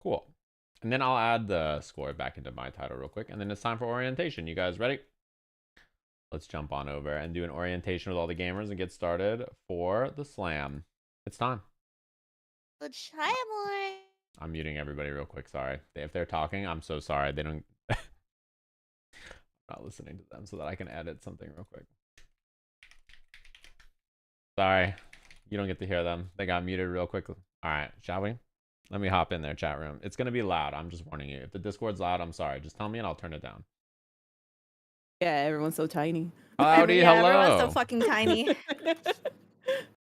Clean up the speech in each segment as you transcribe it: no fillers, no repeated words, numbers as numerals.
Cool. And then I'll add the score back into my title real quick. And then it's time for orientation. You guys ready? Let's jump on over and do an orientation with all the gamers and get started for the slam. It's time. Good try, Amour. I'm muting everybody real quick. Sorry. If they're talking, I'm so sorry. They don't... I'm not listening to them so that I can edit something real quick. Sorry. You don't get to hear them. They got muted real quick. All right. Shall we? Let me hop in there, chat room. It's going to be loud. I'm just warning you. If the Discord's loud, I'm sorry. Just tell me and I'll turn it down. Yeah, everyone's so tiny. Howdy, Yeah, hello. everyone's so fucking tiny.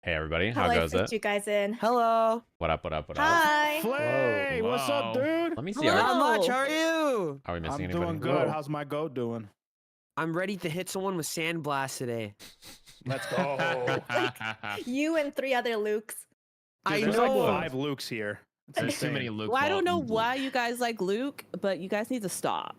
Hey, everybody. How How I goes fit it? you guys in. Hello. What up, what up, what up? Hi. Flay, what's up, dude? Let me see. Hello. Are, Not much. How are you? are we missing I'm anybody? doing good. How's my goat doing? I'm ready to hit someone with Sandblast today. Let's go. You and 3 other Lukes. I There's know. like 5 Lukes here. It's There's too insane. many Luke. Well, I don't know why you guys like Luke, but you guys need to stop.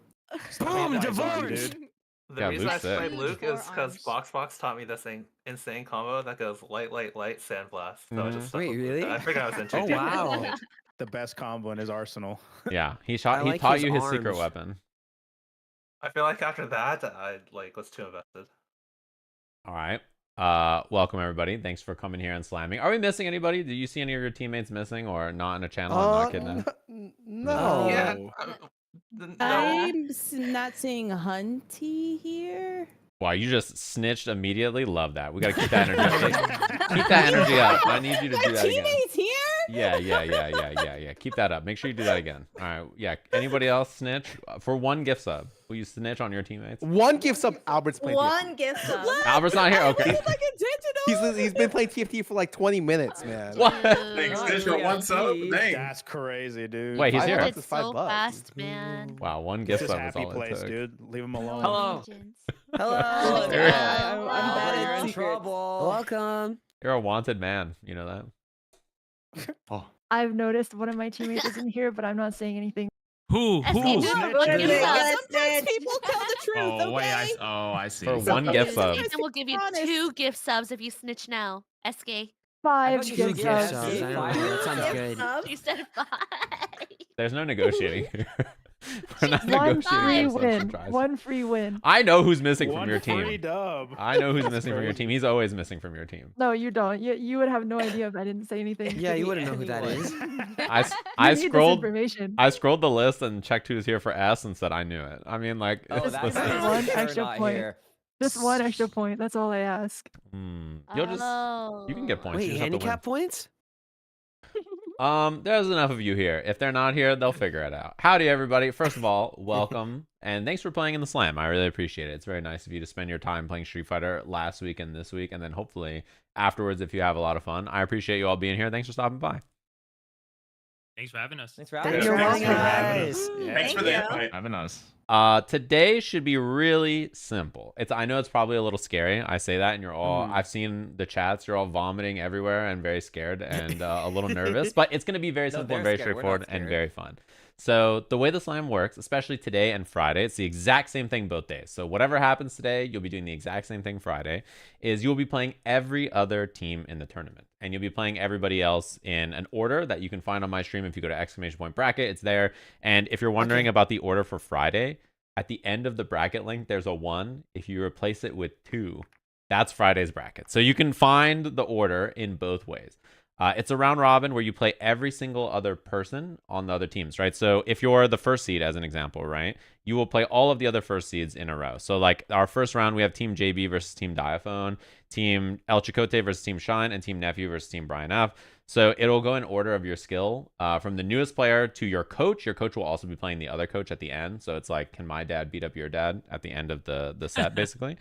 Boom, That's divorce. dude. The Yeah, reason Luke's I played sick. Luke Four is because arms. Boxbox taught me this insane combo that goes light, sandblast. So I just stuck Wait, with Luke. really? I figured I was in too Oh, deep. wow. The best combo in his arsenal. Yeah, he I like taught his you his secret arms. weapon. I feel like after that, I was too invested. All right. Welcome everybody. Thanks for coming here and slamming. Are we missing anybody? Do you see any of your teammates missing or not in a channel? I'm not kidding. No. Yeah. No. I'm not seeing Hunty here. Wow, you just snitched immediately. Love that. We gotta keep that energy up. Keep that energy up. I need you to do My that again. teammates here? Yeah. Keep that up. Make sure you do that again. All right. Yeah. Anybody else snitch for 1 gift sub? Will you snitch on your teammates? 1 gift sub. Albert's playing. 1 gift sub. Albert's not here. Okay. It's like intentional. He's been playing TFT for like 20 minutes, man. What? Thanks, Oh, Snitch, for 1 sub. yeah. Dang. That's crazy, dude. Wait, he's here. $5 It's is $5. so fast, man. Wow, 1 This gift is sub is happy all it place, took. dude. Leave him alone. Hello. Hello. Oh, Yeah, yeah. I'm Oh, bad you're at in secrets. trouble. Welcome. You're a wanted man. You know that? I've noticed one of my teammates isn't here, but I'm not saying anything. Who? SK, do Snitch, a good dude. gift sub. Sometimes people tell the truth, Oh wait, okay? I see. For 1 gift sub. And we'll give you Honest. 2 gift subs if you snitch now. SK. 5 Two gift gift subs. subs. I don't know. That sounds good. You said 5. There's no negotiating here. We're not One negotiating. free gift subs win. for tries. 1 free win. I know who's missing from 1 your free team. dub. I know who's That's missing from your crazy. team. He's always missing from your team. No, you don't. You would have no idea if I didn't say anything. Yeah, to you me wouldn't know who that anyway. is. I You need this scrolled information. I scrolled the list and checked who's here for S and said I knew it. I mean, like, Oh, it's that's the same. One extra point. Just 1 extra point. That's all I ask. You'll just you can get points. You Wait, just have to win. handicap points? There's enough of you here. If they're not here, they'll figure it out. Howdy, everybody. First of all, welcome and thanks for playing in the slam. I really appreciate it. It's very nice of you to spend your time playing Street Fighter last week and this week, and then hopefully afterwards if you have a lot of fun. I appreciate you all being here. Thanks for stopping by. Thanks for having us. Thanks for Thanks having for us. having us. guys. Thanks for Thank the you. invite. Having us. Today should be really simple. I know it's probably a little scary. I say that and you're all I've seen the chats, you're all vomiting everywhere and very scared and a little nervous, but it's going to be very simple and they're very scared. We're not straightforward and scared. very fun. So the way the slam works, especially today and Friday, it's the exact same thing both days. So whatever happens today, you'll be doing the exact same thing Friday, is you'll be playing every other team in the tournament. And you'll be playing everybody else in an order that you can find on my stream. If you go to !bracket, it's there. And if you're wondering about the order for Friday, at the end of the bracket link, there's a 1. If you replace it with 2, that's Friday's bracket. So you can find the order in both ways. It's a round robin where you play every single other person on the other teams, right? So if you're the first seed, as an example, right, you will play all of the other first seeds in a row. So like our first round, we have Team JB versus Team Diaphone, Team Elchot versus Team Shawn, and Team Nephew versus Team Brian F. So it'll go in order of your skill from the newest player to your coach. Your coach will also be playing the other coach at the end. So it's like, can my dad beat up your dad at the end of the set, basically.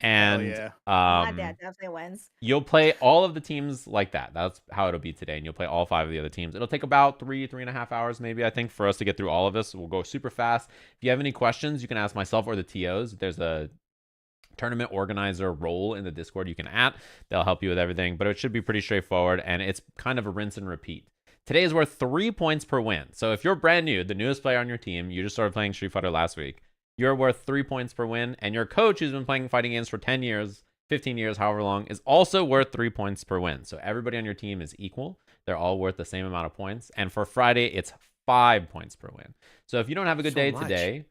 And yeah. My dad definitely wins. you'll play all of the teams like that. That's how it'll be today. And you'll play all 5 of the other teams. It'll take about 3.5 hours, maybe, I think, for us to get through all of this. We'll go super fast. If you have any questions, you can ask myself or the TOs. There's a tournament organizer role in the Discord you can add. They'll help you with everything, but it should be pretty straightforward. And it's kind of a rinse and repeat. Today is worth 3 points per win. So if you're brand new, the newest player on your team, you just started playing Street Fighter last week, you're worth 3 points per win. And your coach, who's been playing fighting games for 10 years, 15 years, however long, is also worth 3 points per win. So everybody on your team is equal. They're all worth the same amount of points. And for Friday, it's 5 points per win. So if you don't have a good So day much. today,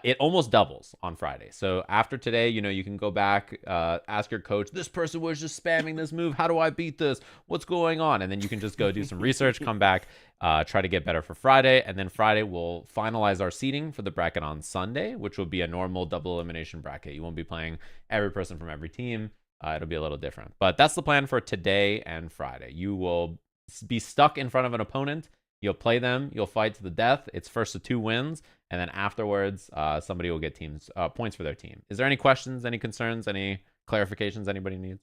it almost doubles on Friday. So after today, you know, you can go back, ask your coach, this person was just spamming this move. How do I beat this? What's going on? And then you can just go do some research, come back, try to get better for Friday. And then Friday, we'll finalize our seeding for the bracket on Sunday, which will be a normal double elimination bracket. You won't be playing every person from every team. It'll be a little different. But that's the plan for today and Friday. You will be stuck in front of an opponent. You'll play them. You'll fight to the death. It's first to 2 wins. And then afterwards, somebody will get teams points for their team. Is there any questions, any concerns, any clarifications anybody needs?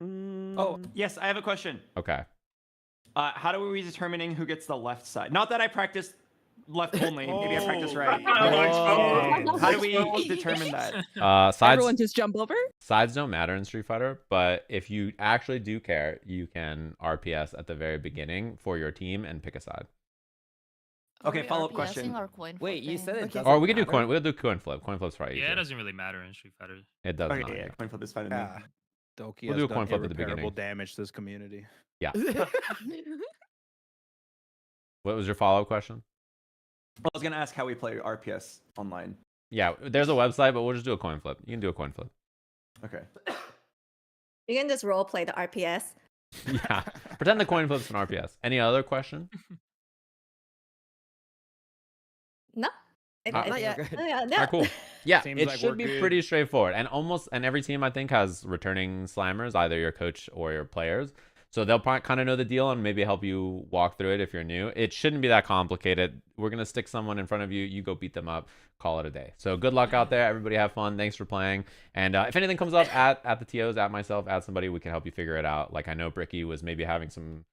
Oh, yes, I have a question. Okay. How do we determining who gets the left side? Not that I practice left only. Maybe I practice right. Whoa. How do we determine that? Sides, Everyone just jump over. sides don't matter in Street Fighter, but if you actually do care, you can RPS at the very beginning for your team and pick a side. Okay, follow-up question. Wait, you said it doesn't Or we can do matter? coin. We'll do coin flip. Coin flip's probably Yeah, it easier. doesn't really matter in Street Fighter. It does Okay, not. yeah, coin flip is fine with me. Yeah. Doki We'll has do a done coin flip at the irreparable beginning. damage to this community. What was your follow-up question? I was gonna ask how we play RPS online. Yeah, there's a website, but we'll just do a coin flip. You can do a coin flip. Okay. You can just role play the RPS. Yeah. Pretend the coin flip's an RPS. Any other question? No. Not yet. No. All right, cool. Yeah, Seems it like should we're be good. pretty straightforward. And every team, I think, has returning slammers, either your coach or your players. So they'll probably kind of know the deal and maybe help you walk through it if you're new. It shouldn't be that complicated. We're going to stick someone in front of you. You go beat them up. Call it a day. So good luck out there. Everybody have fun. Thanks for playing. And if anything comes up at the TOs, at myself, at somebody, we can help you figure it out. Like I know Bricky was maybe having some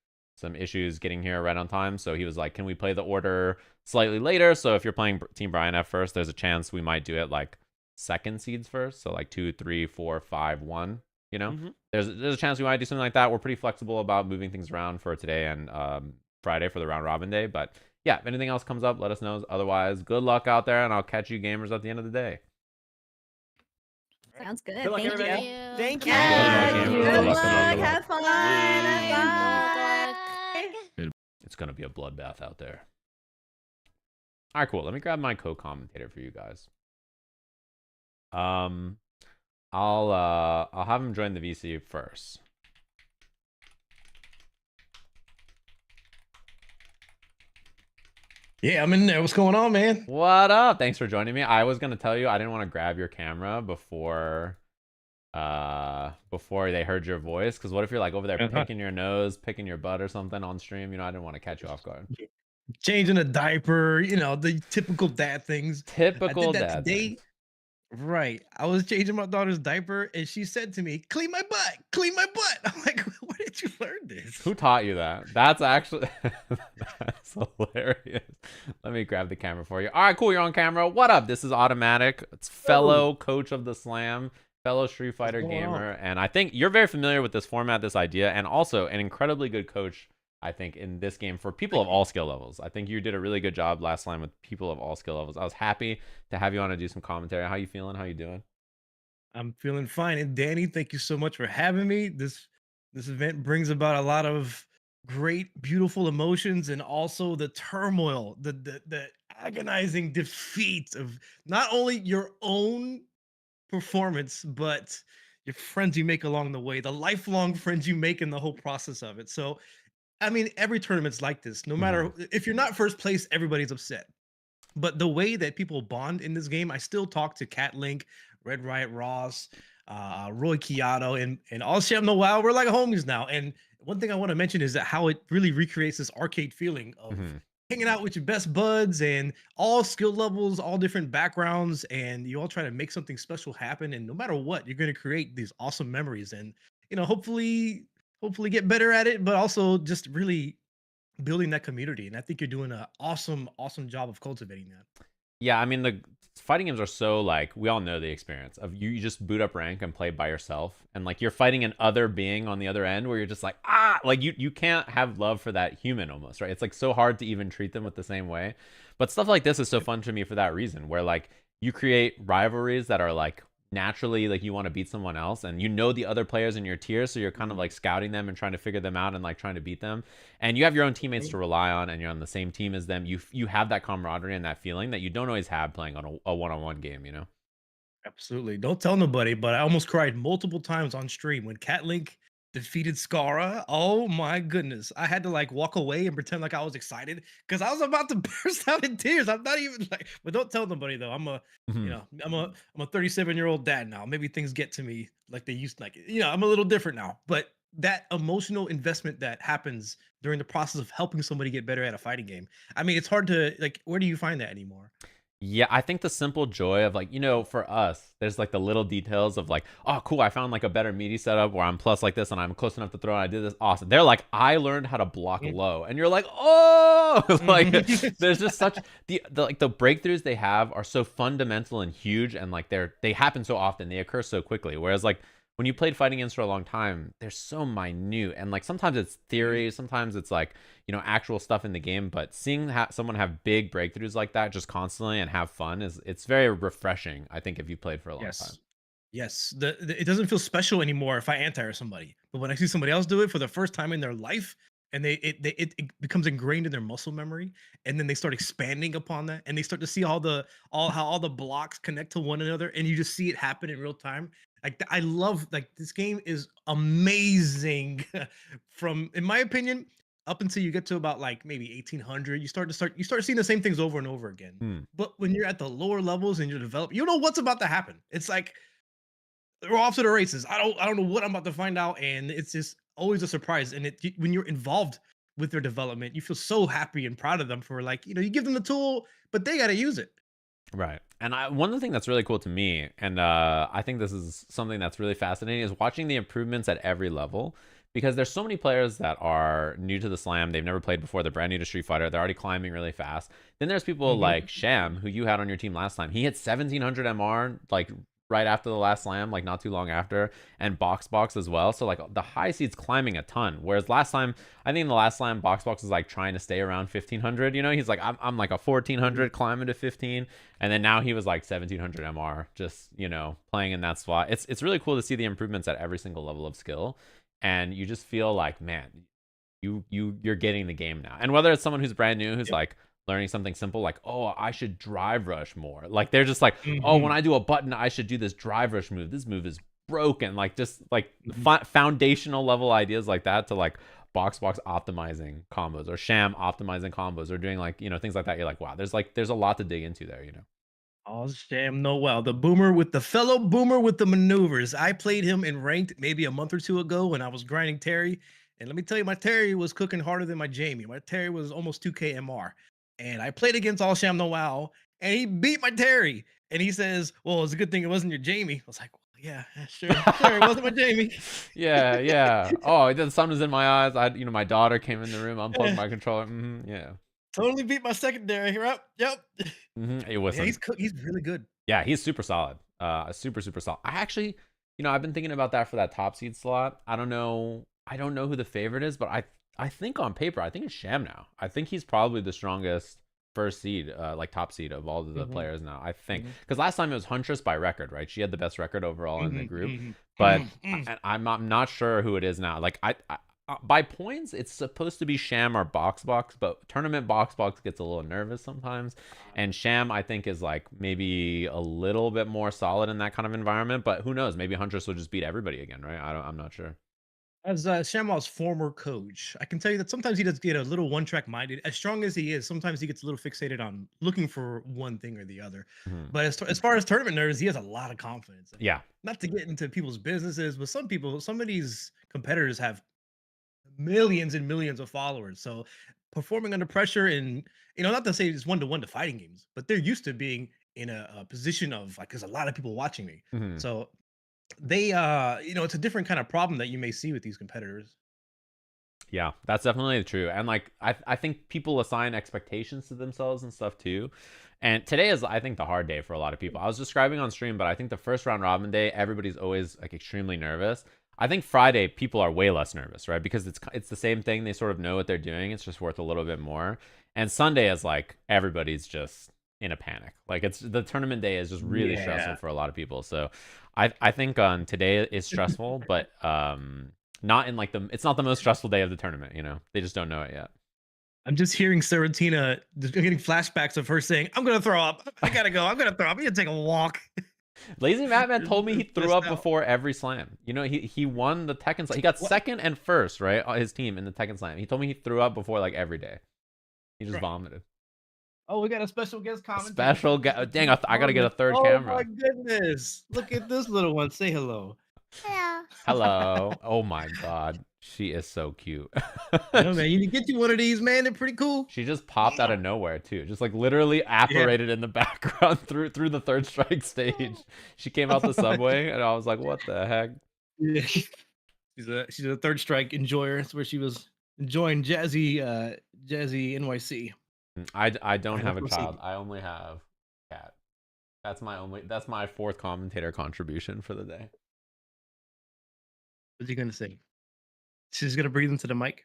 issues getting here right on time. So he was like, can we play the order slightly later? So if you're playing Team Brian F first, there's a chance we might do it like second seeds first. So like 2, 3, 4, 5, 1. You know, there's a chance we might do something like that. We're pretty flexible about moving things around for today and Friday for the round robin day. But yeah, if anything else comes up, let us know. Otherwise, good luck out there, and I'll catch you gamers at the end of the day. Sounds good. Good luck, Thank everybody. you. Thank you. Yeah, Good luck, good good luck, luck. good luck. Have fun. Bye. It's gonna be a bloodbath out there. All right, cool. Let me grab my co-commentator for you guys. I'll have him join the VC first. Yeah, I'm in there. What's going on, man? What up? Thanks for joining me. I was gonna tell you I didn't want to grab your camera before they heard your voice, because what if you're like over there picking your nose, picking your butt or something on stream? You know, I didn't want to catch you off guard. Changing a diaper, you know, the typical dad things. Typical I did that dad today. things. Right. I was changing my daughter's diaper and she said to me, clean my butt, clean my butt. I'm like, where did you learn this? Who taught you that? That's actually that's hilarious. Let me grab the camera for you. All right, cool. You're on camera. What up? This is Automatic. It's fellow coach of the Slam, fellow Street Fighter gamer, and I think you're very familiar with this format, this idea, and also an incredibly good coach, I think, in this game for people of all skill levels. I think you did a really good job last Slam with people of all skill levels. I was happy to have you on to do some commentary. How you feeling? How you doing? I'm feeling fine. And Danny, thank you so much for having me. This event brings about a lot of great, beautiful emotions, and also the turmoil, the agonizing defeat of not only your own performance, but your friends you make along the way, the lifelong friends you make in the whole process of it. So, I mean, every tournament's like this. No matter if you're not first place, everybody's upset. But the way that people bond in this game, I still talk to Cat Link, Red Riot Ross, Roy Kiato, and all Sham Noel. We're like homies now. And one thing I want to mention is that how it really recreates this arcade feeling of hanging out with your best buds and all skill levels, all different backgrounds, and you all try to make something special happen. And no matter what, you're going to create these awesome memories. And hopefully get better at it, but also just really building that community. And I think you're doing an awesome job of cultivating that. Yeah, I mean, the fighting games are so, like, we all know the experience of you just boot up rank and play by yourself, and like you're fighting an other being on the other end where you're just like, like you can't have love for that human almost, right? It's like so hard to even treat them with the same way. But stuff like this is so fun to me for that reason, where like you create rivalries that are like naturally like you want to beat someone else, and you know the other players in your tier, so you're kind of like scouting them and trying to figure them out and like trying to beat them, and you have your own teammates to rely on, and you're on the same team as them. You have that camaraderie and that feeling that you don't always have playing on a one-on-one game, you know. Absolutely. Don't tell nobody, but I almost cried multiple times on stream when Cat Link defeated Scara. Oh my goodness. I had to like walk away and pretend like I was excited because I was about to burst out in tears. I'm not even like, but don't tell nobody though. I'm a, you know, I'm a 37-year-old dad now. Maybe things get to me like they used to, like, you know, I'm a little different now. But that emotional investment that happens during the process of helping somebody get better at a fighting game. I mean, it's hard to like, where do you find that anymore? Yeah, I think the simple joy of like, you know, for us, there's like the little details of like, oh, cool, I found like a better meaty setup where I'm plus like this and I'm close enough to throw and I did this. Awesome. They're like, I learned how to block low. And you're like, oh, like there's just such the like the breakthroughs they have are so fundamental and huge, and like they happen so often, they occur so quickly. Whereas like when you played fighting games for a long time, they're so minute, and like sometimes it's theory, sometimes it's like, you know, actual stuff in the game. But seeing someone have big breakthroughs like that just constantly and have fun it's very refreshing, I think, if you played for a long time. Yes, it doesn't feel special anymore if I anti-air somebody, but when I see somebody else do it for the first time in their life, and it becomes ingrained in their muscle memory, and then they start expanding upon that, and they start to see how all the blocks connect to one another, and you just see it happen in real time. Like I love, like, this game is amazing from, in my opinion, up until you get to about like maybe 1800, you start seeing the same things over and over again. But when you're at the lower levels and you're developing, you know what's about to happen. It's like we're off to the races. I don't know what I'm about to find out, and it's just always a surprise. And when you're involved with their development, you feel so happy and proud of them for, like, you know, you give them the tool, but they got to use it. Right. And one of the things that's really cool to me, and I think this is something that's really fascinating, is watching the improvements at every level. Because there's so many players that are new to the slam. They've never played before. They're brand new to Street Fighter. They're already climbing really fast. Then there's people like Sham, who you had on your team last time. He hit 1700 MR like right after the last slam, like not too long after, and Boxbox as well. So like the high seed's climbing a ton. Whereas last time, I think in the last slam, Boxbox was like trying to stay around 1500. You know, he's like, I'm like a 1400 climbing to 15, and then now he was like 1700 MR, just, you know, playing in that spot. It's really cool to see the improvements at every single level of skill. And you just feel like, man, you're getting the game now. And whether it's someone who's brand new, who's like learning something simple, like, oh, I should drive rush more. Like they're just like, oh, when I do a button, I should do this drive rush move. This move is broken. Like just like foundational level ideas like that, to like Boxbox optimizing combos, or Sham optimizing combos, or doing like, you know, things like that. You're like, wow, there's a lot to dig into there, you know. Oh, Sham Noel, the fellow boomer with the maneuvers. I played him in ranked maybe a month or two ago when I was grinding Terry. And let me tell you, my Terry was cooking harder than my Jamie. My Terry was almost 2K MR. And I played against All Sham Noel, and he beat my Terry. And he says, well, it's a good thing it wasn't your Jamie. I was like, well, yeah, sure, it wasn't my Jamie. Yeah. Oh, the sun was in my eyes. You know, my daughter came in the room, unplugged my controller. Yeah. Totally beat my secondary. Yep. It was. Yeah, he's really good. Yeah, he's super solid. Super solid. I actually, you know, I've been thinking about that for that top seed slot. I don't know who the favorite is, but I think on paper, I think it's Sham now. I think he's probably the strongest first seed, like top seed of all of the players now, I think. Because last time it was Huntress by record, right? She had the best record overall in the group. But I'm not sure who it is now. Like I by points, it's supposed to be Sham or Boxbox, but tournament Boxbox gets a little nervous sometimes. And Sham, I think, is like maybe a little bit more solid in that kind of environment. But who knows? Maybe Huntress will just beat everybody again, right? I'm not sure. As Shamwell's former coach, I can tell you that sometimes he does get a little one-track minded. As strong as he is, sometimes he gets a little fixated on looking for one thing or the other. But as far as tournament nerves, he has a lot of confidence. Yeah. Not to get into people's businesses, but some of these competitors have millions and millions of followers. So performing under pressure, and, you know, not to say it's one-to-one to fighting games, but they're used to being in a position of like, there's a lot of people watching me. So they you know, it's a different kind of problem that you may see with these competitors. Yeah, that's definitely true. And like I think people assign expectations to themselves and stuff too. And today is, I think, the hard day for a lot of people. I was describing on stream, but I think the first round robin day, everybody's always like extremely nervous. I think Friday people are way less nervous, right? Because it's the same thing. They sort of know what they're doing. It's just worth a little bit more. And Sunday is like everybody's just in a panic. Like it's the tournament day is just really stressful Yeah. for a lot of people. So I think today is stressful, but not in like it's not the most stressful day of the tournament. You know, they just don't know it yet. I'm just hearing Serentina getting flashbacks of her saying, "I'm gonna throw up. I gotta go. I'm gonna throw up. I'm gonna take a walk." Lazy Madman told me he threw up Pissed out. before every slam. You know, he won the Tekken Slam. He got second and first, right? On his team in the Tekken Slam. He told me he threw up before like every day. He just vomited. Oh, we got a special guest comment. Special dang, I gotta get a third camera. Oh my goodness! Look at this little one. Say hello. Hello. Hello. Oh my god. She is so cute. No, man, you can get you one of these, man. They're pretty cool. She just popped out of nowhere too. Just like literally apparated in the background through the third strike stage. She came out the subway and I was like, what the heck? Yeah. She's a third strike enjoyer. That's where she was enjoying jazzy NYC. I don't have a Proceed. child. I only have a cat. That's my fourth commentator contribution for the day. What's he gonna say? She's gonna breathe into the mic.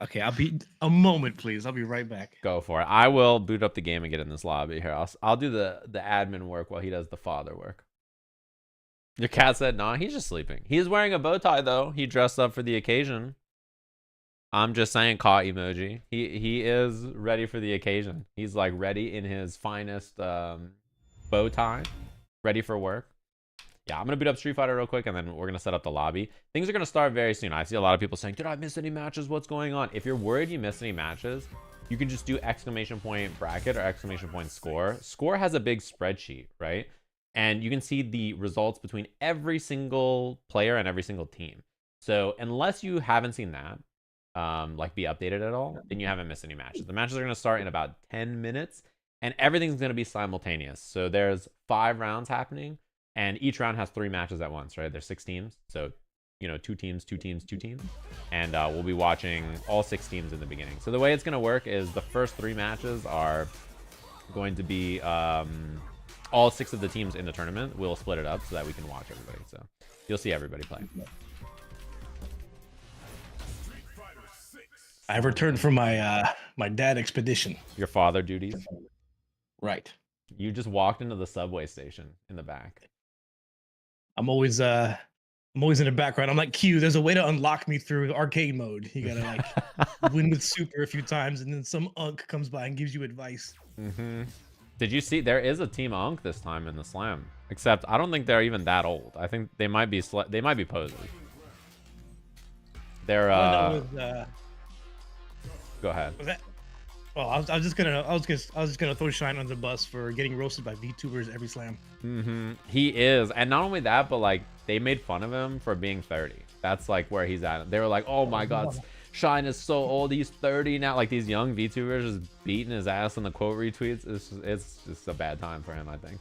Okay, I'll be a moment, please. I'll be right back. Go for it. I will boot up the game and get in this lobby here. I'll do the admin work while he does the father work. Your cat said, "Nah, he's just sleeping. He's wearing a bow tie though. He dressed up for the occasion." I'm just saying, caught emoji. He is ready for the occasion. He's like ready in his finest bow tie, ready for work. Yeah, I'm gonna boot up Street Fighter real quick, and then we're gonna set up the lobby. Things are gonna start very soon. I see a lot of people saying, "Did I miss any matches? What's going on?" If you're worried you missed any matches, you can just do exclamation point bracket or exclamation point score. Score has a big spreadsheet, right? And you can see the results between every single player and every single team. So unless you haven't seen that, like be updated at all, then you haven't missed any matches. The matches are gonna start in about 10 minutes, and everything's gonna be simultaneous. So there's 5 rounds happening. And each round has 3 matches at once, right? There's 6 teams. So, you know, 2 teams. And we'll be watching all 6 teams in the beginning. So the way it's going to work is the first 3 matches are going to be all 6 of the teams in the tournament. We'll split it up so that we can watch everybody. So you'll see everybody play. I've returned from my my dad expedition. Your father duties. Right. You just walked into the subway station in the back. I'm always in the background. I'm like, Q, there's a way to unlock me through arcade mode. You gotta like win with super a few times, and then some unk comes by and gives you advice. Did you see there is a team Unk this time in the slam? Except I don't think they're even that old. I think they might be posers. They're go ahead. Was that? Well, I was just gonna throw Shine under the bus for getting roasted by VTubers every slam. He is, and not only that, but like they made fun of him for being 30. That's like where he's at. They were like, "Oh my God, Shine is so old. He's 30 now." Like these young VTubers just beating his ass in the quote retweets. It's just a bad time for him, I think.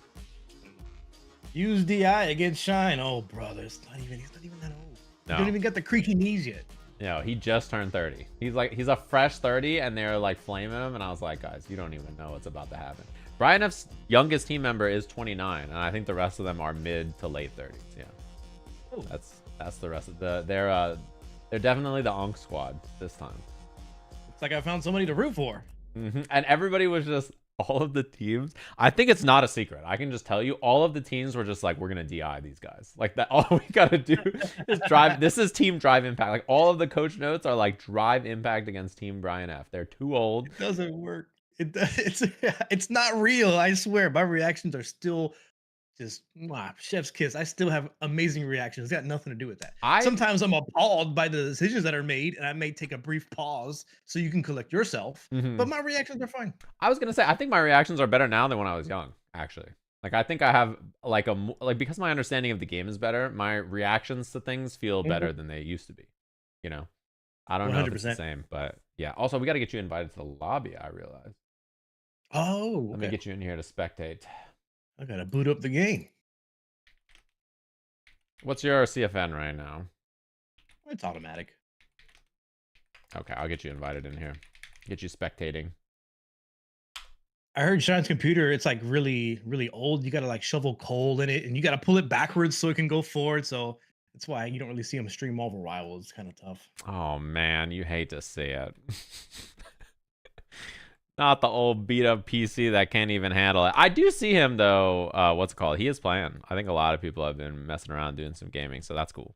Use DI against Shine. Oh, brother, he's not even that old. No. He don't even got the creaky knees yet. No, he just turned 30. He's a fresh 30, and they're like flaming him, and I was like, guys, you don't even know what's about to happen. Brian F's youngest team member is 29, and I think the rest of them are mid to late 30s. Yeah, Ooh. that's the rest of they're definitely the Unk squad this time. It's like I found somebody to root for. And everybody was just all of the teams. I think it's not a secret. I can just tell you, all of the teams were just like, we're gonna DI these guys. Like that. All we gotta do is drive. This is Team Drive Impact. Like all of the coach notes are like Drive Impact against Team Brian F. They're too old. It doesn't work. It's not real. I swear. My reactions are still just chef's kiss. I still have amazing reactions. It's got nothing to do with that. Sometimes I'm appalled by the decisions that are made, and I may take a brief pause so you can collect yourself. But my reactions are fine. I was gonna say, I think my reactions are better now than when I was young. Actually, like I think I have like because my understanding of the game is better. My reactions to things feel better than they used to be. You know, I don't know if it's the same, but yeah. Also, we got to get you invited to the lobby. I realize. Oh, okay. Let me get you in here to spectate. I gotta boot up the game. What's your CFN right now? It's automatic. Okay, I'll get you invited in here. Get you spectating. I heard Shine's computer, it's like really, really old. You gotta like shovel coal in it, and you gotta pull it backwards so it can go forward. So that's why you don't really see him stream Marvel Rivals. It's kind of tough. Oh man, you hate to see it. Not the old beat up PC that can't even handle it. I do see him though. What's it called? He is playing. I think a lot of people have been messing around doing some gaming, so that's cool.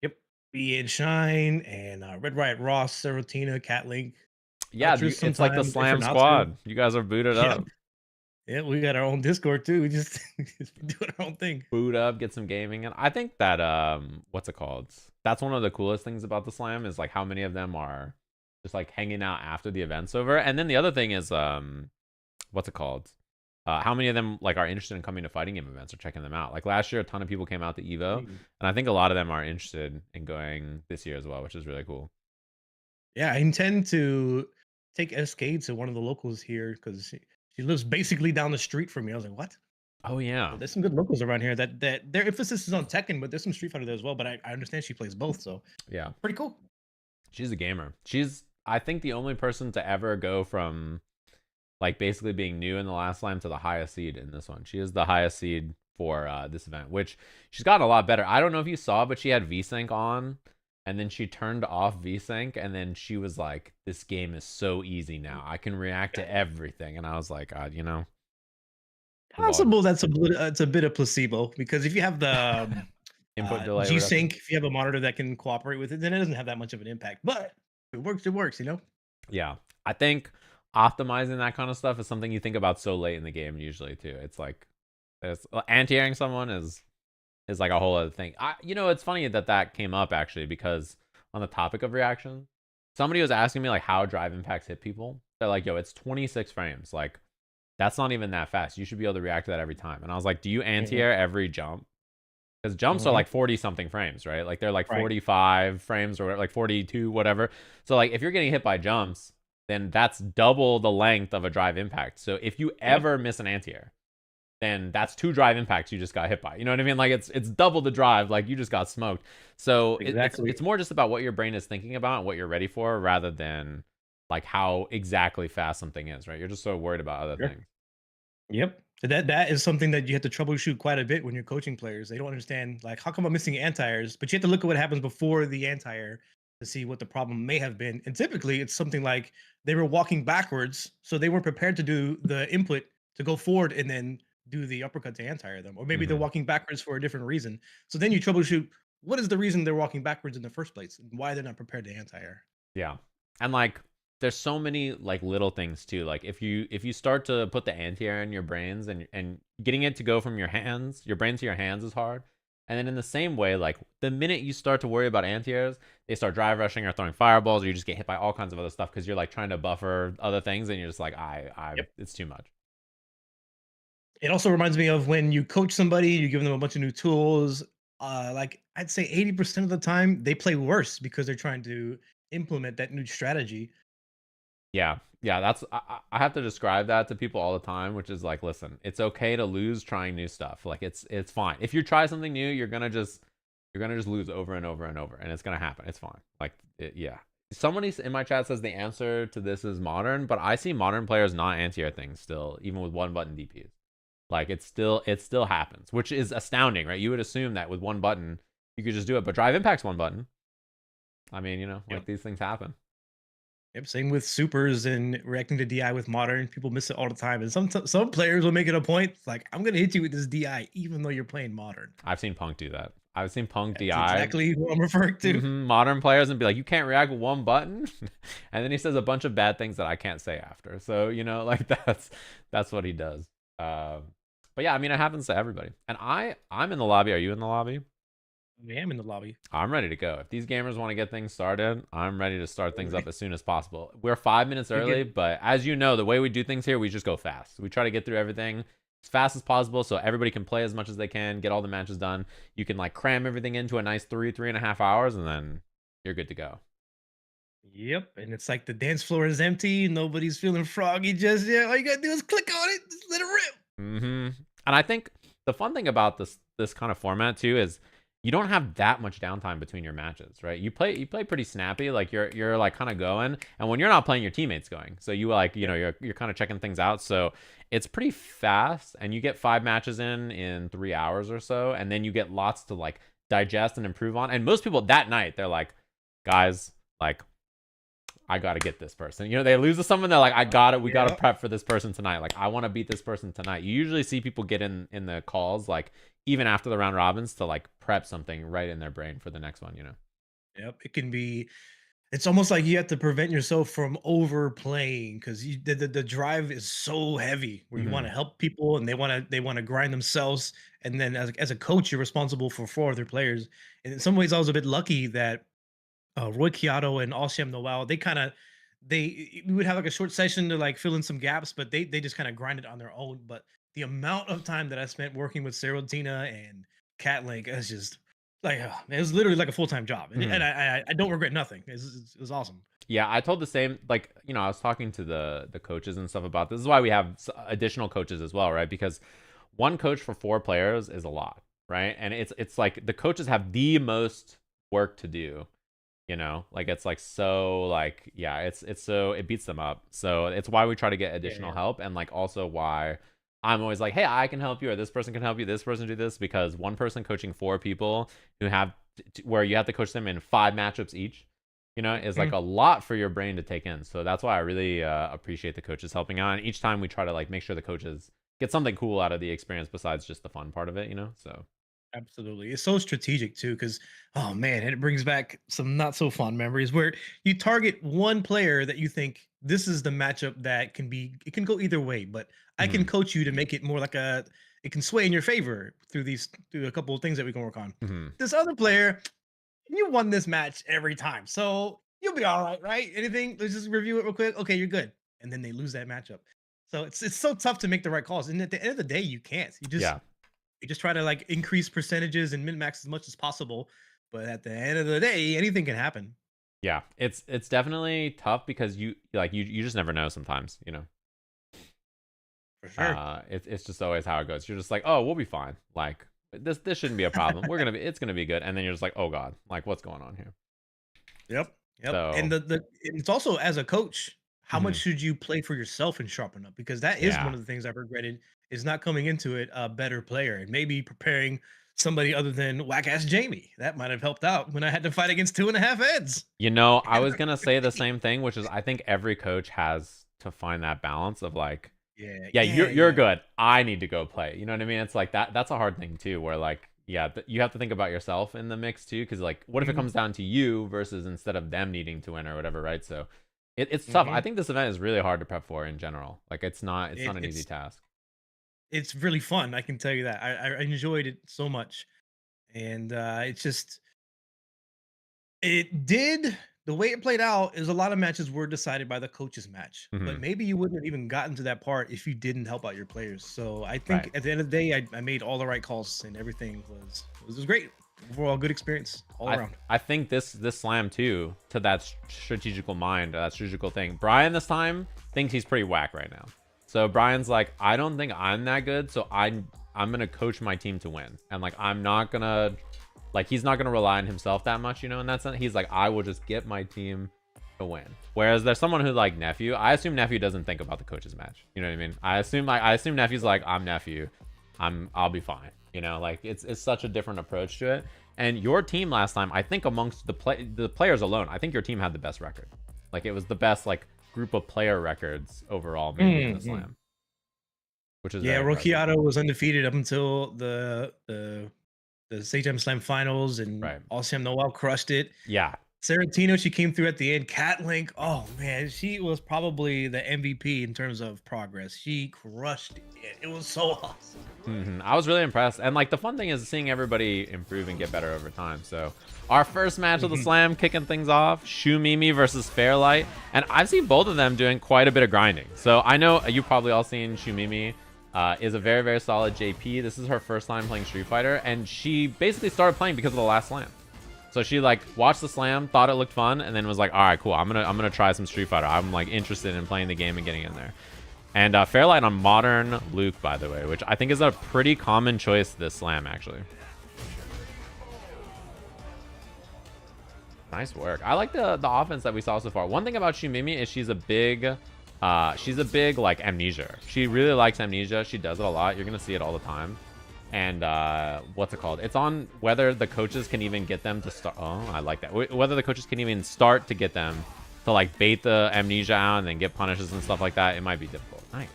Yep. Be and Shine and Red Riot Ross, Serotina, Catlink. Yeah, Ultras it's like the sometimes, Slam Infernatsu. squad. You guys are booted Yeah. up. Yeah, we got our own Discord too. We just doing our own thing. Boot up, get some gaming, and I think that what's it called? That's one of the coolest things about the Slam is like how many of them are just like hanging out after the event's over. And then the other thing is what's it called? How many of them like are interested in coming to fighting game events or checking them out? Like last year, a ton of people came out to Evo, and I think a lot of them are interested in going this year as well, which is really cool. Yeah, I intend to take SK to one of the locals here because she lives basically down the street from me. I was like, what? Oh yeah, There's some good locals around here that their emphasis is on Tekken, but there's some Street Fighter there as well. But I understand she plays both, so yeah, pretty cool. she's a gamer. She's I think the only person to ever go from like basically being new in the last Slam to the highest seed in this one. She is the highest seed for this event, which she's gotten a lot better. I don't know if you saw, but she had VSync on, and then she turned off VSync, and then she was like, "This game is so easy now. I can react to everything." And I was like, you know, Possible that's it's a bit of placebo because if you have the input delay G reduction. Sync, if you have a monitor that can cooperate with it, then it doesn't have that much of an impact. But if it works, you know? Yeah, I think optimizing that kind of stuff is something you think about so late in the game usually too. It's like anti-airing someone is like a whole other thing. You know, it's funny that came up actually because on the topic of reaction, somebody was asking me like how drive impacts hit people. They're like, yo, it's 26 frames. Like that's not even that fast. You should be able to react to that every time. And I was like, do you anti-air every jump? Because jumps are like 40 something frames, right? Like they're like 45 frames or like 42, whatever. So like if you're getting hit by jumps, then that's double the length of a drive impact. So if you ever miss an anti-air, then that's 2 drive impacts you just got hit by. You know what I mean? Like it's double the drive, like you just got smoked. So it's more just about what your brain is thinking about and what you're ready for rather than like how exactly fast something is, right? You're just so worried about other things. Yep. That is something that you have to troubleshoot quite a bit when you're coaching players. They don't understand like how come I'm missing anti-airs, but you have to look at what happens before the anti-air to see what the problem may have been. And typically it's something like they were walking backwards, so they weren't prepared to do the input to go forward and then do the uppercut to anti-air them. Or maybe they're walking backwards for a different reason. So then you troubleshoot what is the reason they're walking backwards in the first place and why they're not prepared to anti-air. Yeah. And like there's so many like little things too. Like if you start to put the anti-air in your brains and getting it to go from your hands, your brain to your hands is hard. And then in the same way, like the minute you start to worry about anti-airs, they start drive rushing or throwing fireballs, or you just get hit by all kinds of other stuff because you're like trying to buffer other things and you're just like, it's too much. It also reminds me of when you coach somebody, you give them a bunch of new tools. Like I'd say 80% of the time they play worse because they're trying to implement that new strategy. Yeah, that's I have to describe that to people all the time, which is like, listen, it's okay to lose trying new stuff. Like it's fine. If you try something new, you're gonna just lose over and over and over, and it's gonna happen. It's fine. Like yeah. Somebody in my chat says the answer to this is modern, but I see modern players not anti-air things still, even with one button DPs. Like it still happens, which is astounding, right? You would assume that with one button you could just do it, but drive impacts one button. I mean, you know, like these things happen. Yep, same with supers and reacting to DI with modern. People miss it all the time. And some players will make it a point. It's like, I'm going to hit you with this DI, even though you're playing modern. I've seen Punk do that. I've seen Punk That's DI. exactly who I'm referring to. Modern players and be like, you can't react with one button. And then he says a bunch of bad things that I can't say after. So, you know, like that's what he does. But yeah, I mean, it happens to everybody. And I'm in the lobby. Are you in the lobby? I am in the lobby. I'm ready to go. If these gamers want to get things started, I'm ready to start things up as soon as possible. We're 5 minutes early, but as you know, the way we do things here, we just go fast. We try to get through everything as fast as possible so everybody can play as much as they can, get all the matches done. You can like cram everything into a nice 3.5 hours, and then you're good to go. Yep, and it's like the dance floor is empty, nobody's feeling froggy just yet. All you gotta do is click on it, just let it rip. And I think the fun thing about this kind of format too is you don't have that much downtime between your matches, right? You play pretty snappy, like you're like kind of going, and when you're not playing, your teammate's going. So you like, you know, you're kind of checking things out. So it's pretty fast, and you get 5 matches in 3 hours or so, and then you get lots to like digest and improve on. And most people that night, they're like, guys, like I gotta get this person. You know, they lose to someone, they're like, we gotta prep for this person tonight. Like, I want to beat this person tonight. You usually see people get in the calls, like even after the round robins, to like prep something right in their brain for the next one. You know. Yep, it can be. It's almost like you have to prevent yourself from overplaying because the drive is so heavy where you want to help people and they want to grind themselves. And then as a coach, you're responsible for 4 other players. And in some ways, I was a bit lucky that Roy Kiato and Alsham Noel, we would have like a short session to like fill in some gaps, but they just kind of grinded on their own. But the amount of time that I spent working with Serotina and Catlink is just like it was literally like a full-time job, and I don't regret nothing. It was awesome. Yeah, I told the same. Like, you know, I was talking to the coaches and stuff about this. This is why we have additional coaches as well, right? Because one coach for 4 players is a lot, right? And it's like the coaches have the most work to do. You know, like it's like so like yeah, it's so it beats them up. So it's why we try to get additional help, and like also why I'm always like, hey, I can help you, or this person can help you, this person do this, because one person coaching 4 people who have where you have to coach them in 5 matchups each, you know, is like a lot for your brain to take in. So that's why I really appreciate the coaches helping out. And each time we try to like make sure the coaches get something cool out of the experience besides just the fun part of it, you know. So Absolutely. It's so strategic too, because oh man, it brings back some not so fond memories where you target one player that you think this is the matchup that it can go either way, but I can coach you to make it more like it can sway in your favor through a couple of things that we can work on. This other player, you won this match every time, so you'll be all right, right? Anything? Let's just review it real quick. Okay, you're good. And then they lose that matchup. So it's so tough to make the right calls. And at the end of the day, you can't. You just try to like increase percentages and min max as much as possible. But at the end of the day, anything can happen. Yeah, it's definitely tough because you just never know sometimes, you know. For sure. It's just always how it goes. You're just like, oh, we'll be fine. Like this shouldn't be a problem. It's gonna be good. And then you're just like, oh god, like what's going on here? Yep. So, and it's also as a coach, how much should you play for yourself and sharpen up? Because that is one of the things I've regretted is not coming into it a better player and maybe preparing somebody other than whack ass Jamie. That might have helped out when I had to fight against 2.5 heads. You know, I was gonna say the same thing, which is I think every coach has to find that balance of like, you're good. I need to go play. You know what I mean? It's like that's a hard thing too, where like, you have to think about yourself in the mix too, because like, what if it comes down to you versus instead of them needing to win or whatever, right? So it's tough. I think this event is really hard to prep for in general. Like it's not an easy task. It's really fun, I can tell you that. I enjoyed it so much, and the way it played out is a lot of matches were decided by the coaches match, but maybe you wouldn't have even gotten to that part if you didn't help out your players. So I think at the end of the day, I made all the right calls and everything was great. Overall, good experience all around. I think this slam too, to that strategical mind, that strategical thing. Brian this time thinks he's pretty whack right now. So Brian's like, I don't think I'm that good, so I'm gonna coach my team to win, and like I'm not gonna, like he's not gonna rely on himself that much, you know. In that sense, he's like, I will just get my team to win. Whereas there's someone who like Nephew. I assume Nephew doesn't think about the coaches match. You know what I mean? I assume Nephew's like, I'm Nephew, I'll be fine. You know, like it's such a different approach to it. And your team last time, I think amongst the players alone, I think your team had the best record. Like it was the best like group of player records overall maybe in the slam, which is Rocchiato was undefeated up until the Sajam Slam finals, and Alsham Noel crushed it. Serotina, she came through at the end. Catlink, oh man, she was probably the MVP in terms of progress. She crushed it. It was so awesome. I was really impressed. And like the fun thing is seeing everybody improve and get better over time. So our first match of the slam, kicking things off, Shoomimi versus Fairlight. And I've seen both of them doing quite a bit of grinding. So I know you've probably all seen Shoomimi. Is a very, very solid JP. This is her first time playing Street Fighter, and she basically started playing because of the last slam. So she like watched the slam, thought it looked fun, and then was like, all right, cool, I'm gonna try some Street Fighter. I'm like interested in playing the game and getting in there. And Fairlight on modern Luke, by the way, which I think is a pretty common choice this slam, actually. Nice work. I like the offense that we saw so far. One thing about Shoomimi is she's a big like amnesia. She really likes amnesia. She does it a lot. You're gonna see it all the time. And what's it called? It's on whether the coaches can even get them to start. Oh, I like that. Whether the coaches can even start to get them to like bait the amnesia out and then get punishes and stuff like that, it might be difficult. Nice.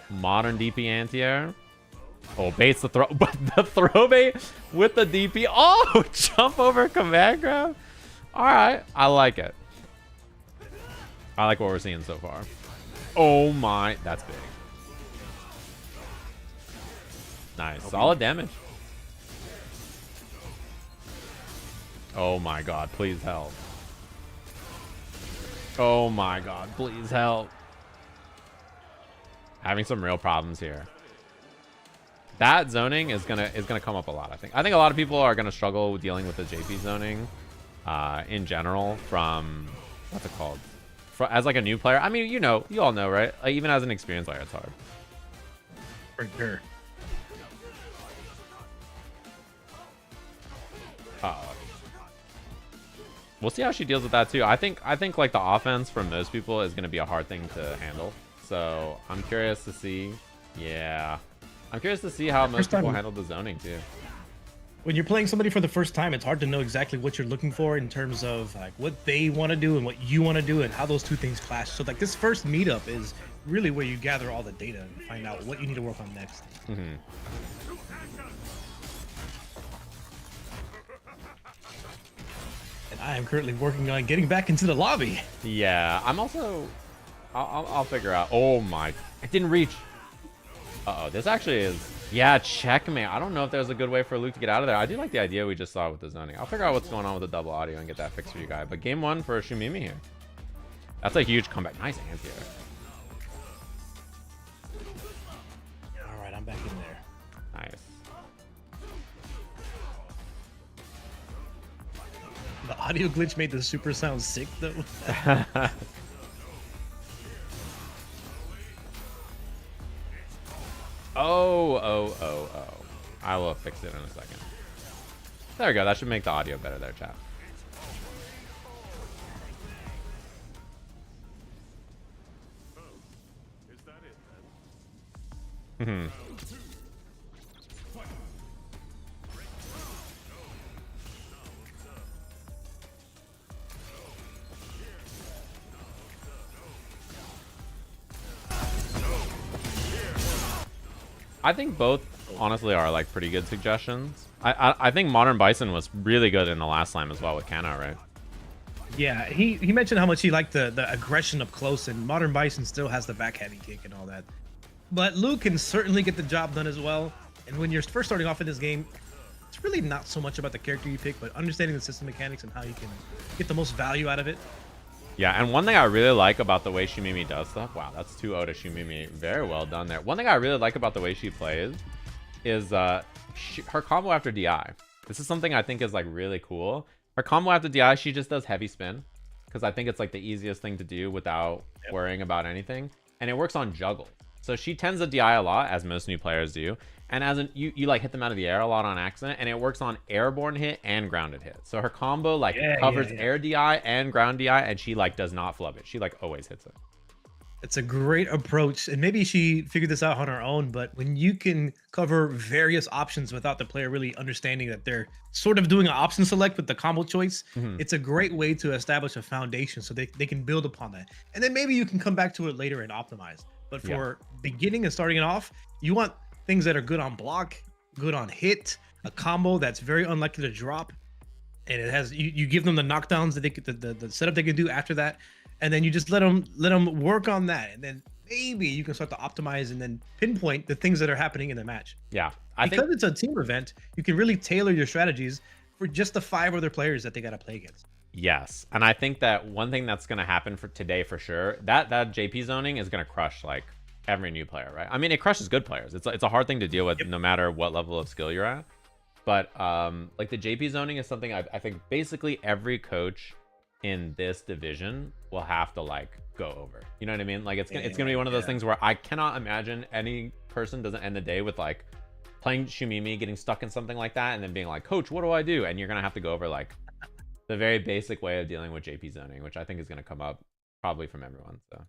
Modern DP anti-air. Oh, baits the throw, but the throw bait with the DP. Oh, jump over command grab. All right, I like it. I like what we're seeing so far. Oh my, that's big. Nice, solid damage. Oh my god, please help. Oh my god, please help. Having some real problems here. That zoning is gonna come up a lot, I think. I think a lot of people are gonna struggle with dealing with the JP zoning in general from what's it called? As like a new player. I mean, you all know, right? Like, even as an experienced player, it's hard. For sure. We'll see how she deals with that too. I think like the offense for most people is gonna be a hard thing to handle. So I'm curious to see. Yeah. I'm curious to see how most people handle the zoning too. When you're playing somebody for the first time, it's hard to know exactly what you're looking for in terms of like what they want to do and what you want to do and how those two things clash. So like this first meetup is really where you gather all the data and find out what you need to work on next. Mm-hmm. And I am currently working on getting back into the lobby. Yeah, I'm also. I'll figure out. Oh my! It didn't reach. Uh-oh, this actually is... Yeah, checkmate. I don't know if there's a good way for Luke to get out of there. I do like the idea we just saw with the zoning. I'll figure out what's going on with the double audio and get that fixed for you guys. But game one for Shoomimi here. That's a huge comeback. Nice anti-air. All right, I'm back in there. Nice. The audio glitch made the super sound sick, though. Oh. I will fix it in a second. There we go. That should make the audio better there, chat. Mm-hmm. I think both honestly are like pretty good suggestions. I think Modern Bison was really good in the last slam as well with Kana, right? Yeah, he mentioned how much he liked the aggression up close, and Modern Bison still has the back heavy kick and all that. But Luke can certainly get the job done as well. And when you're first starting off in this game, it's really not so much about the character you pick, but understanding the system mechanics and how you can get the most value out of it. Yeah, and one thing I really like about the way Shoomimi does stuff, wow, that's 2-0 to Shoomimi. Very well done there. One thing I really like about the way she plays is her combo after DI. This is something I think is like really cool. Her combo after DI, she just does heavy spin because I think it's like the easiest thing to do without worrying about anything. And it works on juggle. So she tends to DI a lot, as most new players do. And as you like hit them out of the air a lot on accident, and it works on airborne hit and grounded hit. So her combo like covers air DI and ground DI, and she like does not flub it. She like always hits it. It's a great approach, and maybe she figured this out on her own, but when you can cover various options without the player really understanding that they're sort of doing an option select with the combo choice, it's a great way to establish a foundation so they can build upon that. And then maybe you can come back to it later and optimize. But for beginning and starting it off, you want things that are good on block, good on hit, a combo that's very unlikely to drop, and it has you give them the knockdowns that they could, the setup they can do after that, and then you just let them work on that, and then maybe you can start to optimize and then pinpoint the things that are happening in the match. Yeah, because it's a team event, you can really tailor your strategies for just the 5 other players that they got to play against. Yes, and I think that one thing that's going to happen for today for sure, that JP zoning is going to crush like every new player, right? I mean, it crushes good players. It's a hard thing to deal with no matter what level of skill you're at. But like the JP zoning is something I think basically every coach in this division will have to like go over. You know what I mean? Like it's gonna be one of those things where I cannot imagine any person doesn't end the day with like playing Shoomimi, getting stuck in something like that, and then being like, coach, what do I do? And you're gonna have to go over like the very basic way of dealing with JP zoning, which I think is gonna come up probably from everyone. So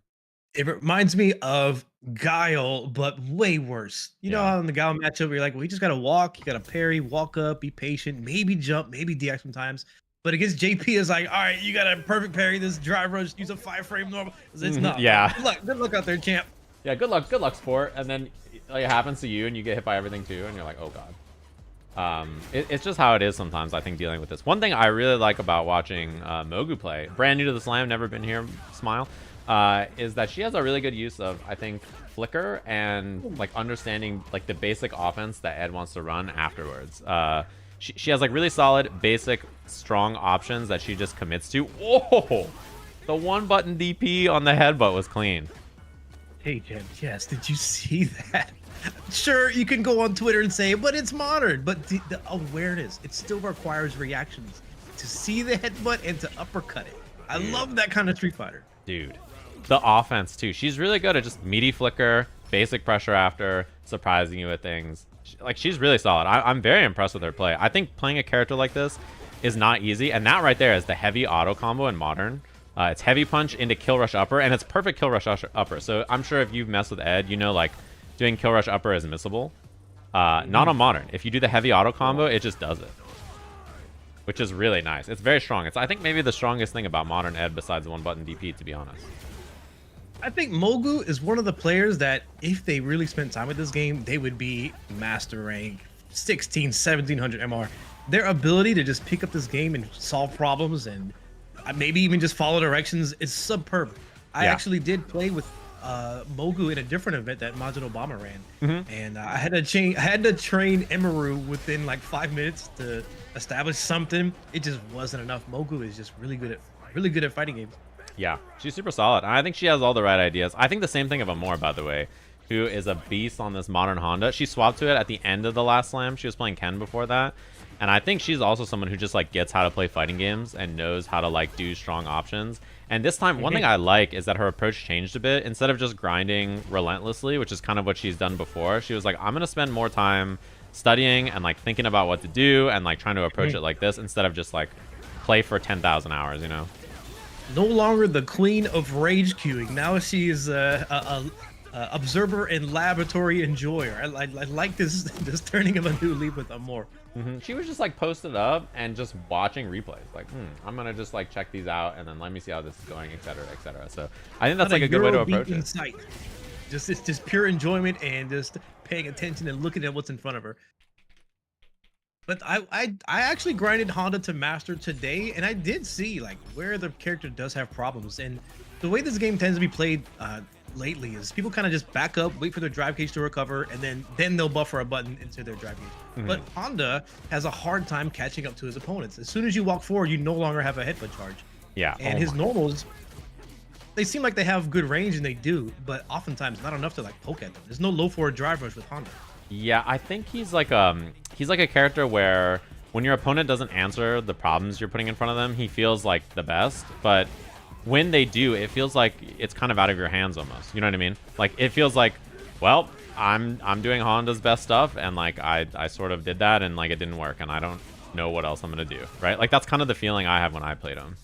it reminds me of Guile, but way worse. You know how in the Guile matchup, you're like, well, you just got to walk, you got to parry, walk up, be patient, maybe jump, maybe DX sometimes. But against JP is like, all right, you gotta perfect parry this drive rush, use a 5-frame normal. It's not. Yeah. Good luck out there, champ. Yeah, good luck, sport. And then like, it happens to you, and you get hit by everything too, and you're like, oh god. It's just how it is sometimes. I think dealing with this. One thing I really like about watching Mogu play, brand new to the slam, never been here, smile, is that she has a really good use of, I think, flicker and like understanding like the basic offense that Ed wants to run afterwards. She has like really solid, basic, strong options that she just commits to. Whoa! The one button DP on the headbutt was clean. Hey, Jen, yes, did you see that? Sure, you can go on Twitter and say, but it's modern. But the awareness, it still requires reactions to see the headbutt and to uppercut it. I love that kind of Street Fighter. Dude, the offense too. She's really good at just meaty flicker, basic pressure after, surprising you with things. She's really solid. I'm very impressed with her play. I think playing a character like this is not easy, and that right there is the heavy auto combo in modern. It's heavy punch into kill rush upper, and it's perfect kill rush upper. So I'm sure if you've messed with Ed, you know like doing kill rush upper is missable. Not on modern. If you do the heavy auto combo, it just does it, which is really nice. It's very strong. It's I think maybe the strongest thing about modern Ed besides the one button DP, to be honest. I think Mogu is one of the players that if they really spent time with this game, they would be master rank 16, 1700 MR. Their ability to just pick up this game and solve problems and maybe even just follow directions is superb. I actually did play with Mogu in a different event that Majid Obama ran, and I had to train Amour within like 5 minutes to establish something. It just wasn't enough. Mogu is just really good at fighting games. Yeah, she's super solid. I think she has all the right ideas. I think the same thing of Amour, by the way, who is a beast on this modern Honda. She swapped to it at the end of the last slam. She was playing Ken before that. And I think she's also someone who just like gets how to play fighting games and knows how to like do strong options. And this time, one thing I like is that her approach changed a bit. Instead of just grinding relentlessly, which is kind of what she's done before, she was like, I'm going to spend more time studying and like thinking about what to do and like trying to approach it like this instead of just like play for 10,000 hours, you know? No longer the queen of rage queuing. Now she is a observer and laboratory enjoyer. I like this turning of a new leaf with Amour. She was just like posted up and just watching replays. Like, I'm gonna just like check these out and then let me see how this is going, etc., etc. So I think that's like a good way to approach it. Sight. It's just pure enjoyment and just paying attention and looking at what's in front of her. But I actually grinded Honda to master today, and I did see like where the character does have problems. And the way this game tends to be played lately is people kind of just back up, wait for their drive gauge to recover, and then they'll buffer a button into their drive gauge. But Honda has a hard time catching up to his opponents. As soon as you walk forward, you no longer have a headbutt charge. Yeah. And his normals, they seem like they have good range, and they do, but oftentimes not enough to like poke at them. There's no low forward drive rush with Honda. Yeah, I think he's like a character where when your opponent doesn't answer the problems you're putting in front of them, he feels like the best. But when they do, it feels like it's kind of out of your hands almost. You know what I mean? Like it feels like, well, I'm doing Honda's best stuff, and like I sort of did that, and like it didn't work, and I don't know what else I'm gonna do. Right? Like that's kind of the feeling I have when I played him.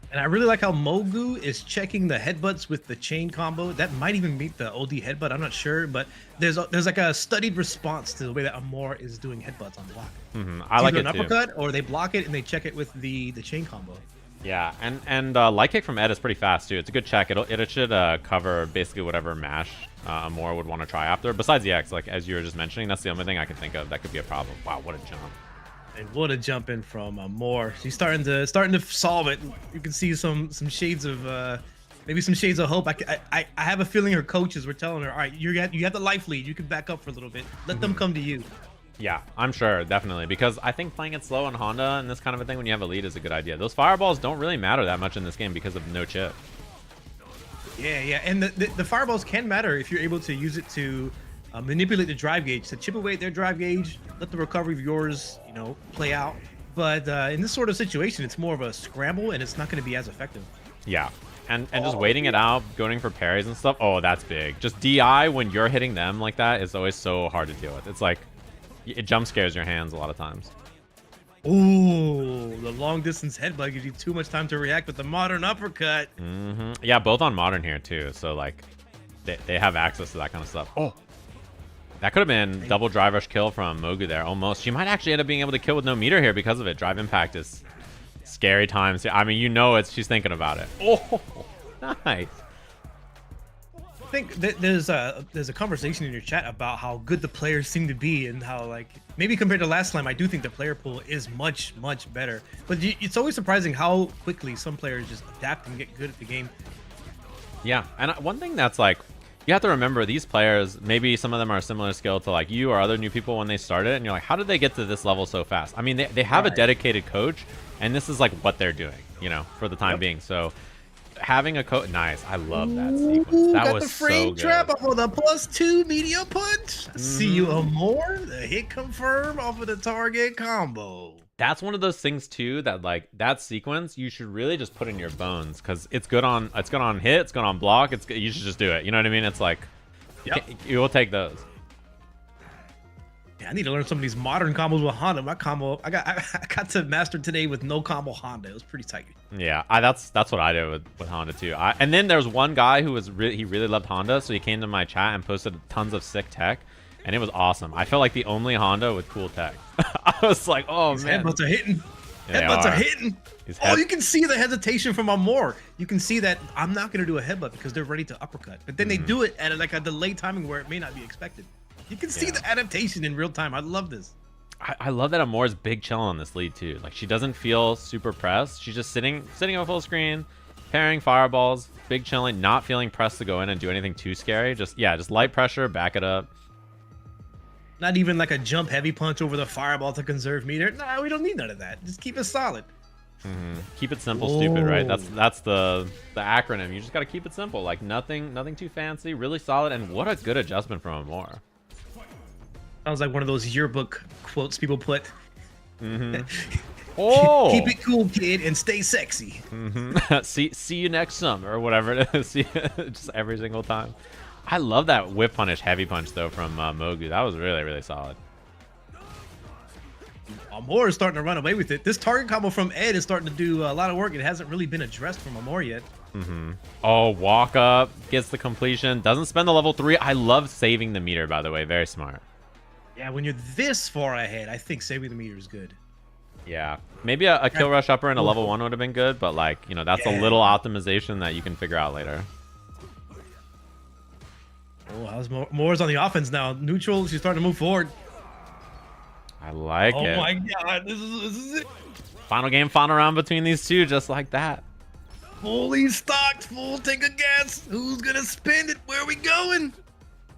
And I really like how Mogu is checking the headbutts with the chain combo. That might even beat the OD headbutt. I'm not sure, but there's like a studied response to the way that Amour is doing headbutts on block. I like it an too. uppercut, or they block it and they check it with the chain combo. Yeah, and light kick from Ed is pretty fast too. It's a good check. It should cover basically whatever mash Amour would want to try after. Besides the X, like as you were just mentioning, that's the only thing I can think of that could be a problem. Wow, what a jump! And what a jump in from Amour. She's starting to solve it. You can see some shades of maybe some shades of hope. I have a feeling her coaches were telling her, all right, you have the life lead. You can back up for a little bit. Let them come to you. Yeah, I'm sure, definitely, because I think playing it slow on Honda and this kind of a thing when you have a lead is a good idea. Those fireballs don't really matter that much in this game because of no chip. Yeah, and the fireballs can matter if you're able to use it to manipulate the drive gauge, to chip away at their drive gauge, let the recovery of yours, play out. But in this sort of situation, it's more of a scramble, and it's not going to be as effective. Yeah, and just waiting it out, going for parries and stuff. Oh, that's big. Just DI when you're hitting them like that is always so hard to deal with. It's like it jump scares your hands a lot of times. Ooh, the long distance headbutt gives you too much time to react with the modern uppercut. Yeah, both on modern here too. So like they have access to that kind of stuff. Oh, that could have been double drive rush kill from Mogu there almost. She might actually end up being able to kill with no meter here because of it. Drive impact is Scary times. I mean, you know it's she's thinking about it. Oh, nice. I think there's a conversation in your chat about how good the players seem to be and how, like, maybe compared to last time, I do think the player pool is much better. But it's always surprising how quickly some players just adapt and get good at the game. Yeah, and one thing that's like, you have to remember these players, maybe some of them are similar skill to like you or other new people when they started, and you're like, how did they get to this level so fast? I mean, they have a dedicated coach, and this is like what they're doing, you know, for the time being. So having a coach, nice. I love that sequence. That got was the frame so good. trap off of the +2 media punch. See you Amour. The hit confirm off of the target combo. That's one of those things too that like that sequence you should really just put in your bones because it's good on hit, it's good on block. You should just do it. You know what I mean? It's like you will take those. Yeah, I need to learn some of these modern combos with Honda. My combo, I got to master today with no combo Honda. It was pretty tight. Yeah, that's what I did with Honda too. And then there's one guy who was he really loved Honda, so he came to my chat and posted tons of sick tech, and it was awesome. I felt like the only Honda with cool tech. I was like, oh His man, headbutts are hitting. Yeah, Headbutts are hitting. Oh, you can see the hesitation from Amour. You can see that I'm not going to do a headbutt because they're ready to uppercut. But then they do it at like a delayed timing where it may not be expected. You can see the adaptation in real time. I love this. I love that Amour's big chill on this lead too. Like she doesn't feel super pressed. She's just sitting on full screen, pairing fireballs, big chilling, not feeling pressed to go in and do anything too scary. Just light pressure, back it up. Not even like a jump heavy punch over the fireball to conserve meter. Nah, we don't need none of that. Just keep it solid. Keep it simple, stupid, right? That's the acronym. You just got to keep it simple. Like nothing too fancy, really solid, and what a good adjustment from Amour. Sounds like one of those yearbook quotes people put. Oh, keep it cool, kid, and stay sexy. See you next summer or whatever it is. Just every single time. I love that whip punish, heavy punch though from Mogu. That was really solid. Amour is starting to run away with it. This target combo from Ed is starting to do a lot of work. It hasn't really been addressed from Amour yet. Oh, walk up, gets the completion, doesn't spend the level 3. I love saving the meter, by the way. Very smart. Yeah, when you're this far ahead, I think saving the meter is good. Yeah, maybe a kill rush upper in a level 1 would have been good, but like, you know, that's a little optimization that you can figure out later. Oh, how's Moore's on the offense now? Neutral, she's starting to move forward. I like it. Oh my god, this is it. Final game, final round between these two, just like that. Fully stocked, full tank of gas. Who's gonna spend it? Where are we going?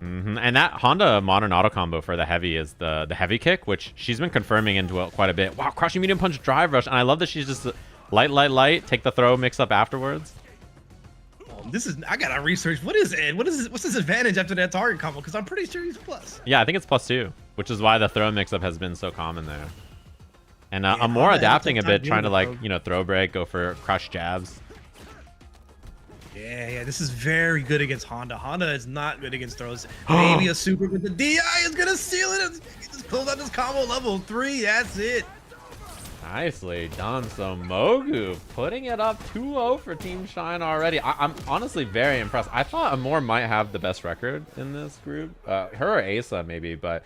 And that Honda modern auto combo for the heavy is the heavy kick, which she's been confirming into it quite a bit. Wow, crushing medium punch drive rush, and I love that she's just light, take the throw, mix up afterwards. I gotta research. What is Ed? What's his advantage after that target combo? Because I'm pretty sure he's plus. Yeah, I think it's +2, which is why the throw mix-up has been so common there. And I'm more adapting a bit, trying to like, you know, throw break, go for crush jabs. Yeah, this is very good against Honda. Honda is not good against throws. Maybe a super, but the DI is gonna seal it. Just close out this combo level 3. That's it. Nicely done. So Mogu putting it up 2-0 for Team Shine already. I'm honestly very impressed. I thought Amour might have the best record in this group. Her or Asa maybe, but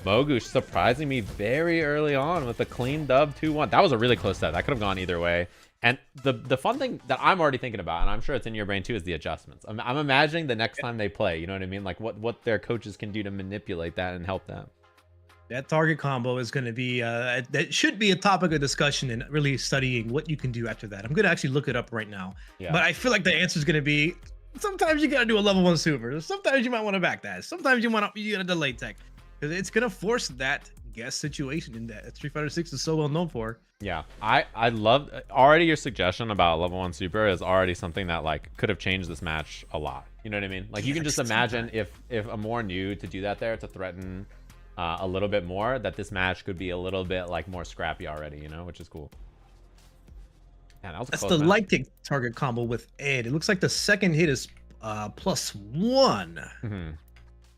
Mogu surprising me very early on with a clean dub 2-1. That was a really close set. That could have gone either way. And the fun thing that I'm already thinking about, and I'm sure it's in your brain too, is the adjustments. I'm imagining the next time they play, you know what I mean? Like what their coaches can do to manipulate that and help them. That target combo is going to be, that should be a topic of discussion and really studying what you can do after that. I'm going to actually look it up right now. Yeah. But I feel like the answer is going to be, sometimes you got to do a level 1 super. Sometimes you might want to back that. Sometimes you got to delay tech. Because it's going to force that guess situation in that Street Fighter 6 is so well known for. Yeah, I love already your suggestion about level 1 super is already something that like could have changed this match a lot. You know what I mean? Like you can just imagine if Amour knew to do that there to threaten a little bit more, that this match could be a little bit like more scrappy already, you know, which is cool. Yeah, that's the light kick target combo with Ed. It looks like the second hit is +1.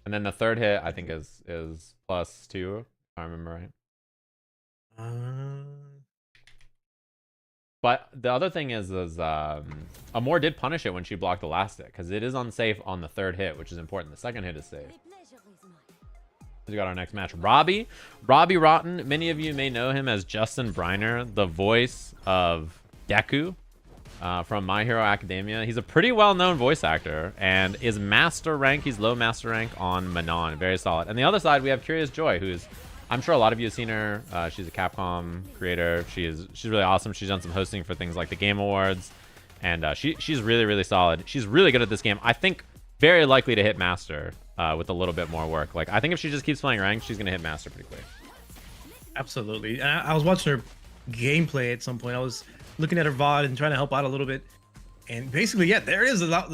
And then the third hit I think is +2, if I remember right. But the other thing is Amour did punish it when she blocked the last hit, because it is unsafe on the third hit, which is important. The second hit is safe. We got our next match. Robbie Rotten. Many of you may know him as Justin Briner, the voice of Deku from My Hero Academia. He's a pretty well-known voice actor and is master rank. He's low master rank on Manon. Very solid. And the other side, we have Curiousjoi, who's, I'm sure a lot of you have seen her. She's a Capcom creator. She's really awesome. She's done some hosting for things like the Game Awards. And she's really, really solid. She's really good at this game. I think very likely to hit master with a little bit more work. Like, I think if she just keeps playing ranked, she's going to hit master pretty quick. Absolutely. And I was watching her gameplay at some point. I was looking at her VOD and trying to help out a little bit. And basically, yeah, there is a lot.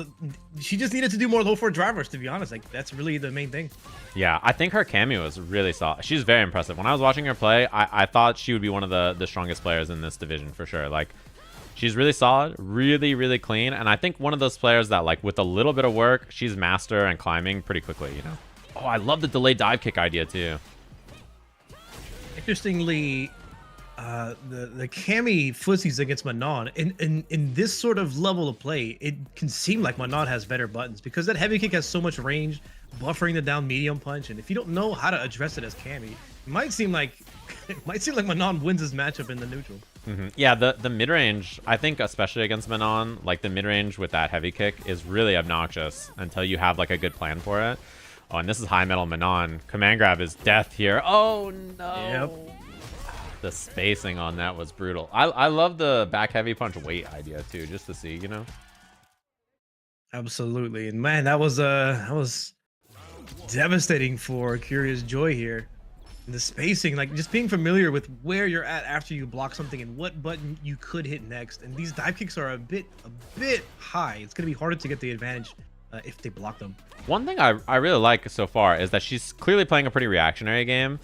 She just needed to do more low four drivers, to be honest. Like, that's really the main thing. Yeah, I think her cameo is really solid. She's very impressive. When I was watching her play, I thought she would be one of the strongest players in this division for sure. Like, she's really solid, really, really clean. And I think one of those players that, like, with a little bit of work, she's master and climbing pretty quickly, you know? Oh, I love the delayed dive kick idea, too. Interestingly, the Cammy footsies against Manon, in this sort of level of play, it can seem like Manon has better buttons because that heavy kick has so much range, buffering the down medium punch. And if you don't know how to address it as Cammy, it might seem like Manon wins this matchup in the neutral. Yeah, the mid-range, I think especially against Manon, like the mid-range with that heavy kick is really obnoxious until you have like a good plan for it. Oh, and this is high metal Manon. Command grab is death here. Oh no. Yep. The spacing on that was brutal. I love the back heavy punch weight idea too, just to see, you know. Absolutely. And man, that was devastating for Curiousjoi here. And the spacing, like just being familiar with where you're at after you block something and what button you could hit next. And these dive kicks are a bit high. It's gonna be harder to get the advantage if they block them. One thing I really like so far is that she's clearly playing a pretty reactionary game.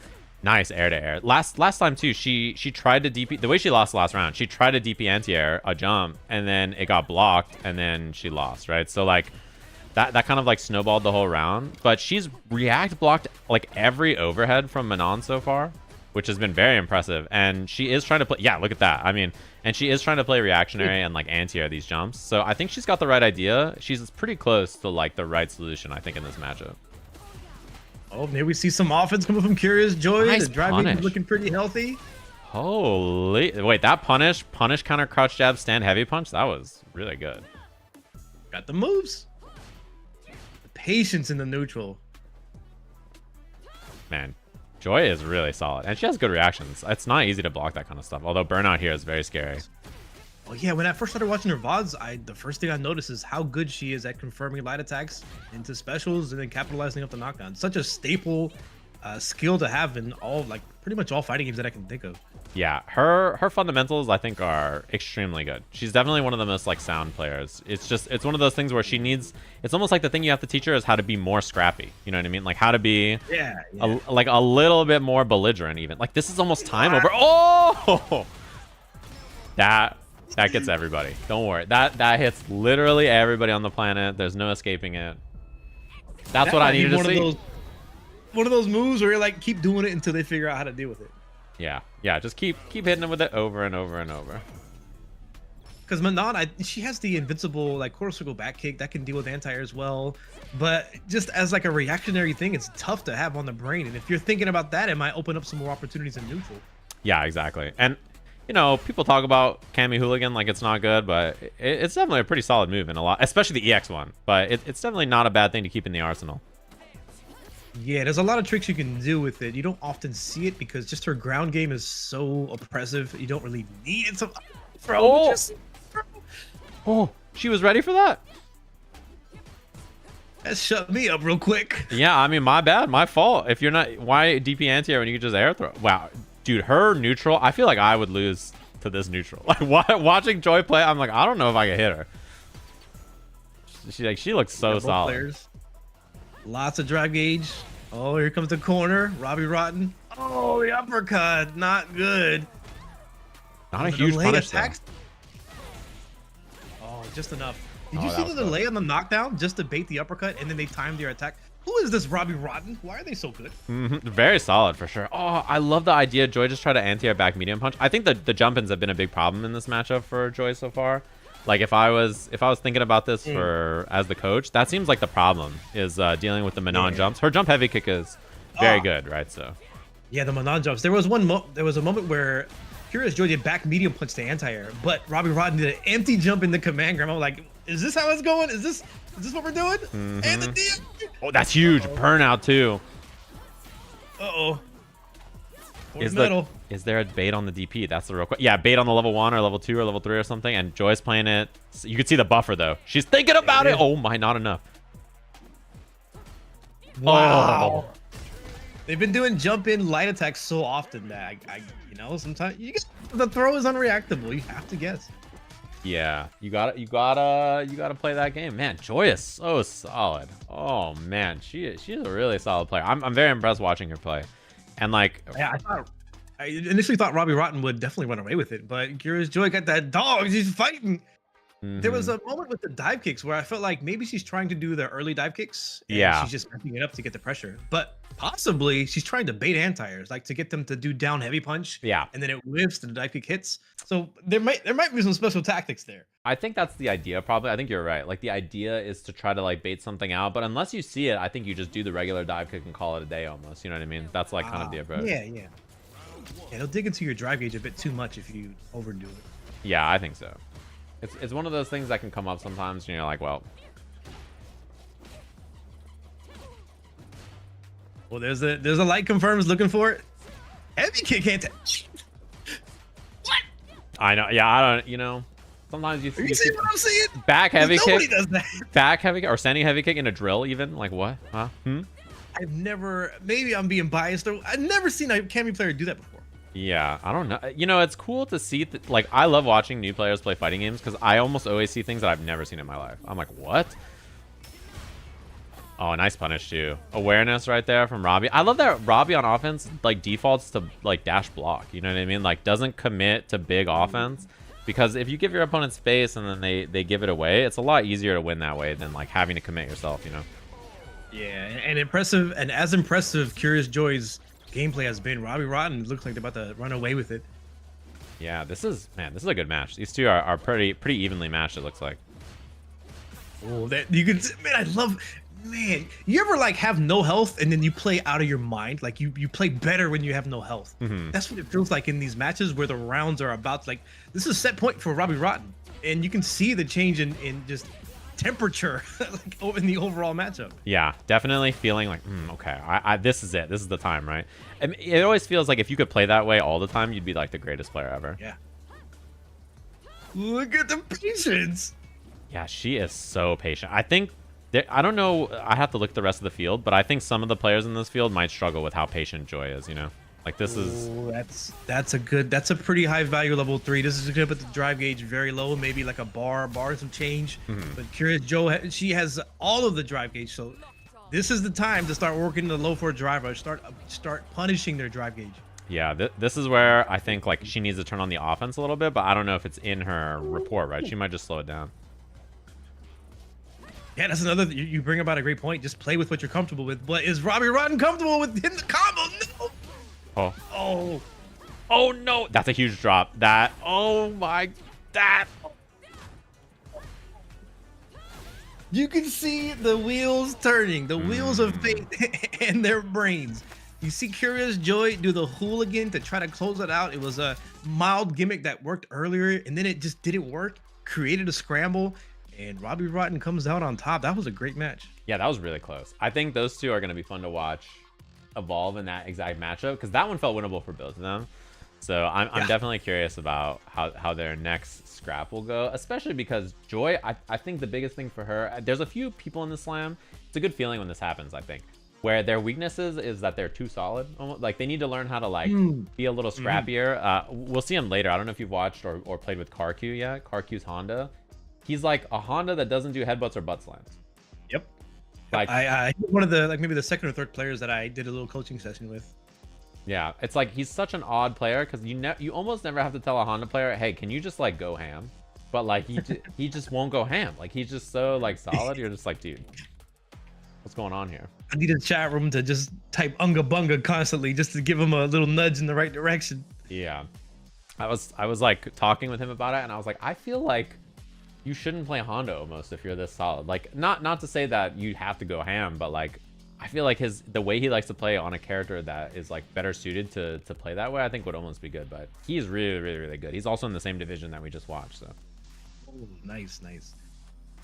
Nice air to air. Last time too, she tried to DP, the way she lost the last round, she tried to DP anti-air a jump and then it got blocked and then she lost, right? So like that kind of like snowballed the whole round, but she's react blocked like every overhead from Manon so far, which has been very impressive. And she is trying to play, yeah, look at that. I mean, and she is trying to play reactionary and like anti-air these jumps. So I think she's got the right idea. She's pretty close to like the right solution, I think, in this matchup. Oh, maybe we see some offense coming from Curiousjoi. Nice The driving punish. looking pretty healthy. Holy, wait, that punish counter crouch jab stand heavy punch, that was really good. Got the moves. The patience in the neutral. Man, Joy is really solid and she has good reactions. It's not easy to block that kind of stuff, although burnout here is very scary. Oh yeah, when I first started watching her VODs, the first thing I noticed is how good she is at confirming light attacks into specials and then capitalizing up the knockdown. Such a staple skill to have in all, like, pretty much all fighting games that I can think of. Yeah, her fundamentals I think are extremely good. She's definitely one of the most like sound players. It's one of those things where she needs, it's almost like the thing you have to teach her is how to be more scrappy. You know what I mean? Like how to be like a little bit more belligerent even. Like this is almost time over. Oh! That gets everybody. Don't worry. That hits literally everybody on the planet. There's no escaping it. That's what I needed to see. One of those moves where you're like keep doing it until they figure out how to deal with it. Yeah, just keep hitting them with it over and over and over. Because Manon, she has the invincible like quarter circle back kick that can deal with anti-air as well. But just as like a reactionary thing, it's tough to have on the brain. And if you're thinking about that, it might open up some more opportunities in neutral. Yeah, exactly. And you know, people talk about Cammy Hooligan like it's not good, but it's definitely a pretty solid move in a lot, especially the EX one. But it's definitely not a bad thing to keep in the arsenal. Yeah, there's a lot of tricks you can do with it. You don't often see it because just her ground game is so oppressive. You don't really need it to throw. Oh, she was ready for that. That shut me up real quick. Yeah, I mean, my bad, my fault. If you're not, why DP anti-air when you can just air throw? Wow, dude, her neutral, I feel like I would lose to this neutral. Like watching Joy play, I'm like, I don't know if I can hit her. She looks so solid. Players. Lots of drive gauge. Oh, here comes the corner. Robbie Rotten. Oh, the uppercut. Not good. Not a huge punish though. Oh, just enough. Did you see the delay on the knockdown just to bait the uppercut and then they timed their attack? Who is this Robbie Rotten? Why are they so good? Very solid for sure. Oh, I love the idea. Joy just tried to anti-air back medium punch. I think the jump-ins have been a big problem in this matchup for Joy so far. Like if I was thinking about this as the coach, that seems like the problem is dealing with the Manon jumps. Her jump heavy kick is very good, right? So Yeah, the Manon jumps. There was a moment where Curiousjoi did back medium punch to anti-air, but Robbie Rodden did an empty jump in the command grab. I'm like, is this how it's going? Is this what we're doing? And the DM. oh, that's huge. Burnout too. Uh-oh. Is there a bait on the DP? That's the real question. Yeah, bait on the level 1 or level 2 or level 3 or something. And Joy's playing it. You can see the buffer though. She's thinking about it. Oh my, not enough. Wow. Oh. They've been doing jump in light attacks so often that I you know, sometimes the throw is unreactable. You have to guess. Yeah, you gotta play that game, man. Joy is so solid. Oh man, she's a really solid player. I'm very impressed watching her play, and like, yeah, I initially thought Robbie Rotten would definitely run away with it, but Curiousjoi got that dog. She's fighting. There was a moment with the dive kicks where I felt like maybe she's trying to do the early dive kicks. And yeah, she's just ramping it up to get the pressure, but possibly she's trying to bait anti-airs, like to get them to do down heavy punch. Yeah, and then it whiffs and the dive kick hits. So there might be some special tactics there. I think that's the idea. Probably, I think you're right. Like the idea is to try to like bait something out, but unless you see it, I think you just do the regular dive kick and call it a day almost. You know what I mean? That's like kind of the approach. Yeah, they'll dig into your drive gauge a bit too much if you overdo it. Yeah, I think so. It's one of those things that can come up sometimes, and you're like, well. Well, there's a light confirms looking for it. Heavy kick can't. What? I know. Yeah, I don't. You know, sometimes you see what I'm saying? Back heavy Nobody kick. does that. Back heavy kick or standing heavy kick in a drill, even like what? Huh? I've never. Maybe I'm being biased. I've never seen a Cammy player do that before. Yeah, I don't know. You know, it's cool to see. Like, I love watching new players play fighting games because I almost always see things that I've never seen in my life. I'm like, what? Oh, nice punish too. Awareness right there from Robbie. I love that Robbie on offense like defaults to like dash block. You know what I mean? Like doesn't commit to big offense because if you give your opponent space and then they give it away, it's a lot easier to win that way than like having to commit yourself. You know? Yeah, and impressive, and as impressive Curiousjoi's gameplay has been, Robbie Rotten looks like they're about to run away with it. Yeah, this is a good match. These two are pretty evenly matched. It looks like. Oh, that you can, man. I love. Man, you ever like have no health and then you play out of your mind? Like you play better when you have no health. That's what it feels like in these matches where the rounds are about like this is a set point for Robbie Rotten, and you can see the change in just temperature like in the overall matchup. Yeah, definitely feeling like okay, this is it. This is the time, right? I mean, it always feels like if you could play that way all the time, you'd be like the greatest player ever. Yeah. Look at the patience. Yeah, she is so patient. I think. I don't know. I have to look at the rest of the field, but I think some of the players in this field might struggle with how patient Joy is. You know, like this is. That's a pretty high value level 3. This is gonna put the drive gauge very low, maybe like a bar some change. But Curiousjoi, she has all of the drive gauge, so this is the time to start working the low for a driver. Start punishing their drive gauge. Yeah, this is where I think like she needs to turn on the offense a little bit, but I don't know if it's in her report. Right, she might just slow it down. Yeah, that's another. You bring about a great point. Just play with what you're comfortable with. But is Robbie Rotten comfortable with hitting the combo? No. Oh no! That's a huge drop. Oh my, that. You can see the wheels turning, the wheels of fate and their brains. You see Curiousjoi do the hooligan to try to close it out. It was a mild gimmick that worked earlier, and then it just didn't work. Created a scramble. And Robbie Rotten comes out on top. That was a great match. Yeah, that was really close. I think those two are going to be fun to watch evolve in that exact matchup because that one felt winnable for both of them. So I'm definitely curious about how their next scrap will go, especially because Joy, I think the biggest thing for her, there's a few people in the slam. It's a good feeling when this happens, I think, where their weaknesses is that they're too solid. Almost, like they need to learn how to like be a little scrappier. We'll see them later. I don't know if you've watched or played with Caru yet. Caru's Honda. He's like a Honda that doesn't do headbutts or butt slams. Yep. Like I one of the maybe the second or third players that I did a little coaching session with. Yeah, it's like he's such an odd player because you almost never have to tell a Honda player, hey, can you just like go ham? But like he just won't go ham. Like he's just so like solid. You're just like, dude, what's going on here? I need a chat room to just type unga bunga constantly just to give him a little nudge in the right direction. Yeah, I was like talking with him about it, and I was like, I feel like you shouldn't play Honda almost if you're this solid. Like not to say that you have to go ham, but like I feel like the way he likes to play on a character that is like better suited to play that way, I think would almost be good. But he's really, really, really good. He's also in the same division that we just watched. So Oh, nice.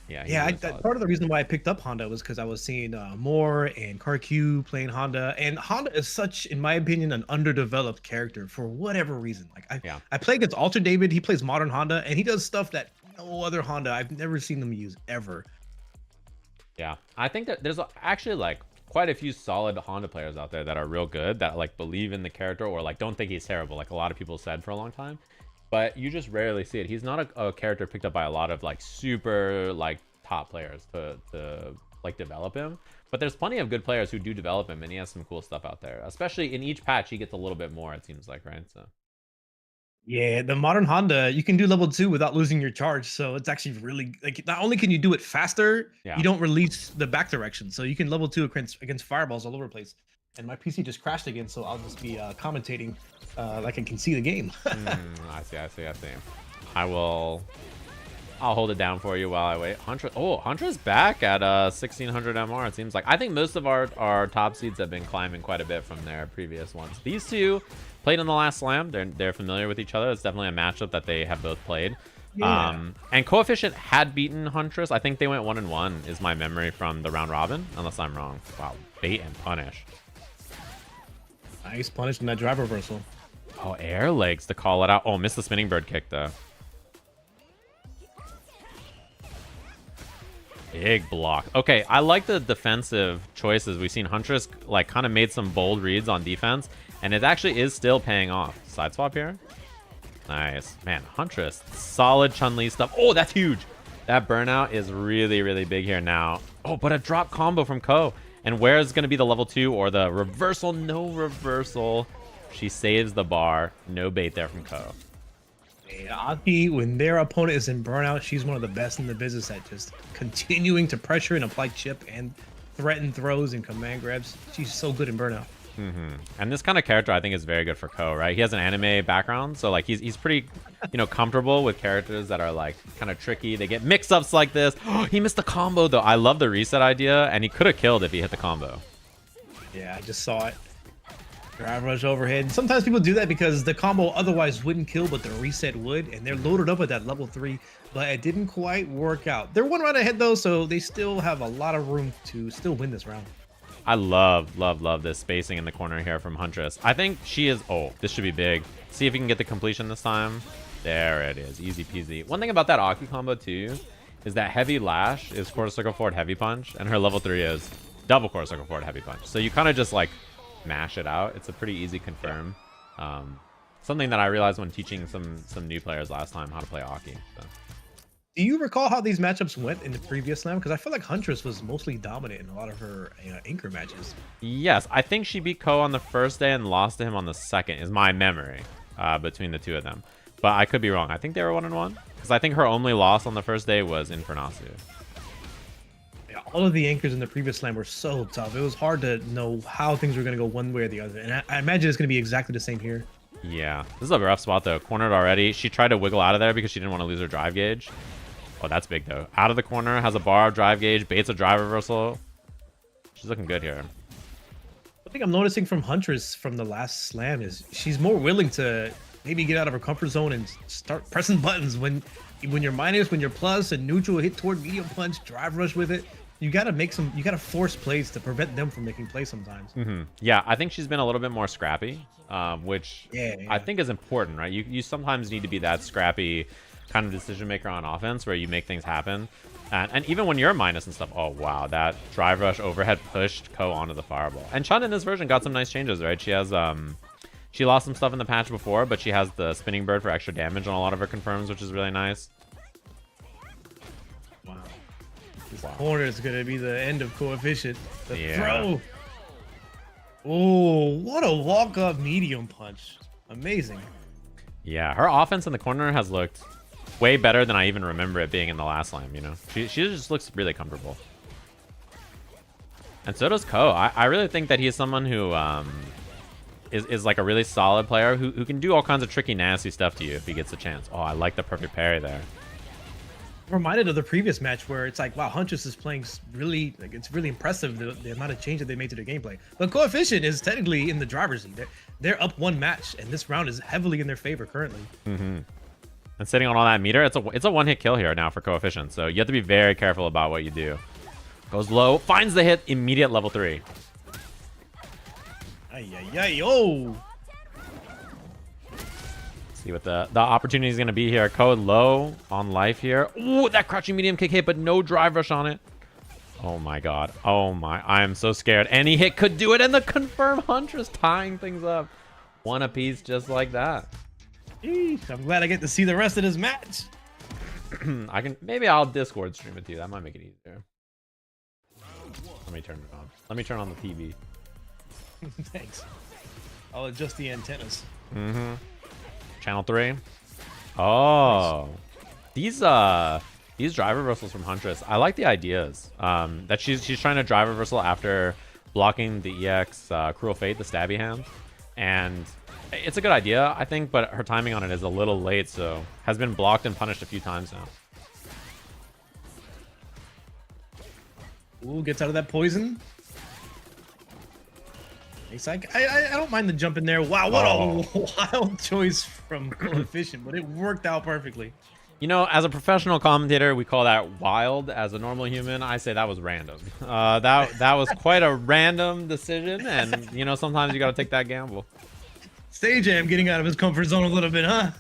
yeah, Yeah, really solid. part of the reason why I picked up Honda was because I was seeing Amour and Q playing Honda, and Honda is such, in my opinion, an underdeveloped character for whatever reason. Like I play against Alter David, he plays modern Honda, and he does stuff that no other Honda I've never seen them use ever. Yeah, I think that there's actually like quite a few solid Honda players out there that are real good, that like believe in the character or like don't think he's terrible, like a lot of people said for a long time. But you just rarely see it. He's not a character picked up by a lot of like super like top players to like develop him. But there's plenty of good players who do develop him, and he has some cool stuff out there. Especially in each patch, he gets a little bit more, it seems like, right? So Yeah, the modern Honda, you can do level 2 without losing your charge. So it's actually really like, not only can you do it faster, you don't release the back direction. So you can level 2 against fireballs all over the place. And my PC just crashed again, so I'll just be commentating like I can see the game. I see. I'll hold it down for you while I wait. Huntress back at 1600 MR, it seems like. I think most of our top seeds have been climbing quite a bit from their previous ones. These two played in the last slam. They're familiar with each other. It's definitely a matchup that they have both played. Yeah. And Coefficient had beaten Huntress. I think they went 1-1 is my memory from the round robin, unless I'm wrong. Wow, bait and punish. Nice punish from that drive reversal. Oh, air legs to call it out. Oh, missed the spinning bird kick though. Big block. Okay, I like the defensive choices. We've seen Huntress like kind of made some bold reads on defense, and it actually is still paying off. Side swap here. Nice. Man, Huntress, solid Chun-Li stuff. Oh, that's huge. That burnout is really, really big here now. Oh, but a drop combo from Ko. And where is going to be the level 2 or the reversal? No reversal. She saves the bar. No bait there from Ko. Aki, when their opponent is in burnout, she's one of the best in the business at just continuing to pressure and apply chip and threaten throws and command grabs. She's so good in burnout. And this kind of character I think is very good for Ko, right? He has an anime background, so like he's pretty, comfortable with characters that are like kind of tricky. They get mix-ups like this. He missed the combo though. I love the reset idea, and he could have killed if he hit the combo. Yeah, I just saw it. Drive rush overhead. Sometimes people do that because the combo otherwise wouldn't kill, but the reset would, and they're loaded up at that level 3, but it didn't quite work out. They're one round ahead though, so they still have a lot of room to still win this round. I love this spacing in the corner here from Huntress. I think she is... Oh, this should be big. See if we can get the completion this time. There it is. Easy peasy. One thing about that Aki combo, too, is that heavy lash is quarter circle forward heavy punch, and her level 3 is double quarter circle forward heavy punch. So you kind of just, like, mash it out. It's a pretty easy confirm. Something that I realized when teaching some new players last time how to play Aki. So. Do you recall how these matchups went in the previous slam? Because I feel like Huntress was mostly dominant in a lot of her anchor matches. Yes, I think she beat Ko on the first day and lost to him on the second, is my memory between the two of them. But I could be wrong. I think they were 1-1. Because I think her only loss on the first day was Infernasu. Yeah, all of the anchors in the previous slam were so tough. It was hard to know how things were going to go one way or the other. And I imagine it's going to be exactly the same here. Yeah, this is a rough spot though. Cornered already. She tried to wiggle out of there because she didn't want to lose her drive gauge. Oh, that's big though. Out of the corner, has a bar of drive gauge, baits a drive reversal. She's looking good here. One thing I'm noticing from Huntress from the last slam is she's more willing to maybe get out of her comfort zone and start pressing buttons when you're minus, when you're plus, and neutral, hit toward medium punch, drive rush with it. You gotta force plays to prevent them from making plays sometimes. Yeah, I think she's been a little bit more scrappy, which yeah. I think is important, right? You sometimes need to be that scrappy kind of decision maker on offense where you make things happen. And even when you're minus and stuff, oh wow, that drive rush overhead pushed Ko onto the fireball. And Chun in this version got some nice changes, right? She has she lost some stuff in the patch before, but she has the spinning bird for extra damage on a lot of her confirms, which is really nice. Wow. This corner is gonna be the end of Coefficient. The throw. Oh, what a walk-up medium punch. Amazing. Yeah, her offense in the corner has looked way better than I even remember it being in the last slam, She just looks really comfortable. And so does Ko. I really think that he is someone who is like a really solid player who can do all kinds of tricky, nasty stuff to you if he gets a chance. Oh, I like the perfect parry there. reminded of the previous match where it's like, wow, Huntress is playing really, like, it's really impressive the amount of change that they made to their gameplay. But Coefficient is technically in the driver's seat. They're up one match, and this round is heavily in their favor currently. And sitting on all that meter, it's a one-hit kill here now for Coefficient. So you have to be very careful about what you do. Goes low, finds the hit, immediate level 3. Oh! See what the opportunity is going to be here. Code low on life here. Ooh, that crouching medium kick hit, but no drive rush on it. Oh my god. Oh my. I am so scared. Any hit could do it, and the confirm Huntress tying things up. One apiece just like that. Jeez, I'm glad I get to see the rest of this match. Maybe I'll Discord stream it too. That might make it easier. Let me turn it on. Let me turn on the TV. Thanks. I'll adjust the antennas. Channel 3. Oh. These drive reversals from Huntress, I like the ideas. That she's trying to drive reversal after blocking the EX Cruel Fate, the stabby hand. And it's a good idea, I think, but her timing on it is a little late, so has been blocked and punished a few times now. Ooh, gets out of that poison. It's like, I don't mind the jump in there. Wow, what a wild choice from Coefficient, but it worked out perfectly. You know, as a professional commentator, we call that wild. As a normal human, I say that was random. That was quite a random decision, and you know, sometimes you got to take that gamble. Sajam getting out of his comfort zone a little bit, huh?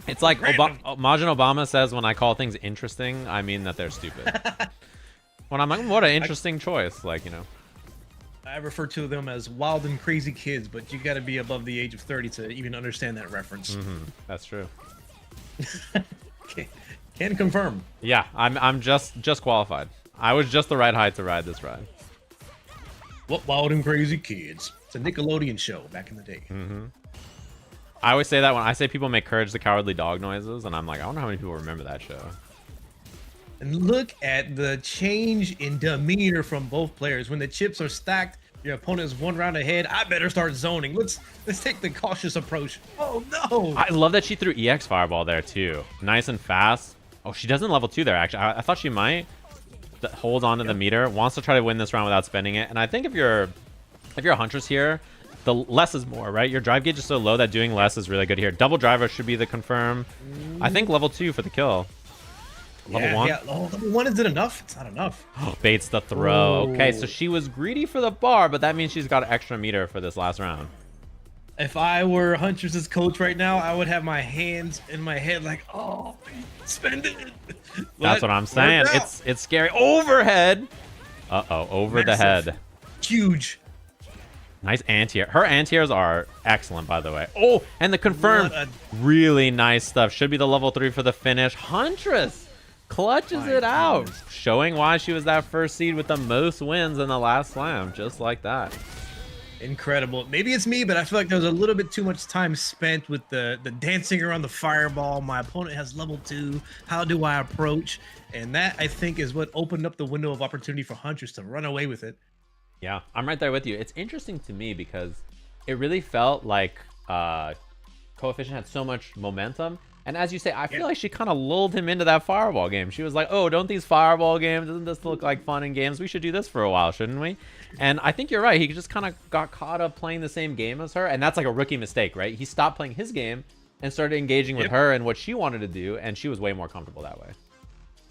It's like Majin Obama says, when I call things interesting, I mean that they're stupid. When I'm like, what an interesting choice, like, you know. I refer to them as wild and crazy kids, but you got to be above the age of 30 to even understand that reference. That's true. Okay. Can confirm. Yeah, I'm just qualified. I was just the right height to ride this ride. What wild and crazy kids? It's a Nickelodeon show back in the day. I always say that when I say people make Courage the Cowardly Dog noises, and I'm like, I wonder how many people remember that show. And look at the change in demeanor from both players. When the chips are stacked, your opponent is one round ahead. I better start zoning. Let's take the cautious approach. Oh no! I love that she threw EX Fireball there too. Nice and fast. Oh, she doesn't level 2 there actually. I thought she might. Hold on to the meter. Wants to try to win this round without spending it. And I think if you're a Huntress here, the less is more, right? Your drive gauge is so low that doing less is really good here. Double driver should be the confirm. I think level 2 for the kill. Level 1? Yeah. Oh, level 1, is it enough? It's not enough. Baits the throw. Okay, so she was greedy for the bar, but that means she's got an extra meter for this last round. If I were Huntress's coach right now, I would have my hands in my head like, oh, spend it. That's what I'm saying. It's scary. Overhead. Uh-oh, over the head. Huge. Nice anti-air. Her anti-airs are excellent, by the way. Oh, and the confirm. Really nice stuff. Should be the level 3 for the finish. Huntress clutches it out, showing why she was that first seed with the most wins in the last slam, just like that. Incredible. Maybe it's me, but I feel like there was a little bit too much time spent with the dancing around the fireball. My opponent has level 2. How do I approach? And that, I think, is what opened up the window of opportunity for Huntress to run away with it. Yeah, I'm right there with you. It's interesting to me because it really felt like Coefficient had so much momentum. And as you say, I feel like she kind of lulled him into that fireball game. She was like, oh, don't these fireball games, doesn't this look like fun in games? We should do this for a while, shouldn't we? And I think you're right. He just kind of got caught up playing the same game as her. And that's like a rookie mistake, right? He stopped playing his game and started engaging with her and what she wanted to do. And she was way more comfortable that way.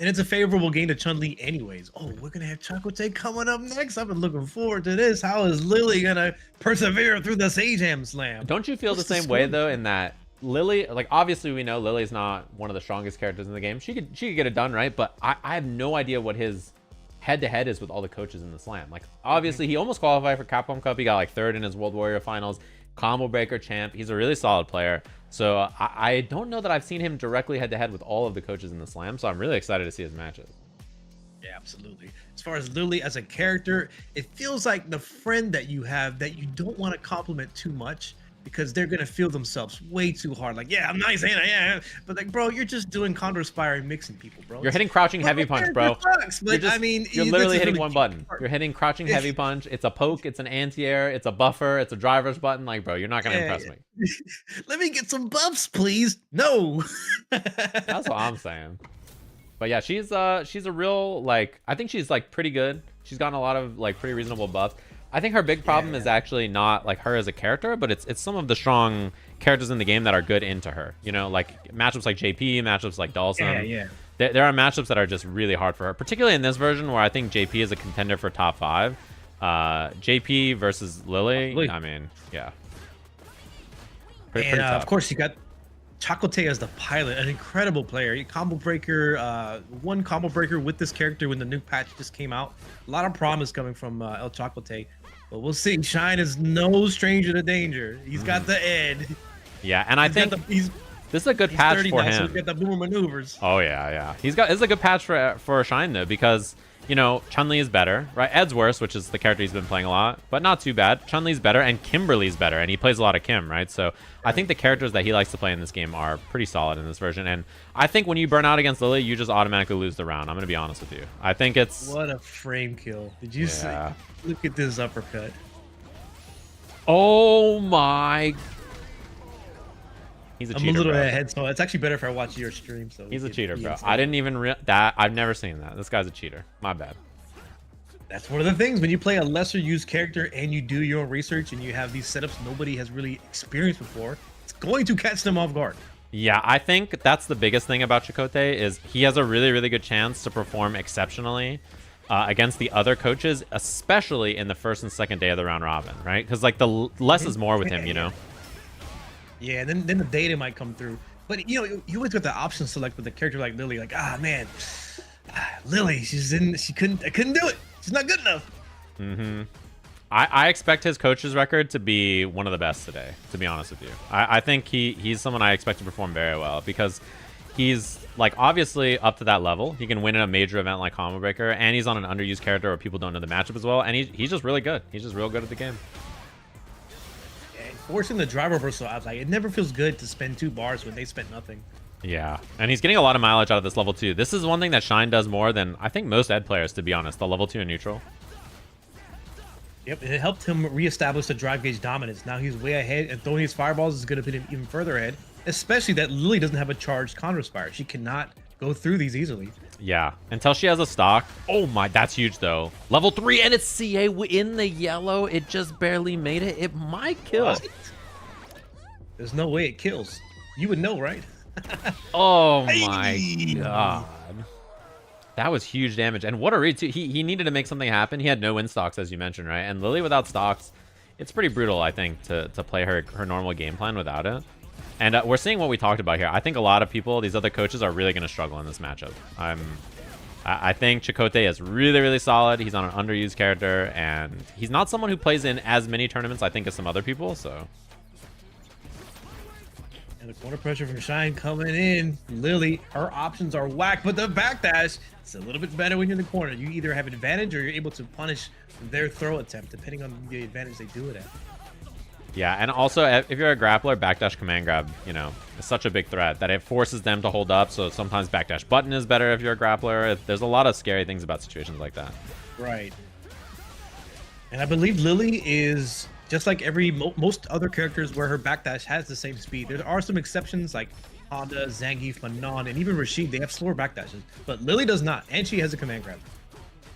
And it's a favorable game to Chun-Li anyways. Oh, we're going to have Chocote coming up next. I've been looking forward to this. How is Lily going to persevere through the Sajam Slam? Don't you feel the same way, though, in that Lily, like, obviously we know Lily's not one of the strongest characters in the game. She could get it done, right? But I have no idea what his head-to-head is with all the coaches in the slam. Like, obviously he almost qualified for Capcom Cup. He got like 3rd in his World Warrior finals. Combo breaker champ. He's a really solid player. So I don't know that I've seen him directly head-to-head with all of the coaches in the slam. So I'm really excited to see his matches. Yeah, absolutely. As far as Lily as a character, it feels like the friend that you have that you don't want to compliment too much, because they're gonna feel themselves way too hard. Like, yeah, I'm nice, Anna, yeah. But like, bro, you're just doing Condor Spire and mixing people, bro. You're hitting crouching heavy punch, bro. Sucks, but I mean, you're literally hitting one button. You're hitting crouching heavy punch. It's a poke, it's an anti-air, it's a buffer, it's a driver's button. Like, bro, you're not gonna impress me. Let me get some buffs, please. No. That's what I'm saying. But yeah, she's a real, like, I think she's like pretty good. She's gotten a lot of like pretty reasonable buffs. I think her big problem is actually not like her as a character, but it's some of the strong characters in the game that are good into her. You know, like matchups like JP, matchups like Dawson. Yeah. There are matchups that are just really hard for her, particularly in this version where I think JP is a contender for top 5. JP versus Lily. I mean, yeah. Pretty tough. Of course, you got Chakotay as the pilot, an incredible player. Combo breaker, one combo breaker with this character when the new patch just came out. A lot of promise coming from El Chakotay. But we'll see. Shine is no stranger to danger. He's got the ed. Yeah, and I think this is a good patch for him. So he's got the boomer maneuvers. Oh yeah. This is a good patch for Shine though, because you know Chun-Li is better, right? Ed's worse, which is the character he's been playing a lot, but not too bad. Chun-Li's better, and Kimberly's better, and he plays a lot of Kim, right? So I think the characters that he likes to play in this game are pretty solid in this version. And I think when you burn out against Lily, you just automatically lose the round. I'm gonna be honest with you. I think it's what a frame kill. Did you see? Look at this uppercut. Oh my. He's a cheater, I'm a little bro. ahead, so it's actually better if I watch your stream. So he's a cheater, bro. I didn't even that. I've never seen that. This guy's a cheater. My bad. That's one of the things when you play a lesser used character and you do your own research and you have these setups nobody has really experienced before, it's going to catch them off guard. Yeah, I think that's the biggest thing about Chakotay is he has a really, really good chance to perform exceptionally against the other coaches, especially in the first and second day of the round robin, right? Because like the less is more with him, you know. Yeah, then the data might come through. But you know, you always got the option select with a character like Lily, like, man, Lily, I couldn't do it. She's not good enough. I expect his coach's record to be one of the best today, to be honest with you. I think he's someone I expect to perform very well because he's like obviously up to that level. He can win in a major event like Combo Breaker, and he's on an underused character where people don't know the matchup as well, and he's just really good. He's just real good at the game. Forcing the drive reversal out, like it never feels good to spend 2 bars when they spent nothing. Yeah, and he's getting a lot of mileage out of this level 2. This is one thing that Shine does more than I think most Ed players, to be honest, the level 2 in neutral. Yep, it helped him reestablish the drive gauge dominance. Now he's way ahead, and throwing his fireballs is going to put him even further ahead, especially that Lily doesn't have a charged counter spire. She cannot go through these easily. Yeah, until she has a stock. Oh my, that's huge though. Level 3, and it's CA in the yellow. It just barely made it. It might kill. What? There's no way it kills. You would know, right? Oh my god. That was huge damage. And what a read too. He needed to make something happen. He had no win stocks, as you mentioned, right? And Lily without stocks, it's pretty brutal, I think, to play her normal game plan without it. And we're seeing what we talked about here. I think a lot of people, these other coaches, are really going to struggle in this matchup. I think Chakotay is really, really solid. He's on an underused character, and he's not someone who plays in as many tournaments, I think, as some other people, so... And the corner pressure from Shine coming in. Lily, her options are whack, but the backdash, it's a little bit better when you're in the corner. You either have an advantage or you're able to punish their throw attempt, depending on the advantage they do it at. Yeah, and also, if you're a grappler, backdash command grab, you know, is such a big threat that it forces them to hold up, so sometimes backdash button is better if you're a grappler. There's a lot of scary things about situations like that. Right. And I believe Lily is... just like most other characters where her backdash has the same speed. There are some exceptions like Honda, Zangief, Manon, and even Rashid. They have slower backdashes, but Lily does not, and she has a command grab.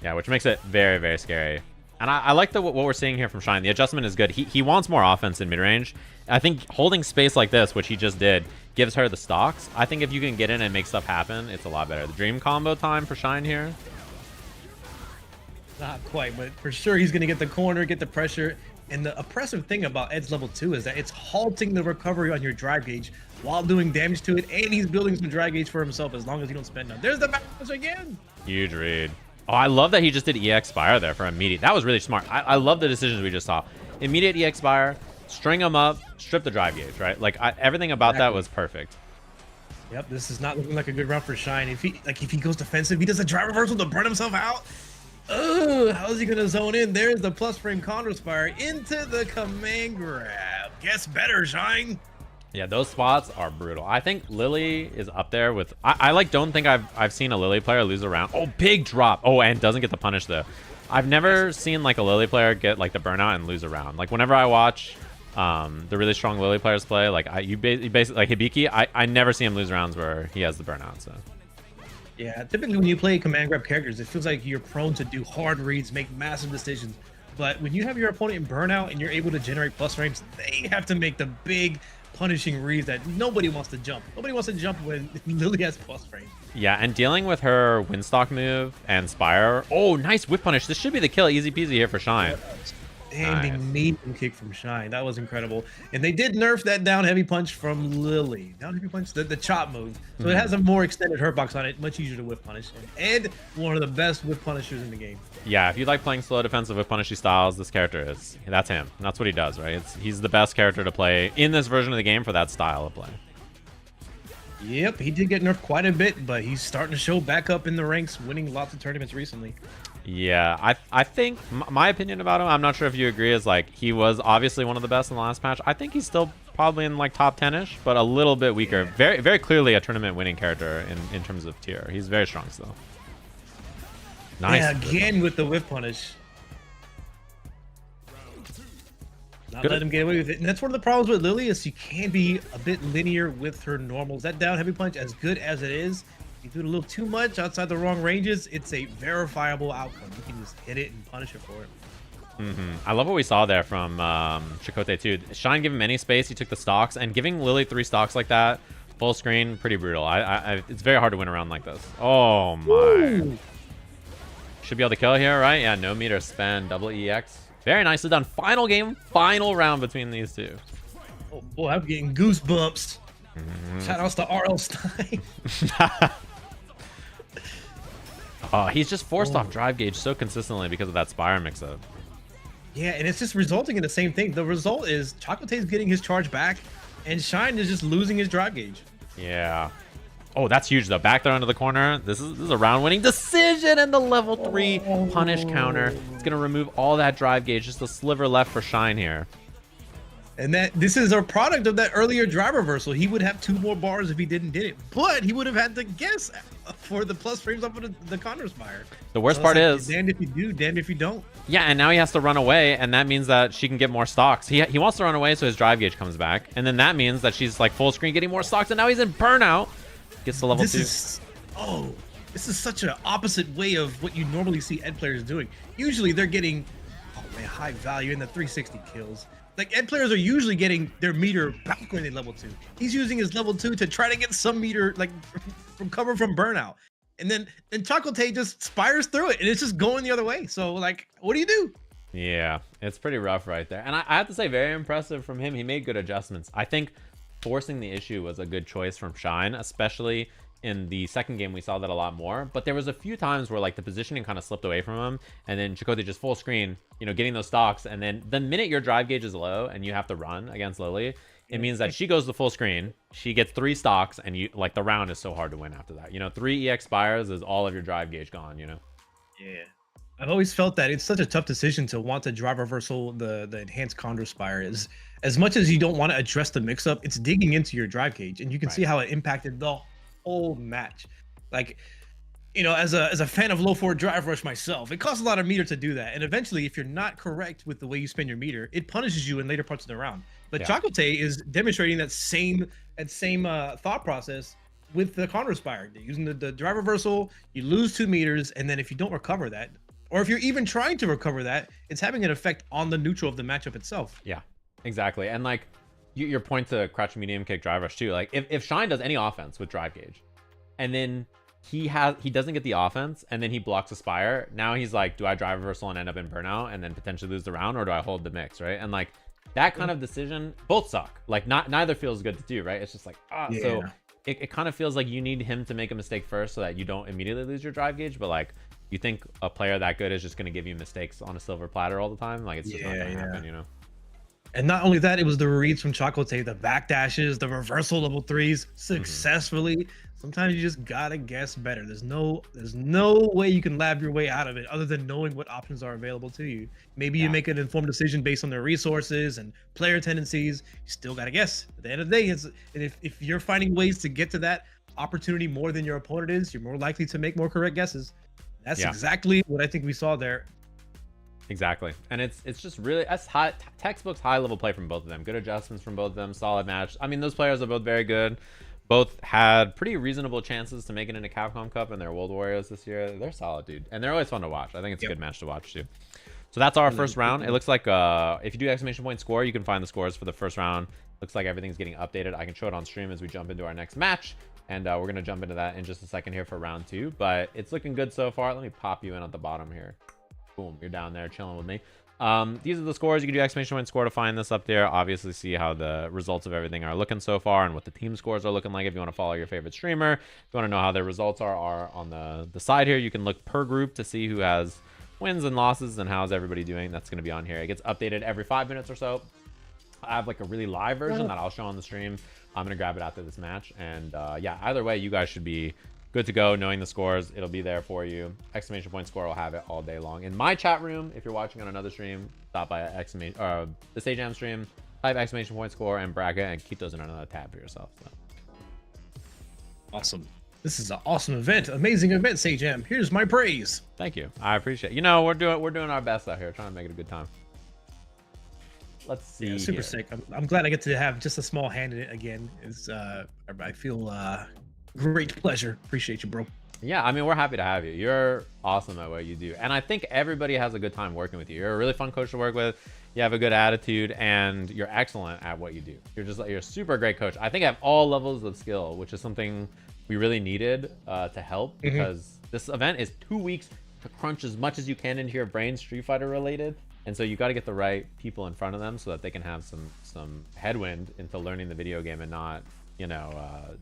Yeah, which makes it very, very scary. And I like what we're seeing here from Shine. The adjustment is good. He wants more offense in mid-range. I think holding space like this, which he just did, gives her the stocks. I think if you can get in and make stuff happen, it's a lot better. The dream combo time for Shine here. Not quite, but for sure he's going to get the corner, get the pressure. And the oppressive thing about Ed's level 2 is that it's halting the recovery on your drive gauge while doing damage to it, and he's building some drive gauge for himself as long as you don't spend none. There's the backdash again! Huge read. Oh, I love that he just did EX Spire there for immediate. That was really smart. I love the decisions we just saw. Immediate EX Spire, string him up, strip the drive gauge, right? Like, everything about that was perfect. Yep, this is not looking like a good round for Shine. If he goes defensive, he does a drive reversal to burn himself out. Oh, how's he gonna zone in? There's the plus frame counter spire into the command grab. Guess better, Shine. Yeah, those spots are brutal. I think Lily is up there with... I don't think I've seen a Lily player lose a round. Oh, big drop. Oh, and doesn't get the punish, though. I've never seen, like, a Lily player get, like, the burnout and lose a round. Like, whenever I watch the really strong Lily players play, like, you basically... Like, Hibiki, I never see him lose rounds where he has the burnout, so... Yeah, typically when you play command grab characters, it feels like you're prone to do hard reads, make massive decisions. But when you have your opponent in burnout and you're able to generate plus frames, they have to make the big punishing reads that nobody wants to jump. Nobody wants to jump when Lily has plus frames. Yeah, and dealing with her Windstock move and Spire. Oh, nice whip punish. This should be the kill. Easy peasy here for Shine. Standing medium kick from Shine. That was incredible. And they did nerf that down heavy punch from Lily. Down heavy punch, the chop move. So it has a more extended hurt box on it, much easier to whip punish. And one of the best whip punishers in the game. Yeah, if you like playing slow defensive whip punishy styles, this character is. That's him. That's what he does, right? He's the best character to play in this version of the game for that style of play. Yep, he did get nerfed quite a bit, but he's starting to show back up in the ranks, winning lots of tournaments recently. Yeah, I think my opinion about him, I'm not sure if you agree, is like he was obviously one of the best in the last patch. I think he's still probably in like top 10ish, but a little bit weaker. Yeah. Very, very clearly a tournament winning character in terms of tier. He's very strong still. Nice. Yeah, again with the whip punish. Not Good. let him get away with it. And that's one of the problems with Lily is she can be a bit linear with her normals. That down heavy punch, as good as it is, you do it a little too much outside the wrong ranges, it's a verifiable outcome. You can just hit it and punish her for it. I love what we saw there from Chakotay too. Shine giving him any space. He took the stocks, and giving Lily 3 stocks like that, full screen, pretty brutal. It's very hard to win around like this. Oh my. Ooh. Should be able to kill here, right? Yeah, no meter spend, double EX. Very nicely done. Final game, final round between these two. Oh boy, I'm getting goosebumps. Shout outs to RL Stein. Oh, he's just forced off drive gauge so consistently because of that Spire mix-up. Yeah, and it's just resulting in the same thing. The result is Chakotay's getting his charge back, and Shine is just losing his drive gauge. Yeah. Oh, that's huge though. Back there under the corner. This is a round-winning decision, and the level 3 punish counter. It's gonna remove all that drive gauge. Just a sliver left for Shine here. And this is a product of that earlier drive reversal. He would have 2 more bars if he did it, but he would have had to guess for the plus frames off of the counter Spire. The worst part is, damned if you do, damned if you don't. yeah, and now he has to run away, and that means that she can get more stocks. He wants to run away so his drive gauge comes back, and then that means that she's like full screen getting more stocks, and now he's in burnout. Gets to level 2. This is such an opposite way of what you normally see Ed players doing. Usually they're getting high value in the 360 kills. Like Ed players are usually getting their meter back when they level 2. He's using his level 2 to try to get some meter like from cover from burnout. And then Chakotay just spires through it and it's just going the other way. So like, what do you do? Yeah, it's pretty rough right there. And I have to say, very impressive from him. He made good adjustments. I think forcing the issue was a good choice from Shine, especially in the second game. We saw that a lot more, but there was a few times where like the positioning kind of slipped away from him, and then Chakotay just full screen, you know, getting those stocks, and then the minute your drive gauge is low and you have to run against Lily, it means that she goes to full screen, she gets 3 stocks, and you like the round is so hard to win after that. You know, 3 EX spires is all of your drive gauge gone, you know. Yeah, I've always felt that it's such a tough decision to want to drive reversal the enhanced Condor Spire. Is as much as you don't want to address the mix up, it's digging into your drive gauge, and you can see how it impacted the whole match. Like, you know, as a fan of low forward drive rush myself, it costs a lot of meter to do that, and eventually if you're not correct with the way you spend your meter, it punishes you in later parts of the round. But Chakotay is demonstrating that same thought process with the Condor Spire. Using the drive reversal, you lose 2 meters, and then if you don't recover that, or if you're even trying to recover that, it's having an effect on the neutral of the matchup itself. Yeah, exactly. And like your point to crouch medium kick drive rush too, like if Shine does any offense with drive gauge and then he doesn't get the offense and then he blocks a Spire, now he's like, do I drive reversal and end up in burnout and then potentially lose the round, or do I hold the mix, right? And like that kind of decision, both suck. Like neither feels good to do, right? It's just like so it kind of feels like you need him to make a mistake first so that you don't immediately lose your drive gauge. But like, you think a player that good is just going to give you mistakes on a silver platter all the time? Like, it's just not going to happen, you know? And not only that, it was the reads from Chakotay, the backdashes, the reversal level 3s successfully. Sometimes you just gotta guess better. There's no way you can lab your way out of it other than knowing what options are available to you. Maybe you make an informed decision based on their resources and player tendencies. You still gotta guess. At the end of the day, if you're finding ways to get to that opportunity more than your opponent is, you're more likely to make more correct guesses. That's exactly what I think we saw there. Exactly. And it's just really textbooks high level play from both of them. Good adjustments from both of them. Solid match. I mean, those players are both very good, both had pretty reasonable chances to make it into Capcom Cup and their World Warriors this year. They're solid, dude. And they're always fun to watch. I think it's a good match to watch, too. So that's our first round. It looks like if you do exclamation point score, you can find the scores for the first round. Looks like everything's getting updated. I can show it on stream as we jump into our next match. And we're going to jump into that in just a second here for round 2. But it's looking good so far. Let me pop you in at the bottom here. Boom, you're down there chilling with me. These are the scores. You can do exclamation point score to find this up there. Obviously see how the results of everything are looking so far and what the team scores are looking like. If you want to follow your favorite streamer, if you want to know how their results are on the side here, you can look per group to see who has wins and losses and how's everybody doing. That's going to be on here. It gets updated every 5 minutes or so. I have like a really live version that I'll show on the stream. I'm going to grab it after this match. And yeah, either way, you guys should be good to go knowing the scores. It'll be there for you. Exclamation point score will have it all day long. In my chat room, if you're watching on another stream, stop by the Sajam stream, type exclamation point score and bracket and keep those in another tab for yourself. So. Awesome. This is an awesome event. Amazing event, Sajam. Here's my praise. Thank you. I appreciate it. You know, we're doing our best out here, trying to make it a good time. Let's see. Yeah, super sick. I'm glad I get to have just a small hand in it again. I feel great pleasure. Appreciate you, bro. Yeah, I mean, we're happy to have you. You're awesome at what you do. And I think everybody has a good time working with you. You're a really fun coach to work with. You have a good attitude and you're excellent at what you do. You're a super great coach. I think at all levels of skill, which is something we really needed to help because this event is 2 weeks to crunch as much as you can into your brain Street Fighter related. And so you got to get the right people in front of them so that they can have some headwind into learning the video game and not, you know,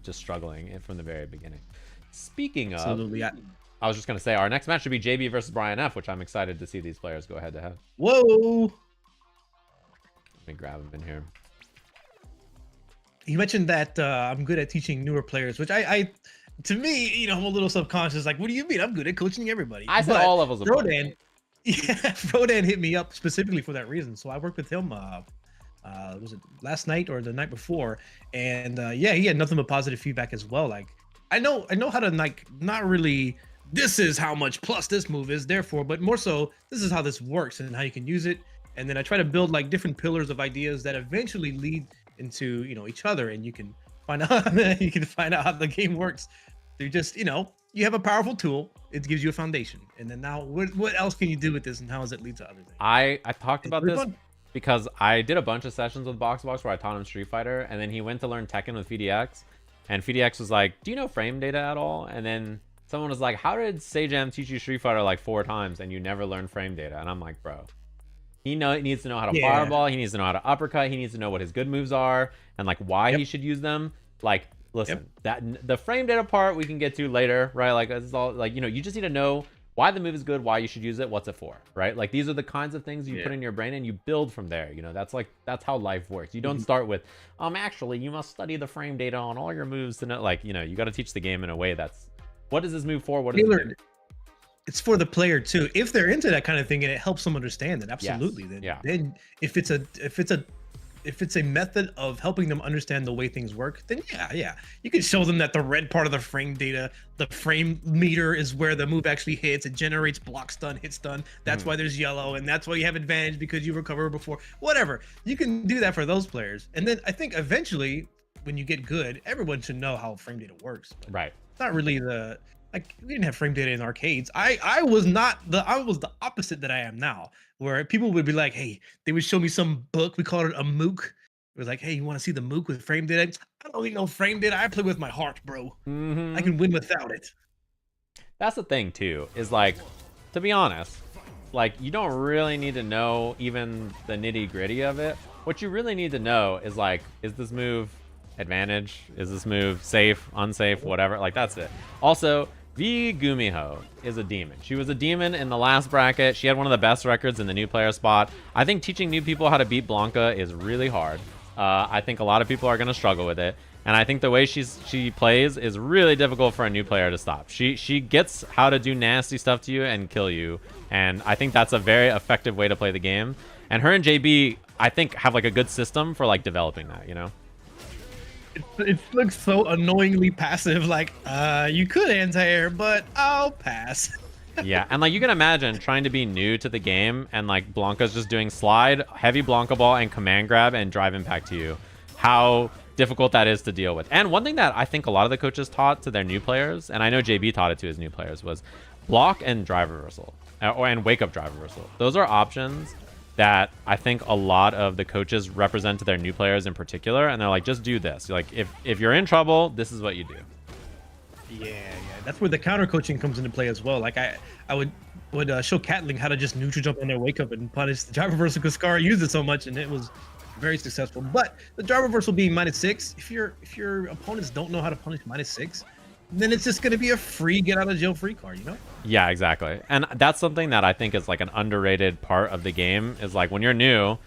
just struggling from the very beginning. Speaking of, absolutely. I was just going to say our next match should be JB versus Brian F, which I'm excited to see these players go head to head. Whoa. Let me grab him in here. You mentioned that I'm good at teaching newer players, which I to me, you know, I'm a little subconscious. Like, what do you mean? I'm good at coaching everybody. I said all levels of Frodan. Yeah, Frodan hit me up specifically for that reason. So I worked with him. Was it last night or the night before? And yeah, he had nothing but positive feedback as well. Like, I know how to like not really. This is how much plus this move is. Therefore, but more so, this is how this works and how you can use it. And then I try to build like different pillars of ideas that eventually lead into, you know, each other, and you can find out how the game works. They're just, you know, you have a powerful tool. It gives you a foundation, and then now what else can you do with this, and how does it lead to other things? I talked about this because I did a bunch of sessions with Boxbox where I taught him Street Fighter, and then he went to learn Tekken with VDX, and VDX was like, "Do you know frame data at all?" And then someone was like, "How did Sajam teach you Street Fighter like 4 times and you never learned frame data?" And I'm like, "Bro, he needs to know how to fireball. He needs to know how to uppercut. He needs to know what his good moves are and like why he should use them. Like, listen, that the frame data part we can get to later, right? Like, it's all like, you know, you just need to know why the move is good, why you should use it, what's it for, right? Like, these are the kinds of things you put in your brain and you build from there. You know, that's how life works. You don't start with, actually, you must study the frame data on all your moves to know. Like, you know, you got to teach the game in a way that's, what is this move for? What is it do? It's for the player too. If they're into that kind of thing and it helps them understand it, absolutely. Yes. Then if it's a method of helping them understand the way things work, then yeah, you can show them that the red part of the frame data, the frame meter is where the move actually hits. It generates block stun, hit stun. That's why there's yellow, and that's why you have advantage because you recover before. Whatever, you can do that for those players, and then I think eventually, when you get good, everyone should know how frame data works. Right. It's not really like, we didn't have frame data in arcades. I was the opposite that I am now, where people would be like, hey, they would show me some book. We called it a MOOC. It was like, hey, you want to see the MOOC with frame data? I don't need no frame data. I play with my heart, bro. I can win without it. That's the thing too, is like, to be honest, like, you don't really need to know even the nitty gritty of it. What you really need to know is like, is this move advantage? Is this move safe, unsafe, whatever? Like, that's it. Also, Vgumiho is a demon. She was a demon in the last bracket. She had one of the best records in the new player spot. I think teaching new people how to beat Blanca is really hard. I think a lot of people are going to struggle with it. And I think the way she plays is really difficult for a new player to stop. She gets how to do nasty stuff to you and kill you. And I think that's a very effective way to play the game. And her and JB, I think, have like a good system for like developing that, you know? It looks so annoyingly passive. Like, you could anti-air, but I'll pass. Yeah, and like, you can imagine trying to be new to the game and like Blanca's just doing slide, heavy Blanca ball, and command grab and drive impact to you. How difficult that is to deal with. And one thing that I think a lot of the coaches taught to their new players, and I know JB taught it to his new players, was block and drive reversal, and wake up drive reversal. Those are options that I think a lot of the coaches represent to their new players in particular, and they're like, just do this. Like, if you're in trouble, this is what you do. Yeah. That's where the counter coaching comes into play as well. Like I would show Catling how to just neutral jump on their wake up and punish the drive reversal because Scara used it so much, and it was very successful. But the drive reversal being -6, if your opponents don't know how to punish -6, then it's just gonna be a free get out of jail free card, you know? Yeah, exactly. And that's something that I think is like an underrated part of the game, is like when you're new,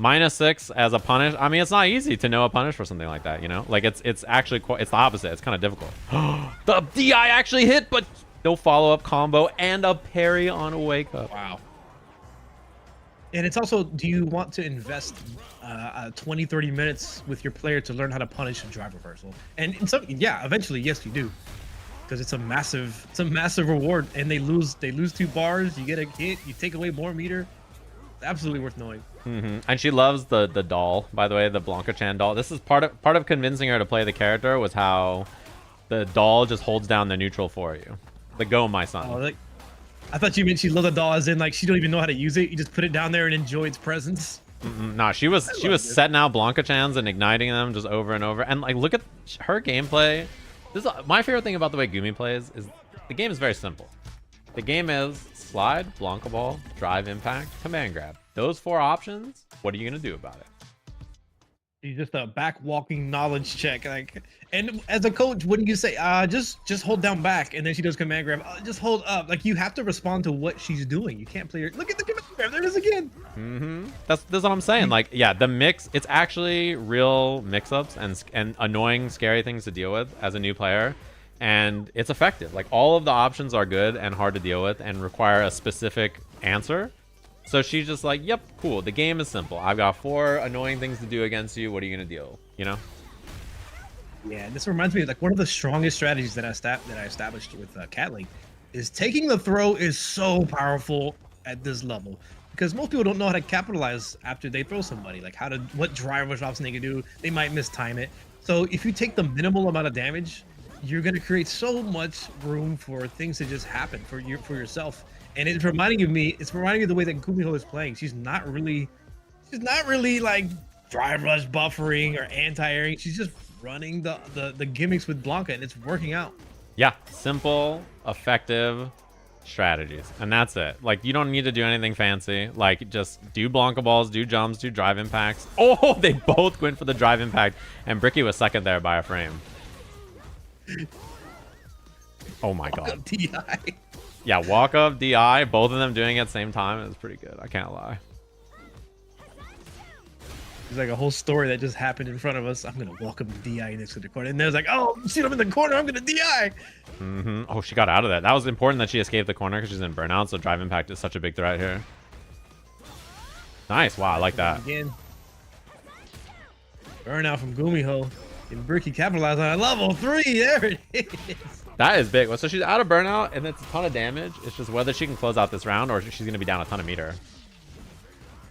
-6 as a punish. I mean, it's not easy to know a punish for something like that, you know? Like it's actually quite, it's the opposite. It's kind of difficult. The DI actually hit, but no follow-up combo and a parry on a wake up. Wow. And it's also, do you want to invest 20-30 minutes with your player to learn how to punish a drive reversal? And in some, yeah, eventually, yes, you do, because it's a massive reward. And they lose 2 bars, you get a hit, you take away more meter. It's absolutely worth knowing. And she loves the doll, by the way, the Blanca-chan doll. This is part of convincing her to play the character, was how the doll just holds down the neutral for you. The go, my son. Oh, like, I thought you meant she loved the doll as in like she don't even know how to use it. You just put it down there and enjoy its presence. Nah, she was setting out Blanca-chans and igniting them just over and over. And like, look at her gameplay. This is my favorite thing about the way Gumi plays is the game is very simple. The game is slide, Blanca ball, drive impact, command grab. Those 4 options. What are you gonna do about it? He's just a back walking knowledge check. Like, and as a coach, wouldn't you say, just hold down back, and then she does command grab, just hold up. Like, you have to respond to what she's doing. You can't play her. Look at the command grab. There it is again. That's what I'm saying. Like, yeah, the mix. It's actually real mix-ups and annoying, scary things to deal with as a new player, and it's effective. Like, all of the options are good and hard to deal with and require a specific answer. So she's just like, yep, cool. The game is simple. I've got 4 annoying things to do against you. What are you gonna deal? You know? Yeah, this reminds me of like one of the strongest strategies that I established with Catling is taking the throw is so powerful at this level because most people don't know how to capitalize after they throw somebody. Like what drive rush option they can do. They might mistime it. So if you take the minimal amount of damage, you're gonna create so much room for things to just happen for yourself. And it's reminding me of the way that Vgumiho is playing. She's not really like drive rush buffering or anti-airing. She's just running the gimmicks with Blanca, and it's working out. Yeah, simple, effective strategies, and that's it. Like, you don't need to do anything fancy. Like, just do Blanca balls, do jumps, do drive impacts. Oh, they both went for the drive impact, and Bricky was second there by a frame. Oh my god. DI. Yeah, walk up, DI, both of them doing it at the same time. It was pretty good. I can't lie. It's like a whole story that just happened in front of us. I'm gonna walk up and DI next to the corner, and there's like, oh shit, I'm in the corner. I'm gonna DI. Oh, she got out of that. That was important that she escaped the corner because she's in burnout. So drive impact is such a big threat here. Nice. Wow, I like that. Again. Burnout from Vgumiho. And Bricky capitalized on it. Level 3. There it is. That is big. So she's out of burnout, and it's a ton of damage. It's just whether she can close out this round or she's going to be down a ton of meter.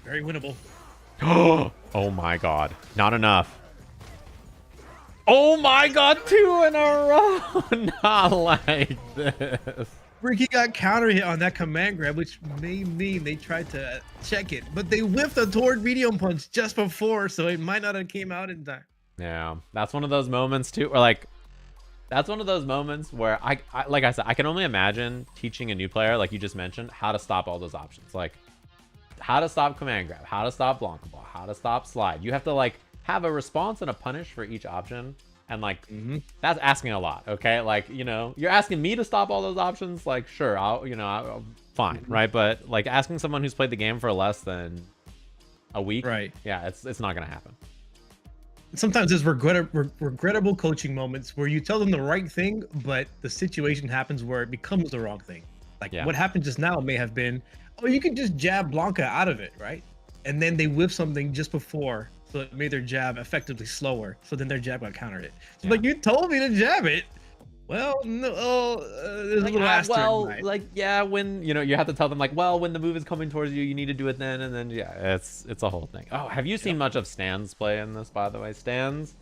Very winnable. Oh my god. Not enough. Oh my god, 2 in a row. Not like this. Bricky got counter hit on that command grab, which may mean they tried to check it, but they whiffed a toward medium punch just before, so it might not have came out in time. Yeah, that's one of those moments too, or like, that's one of those moments where I like I said, I can only imagine teaching a new player, like you just mentioned, how to stop all those options. Like, how to stop command grab, how to stop Blanca ball, how to stop slide. You have to like have a response and a punish for each option. And like, that's asking a lot. Okay. Like, you know, you're asking me to stop all those options. Like, sure. I'll fine. Right. But like asking someone who's played the game for less than a week. Right. Yeah. It's not going to happen. Sometimes there's regrettable coaching moments where you tell them the right thing, but the situation happens where it becomes the wrong thing. Like what happened just now may have been, oh, you can just jab Blanca out of it. Right. And then they whip something just before. So it made their jab effectively slower. So then their jab got countered it. So like, you told me to jab it. Well, no, there's like, a little asterisk. like, yeah, when, you know, you have to tell them like, well, when the move is coming towards you, you need to do it then. And then, yeah, it's a whole thing. Oh, have you seen much of Stan's play in this, by the way? Stan's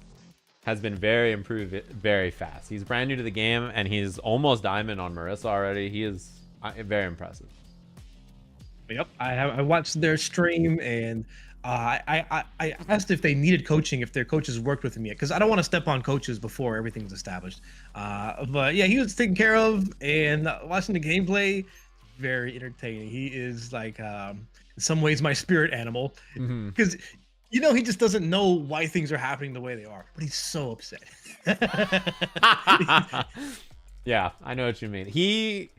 has been very improved very fast. He's brand new to the game, and he's almost diamond on Marissa already. He is very impressive. Yep, I watched their stream, and I asked if they needed coaching, if their coaches worked with him yet, because I don't want to step on coaches before everything's established. But yeah, he was taken care of, and watching the gameplay, very entertaining. He is like, in some ways, my spirit animal, because he just doesn't know why things are happening the way they are, but he's so upset. Yeah, I know what you mean. He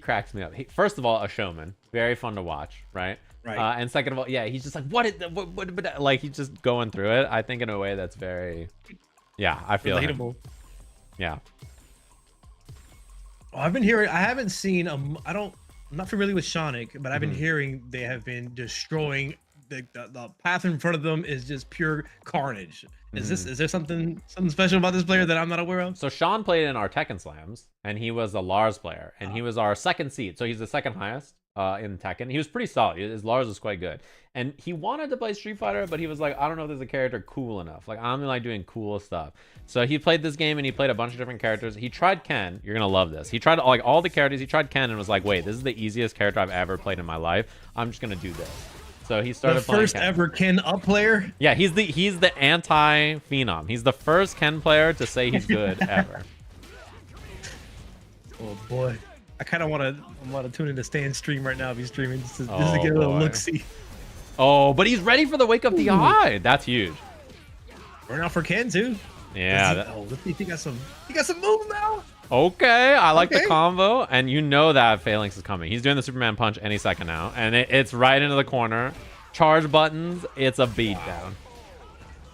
cracks me up. First of all, a showman, very fun to watch, right? Right. And second of all, yeah, he's just like, what, like he's just going through it. I think in a way that's very, yeah, I feel relatable. Yeah. Oh, I've been hearing. I haven't seen. I'm not familiar with Sonic, but I've been hearing they have been destroying the path in front of them is just pure carnage. Is there something special about this player that I'm not aware of? So Shawn played in our Tekken Slams, and he was a Lars player, and he was our second seed. So he's the second highest in Tekken. He was pretty solid. His Lars was quite good, and he wanted to play Street Fighter, but he was like, I don't know if there's a character cool enough. Like I'm like doing cool stuff. So he played this game, and he played a bunch of different characters. He tried Ken. You're gonna love this. He tried like all the characters. He tried Ken, and was like, wait, this is the easiest character I've ever played in my life. I'm just gonna do this. So he started playing first Ken. ever Ken up player. Yeah, he's the anti-phenom. He's the first Ken player to say he's good ever. Oh boy, I kind of want to tune into Stan's stream right now if he's streaming. This is Oh, to get a little boy. look-see. Oh, but he's ready for the wake up the eye. That's huge. We're out for Ken too. Yeah. Let's see if he got some moves now. Okay, I like the Okay. combo, and you know that Phalanx is coming. He's doing the Superman punch any second now, and it's right into the corner. Charge buttons, it's a beatdown.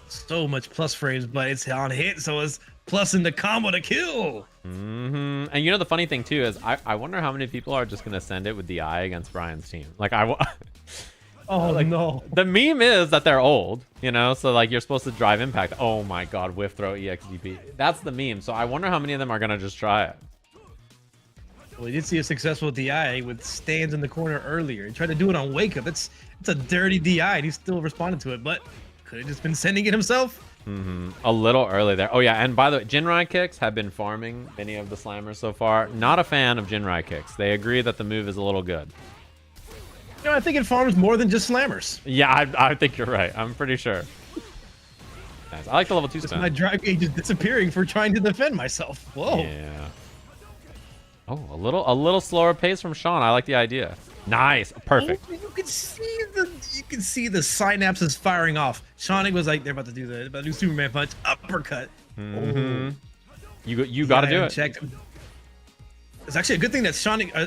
So much plus frames, but it's on hit, so it's plus in the combo to kill. And you know the funny thing too is I wonder how many people are just gonna send it with the eye against Brian's team. Like Oh no. the meme is that they're old, so like you're supposed to drive impact. Oh my god, whiff throw EXDP. That's the meme. So I wonder how many of them are gonna just try it. Well, we did see a successful DI with stands in the corner earlier. He tried to do it on wake up. It's a dirty DI, and he still responded to it, but could have just been sending it himself. A little early there. Oh yeah, and by the way, Jinrai kicks have been farming many of the slammers so far. Not a fan of Jinrai kicks. They agree that the move is a little good. I think it farms more than just slammers. Yeah, I think you're right. I'm pretty sure. Nice. I like the level 2 spin. My drive gauge is disappearing for trying to defend myself. Whoa. Yeah. Oh, a little slower pace from Shawn. I like the idea. Nice. Perfect. Oh, you can see the synapses firing off. Shawn was like, they're about to do the new Superman punch uppercut. You got to do it. Checked. It's actually a good thing that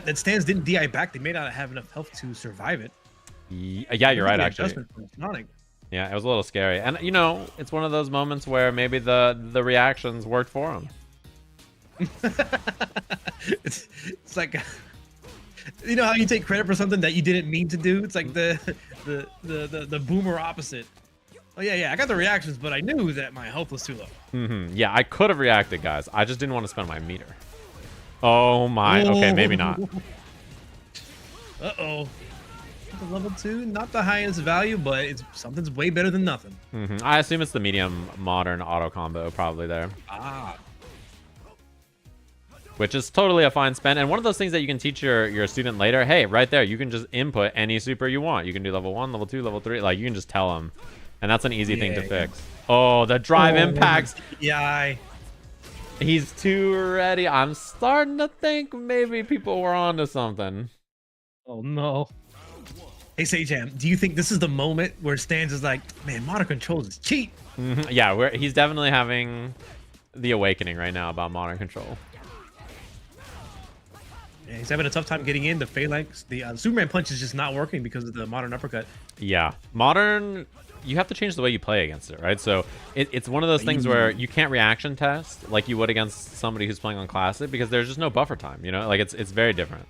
that Stans didn't DI back. They may not have enough health to survive it. Yeah, you're right, actually. Sonic. Yeah, it was a little scary. And, it's one of those moments where maybe the reactions worked for him. It's like, how you take credit for something that you didn't mean to do? It's like the boomer opposite. Oh, yeah, I got the reactions, but I knew that my health was too low. Yeah, I could have reacted, guys. I just didn't want to spend my meter. Oh my. Okay, maybe not. Uh-oh. Level 2, not the highest value, but something's way better than nothing. I assume it's the medium modern auto combo probably there. Which is totally a fine spend. And one of those things that you can teach your student later, hey, right there, you can just input any super you want. You can do level 1, level 2, level 3. Like, you can just tell them. And that's an easy thing to fix. Oh, the drive impacts. Yeah. He's too ready. I'm starting to think maybe people were onto something. Oh, no. Hey, Sajam, do you think this is the moment where Stans is like, man, modern controls is cheap? Yeah, he's definitely having the awakening right now about modern control. Yeah, he's having a tough time getting in. The Phalanx, the Superman punch is just not working because of the modern uppercut. Yeah, modern, you have to change the way you play against it, right? So it's one of those things where you can't reaction test like you would against somebody who's playing on classic because there's just no buffer time, Like it's very different.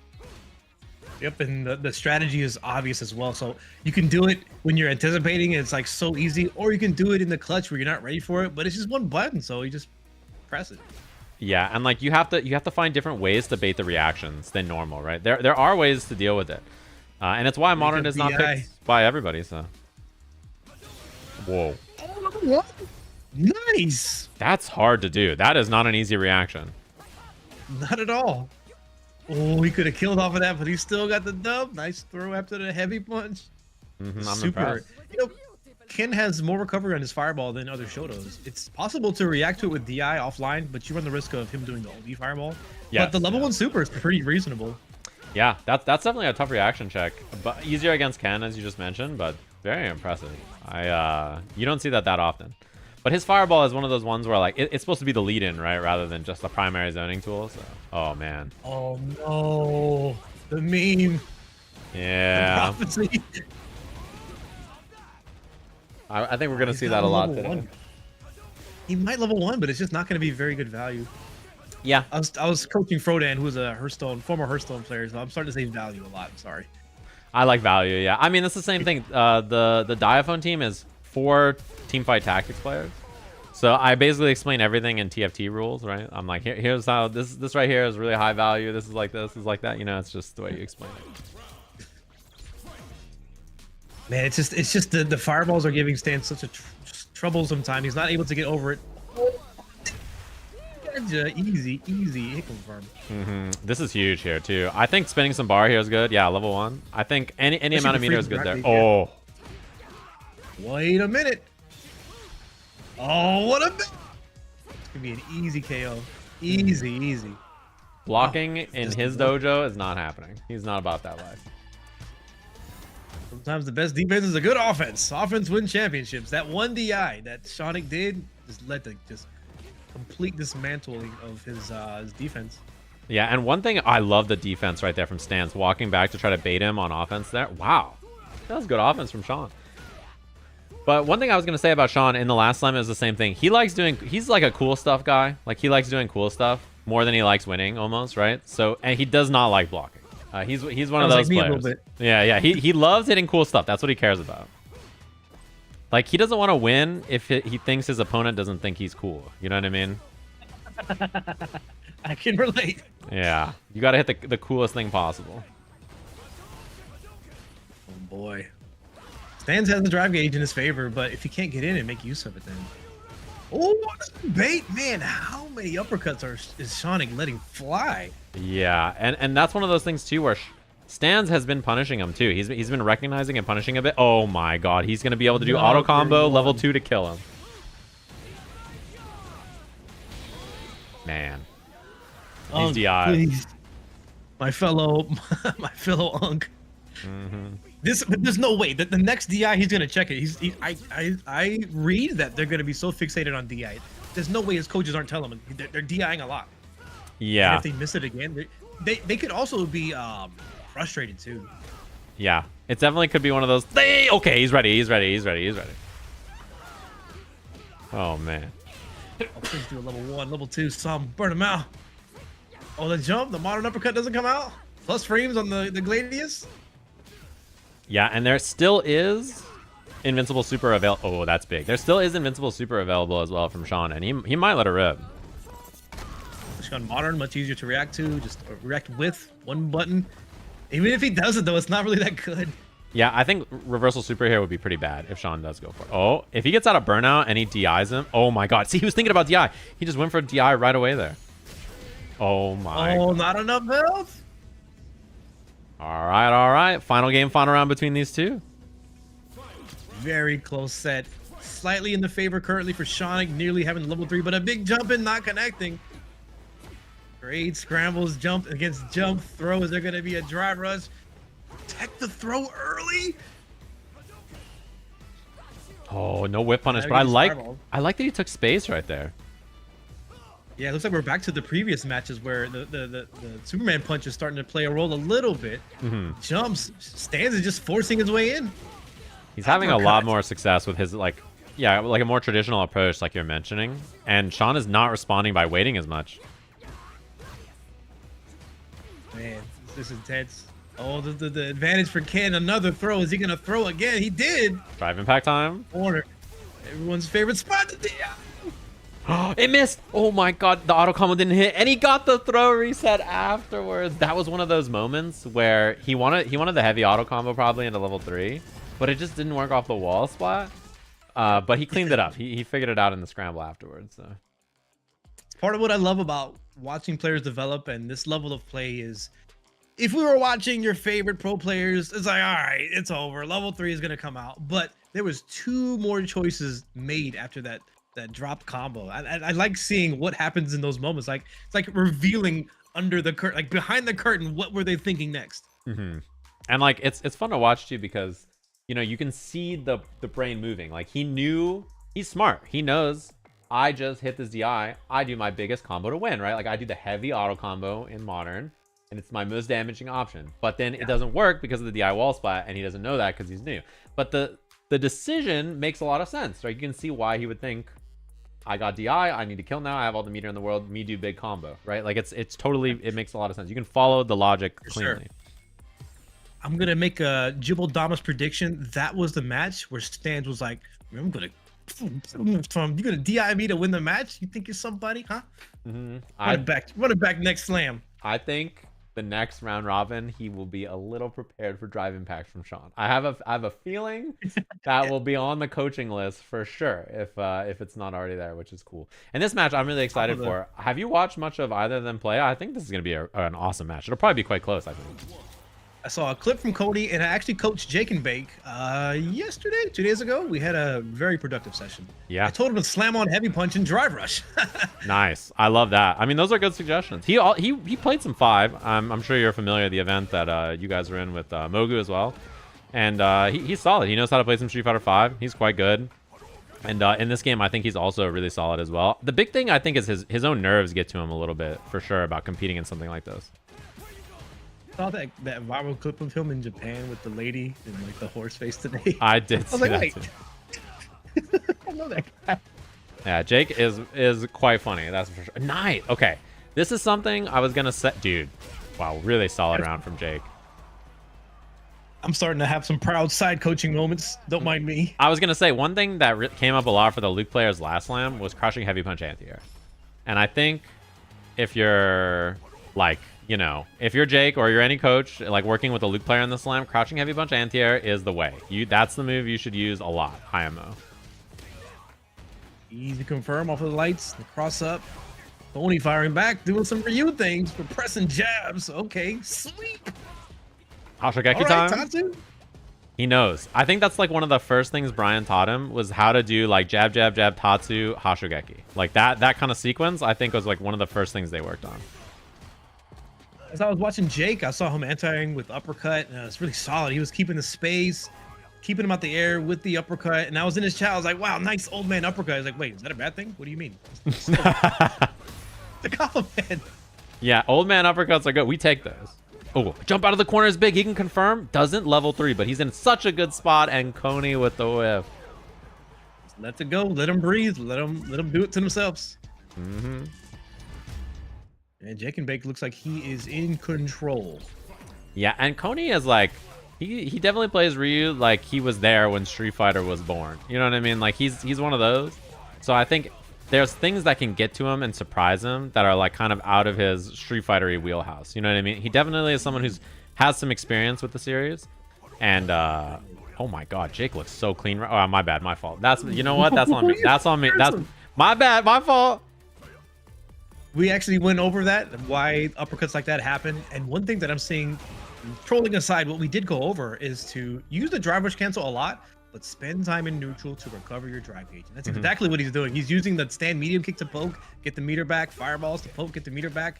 Yep, and the strategy is obvious as well. So you can do it when you're anticipating, and it's like so easy, or you can do it in the clutch where you're not ready for it, but it's just one button, so you just press it. Yeah, and like you have to find different ways to bait the reactions than normal, right? There are ways to deal with it, and it's why modern is not picked by everybody. So, whoa, Nice. That's hard to do. That is not an easy reaction. Not at all. Oh, he could have killed off of that, but he still got the dub. Nice throw after the heavy punch. I'm Super. impressed. You know, Ken has more recovery on his fireball than other Shotos. It's possible to react to it with DI offline, but you run the risk of him doing the ulti fireball. Yes, But the level 1 super is pretty reasonable. Yeah, that's definitely a tough reaction check. But easier against Ken, as you just mentioned, but very impressive. You don't see that often. But his fireball is one of those ones where like it's supposed to be the lead-in, right, rather than just a primary zoning tool. So, oh man. Oh no, the meme. Yeah. The prophecy. I think we're gonna He's see got that a lot level today. 1. He might level 1, but it's just not going to be very good value. Yeah. I was coaching Frodan, who's a former Hearthstone player, so I'm starting to say value a lot. I'm sorry. I like value. Yeah. I mean, it's the same thing. The Diaphone team is 4 Teamfight Tactics players. So I basically explain everything in TFT rules, right? I'm like, here's how this right here is really high value. This is like this is like that. You know, it's just the way you explain it. Man, it's just the fireballs are giving Stan such a troublesome time. He's not able to get over it. Easy hit confirm. This is huge here too. I think spinning some bar here is good. Yeah, level 1. I think any amount of meter is good there. Oh, wait a minute. Oh, what a bit. It's gonna be an easy KO. Easy. blocking in his dojo is not happening. He's not about that life. Sometimes the best defense is a good offense. Offense wins championships. That one DI that Shonic did just led to just complete dismantling of his defense. Yeah, and one thing, I love the defense right there from Stans, walking back to try to bait him on offense there. Wow, that was good offense from Shawn. But one thing I was going to say about Shawn in the last slam is the same thing. He's like a cool stuff guy. Like, he likes doing cool stuff more than he likes winning almost, right? So, and he does not like blocking. He's one of those players. Yeah, he loves hitting cool stuff. That's what he cares about. Like, he doesn't want to win if he thinks his opponent doesn't think he's cool. You know what I mean? I can relate. Yeah, you got to hit the coolest thing possible. Oh boy. Stans has the drive gauge in his favor, but if he can't get in and make use of it, then... Oh, bait! Man, how many uppercuts is Shonic letting fly? Yeah, and that's one of those things, too, where Stans has been punishing him, too. He's been recognizing and punishing a bit. Oh, my God. He's going to be able to do auto combo level 2 to kill him. Man. These DIs. Please. My fellow Unk. There's no way that the next DI he's gonna check it. I read that they're gonna be so fixated on DI. There's no way his coaches aren't telling him they're DIing a lot. Yeah. And if they miss it again, they could also be frustrated too. Yeah, it definitely could be one of those. Okay, he's ready. Oh man. Please do a level 1, level 2, some burn him out. Oh, the jump, the modern uppercut doesn't come out. Plus frames on the Gladius. Yeah, and there still is invincible super available. Oh, that's big. There still is invincible super available as well from Shawn, and he might let it rip. On modern, much easier to react to. Just react with one button. Even if he does it though, it's not really that good. Yeah, I think reversal super here would be pretty bad if Shawn does go for it. Oh, if he gets out of burnout and he DIs him. Oh my God. See, he was thinking about DI. He just went for a DI right away there. Oh my. Oh, not enough health. All right. Final game, final round between these two. Very close set. Slightly in the favor currently for Shonic, nearly having level 3, but a big jump in, not connecting. Great scrambles, jump against jump throw. Is there going to be a drive rush? Protect the throw early. Oh, no whip punish, but I like that he took space right there. Yeah, it looks like we're back to the previous matches where the Superman punch is starting to play a role a little bit. Jumps, Stans is just forcing his way in. He's having a lot more success with his like a more traditional approach, like you're mentioning, and Shawn is not responding by waiting as much. Man, this is intense. Oh, the advantage for Ken. Another throw. Is he gonna throw again? He did. Drive impact time. Corner. Everyone's favorite spot. It missed. Oh my God, the auto combo didn't hit, and he got the throw reset afterwards. That was one of those moments where he wanted the heavy auto combo probably into level 3, but it just didn't work off the wall spot. But he cleaned it up. He figured it out in the scramble afterwards. So Part of what I love about watching players develop and this level of play is, if we were watching your favorite pro players, it's like, all right, it's over. Level 3 is gonna come out, but there was 2 more choices made after that drop combo. I like seeing what happens in those moments. Like it's like revealing under the curtain, like behind the curtain, what were they thinking next? And like it's fun to watch too, because you know you can see the brain moving. Like he's smart. He knows I just hit this DI. I do my biggest combo to win, right? Like I do the heavy auto combo in modern, and it's my most damaging option. But then it doesn't work because of the DI wall splat, and he doesn't know that because he's new. But the decision makes a lot of sense, right? You can see why he would think, I got DI, I need to kill now, I have all the meter in the world, me do big combo, right? Like it's totally, it makes a lot of sense. You can follow the logic cleanly. I'm gonna make a Jibble Damas prediction. That was the match where Stans was like, I'm gonna you're gonna DI me to win the match? You think you're somebody, huh? Run it back next slam. I think the next round robin, he will be a little prepared for drive impact from Shawn. I have a feeling that will be on the coaching list for sure if it's not already there, which is cool. And this match I'm really excited for. Have you watched much of either of them play? I think this is gonna be an awesome match. It'll probably be quite close, I think. I saw a clip from Cody, and I actually coached Jake and Bake yesterday, 2 days ago. We had a very productive session. Yeah. I told him to slam on heavy punch and drive rush. Nice. I love that. I mean, those are good suggestions. He played some 5. I'm sure you're familiar with the event that you guys were in with Mogu as well. And he's solid. He knows how to play some Street Fighter 5. He's quite good. And in this game, I think he's also really solid as well. The big thing, I think, is his own nerves get to him a little bit, for sure, about competing in something like this. Saw that viral clip of him in Japan with the lady and like the horse face today. I did see that too. I know that guy. Yeah, Jake is quite funny. That's for sure. Nice. Okay, this is something I was gonna set. Dude, wow, really solid round from Jake. I'm starting to have some proud side coaching moments. Don't mind me. I was gonna say one thing that came up a lot for the Luke players last slam was crushing heavy punch anti-air, and I think if you're like, you know, if you're Jake or you're any coach, like working with a Luke player in the slam, crouching heavy punch anti-air is the way. That's the move you should use a lot. IMO. Easy to confirm off of the lights. The cross up. Tony firing back, doing some Ryu things for pressing jabs. Okay, sweet. Hashogeki time. Tatsu. He knows. I think that's like one of the first things Brian taught him was how to do like jab, jab, jab, Tatsu, Hashogeki. Like that kind of sequence, I think was like one of the first things they worked on. As I was watching Jake, I saw him anti-ing with uppercut. It's really solid. He was keeping the space, keeping him out the air with the uppercut. And I was in his chat. I was like, wow, nice old man uppercut. I was like, wait, is that a bad thing? What do you mean? The compliment. Yeah, old man uppercuts are good. We take those. Oh, jump out of the corner is big. He can confirm. Doesn't level 3, but he's in such a good spot. And Coney with the whiff. Let it go. Let him breathe. Let him do it to themselves. Mm-hmm. And Jake and Bake looks like he is in control. Yeah, and Coney is like, he definitely plays Ryu like he was there when Street Fighter was born. You know what I mean? Like he's one of those. So I think there's things that can get to him and surprise him that are like kind of out of his Street Fighter-y wheelhouse. You know what I mean? He definitely is someone who's has some experience with the series. And oh my God, Jake looks so clean. Oh, my bad, my fault. That's, you know what? That's on me. That's on me. That's my bad, my fault. We actually went over that, why uppercuts like that happen. And one thing that I'm seeing, trolling aside, what we did go over is to use the drive rush cancel a lot, but spend time in neutral to recover your drive gauge. And that's exactly what he's doing. He's using the stand medium kick to poke, get the meter back, fireballs to poke, get the meter back.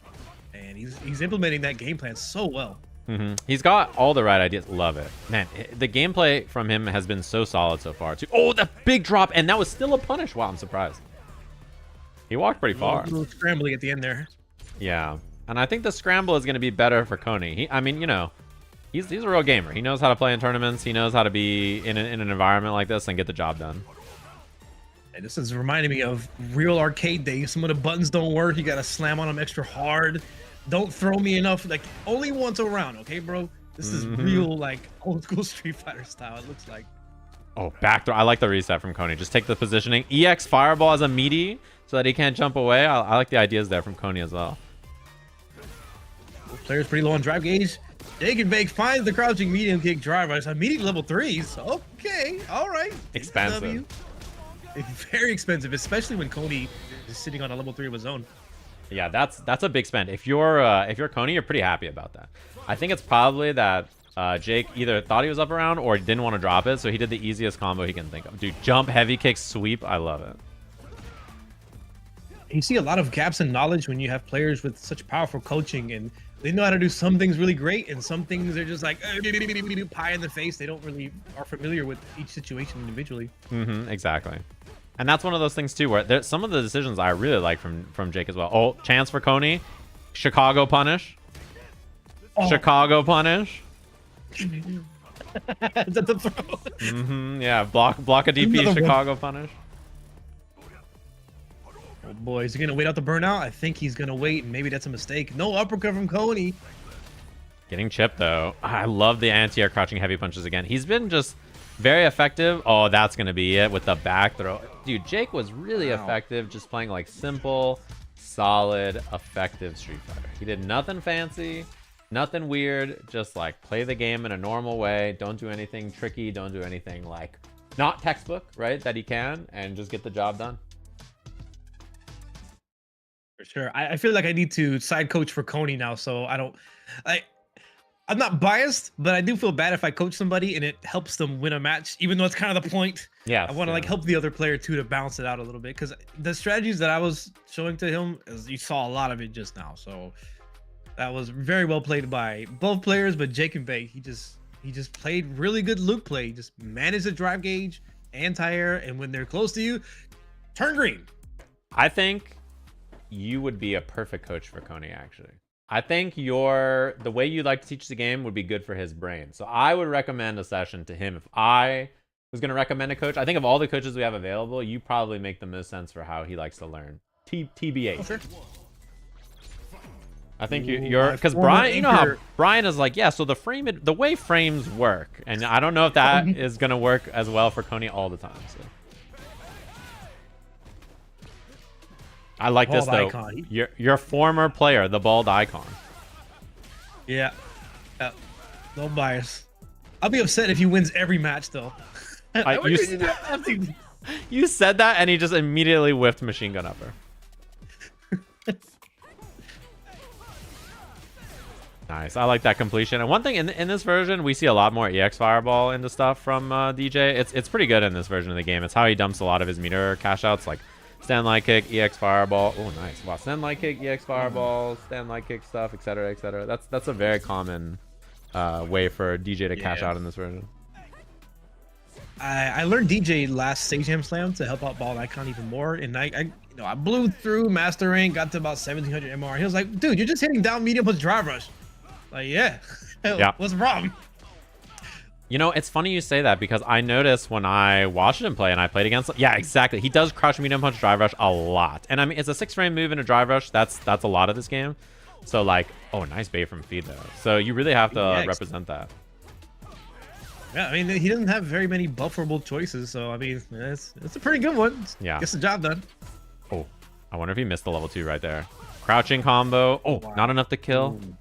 And he's implementing that game plan so well. He's got all the right ideas. Love it. Man, the gameplay from him has been so solid so far, too. Oh, the big drop. And that was still a punish. Wow, I'm surprised. He walked pretty far. A little scrambling at the end there. Yeah, and I think the scramble is going to be better for Coney. I mean, you know, he's a real gamer. He knows how to play in tournaments. He knows how to be in an environment like this and get the job done. And this is reminding me of real arcade days. Some of the buttons don't work. You got to slam on them extra hard. Don't throw me enough. Like, only once a round, okay, bro? This is real, like, old school Street Fighter style, it looks like. Oh, backdoor. I like the reset from Coney. Just take the positioning. EX fireball as a meaty so that he can't jump away. I like the ideas there from Coney as well. Player's pretty low on drive gauge. Jake and Bake finds the crouching medium kick drive. I saw immediate level 3s. Okay, all right. Expensive. very expensive, especially when Coney is sitting on a level 3 of his own. Yeah, that's a big spend. If you're Coney, you're pretty happy about that. I think it's probably that Jake either thought he was up around or didn't want to drop it, so he did the easiest combo he can think of. Dude, jump, heavy kick, sweep. I love it. You see a lot of gaps in knowledge when you have players with such powerful coaching, and they know how to do some things really great, and some things are just like pie in the face. They don't really are familiar with each situation individually. Exactly. And that's one of those things too, where there's some of the decisions I really like from Jake as well. Oh, chance for Coney, Chicago punish, Chicago punish. Is that the throw? Yeah, block a DP, Another Chicago punish. Oh boy, is he gonna wait out the burnout? I think he's gonna wait, and maybe that's a mistake. No uppercut from Coney. Getting chipped though. I love the anti-air crouching heavy punches again. He's been just very effective. Oh, that's gonna be it with the back throw. Dude, Jake was really effective just playing like simple, solid, effective Street Fighter. He did nothing fancy, nothing weird, just like play the game in a normal way. Don't do anything tricky, don't do anything like not textbook, right? That he can, and just get the job done. For sure. I feel like I need to side coach for Coney now, so I'm not biased, but I do feel bad if I coach somebody and it helps them win a match, even though it's kind of the point. Yeah, I want to like help the other player too to balance it out a little bit, because the strategies that I was showing to him, you saw a lot of it just now. So that was very well played by both players, but Jake and Bay, he just played really good Luke play. He just managed the drive gauge, anti-air, and when they're close to you, turn green. I think you would be a perfect coach for Coney, actually. I think the way you like to teach the game would be good for his brain. So I would recommend a session to him. If I was going to recommend a coach, I think of all the coaches we have available, you probably make the most sense for how he likes to learn. TBH. Sure. I think you're because Brian, you know how Brian is like, yeah, so the way frames work, and I don't know if that is going to work as well for Coney all the time. So I like this though. Icon. Your former player, the bald icon. Yeah. No bias. I'll be upset if he wins every match though. You said that, and he just immediately whiffed machine gun upper. Nice. I like that completion. And one thing in this version, we see a lot more EX Fireball into stuff from DJ. It's pretty good in this version of the game. It's how he dumps a lot of his meter cash outs, like stand light kick, EX Fireball. Oh, nice. Wow, stand light kick, EX Fireball, stand light kick stuff, etc., etc. That's a very common way for DJ to cash out in this version. I learned DJ last Sajam Slam to help out Bald Icon even more, and I blew through Master Rank, got to about 1700 MR. He was like, "Dude, you're just hitting down medium plus drive rush." Like, yeah. What's the problem? You know, it's funny you say that, because I noticed when I watched him play and I played against him, yeah, exactly. He does crouch medium punch drive rush a lot. And I mean, it's a 6-frame move in a drive rush. That's a lot of this game. So like, oh, nice bait from feed though. So you really have to represent that. Yeah, I mean, he doesn't have very many bufferable choices. So, I mean, it's a pretty good one. Yeah. Gets the job done. Oh, I wonder if he missed the level 2 right there. Crouching combo. Oh, wow. Not enough to kill. Ooh.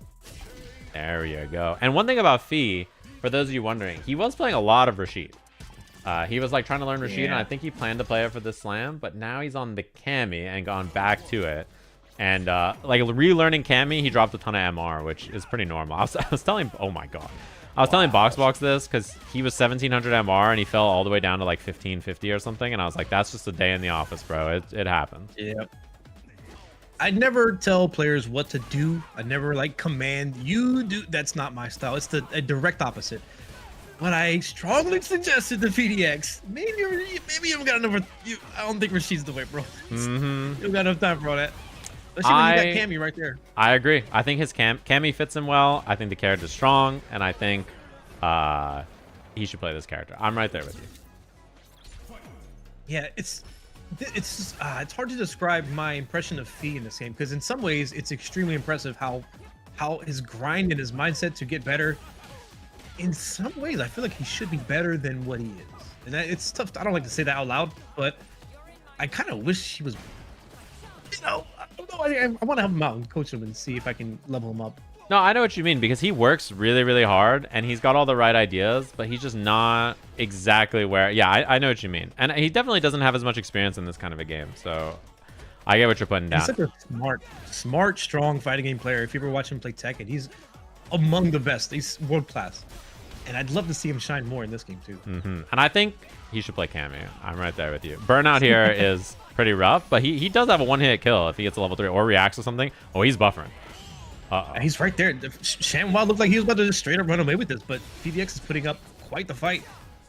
There you go. And one thing about Fee, for those of you wondering, he was playing a lot of Rashid. He was like trying to learn Rashid, and I think he planned to play it for this slam, but now he's on the Cammy and gone back to it. And like relearning Cammy, he dropped a ton of MR, which is pretty normal. I was telling, oh my god, I was telling Boxbox this because he was 1700 MR and he fell all the way down to like 1550 or something, and I was like, that's just a day in the office, bro. It happens. Yep. I never tell players what to do. I never like command you do. That's not my style. It's a direct opposite. But I strongly suggested the PDX. Maybe you've got enough. I don't think Rashid's the way, bro. You've got enough time for all that. Especially when you got Cammy right there. I agree. I think his Cammy fits him well. I think the character's strong, and I think he should play this character. I'm right there with you. Yeah, it's hard to describe my impression of Fee in this game, because in some ways it's extremely impressive how his grind and his mindset to get better. In some ways, I feel like he should be better than what he is, and it's tough. I don't like to say that out loud, but I kind of wish he was. You know, I don't know. I want to help him out and coach him and see if I can level him up. No, I know what you mean because he works really, really hard and he's got all the right ideas, but he's just not exactly where. Yeah, I know what you mean. And he definitely doesn't have as much experience in this kind of a game. So I get what you're putting down. He's such a smart, strong fighting game player. If you ever watch him play Tekken, he's among the best. He's world class. And I'd love to see him shine more in this game too. And I think he should play Cammy. I'm right there with you. Burnout here is pretty rough, but he does have a one-hit kill if he gets a level 3 or reacts to something. Oh, he's buffering. He's right there. ShamWow looked like he was about to just straight up run away with this, but VDX is putting up quite the fight.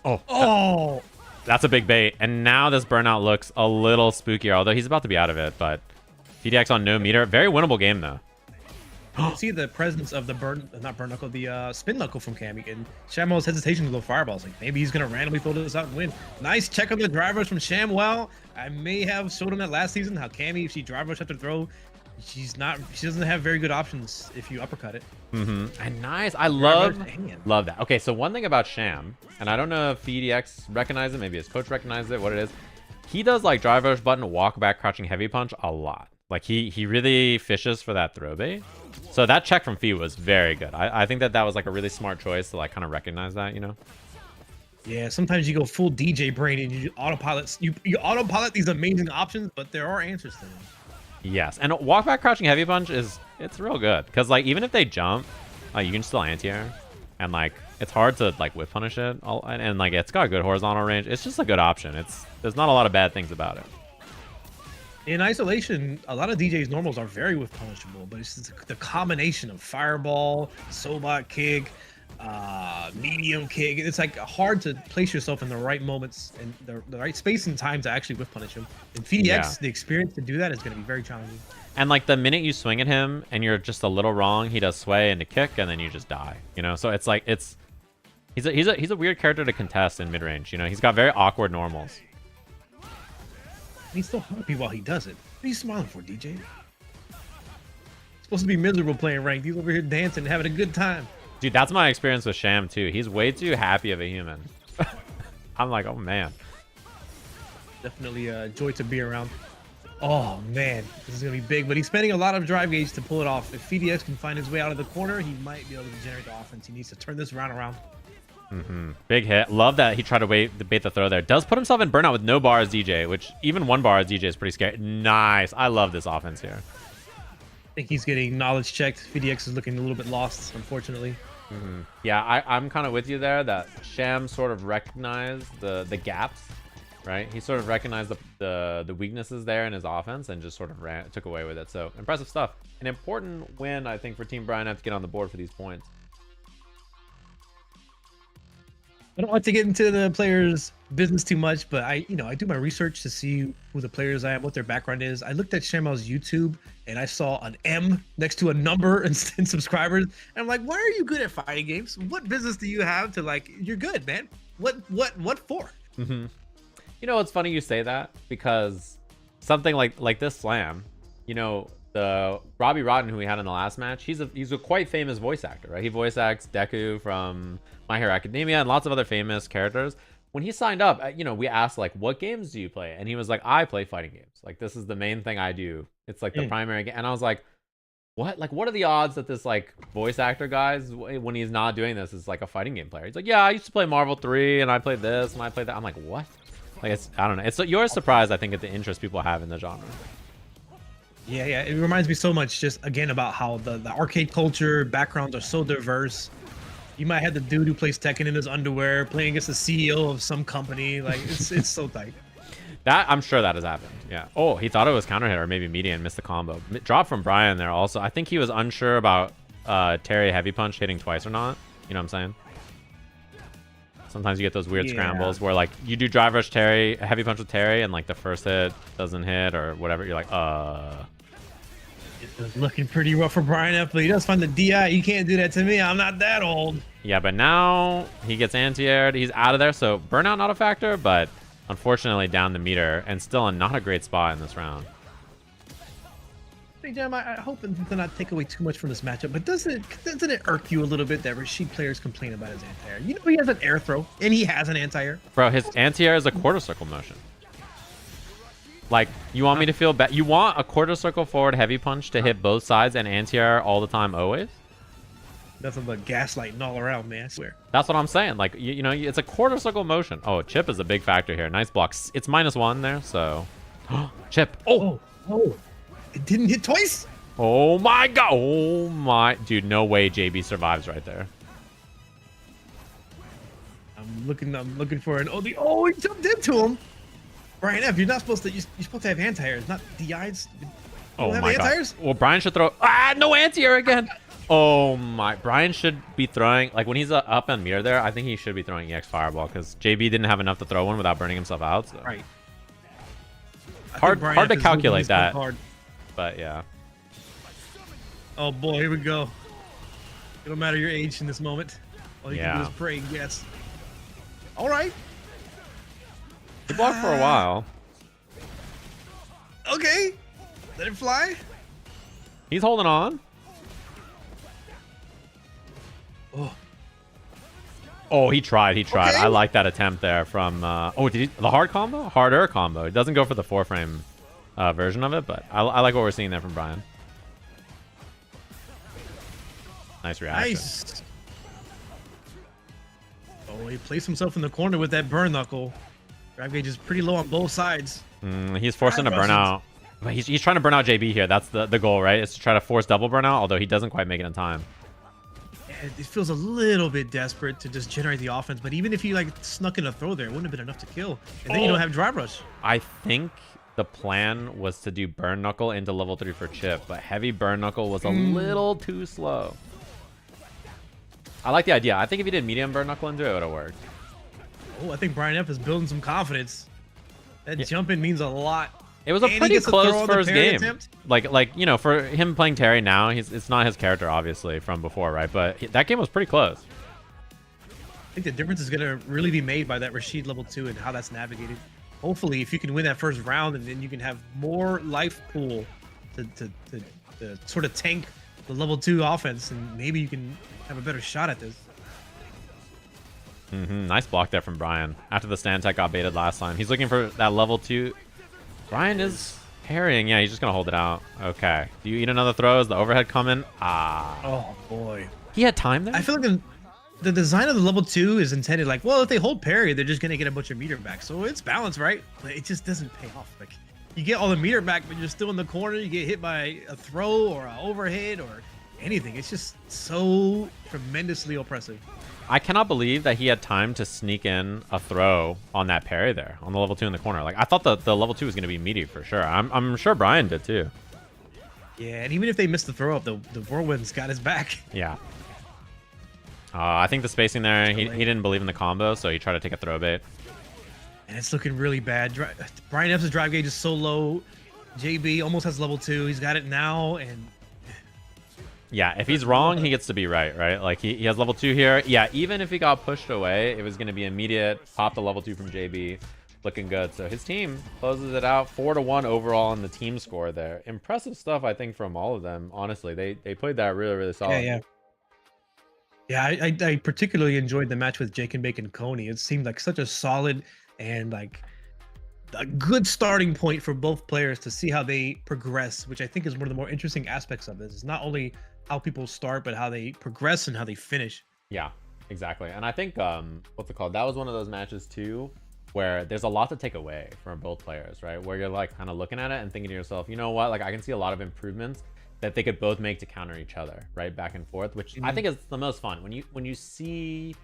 Oh, that's a big bait. And now this Burnout looks a little spookier, although he's about to be out of it. But VDX on no meter. Very winnable game, though. You see the presence of the spin knuckle from Cammy, and ShamWow's hesitation to go fireballs. Like maybe he's gonna randomly throw this out and win. Nice check on the drivers from ShamWow. I may have showed him that last season how Cammy, if she drive rush after throw, she doesn't have very good options if you uppercut it. And nice. I love that. Okay, so one thing about Sham, and I don't know if VDX recognized it, maybe his coach recognized it, what it is. He does like drive rush button, walk back, crouching heavy punch a lot. Like he really fishes for that throw bait. So that check from Fee was very good. I think that was like a really smart choice to like kind of recognize that, you know? Yeah, sometimes you go full DJ brain and you autopilot these amazing options, but there are answers to them. Yes, and walk back crouching heavy punch it's real good because like even if they jump, you can still anti-air, and like it's hard to like whip punish it, and like it's got good horizontal range. It's just a good option. There's not a lot of bad things about it. In isolation, a lot of DJ's normals are very whip punishable, but it's just the combination of fireball, sobot kick, medium kick. It's like hard to place yourself in the right moments and the right space and time to actually whip punish him. In VDX, the experience to do that is going to be very challenging. And like the minute you swing at him and you're just a little wrong, he does sway into kick and then you just die. You know, so it's like he's a weird character to contest in mid range. You know, he's got very awkward normals. He's still happy while he does it. What are you smiling for, DJ? He's supposed to be miserable playing ranked. He's over here dancing, having a good time. Dude, that's my experience with Sham too. He's way too happy of a human. I'm like, oh man. Definitely a joy to be around. Oh man, this is gonna be big, but he's spending a lot of drive gauge to pull it off. If VDX can find his way out of the corner, he might be able to generate the offense. He needs to turn this round around. Big hit. Love that he tried to bait the throw there. Does put himself in burnout with no bar as DJ, which even one bar as DJ is pretty scary. Nice. I love this offense here. I think he's getting knowledge checked. VDX is looking a little bit lost, unfortunately. Yeah, I'm kind of with you there that Sham sort of recognized the gaps, right? He sort of recognized the weaknesses there in his offense and just sort of took away with it. So impressive stuff. An important win, I think, for Team Brian to get on the board for these points. I don't like to get into the players' business too much, but I do my research to see who the players are, what their background is. I looked at ShamWow's YouTube and I saw an M next to a number and subscribers. And I'm like, why are you good at fighting games? What business do you have to like? You're good, man. What for? You know, it's funny you say that because something like this slam, you know, the Robbie Rotten who we had in the last match, he's a quite famous voice actor, right? He voice acts Deku from My Hero Academia and lots of other famous characters. When he signed up, you know, we asked like, what games do you play? And he was like, I play fighting games. Like, this is the main thing I do. It's like the primary game. And I was like, what? Like, what are the odds that this like voice actor guys, when he's not doing this, is like a fighting game player? He's like, yeah, I used to play Marvel 3 and I played this and I played that. I'm like, what? Like, I don't know. You're surprised, I think, at the interest people have in the genre. Yeah, it reminds me so much, just again, about how the arcade culture backgrounds are so diverse. You might have the dude who plays Tekken in his underwear playing against the CEO of some company. Like, it's so tight. I'm sure that has happened. Yeah. Oh, he thought it was counter hit or maybe median, missed the combo. Drop from Brian there also. I think he was unsure about Terry heavy punch hitting twice or not. You know what I'm saying? Sometimes you get those weird scrambles where like you do drive rush Terry, heavy punch with Terry, and like the first hit doesn't hit or whatever. You're like, It's looking pretty rough for Brian F, but he does find the DI. You can't do that to me. I'm not that old. Yeah, but now he gets anti-aired. He's out of there, so burnout not a factor, but unfortunately down the meter and still in not a great spot in this round. Hey, Jam, I hope to not take away too much from this matchup, but doesn't it irk you a little bit that Rashid players complain about his anti-air? You know he has an air throw, and he has an anti-air. Bro, his anti-air is a quarter circle motion. Like, you want me to feel bad? You want a quarter circle forward heavy punch to hit both sides and anti-air all the time always? Nothing but gaslighting all around, man. I swear. That's what I'm saying. Like, you know, it's a quarter circle motion. Oh, chip is a big factor here. Nice blocks. It's -1 there, so. Chip. Oh. It didn't hit twice. Oh my god. Oh my. Dude, no way JB survives right there. I'm looking for an he jumped into him. Brian F, you're not supposed to. You're supposed to have anti-airs, not DIs. Oh have my god. anti-airs? Well, Brian should throw. No anti-air again. Oh my. Brian should be throwing, like when he's up on mirror there, I think he should be throwing EX Fireball because JB didn't have enough to throw one without burning himself out. So. Right. Hard to F is moving calculate his club that. hard. But yeah. Oh boy, here we go. It don't matter your age in this moment. All you can do Yeah. is pray, yes. All right. He blocked for a while. Okay. Let it fly. He's holding on. Oh, he tried. He tried. Okay. I like that attempt there from. Oh, did he, the hard combo? Harder combo. It doesn't go for the 4-frame version of it, but I like what we're seeing there from Brian. Nice reaction. Nice. Oh, he placed himself in the corner with that burn knuckle. Drive gauge is pretty low on both sides. He's forcing a burnout. But he's trying to burn out JB here. That's the goal, right? Is to try to force double burnout, although he doesn't quite make it in time. It feels a little bit desperate to just generate the offense, but even if he like snuck in a throw there, it wouldn't have been enough to kill. And then you don't have drive rush. I think the plan was to do burn knuckle into level 3 for chip, but heavy burn knuckle was a little too slow. I like the idea. I think if you did medium burn knuckle into it, it would have worked. Oh, I think Brian F is building some confidence. That jumping means a lot. It was a And he pretty gets to throw close on the first parry game. attempt. Like you know, for him playing Terry now, it's not his character obviously from before, right? But that game was pretty close. I think the difference is gonna really be made by that Rashid level 2 and how that's navigated. Hopefully, if you can win that first round, and then you can have more life pool to sort of tank the level 2 offense, and maybe you can have a better shot at this. Nice block there from Brian. After the stand tech got baited last time, he's looking for that level 2. Brian is parrying. Yeah, he's just gonna hold it out. Okay. Do you eat another throw? Is the overhead coming? Oh boy. He had time there. I feel like the design of the level 2 is intended like, well, if they hold parry, they're just gonna get a bunch of meter back. So it's balanced, right? But it just doesn't pay off. Like you get all the meter back, but you're still in the corner. You get hit by a throw or an overhead or anything. It's just so tremendously oppressive. I cannot believe that he had time to sneak in a throw on that parry there on the level 2 in the corner. Like I thought the level 2 was gonna be immediate for sure. I'm sure Brian did too. Yeah, and even if they missed the throw up, the whirlwind's got his back. Yeah. I think the spacing there, he didn't believe in the combo, so he tried to take a throw bait. And it's looking really bad. Brian F's drive gauge is so low. JB almost has level 2. He's got it now, and Yeah, if he's wrong, he gets to be right? Like he has level 2 here. Yeah, even if he got pushed away, it was going to be immediate. Pop the level 2 from JB. Looking good. So his team closes it out 4-1 overall on the team score there. Impressive stuff, I think, from all of them. Honestly, they played that really, really solid. Yeah, I particularly enjoyed the match with Jake and Bacon Coney. It seemed like such a solid and like a good starting point for both players to see how they progress, which I think is one of the more interesting aspects of this. It's not only how people start, but how they progress and how they finish. Yeah, exactly. And I think what's it called? That was one of those matches too, where there's a lot to take away from both players, right? Where you're like kind of looking at it and thinking to yourself, you know what? Like I can see a lot of improvements that they could both make to counter each other, right? Back and forth, which I think is the most fun when you see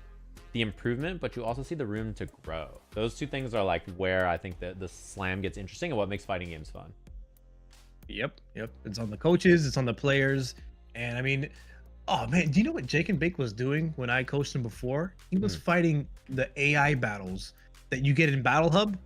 the improvement, but you also see the room to grow. Those two things are like where I think that the slam gets interesting and what makes fighting games fun. Yep. It's on the coaches, it's on the players. And I mean, oh man, do you know what Jake and Bake was doing when I coached him before? He was fighting the AI battles that you get in Battle Hub.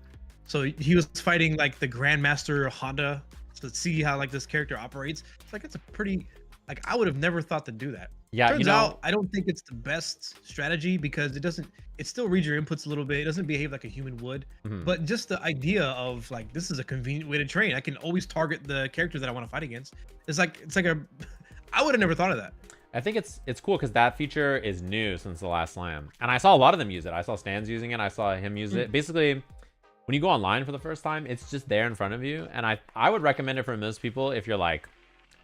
So he was fighting like the Grandmaster Honda to see how like this character operates. It's like, it's a pretty, like I would have never thought to do that. Yeah, Turns out I don't think it's the best strategy because it still reads your inputs a little bit. It doesn't behave like a human would. But just the idea of like, this is a convenient way to train. I can always target the character that I want to fight against. It's like I would have never thought of that. I think it's cool because that feature is new since the last slam. And I saw a lot of them use it. I saw Stans using it. I saw him use it. Basically, when you go online for the first time, it's just there in front of you. And I would recommend it for most people if you're like,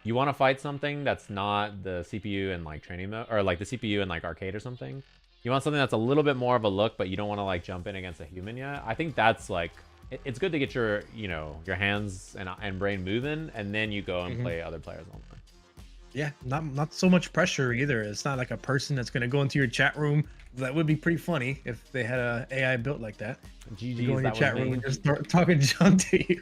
you want to fight something that's not the CPU in like training mode, or like the CPU in like arcade or something. You want something that's a little bit more of a look, but you don't want to like jump in against a human yet. I think that's like, it's good to get your, you know, your hands and brain moving, and then you go and play other players online. Yeah, not so much pressure either. It's not like a person that's gonna go into your chat room. That would be pretty funny if they had a AI built like that. You go in your chat room and just start talking junk to you.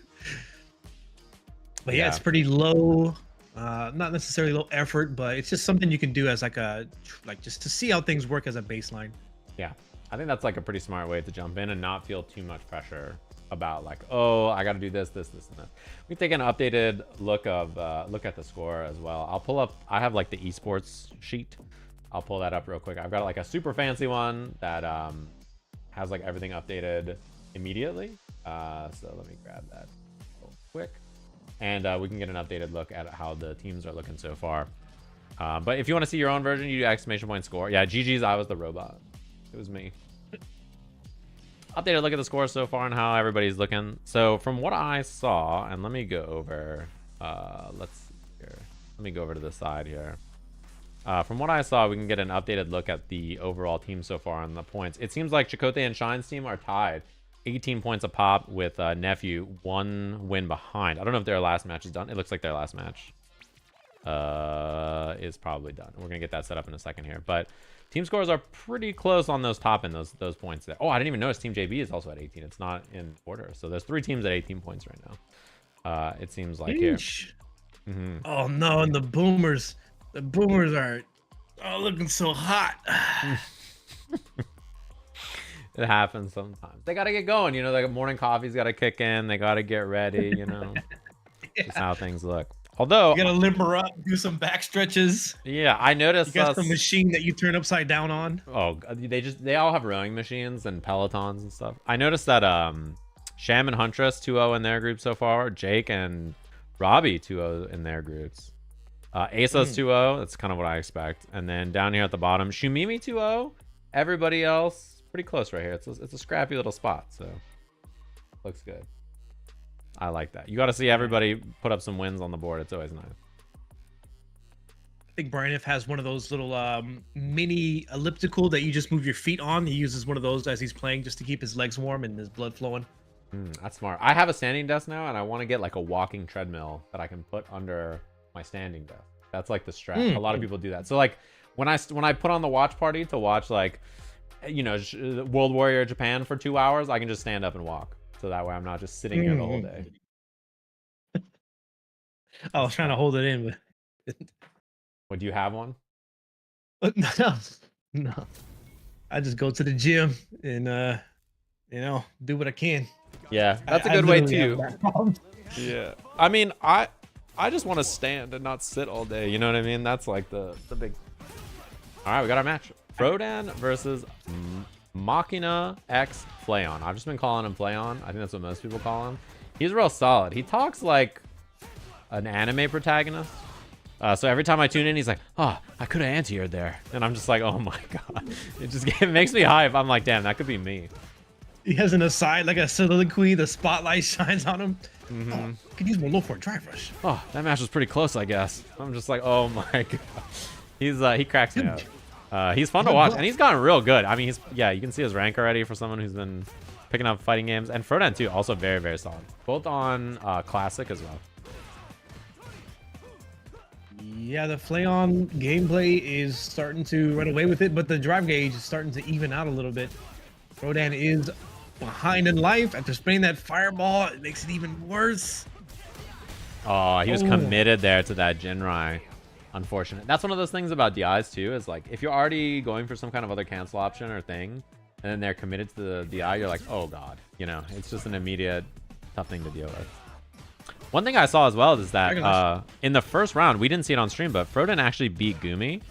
But yeah, it's pretty low. Not necessarily low effort, but it's just something you can do as like just to see how things work as a baseline. Yeah, I think that's like a pretty smart way to jump in and not feel too much pressure about like, oh, I got to do this, and this. We take an updated look at the score as well. I'll pull up. I have like the esports sheet. I'll pull that up real quick. I've got like a super fancy one that has like everything updated immediately. So let me grab that real quick, and we can get an updated look at how the teams are looking so far. But if you want to see your own version, you do ! Score. Yeah, GG's. I was the robot. It was me. Updated look at the score so far and how everybody's looking. So from what I saw, and let me go over, let's see here. Let me go over to the side here. From what I saw, we can get an updated look at the overall team so far on the points. It seems like Chakotay and Shine's team are tied, 18 points a pop, with Nephew 1 win behind. I don't know if their last match is done. It looks like their last match is probably done. We're gonna get that set up in a second here, but team scores are pretty close on those top end, those points there. Oh, I didn't even notice Team JB is also at 18. It's not in order. So there's 3 teams at 18 points right now. It seems like here. Oh no, and the boomers are looking so hot. It happens sometimes. They got to get going, you know, like morning coffee's got to kick in. They got to get ready, you know. Just how things look. Although you gotta limber up, do some back stretches. Yeah, I noticed. You got the machine that you turn upside down on. Oh, they all have rowing machines and pelotons and stuff. I noticed that Sham and Huntress 2-0 in their group so far. Jake and Robbie 2-0 in their groups. Asa's 2-0. That's kind of what I expect. And then down here at the bottom, Shoomimi 2-0. Everybody else pretty close right here. It's a scrappy little spot, so looks good. I like that. You got to see everybody put up some wins on the board. It's always nice. I think Brian has one of those little mini elliptical that you just move your feet on. He uses one of those as he's playing just to keep his legs warm and his blood flowing. That's smart. I have a standing desk now, and I want to get like a walking treadmill that I can put under my standing desk. That's like the strat. A lot of people do that. So like when I put on the watch party to watch like, you know, World Warrior Japan for 2 hours, I can just stand up and walk. So that way I'm not just sitting here the whole day. I was trying to hold it in, but Would you have one? No. I just go to the gym and you know, do what I can. Yeah, that's a good way too. Yeah. I mean, I just want to stand and not sit all day. You know what I mean? That's like the big. All right, we got our match. Frodan versus Machina X Flayon. I've just been calling him Flayon. I think that's what most people call him. He's real solid. He talks like an anime protagonist. So every time I tune in, he's like, "Oh, I could have anti-aired there," and I'm just like, "Oh my god!" It makes me hype. I'm like, "Damn, that could be me." He has an aside, like a soliloquy. The spotlight shines on him. Oh, could use more low for a drive rush. Oh, that match was pretty close, I guess. I'm just like, "Oh my god." He cracks me up. He's fun to watch, and he's gotten real good. I mean, you can see his rank already for someone who's been picking up fighting games. And Frodan too, also very, very solid. Both on Classic as well. Yeah, the Flayon gameplay is starting to run away with it, but the drive gauge is starting to even out a little bit. Frodan is behind in life after spraying that fireball. It makes it even worse. Oh, he was committed there to that Jinrai. Unfortunate. That's one of those things about DIs too, is like if you're already going for some kind of other cancel option or thing, and then they're committed to the DI, you're like, oh god, you know, it's just an immediate tough thing to deal with. One thing I saw as well is that in the first round, we didn't see it on stream, but Frodan actually beat Gumi,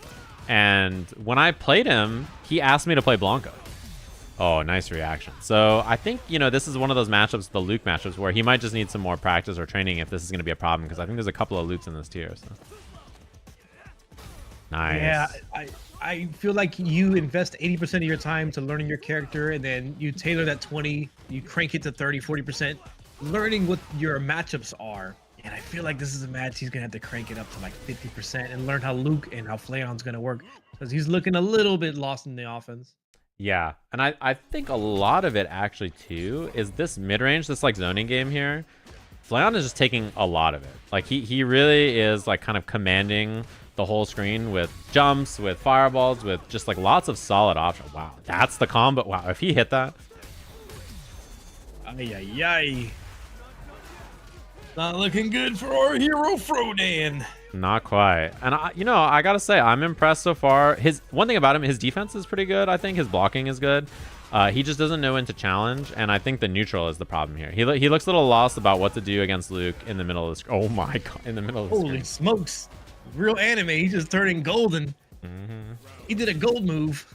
and when I played him, he asked me to play Blanca. Oh, nice reaction. So I think, you know, this is one of those matchups, the Luke matchups, where he might just need some more practice or training if this is going to be a problem, because I think there's a couple of Lukes in this tier. So. Nice. Yeah, I feel like you invest 80% of your time to learning your character, and then you tailor that 20, you crank it to 30, 40%, learning what your matchups are. And I feel like this is a match he's gonna have to crank it up to like 50% and learn how Luke and how Flareon's gonna work, because he's looking a little bit lost in the offense. Yeah, and I think a lot of it actually too is this mid-range, this like zoning game here. Flareon is just taking a lot of it. Like he really is like kind of commanding the whole screen with jumps, with fireballs, with just like lots of solid options. Wow, that's the combo. Wow, if he hit that. Ay, ay, ay. Not looking good for our hero Frodan. Not quite. And I gotta say, I'm impressed so far. One thing about him, his defense is pretty good. I think his blocking is good. He just doesn't know when to challenge, and I think the neutral is the problem here. He looks a little lost about what to do against Luke in the middle of the screen. Oh my god, in the middle of the screen. Holy smokes. Real anime. He's just turning golden. He did a gold move.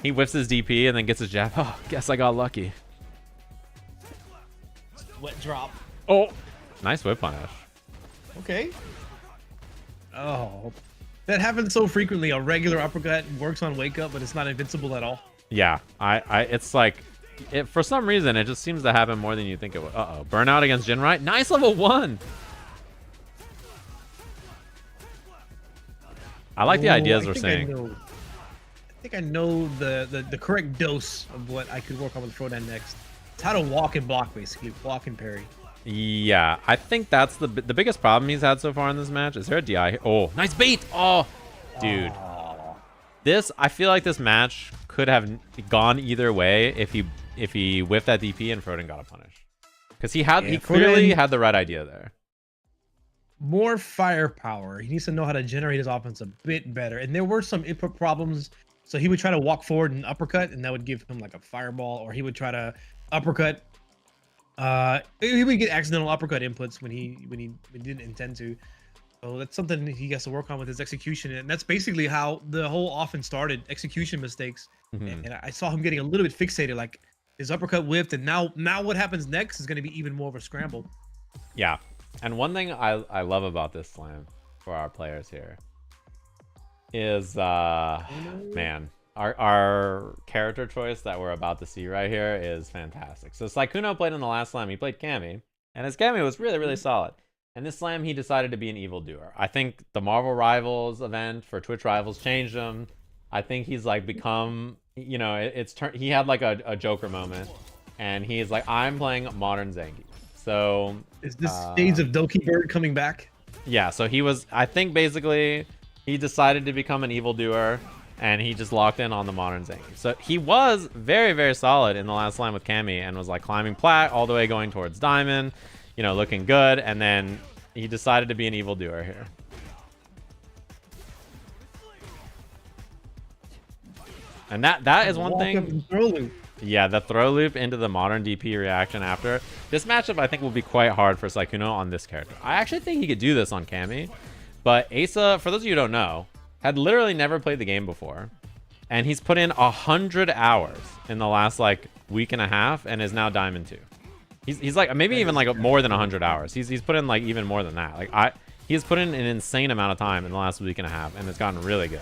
He whiffs his DP and then gets his jab. Oh, guess I got lucky. Wet drop. Oh, nice whip punish. Okay. Oh, that happens so frequently. A regular uppercut works on wake up, but it's not invincible at all. Yeah, it's like, for some reason, it just seems to happen more than you think it would. Uh-oh, burnout against Jinrai. Nice level 1. I like the ideas we're seeing. I think I know the correct dose of what I could work on with Frodan next. It's how to walk and block, basically. Walk and parry. Yeah, I think that's the biggest problem he's had so far in this match. Is there a DI here? Oh, nice bait. Oh, dude. I feel like this match could have gone either way if he whiffed that DP and Frodan got a punish. Because he clearly had the right idea there. More firepower. He needs to know how to generate his offense a bit better. And there were some input problems. So he would try to walk forward and uppercut, and that would give him like a fireball, or he would try to uppercut. He would get accidental uppercut inputs when he didn't intend to. So that's something he has to work on with his execution, and that's basically how the whole offense started. Execution mistakes, and I saw him getting a little bit fixated, like his uppercut whipped, and now what happens next is going to be even more of a scramble. Yeah, and one thing I love about this slam for our players here is man, our character choice that we're about to see right here is fantastic. So Sykkuno played in the last slam. He played Cammy, and his Cammy was really, really solid. And this slam, he decided to be an evildoer. I think the Marvel Rivals event for Twitch Rivals changed him. I think he's like become, you know, he had like a Joker moment, and he's like, I'm playing modern Zangief. So is this Shades of Doki Bird coming back? Yeah. So I think basically he decided to become an evildoer, and he just locked in on the modern Zangief. So he was very, very solid in the last slam with Cammy, and was like climbing plat all the way going towards Diamond, you know, looking good. And then he decided to be an evildoer here. And that is one thing. Yeah, the throw loop into the modern DP reaction after. This matchup, I think, will be quite hard for Sykkuno on this character. I actually think he could do this on Cammy. But Asa, for those of you who don't know, had literally never played the game before. And he's put in 100 hours in the last, like, week and a half, and is now Diamond 2. He's like, maybe even, like, more than 100 hours. He's put in, like, even more than that. Like, he's put in an insane amount of time in the last week and a half, and it's gotten really good.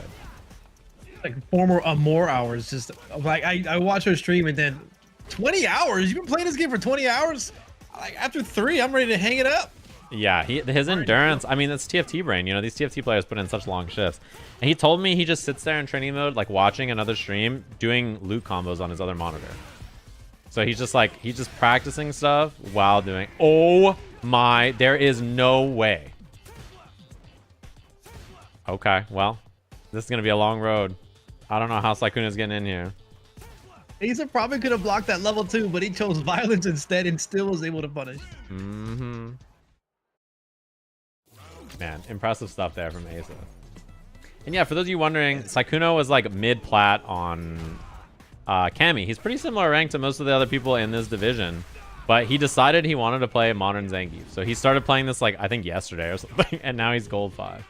Like former Amour hours, just like I watch her stream, and then 20 hours. You've been playing this game for 20 hours. Like after 3, I'm ready to hang it up. Yeah, his endurance. I mean, it's TFT brain. You know, these TFT players put in such long shifts. And he told me he just sits there in training mode, like watching another stream, doing loot combos on his other monitor. So he's just practicing stuff while doing. Oh my! There is no way. Okay, well, this is gonna be a long road. I don't know how Sykkuno's getting in here. Asa probably could have blocked that level 2, but he chose violence instead and still was able to punish. Man, impressive stuff there from Asa. And yeah, for those of you wondering, Sykkuno was like mid-plat on Cammy. He's pretty similar rank to most of the other people in this division, but he decided he wanted to play modern Zangief. So he started playing this like, I think yesterday or something, and now he's gold 5.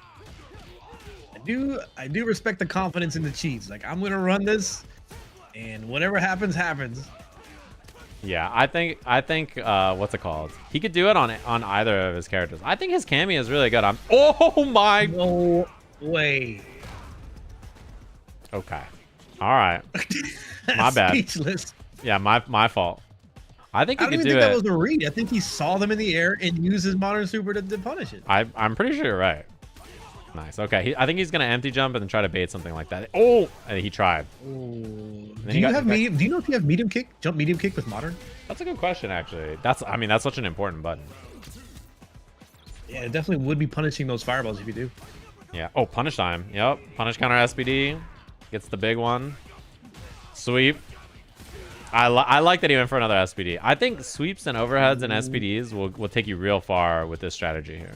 I do respect the confidence in the cheats. Like, I'm gonna run this, and whatever happens, happens. Yeah, I think what's it called? He could do it on either of his characters. I think his Cammy is really good. Oh my! No way. Okay. All right. My bad. Speechless. Yeah, my fault. I think I he don't could even do think it. that was a read. I think he saw them in the air and used his modern super to punish it. I'm pretty sure you're right. Nice. Okay. I think he's gonna empty jump and then try to bait something like that. Oh, and he tried. Do he you got- have he got- medium? Do you know if you have medium kick? Jump medium kick with modern? That's a good question, actually. I mean, that's such an important button. Yeah, it definitely would be punishing those fireballs if you do. Yeah. Oh, punish time. Yep. Punish counter SPD. Gets the big one. Sweep. I like that he went for another SPD. I think sweeps and overheads and SPDs will take you real far with this strategy here.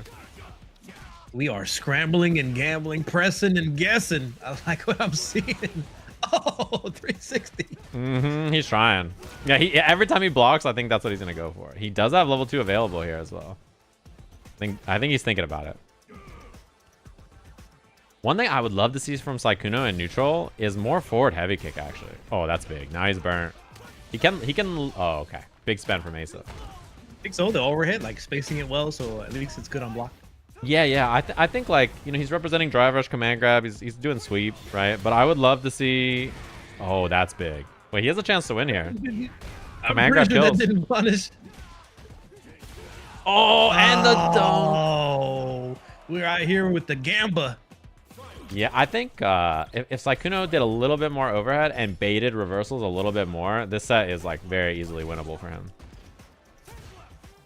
We are scrambling and gambling, pressing and guessing. I like what I'm seeing. Oh, 360. He's trying. Yeah, every time he blocks, I think that's what he's gonna go for. He does have level 2 available here as well. I think he's thinking about it. One thing I would love to see from Sykkuno in neutral is more forward heavy kick, actually. Oh, that's big. Now he's burnt. He can. Oh, okay. Big spend from Asa. I think so. The overhead, like spacing it well, so at least it's good on block. Yeah. I think, like, you know, he's representing drive rush, command grab. He's doing sweep, right? But I would love to see. Oh, that's big. Wait, he has a chance to win here. Command grab kills. That didn't punish. Oh, and the dome. Oh, we're out here with the gamba. Yeah, I think if Sykkuno did a little bit more overhead and baited reversals a little bit more, this set is like very easily winnable for him.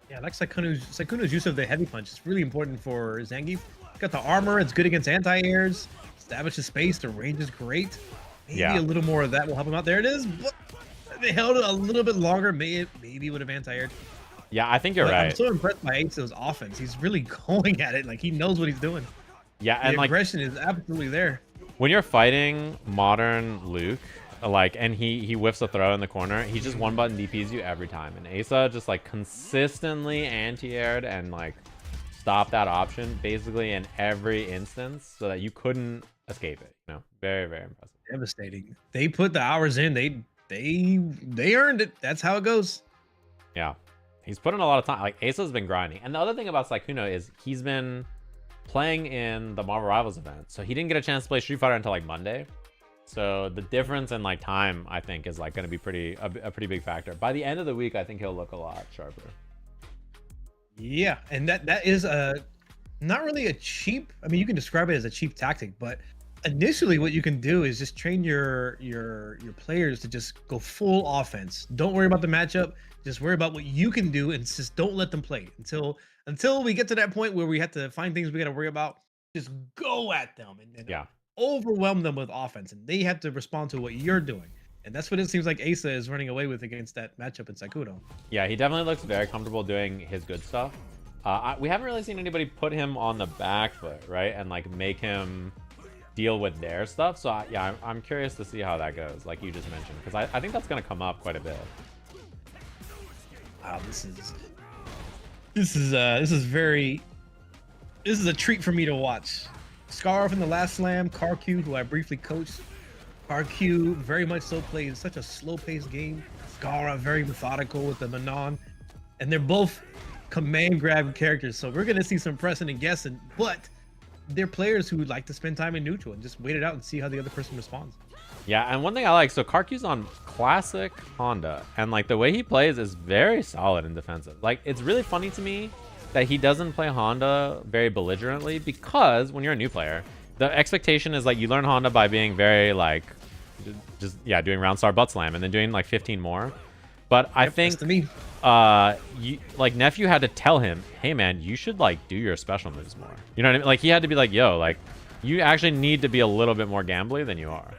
Yeah, I like Sykkuno's use of the heavy punch. It's really important for Zangief. Got the armor. It's good against anti-airs. Establishes space. The range is great. Maybe Yeah. a little more of that will help him out. There it is. But they held it a little bit longer. Maybe would have anti-aired. Yeah, I think you're But right. I'm so impressed by Ace's offense. He's really going at it. Like, he knows what he's doing. Yeah, The and like aggression is absolutely there. when you're fighting modern Luke, like, and he whiffs a throw in the corner, he just one button DPs you every time. And Asa just like consistently anti-aired and like stopped that option basically in every instance so that you couldn't escape it. You know, very, very impressive. Devastating. They put the hours in. They earned it. That's how it goes. Yeah. He's put in a lot of time. Like, Asa's been grinding. And the other thing about Sykkuno is he's been playing in the Marvel Rivals event. So he didn't get a chance to play Street Fighter until like Monday. So the difference in like time, I think, is like going to be a pretty big factor. By the end of the week, I think he'll look a lot sharper. Yeah, and that is not really a cheap. I mean, you can describe it as a cheap tactic, but initially, what you can do is just train your players to just go full offense. Don't worry about the matchup. Just worry about what you can do, and just don't let them play until we get to that point where we have to find things we got to worry about. Just go at them and Yeah. overwhelm them with offense, and they have to respond to what you're doing. And that's what it seems like Asa is running away with against that matchup in Sykkuno. Yeah, he definitely looks very comfortable doing his good stuff. We haven't really seen anybody put him on the back foot, right? And like make him deal with their stuff. So yeah, I'm curious to see how that goes, like you just mentioned, because I think that's going to come up quite a bit. Wow, this is a treat for me to watch. Scara from the last slam, Caru, who I briefly coached. Caru very much so plays such a slow-paced game. Scara very methodical with the Manon, and they're both command grab characters. So we're gonna see some pressing and guessing, but they're players who like to spend time in neutral and just wait it out and see how the other person responds. Yeah, and one thing I like, so Caru's on classic Honda, and like the way he plays is very solid and defensive. Like, it's really funny to me that he doesn't play Honda very belligerently, because when you're a new player, the expectation is like you learn Honda by being very like doing round star butt slam and then doing like 15 more. But I think to me. like Nephew had to tell him, hey man, you should like do your special moves more. You know what I mean? Like, he had to be like, yo, like you actually need to be a little bit more gambly than you are.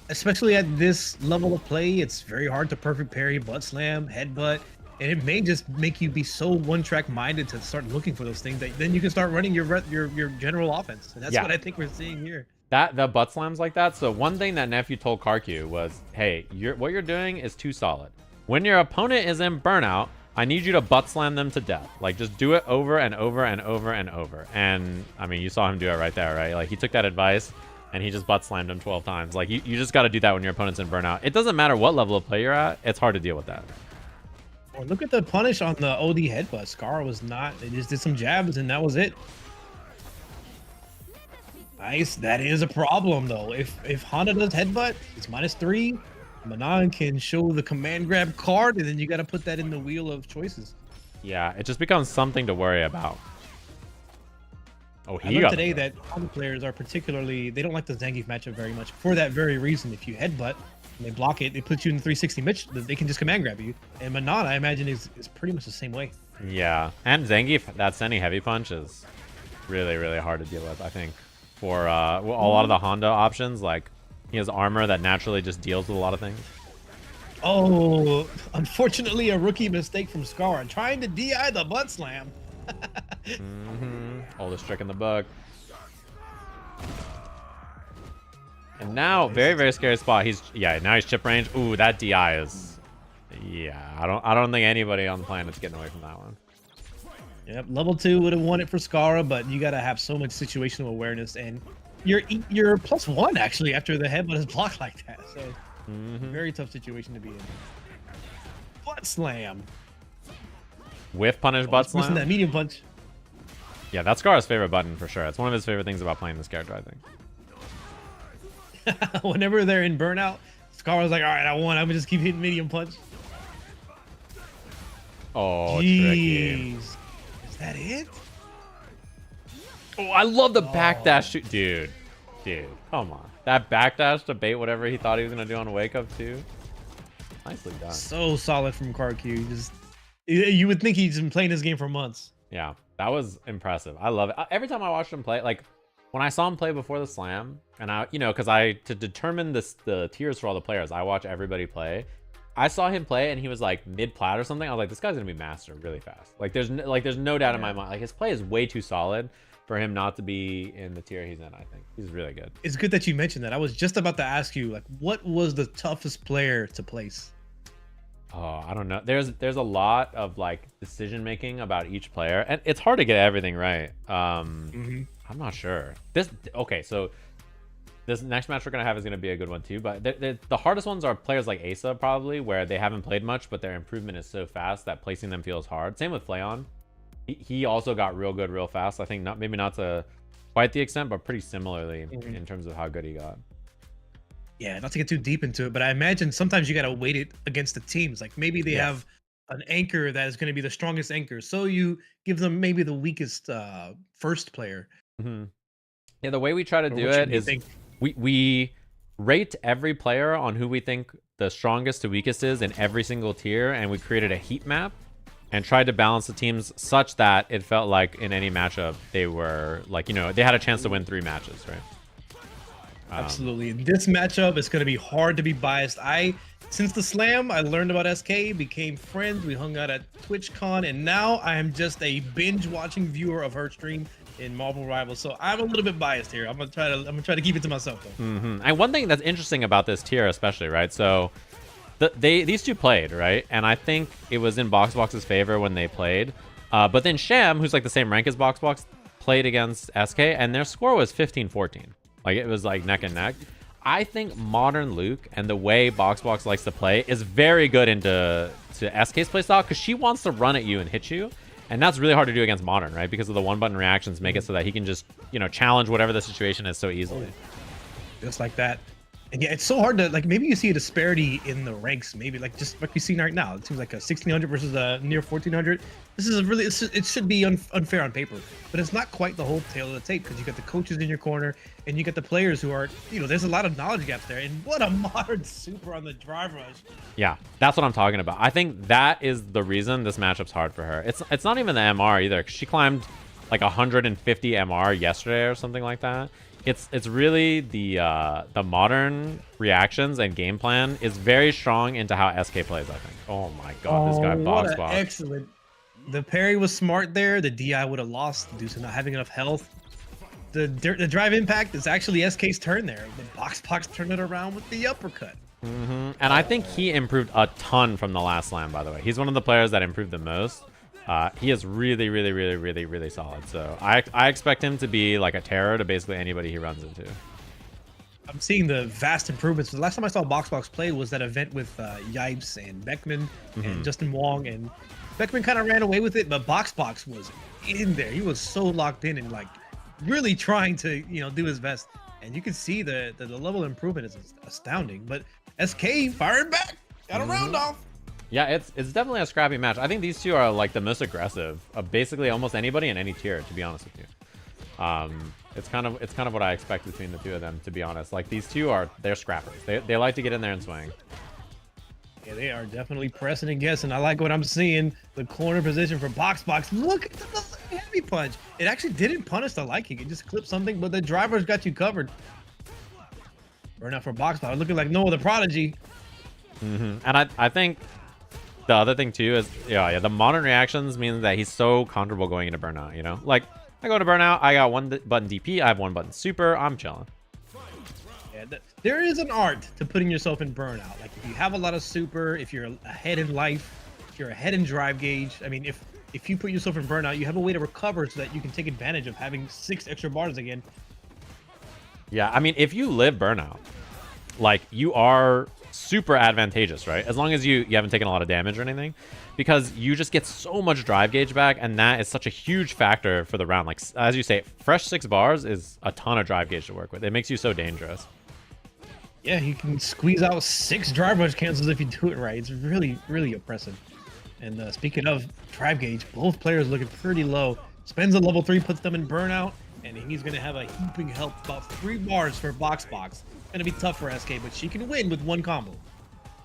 Especially at this level of play, it's very hard to perfect parry, butt slam, headbutt, and it may just make you be so one-track minded to start looking for those things that then you can start running your general offense. And that's what I think we're seeing here. The butt slams like that. So one thing that Nephew told Caru was, hey, what you're doing is too solid. When your opponent is in burnout, I need you to butt slam them to death. Like, just do it over and over and over and over. And I mean, you saw him do it right there, right? Like, he took that advice and he just butt slammed him 12 times. Like, you just got to do that when your opponent's in burnout. It doesn't matter what level of play you're at. It's hard to deal with that. Well, look at the punish on the OD headbutt. Scara was not. They just did some jabs and that was it. Nice. That is a problem though. If Honda does headbutt, it's -3. Manon can show the command grab card, and then you got to put that in the wheel of choices. Yeah, it just becomes something to worry about. Oh, I he learned got today the that other players are particularly, they don't like the Zangief matchup very much for that very reason. If you headbutt and they block it, they put you in the 360 Mitch, they can just command grab you. And Manon, I imagine, is pretty much the same way. Yeah, and Zangief, that sending heavy punch is really, really hard to deal with, I think. For a lot of the Honda options, like, he has armor that naturally just deals with a lot of things. Oh, unfortunately, a rookie mistake from Scara, trying to DI the butt slam. Oldest trick in the book. And now, very, very scary spot. Now he's chip range. Ooh, that DI is, yeah. I don't think anybody on the planet's getting away from that one. Yep, level 2 would have won it for Scara, but you got to have so much situational awareness, and you're +1 actually after the headbutt is blocked like that. So very tough situation to be in. Butt slam. Whiff punish butt Missing slam. that medium punch. Yeah, that's Scara's favorite button for sure. It's one of his favorite things about playing this character, I think. Whenever they're in burnout, Scara's like, all right, I won. I'm gonna just keep hitting medium punch. Oh, Jeez. tricky. Is that it? Oh, I love the backdash shoot. Dude, come on. That backdash to bait whatever he thought he was going to do on Wake Up too. Nicely done. So solid from Caru. You would think he's been playing this game for months. Yeah, that was impressive. I love it. Every time I watched him play, like when I saw him play before the slam, and because to determine the tiers for all the players, I watch everybody play. I saw him play and he was like mid plat or something. I was like, this guy's gonna be master really fast. Like there's no doubt in my mind. Like his play is way too solid for him not to be in the tier he's in. I think he's really good. It's good that you mentioned that. I was just about to ask you, like, what was the toughest player to place? Oh, I don't know. There's a lot of like decision making about each player, and it's hard to get everything right. I'm not sure. So this next match we're gonna have is gonna be a good one too. But the hardest ones are players like Asa, probably, where they haven't played much, but their improvement is so fast that placing them feels hard. Same with Flayon. He also got real good real fast. I think maybe not to quite the extent, but pretty similarly in terms of how good he got. Yeah, not to get too deep into it, but I imagine sometimes you gotta weight it against the teams. Like maybe they have an anchor that is going to be the strongest anchor, so you give them maybe the weakest first player. Yeah, the way we try to do it is we rate every player on who we think the strongest to weakest is in every single tier, and we created a heat map and tried to balance the teams such that it felt like in any matchup they were like, they had a chance to win 3 matches, right? Absolutely. In this matchup, it's going to be hard to be biased. Since the slam, I learned about SK, became friends, we hung out at TwitchCon, and now I am just a binge watching viewer of her stream in Marvel Rivals. So I'm a little bit biased here. I'm gonna try to keep it to myself though. And one thing that's interesting about this tier, especially, right? So these two played, right? And I think it was in Boxbox's favor when they played. But then Sham, who's like the same rank as Boxbox, played against SK, and their score was 15-14. Like it was like neck and neck. I think modern Luke and the way Boxbox likes to play is very good into SK's playstyle, because she wants to run at you and hit you. And that's really hard to do against modern, right? Because of the one-button reactions make it so that he can just, challenge whatever the situation is so easily. Just like that. And yeah, it's so hard to, like, maybe you see a disparity in the ranks, maybe like just like we see right now. It seems like a 1600 versus a near 1400. This is it should be unfair on paper, but it's not quite the whole tale of the tape, because you got the coaches in your corner and you got the players who are, there's a lot of knowledge gaps there. And what a modern super on the drive rush. Yeah, that's what I'm talking about. I think that is the reason this matchup's hard for her. It's not even the MR either, because she climbed like 150 MR yesterday or something like that. It's really the modern reactions and game plan is very strong into how SK plays, I think. Oh my god, this guy Boxbox. Excellent. The parry was smart there. The DI would have lost due to not having enough health. The drive impact is actually SK's turn there. The Boxbox turned it around with the uppercut. And I think he improved a ton from the last slam, by the way. He's one of the players that improved the most. He is really, really, really, really, really solid. So I expect him to be like a terror to basically anybody he runs into. I'm seeing the vast improvements. The last time I saw Boxbox play was that event with Yipes and Beckman and Justin Wong, and Beckman kind of ran away with it, but Boxbox was in there. He was so locked in and like really trying to, do his best. and you can see the level of improvement is astounding. But SK firing back, got a round off. Yeah, it's definitely a scrappy match. I think these two are like the most aggressive of basically almost anybody in any tier, to be honest with you. It's kind of what I expect between the two of them, to be honest. Like these two they're scrappers. They like to get in there and swing. Yeah, they are definitely pressing and guessing. I like what I'm seeing. The corner position for Boxbox. Look at the heavy punch. It actually didn't punish the light kick. It just clipped something, but the driver's got you covered. Burnout for Boxbox, looking like no other prodigy. And I think the other thing too is the modern reactions means that he's so comfortable going into burnout. You know, like I go into burnout, I got one button DP, I have one button super, I'm chilling. Yeah, there is an art to putting yourself in burnout. Like if you have a lot of super, if you're ahead in life, if you're ahead in drive gauge. I mean, if you put yourself in burnout, you have a way to recover so that you can take advantage of having 6 extra bars again. Yeah, I mean, if you live burnout, like you are super advantageous, right? As long as you haven't taken a lot of damage or anything, because you just get so much drive gauge back, and that is such a huge factor for the round. Like as you say, fresh 6 bars is a ton of drive gauge to work with. It makes you so dangerous. Yeah, you can squeeze out 6 drive rush cancels if you do it right. It's really, really oppressive. And speaking of drive gauge, both players looking pretty low. Spends a level 3, puts them in burnout, and he's going to have a heaping help, about 3 bars for Boxbox. Going to be tough for SK, but she can win with 1 combo.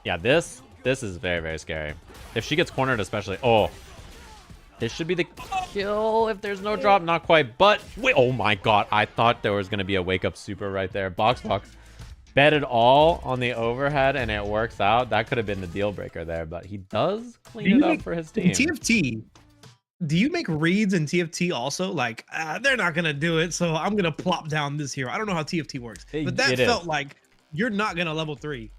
Yeah, this is very, very scary. If she gets cornered especially, this should be the kill if there's no drop. Not quite, but wait, oh my god, I thought there was going to be a wake up super right there. Boxbox bet it all on the overhead, and it works out. That could have been the deal breaker there, but he does clean it up for his team. TFT, do you make reads in TFT also? Like, they're not going to do it, so I'm going to plop down this hero. I don't know how TFT works, but that felt like you're not going to level 3.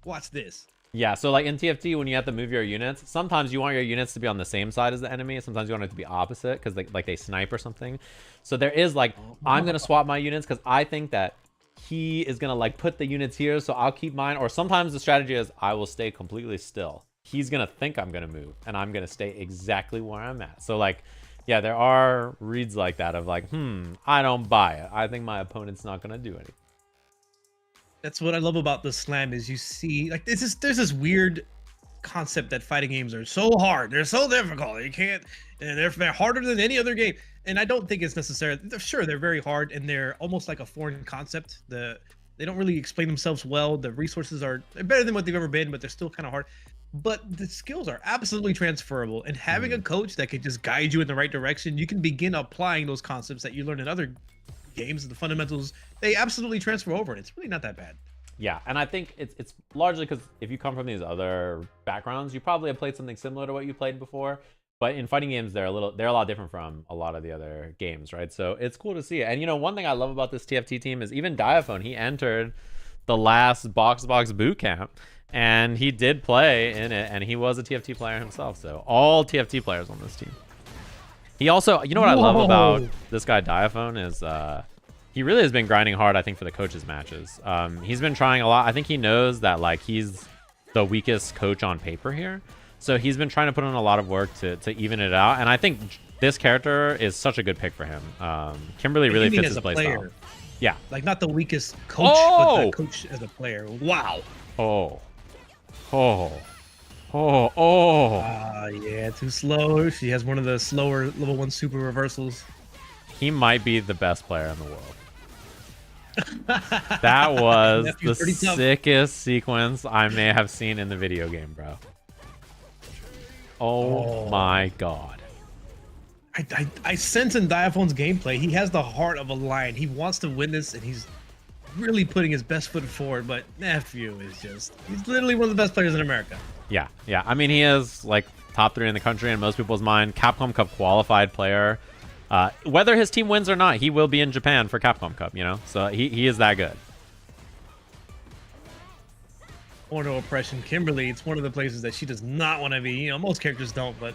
Watch this. Yeah, so like in TFT, when you have to move your units, sometimes you want your units to be on the same side as the enemy. Sometimes you want it to be opposite because they snipe or something. So there is like, I'm going to swap my units because I think that he is going to like put the units here, so I'll keep mine. Or sometimes the strategy is I will stay completely still. He's going to think I'm going to move, and I'm going to stay exactly where I'm at. So like, yeah, there are reads like that of like, I don't buy it. I think my opponent's not going to do anything. That's what I love about the slam is you see like there's this weird concept that fighting games are so hard, they're so difficult, you can't, and they're harder than any other game. And I don't think it's necessary. Sure, they're very hard, and they're almost like a foreign concept. They don't really explain themselves well. The resources are better than what they've ever been, but they're still kind of hard. But the skills are absolutely transferable, and having a coach that can just guide you in the right direction, you can begin applying those concepts that you learn in other games. The fundamentals, they absolutely transfer over, and it's really not that bad. Yeah, and I think it's largely because if you come from these other backgrounds, you probably have played something similar to what you played before. But in fighting games, they're a lot different from a lot of the other games, right? So it's cool to see it. And you know, one thing I love about this TFT team is even Diaphone. He entered the last Boxbox boot camp, and he did play in it, and he was a TFT player himself. So all TFT players on this team. He also, you know what I love about this guy Diaphone is he really has been grinding hard, I think, for the coaches matches. He's been trying a lot. I think he knows that like he's the weakest coach on paper here. So he's been trying to put in a lot of work to even it out. And I think this character is such a good pick for him. Kimberly really fits his playstyle. Yeah. Like not the weakest coach, but the coach as a player. Wow. Yeah, too slow. She has one of the slower level 1 super reversals. He might be the best player in the world. That was the sickest sequence I may have seen in the video game, bro. Oh my god. I sense in Diaphone's gameplay, he has the heart of a lion. He wants to win this, and he's really putting his best foot forward, but Nephew is he's literally one of the best players in America. Yeah. I mean, he is like top 3 in the country in most people's mind. Capcom Cup qualified player. Whether his team wins or not, he will be in Japan for Capcom Cup, you know? So he is that good. Corner oppression. Kimberly, it's one of the places that she does not want to be. You know, most characters don't, but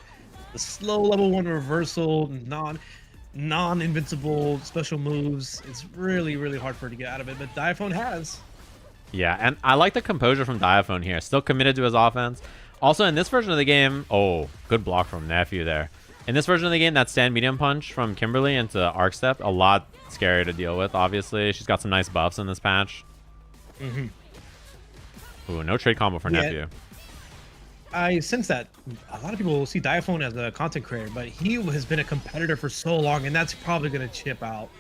the slow level 1 reversal, non-invincible special moves, it's really, really hard for her to get out of it, but Diaphone has. Yeah, and I like the composure from Diaphone here. Still committed to his offense. Also, in this version of the game, good block from Nephew there. In this version of the game, that stand medium punch from Kimberly into arc step, a lot scarier to deal with, obviously. She's got some nice buffs in this patch. Ooh, no trade combo for Nephew. I sense that a lot of people will see Diaphone as a content creator, but he has been a competitor for so long, and that's probably going to chip out.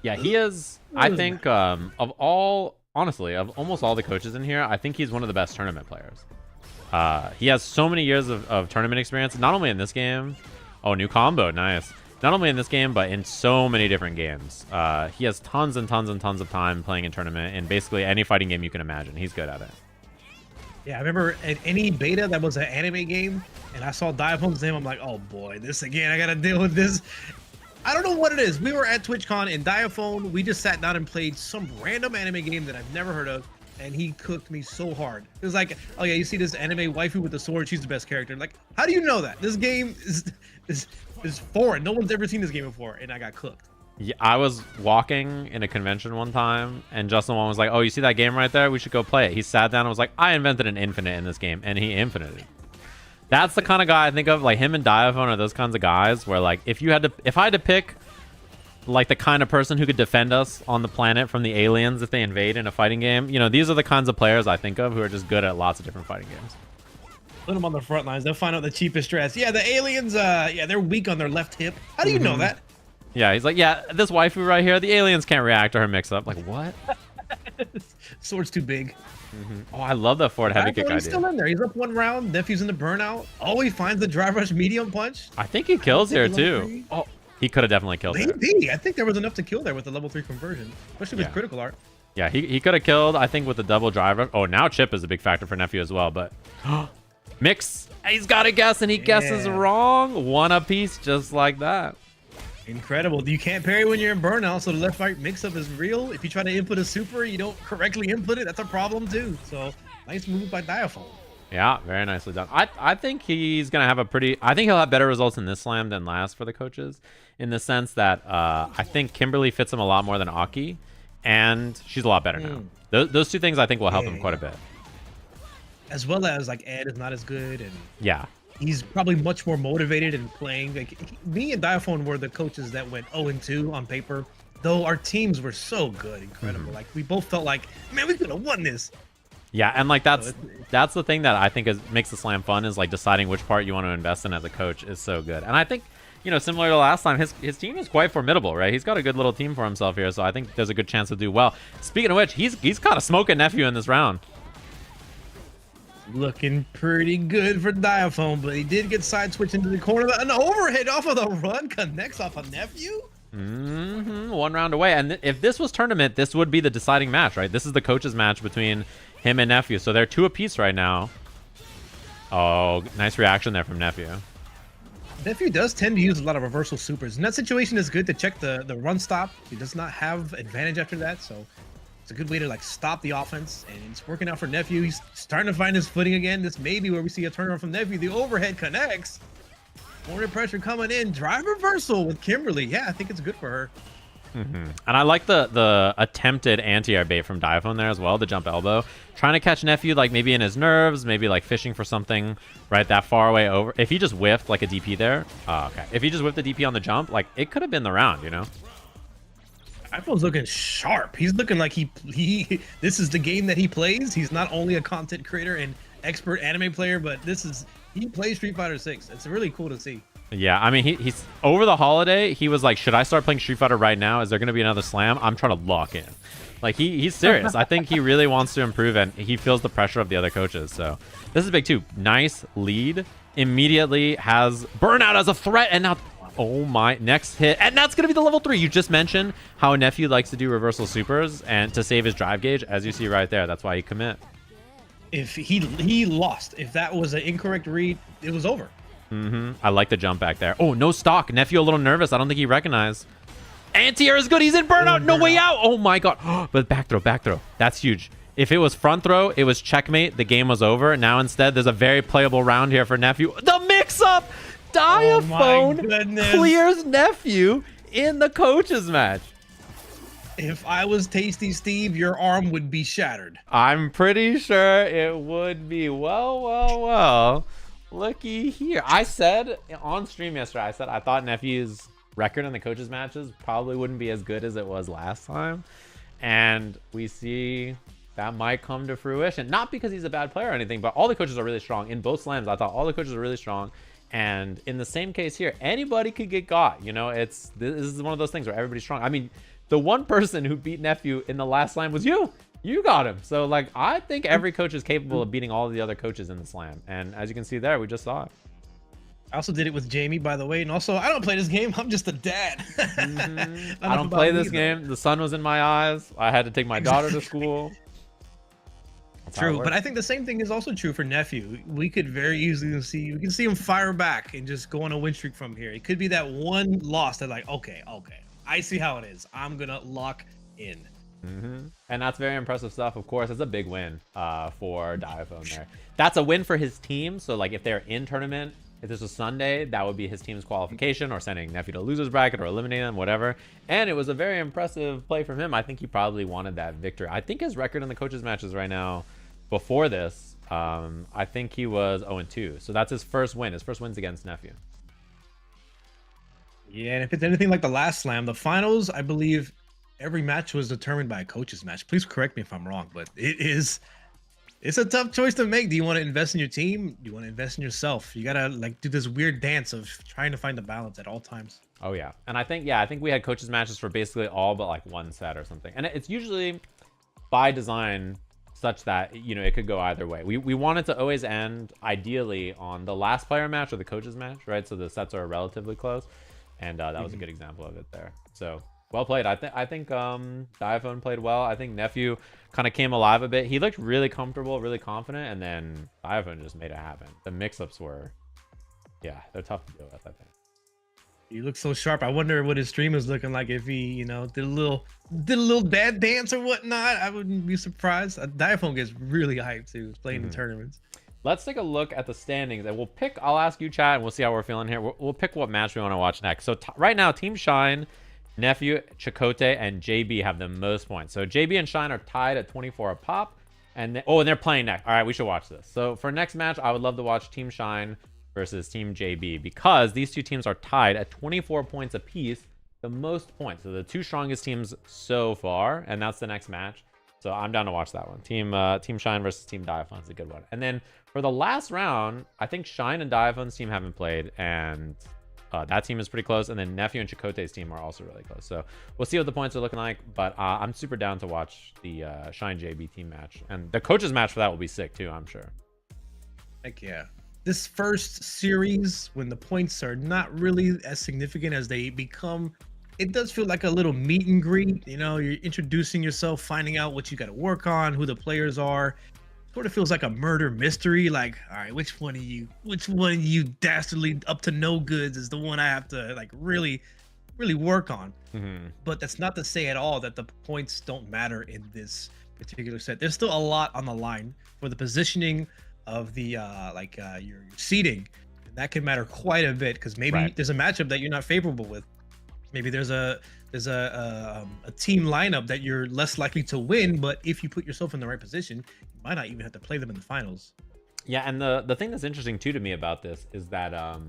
Yeah, he is. I think of almost all the coaches in here, I think he's one of the best tournament players. He has so many years of tournament experience, not only in this game. Oh, new combo, nice. Not only in this game, but in so many different games. He has tons and tons and tons of time playing in tournament in basically any fighting game you can imagine. He's good at it. Yeah, I remember at any beta that was an anime game, and I saw Diaphone's name, I'm like, oh boy, this again, I gotta deal with this. I don't know what it is. We were at TwitchCon, and Diaphone, we just sat down and played some random anime game that I've never heard of, and he cooked me so hard. It was like, oh yeah, you see this anime waifu with the sword, she's the best character. Like, how do you know that? This game is foreign. No one's ever seen this game before, and I got cooked. Yeah, I was walking in a convention one time, and Justin Wong was like, oh, you see that game right there? We should go play it. He sat down and was like, I invented an infinite in this game, and he infinited. That's the kind of guy I think of. Like, him and Diaphone are those kinds of guys where, like, if I had to pick, like, the kind of person who could defend us on the planet from the aliens if they invade in a fighting game, you know, these are the kinds of players I think of who are just good at lots of different fighting games. Put them on the front lines. They'll find out the cheapest strats. Yeah, the aliens, yeah, they're weak on their left hip. How do you know that? Yeah, he's like, yeah, this waifu right here, the aliens can't react to her mix-up. Like, what? Sword's too big. Oh, I love that forward heavy kick idea. He's still in there. He's up one round. Nephew's in the burnout. Oh, he finds the drive rush medium punch. I think he kills here, too. Oh, he could have definitely killed her. Maybe. I think there was enough to kill there with the level 3 conversion, especially with critical art. Yeah, he could have killed, I think, with the double drive rush. Oh, now chip is a big factor for Nephew as well, but... Mix! He's got to guess, and he guesses wrong. One apiece, just like that. Incredible. You can't parry when you're in burnout, so the left right mix-up is real. If you try to input a super, you don't correctly input it, that's a problem too. So, nice move by Diaphone. Yeah, very nicely done. I think he's going to have I think he'll have better results in this slam than last for the coaches, in the sense that I think Kimberly fits him a lot more than Aki, and she's a lot better now. Those two things I think will help him quite a bit. As well as, like, Ed is not as good, and... Yeah. He's probably much more motivated in playing. Like, me and Diaphone were the coaches that went 0-2 on paper, though our teams were so good, incredible. Like, we both felt like, man, we could have won this. Yeah, and like that's the thing that I think makes the slam fun, is like deciding which part you want to invest in as a coach is so good. And I think, you know, similar to last time, his team is quite formidable, right? He's got a good little team for himself here, so I think there's a good chance to do well. Speaking of which, he's kind of smoking Nephew in this round. Looking pretty good for Diaphone, but he did get side switched into the corner. An overhead off of the run connects off a Nephew. One round away. And if this was tournament, this would be the deciding match, right? This is the coaches match between him and Nephew. So they're 2 apiece right now. Oh, nice reaction there from Nephew. Nephew does tend to use a lot of reversal supers. In that situation, it's good to check the run stop. He does not have advantage after that, so it's a good way to, like, stop the offense, and it's working out for Nephew. He's starting to find his footing again. This may be where we see a turnaround from Nephew. The overhead connects. Corner pressure coming in. Drive reversal with Kimberly. Yeah, I think it's good for her. And I like the attempted anti-air bait from Diaphone there as well, the jump elbow. Trying to catch Nephew, like, maybe in his nerves, maybe, like, fishing for something right that far away over. If he just whiffed, like, a DP there. Oh, okay. If he just whiffed the DP on the jump, like, it could have been the round, you know? Diaphone's looking sharp. He's looking like he this is the game that he plays. He's not only a content creator and expert anime player, but he plays Street Fighter 6. It's really cool to see. Yeah, I mean, he's over the holiday, he was like, should I start playing Street Fighter right now? Is there going to be another slam? I'm trying to lock in. Like, he's serious. I think he really wants to improve, and he feels the pressure of the other coaches. So this is big too. Nice lead. Immediately has burnout as a threat, and now... Oh my, next hit, and that's gonna be the level 3. You just mentioned how Nephew likes to do reversal supers and to save his drive gauge, as you see right there. That's why he commit. If he lost, if that was an incorrect read, it was over. I like the jump back there. Oh, no stock. Nephew a little nervous. I don't think he recognized. Anti-air is good. He's in burnout. No way out. Oh my god. But back throw. That's huge. If it was front throw, it was checkmate. The game was over. Now instead, there's a very playable round here for Nephew. The mix-up. Diaphone clears Nephew in the coaches match. If I was Tasty Steve, your arm would be shattered. I'm pretty sure it would be. Well. Looky here. I said on stream yesterday, I said I thought Nephew's record in the coaches matches probably wouldn't be as good as it was last time. And we see that might come to fruition. Not because he's a bad player or anything, but all the coaches are really strong. In both slams, I thought all the coaches are really strong. And in the same case here, anybody could get got. You know, this is one of those things where everybody's strong. I mean, the one person who beat Nephew in the last slam was you. You got him. So, like, I think every coach is capable of beating all of the other coaches in the slam. And as you can see there, we just saw it. I also did it with Jamie, by the way. And also, I don't play this game. I'm just a dad. I don't play this game. The sun was in my eyes. I had to take my daughter to school. True, but I think the same thing is also true for Nephew. We could very easily see, we can see him fire back and just go on a win streak from here. It could be that one loss that like, okay, I see how it is. I'm gonna lock in. And that's very impressive stuff. Of course, it's a big win for Diaphone there. That's a win for his team. So like if they're in tournament, if this was Sunday, that would be his team's qualification or sending Nephew to losers bracket or eliminating them, whatever. And it was a very impressive play from him. I think he probably wanted that victory. I think his record in the coaches matches right now before this, I think he was 0-2. So that's his first win. His first win's against Nephew. Yeah, and if it's anything like the last slam, the finals, I believe every match was determined by a coach's match. Please correct me if I'm wrong, but it's a tough choice to make. Do you want to invest in your team? Do you want to invest in yourself? You gotta like do this weird dance of trying to find the balance at all times. Oh yeah, and I think we had coaches matches for basically all but like one set or something, and it's usually by design such that, you know, it could go either way. We want it to always end ideally on the last player match or the coaches match, right? So the sets are relatively close, and that was a good example of it there. So well played. I think Diaphone played well. I think Nephew kind of came alive a bit. He looked really comfortable, really confident, and then Diaphone just made it happen. The mix-ups were, yeah, they're tough to deal with, I think. He looks so sharp. I wonder what his stream is looking like if he, you know, did a little dad dance or whatnot. I wouldn't be surprised. Diaphone gets really hyped too, playing in tournaments. Let's take a look at the standings, and we'll pick. I'll ask you, chat, and we'll see how we're feeling here. We'll pick what match we want to watch next. So right now, Team Shine, Nephew, Chakotay, and JB have the most points. So JB and Shine are tied at 24 a pop, and and they're playing next. All right, we should watch this. So for next match, I would love to watch Team Shine versus Team JB, because these two teams are tied at 24 points apiece, the most points. So the two strongest teams so far, and that's the next match. So I'm down to watch that one. Team Shine versus Team Diaphone is a good one. And then for the last round, I think Shine and Diaphone's team haven't played, and that team is pretty close. And then Nephew and Chakotay's team are also really close. So we'll see what the points are looking like, but I'm super down to watch the Shine JB team match. And the coaches match for that will be sick too, I'm sure. Heck yeah. This first series, when the points are not really as significant as they become, it does feel like a little meet and greet. You know, you're introducing yourself, finding out what you got to work on, who the players are. Sort of feels like a murder mystery. Like, all right, which one of you dastardly up to no goods is the one I have to like really work on. But that's not to say at all that the points don't matter in this particular set. There's still a lot on the line for the positioning of the your seating. That could matter quite a bit, because maybe there's a matchup that you're not favorable with. Maybe there's a team lineup that you're less likely to win, but if you put yourself in the right position, you might not even have to play them in the finals. Yeah, and the thing that's interesting too to me about this is that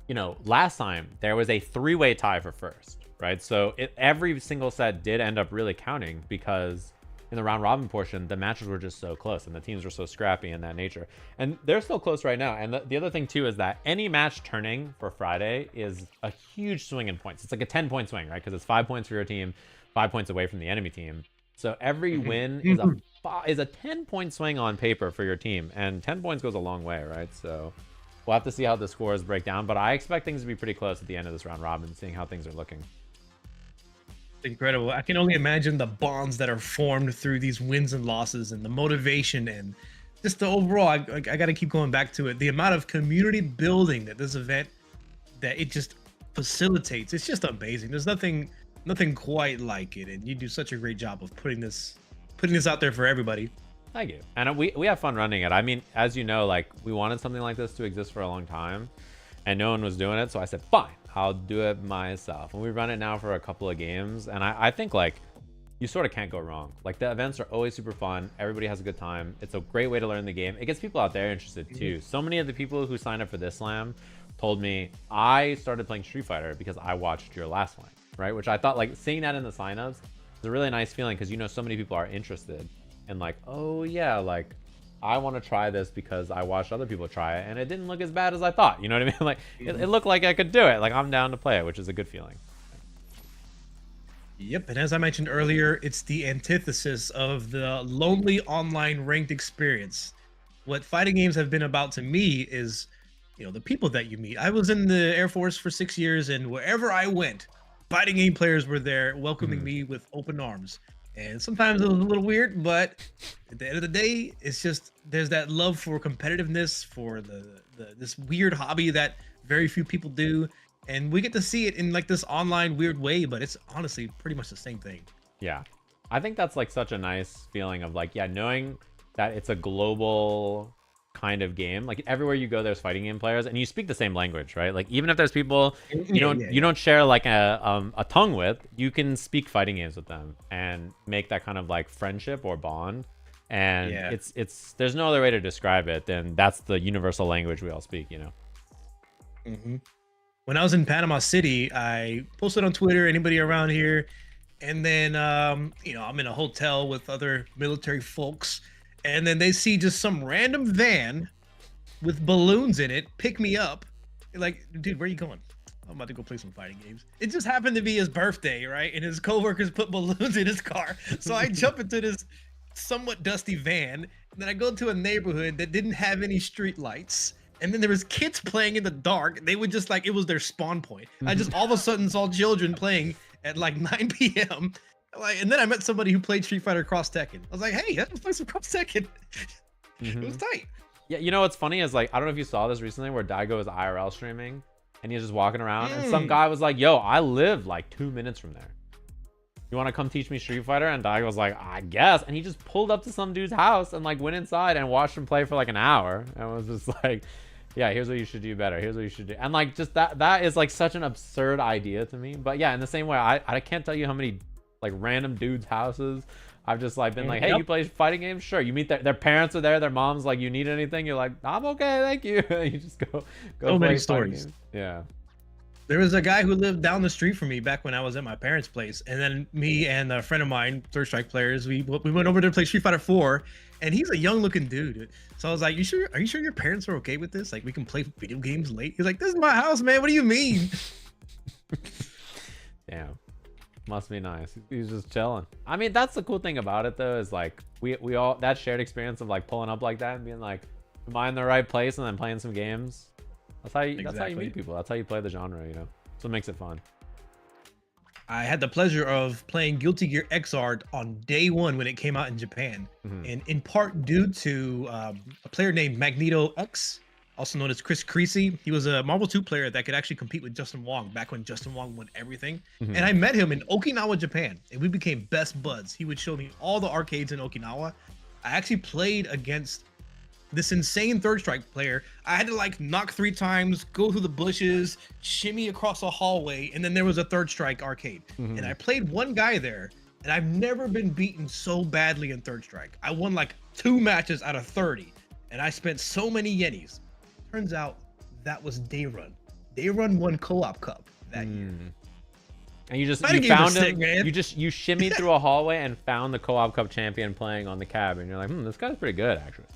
you know, last time there was a three-way tie for first, right? So every single set did end up really counting, because in the round robin portion, the matches were just so close and the teams were so scrappy in that nature. And they're still close right now. And the other thing too is that any match turning for Friday is a huge swing in points. It's like a 10-point swing, right? Because it's 5 points for your team, 5 points away from the enemy team. So every win is a 10-point swing on paper for your team. And 10 points goes a long way, right? So we'll have to see how the scores break down. But I expect things to be pretty close at the end of this round robin, seeing how things are looking. Incredible. I can only imagine the bonds that are formed through these wins and losses, and the motivation, and just the overall, I got to keep going back to it. The amount of community building that this event, that it just facilitates. It's just amazing. There's nothing quite like it. And you do such a great job of putting this out there for everybody. Thank you. And we have fun running it. I mean, as you know, like, we wanted something like this to exist for a long time, and no one was doing it. So I said, fine, I'll do it myself. And we run it now for a couple of games. And I think, like, you sort of can't go wrong. Like the events are always super fun. Everybody has a good time. It's a great way to learn the game. It gets people out there interested too. So many of the people who signed up for this slam told me, I started playing Street Fighter because I watched your last slam, right? Which I thought, like, seeing that in the signups is a really nice feeling because, you know, so many people are interested and like, oh yeah, like I want to try this because I watched other people try it and it didn't look as bad as I thought. You know what I mean? Like it looked like I could do it. Like I'm down to play it, which is a good feeling. Yep, and as I mentioned earlier, it's the antithesis of the lonely online ranked experience. What fighting games have been about to me is, you know, the people that you meet. I was in the Air Force for 6 years, and wherever I went, fighting game players were there welcoming me with open arms. And sometimes it was a little weird, but at the end of the day, it's just there's that love for competitiveness, for this weird hobby that very few people do. And we get to see it in like this online weird way, but it's honestly pretty much the same thing. Yeah. I think that's like such a nice feeling of like, yeah, knowing that it's a global kind of game. Like everywhere you go, there's fighting game players and you speak the same language, right? Like even if there's people you don't share like a tongue with, you can speak fighting games with them and make that kind of like friendship or bond. And it's there's no other way to describe it than that's the universal language we all speak, you know? When I was in Panama City, I posted on Twitter, anybody around here, and then you know, I'm in a hotel with other military folks, and then they see just some random van with balloons in it pick me up. They're like, dude, where are you going? I'm about to go play some fighting games. It just happened to be his birthday, right? And his coworkers put balloons in his car. So I jump into this somewhat dusty van, and then I go to a neighborhood that didn't have any street lights. And then there was kids playing in the dark. They would just like, it was their spawn point. I just all of a sudden saw children playing at like 9 p.m. Like, and then I met somebody who played Street Fighter Cross Tekken. I was like, hey, let's play some Cross Tekken. It was tight. Yeah, you know what's funny is like, I don't know if you saw this recently where Daigo was IRL streaming and he's just walking around and some guy was like, yo, I live like 2 minutes from there. You want to come teach me Street Fighter? And Daigo was like, I guess. And he just pulled up to some dude's house and like went inside and watched him play for like an hour. And was just like, yeah, here's what you should do better. Here's what you should do. And like, just that is like such an absurd idea to me. But yeah, in the same way, I can't tell you how many like random dudes' houses I've just like been like, hey, you play fighting games? Sure. You meet their parents are there. Their mom's like, you need anything? You're like, I'm okay, thank you. You just go. So many stories. Games. Yeah. There was a guy who lived down the street from me back when I was at my parents' place, and then me and a friend of mine, Third Strike players, we went over to play Street Fighter 4, and he's a young-looking dude. So I was like, "You sure? Are you sure your parents are okay with this? Like, we can play video games late?" He's like, "This is my house, man. What do you mean?" Damn, must be nice. He's just chilling. I mean, that's the cool thing about it, though, is like we all that shared experience of like pulling up like that and being like, "Am I in the right place?" and then playing some games. That's how you meet people. That's how you play the genre, you know. That's what makes it fun. I had the pleasure of playing Guilty Gear Xrd on day one when it came out in Japan, and in part due to a player named Magneto X, also known as Chris Creasy. He was a Marvel 2 player that could actually compete with Justin Wong back when Justin Wong won everything. And I met him in Okinawa, Japan, and we became best buds. He would show me all the arcades in Okinawa. I actually played against this insane Third Strike player. I had to like knock 3 times, go through the bushes, shimmy across a hallway, and then there was a Third Strike arcade. And I played one guy there, and I've never been beaten so badly in Third Strike. I won like 2 matches out of 30, and I spent so many yennies. Turns out that was Day Run. Day Run won Co-op Cup that year. And you found him. Sick, man. You shimmied through a hallway and found the Co-op Cup champion playing on the cab, and you're like, this guy's pretty good actually.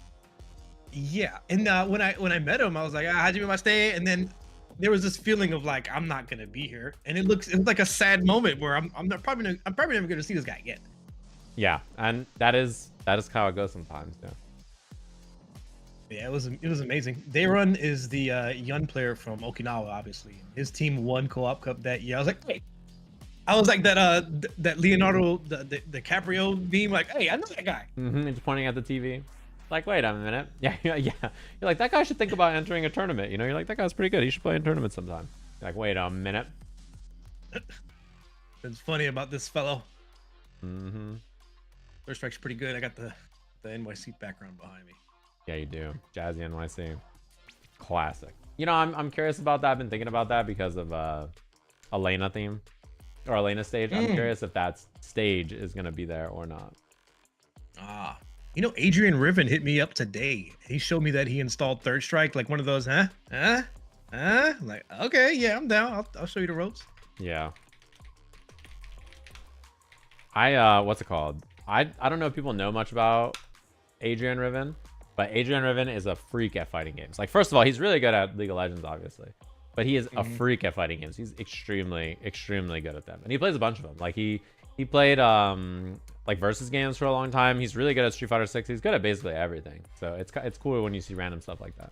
Yeah, and when I met him, I was like, how'd you be my stay? And then there was this feeling of like, I'm not gonna be here, and it was like a sad moment where I'm probably never gonna see this guy again. Yeah, and that is how it goes sometimes. Yeah, it was amazing. Dayrun is the young player from Okinawa, obviously. His team won Co-op Cup that year. I was like, hey, that Leonardo the DiCaprio beam, like, hey, I know that guy. He's pointing at the TV. Like, wait a minute. Yeah. You're like, that guy should think about entering a tournament. You know, you're like, that guy's pretty good. He should play in a tournament sometime. You're like, wait a minute. It's funny about this fellow. First Strike's pretty good. I got the NYC background behind me. Yeah, you do. Jazzy NYC. Classic. You know, I'm curious about that. I've been thinking about that because of Elena theme. or Elena stage. I'm curious if that stage is gonna be there or not. Ah, you know, Adrian Riven hit me up today. He showed me that he installed Third Strike, like one of those, I'm like, okay, yeah, I'm down. I'll show you the ropes. Yeah. What's it called? I don't know if people know much about Adrian Riven, but Adrian Riven is a freak at fighting games. Like, first of all, he's really good at League of Legends, obviously, but he is a freak at fighting games. He's extremely good at them, and he plays a bunch of them. Like he played like versus games for a long time. He's really good at Street Fighter 6. He's good at basically everything. So it's cool when you see random stuff like that.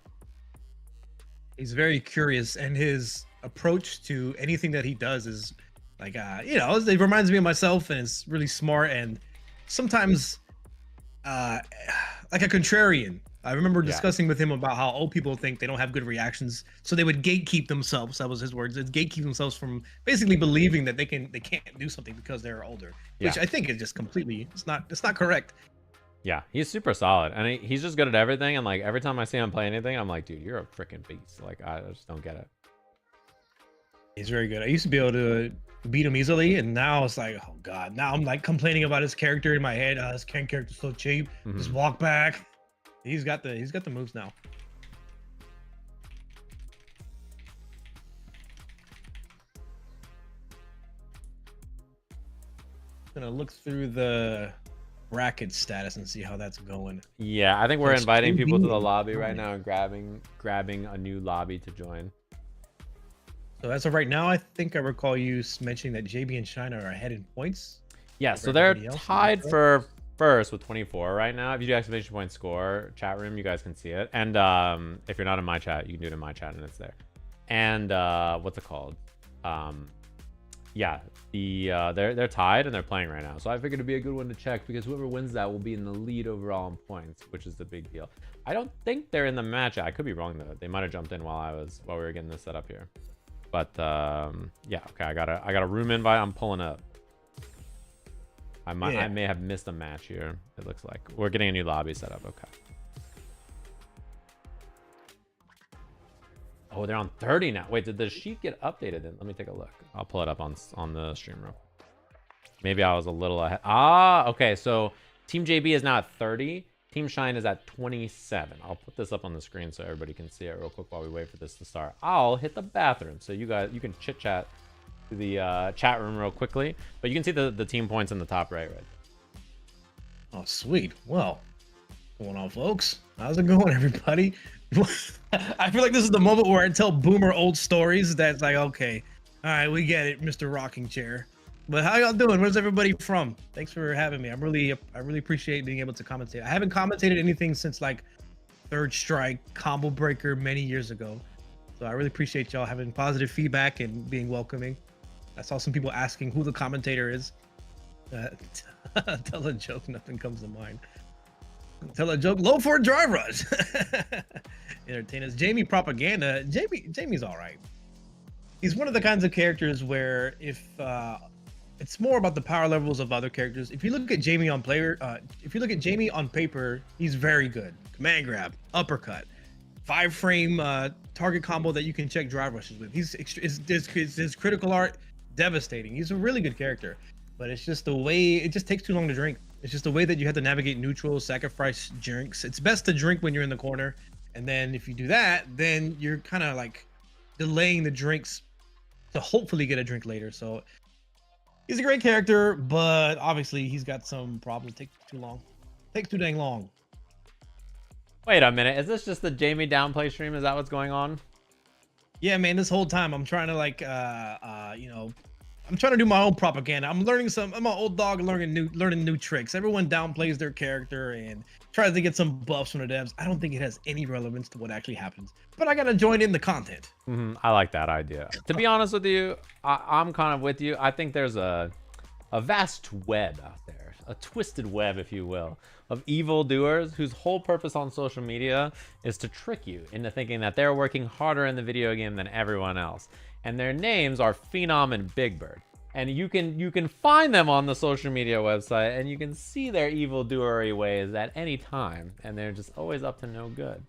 He's very curious, and his approach to anything that he does is like, you know, it reminds me of myself, and it's really smart and sometimes like a contrarian. I remember discussing with him about how old people think they don't have good reactions, so they would gatekeep themselves. That was his words. It's gatekeep themselves from basically believing that they can't do something because they're older, which I think is just completely it's not correct. Yeah, he's super solid, and he's just good at everything. And like every time I see him play anything, I'm like, dude, you're a freaking beast. Like I just don't get it. He's very good. I used to be able to beat him easily, and now it's like, oh god. Now I'm like complaining about his character in my head. His character's so cheap. Just walk back. He's got the moves now. Gonna look through the bracket status and see how that's going. Yeah, I think we're inviting people to the lobby right now and grabbing a new lobby to join. So as of right now, I think I recall you mentioning that JB and China are ahead in points. Yeah, so they're tied for first with 24 right now. If you do exclamation point score chat room, you guys can see it. And if you're not in my chat, you can do it in my chat and it's there. And what's it called? Yeah, they're tied and they're playing right now. So I figured it'd be a good one to check because whoever wins that will be in the lead overall in points, which is the big deal. I don't think they're in the match. I could be wrong though. They might have jumped in while we were getting this set up here. But yeah, okay, I got a room invite. I'm pulling up. I may have missed a match here. It looks like we're getting a new lobby set up. Okay. Oh, they're on 30 now. Wait, did the sheet get updated? Then let me take a look. I'll pull it up on the stream real quick. Maybe I was a little ahead. Ah, okay. So Team JB is now at 30. Team Shine is at 27. I'll put this up on the screen so everybody can see it real quick while we wait for this to start. I'll hit the bathroom so you can chit chat to the chat room real quickly. But you can see the team points in the top right. Oh, sweet. Well, what's going on, folks? How's it going, everybody? I feel like this is the moment where I tell boomer old stories that's like, okay, all right, we get it, Mr. Rocking Chair. But how y'all doing? Where's everybody from? Thanks for having me. I really appreciate being able to commentate. I haven't commentated anything since like Third Strike Combo Breaker many years ago. So I really appreciate y'all having positive feedback and being welcoming. I saw some people asking who the commentator is. Tell a joke, nothing comes to mind. Tell a joke, low for a dry rush. Entertain us. Jamie propaganda. Jamie's all right. He's one of the kinds of characters where if it's more about the power levels of other characters. If you look at Jamie on paper, he's very good. Command grab, uppercut, 5-frame target combo that you can check drive rushes with. His critical art devastating. He's a really good character, but it's just the way it just takes too long to drink. It's just the way that you have to navigate neutral, sacrifice drinks. It's best to drink when you're in the corner, and then if you do that, then you're kind of like delaying the drinks to hopefully get a drink later. So he's a great character, but obviously he's got some problems. Takes too long. Takes too dang long. Wait a minute. Is this just the Jamie downplay stream? Is that what's going on? Yeah, man. This whole time I'm trying to like, I'm trying to do my own propaganda. I'm an old dog learning new tricks. Everyone downplays their character and tries to get some buffs from the devs. I don't think it has any relevance to what actually happens. But I gotta join in the content. I like that idea. To be honest with you, I'm kind of with you. I think there's a vast web out there, a twisted web, if you will, of evil doers whose whole purpose on social media is to trick you into thinking that they're working harder in the video game than everyone else. And their names are Phenom and Big Bird. And you can find them on the social media website and you can see their evildoery ways at any time. And they're just always up to no good.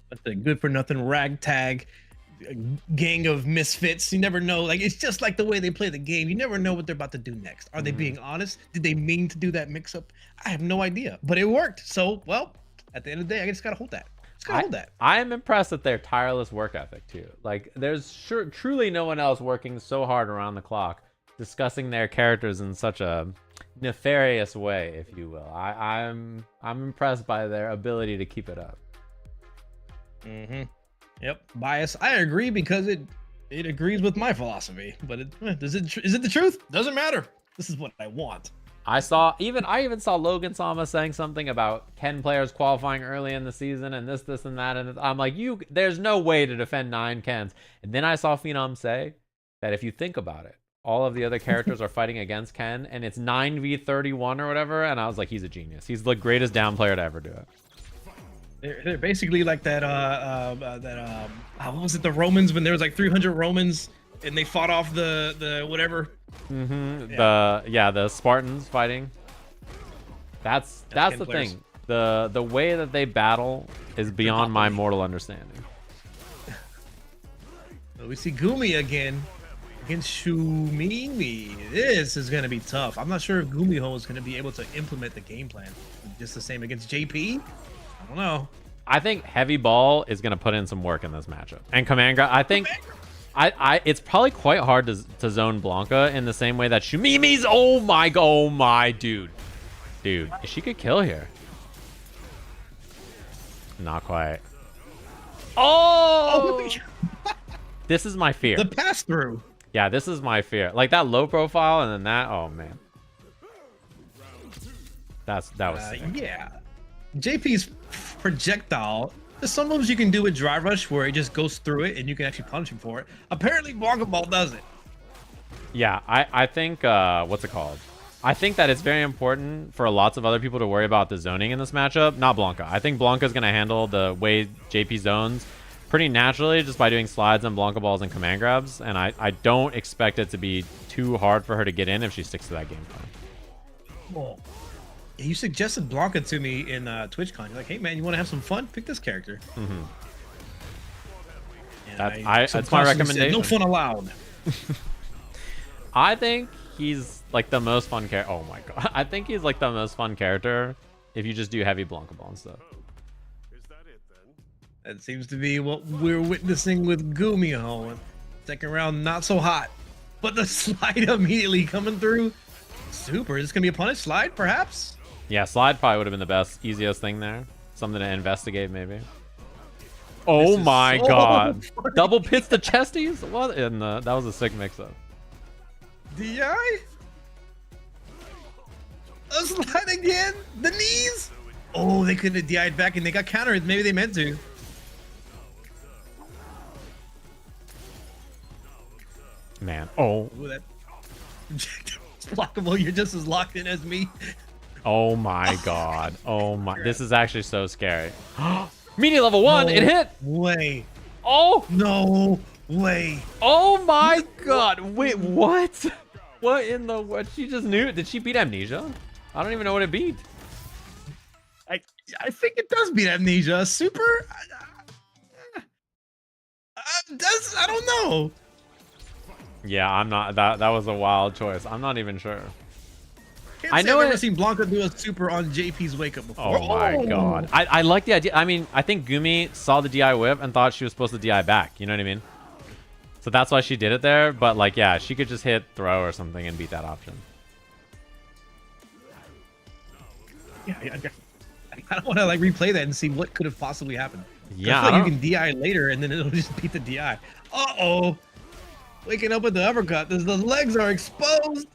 But the good for nothing ragtag a gang of misfits. You never know. Like, it's just like the way they play the game. You never know what they're about to do next. Are they being honest? Did they mean to do that mix-up? I have no idea. But it worked. So, well, at the end of the day, I just got to hold that. I am impressed at their tireless work ethic, too. Like, there's truly no one else working so hard around the clock, discussing their characters in such a nefarious way, if you will. I'm impressed by their ability to keep it up. Yep, bias. I agree because it agrees with my philosophy. But is it the truth? Doesn't matter. This is what I want. I even saw Logan Sama saying something about Ken players qualifying early in the season and this and that, and I'm like, there's no way to defend 9 Kens. And then I saw Phenom say that if you think about it, all of the other characters are fighting against Ken, and it's 9v31 or whatever, and I was like, he's a genius. He's the greatest down player to ever do it. They're basically like that. What was it? The Romans, when there was like 300 Romans and they fought off the whatever. The Spartans fighting. That's the players. thing. The way that they battle is beyond my mortal understanding. We see Gumi again against Shoomimi. This is gonna be tough. I'm not sure if Vgumiho is gonna be able to implement the game plan just the same against JP. I don't know. I think Heavy Ball is gonna put in some work in this matchup. And Command Grab, I think it's probably quite hard to zone Blanca in the same way that Shoomimi's. Oh my dude, she could kill here. Not quite. Oh, this is my fear. The pass through. Yeah, this is my fear. Like that low profile and then that. Oh man, that was sick. Yeah. JP's projectile. There's some moves you can do with Dry Rush where it just goes through it and you can actually punish him for it. Apparently, Blanca Ball does it. Yeah, I think what's it called? I think that it's very important for lots of other people to worry about the zoning in this matchup, not Blanca. I think Blanca's gonna handle the way JP zones pretty naturally just by doing slides and Blanca balls and command grabs, and I don't expect it to be too hard for her to get in if she sticks to that game plan. Well, you suggested Blanca to me in TwitchCon. You're like, hey man, you want to have some fun? Pick this character. That's my recommendation. No fun allowed. I think he's like the most fun character. Oh my god, I think he's like the most fun character if you just do heavy Blanca ball and stuff. That seems to be what we're witnessing with Vgumiho. Second round, not so hot, but the slide immediately coming through. Super. Is this gonna be a punish slide, perhaps? Yeah, slide probably would have been the best, easiest thing there. Something to investigate, maybe. Oh my god. Double pits the chesties? What in the... That was a sick mix-up. DI? A slide again? The knees? Oh, they couldn't have DI'd back and they got countered. Maybe they meant to. Man. Oh. Ooh, that... It's blockable. You're just as locked in as me. Oh my god. Oh my... This is actually so scary. Media level 1, it hit! Way. Oh! No way. Oh my god. Wait, what? What in the... What? She just knew... Did she beat Amnesia? I don't even know what it beat. I think it does beat Amnesia. Super? I don't know. Yeah, I'm not... That was a wild choice. I'm not even sure. I know I've never seen Blanca do a super on JP's wake up before. Oh my god. I like the idea. I mean, I think Gumi saw the DI whip and thought she was supposed to DI back. You know what I mean? So that's why she did it there. But like, yeah, she could just hit throw or something and beat that option. Yeah, I don't want to like replay that and see what could have possibly happened. Yeah, I feel like you can DI later and then it'll just beat the DI. Uh-oh. Waking up with the uppercut. The legs are exposed.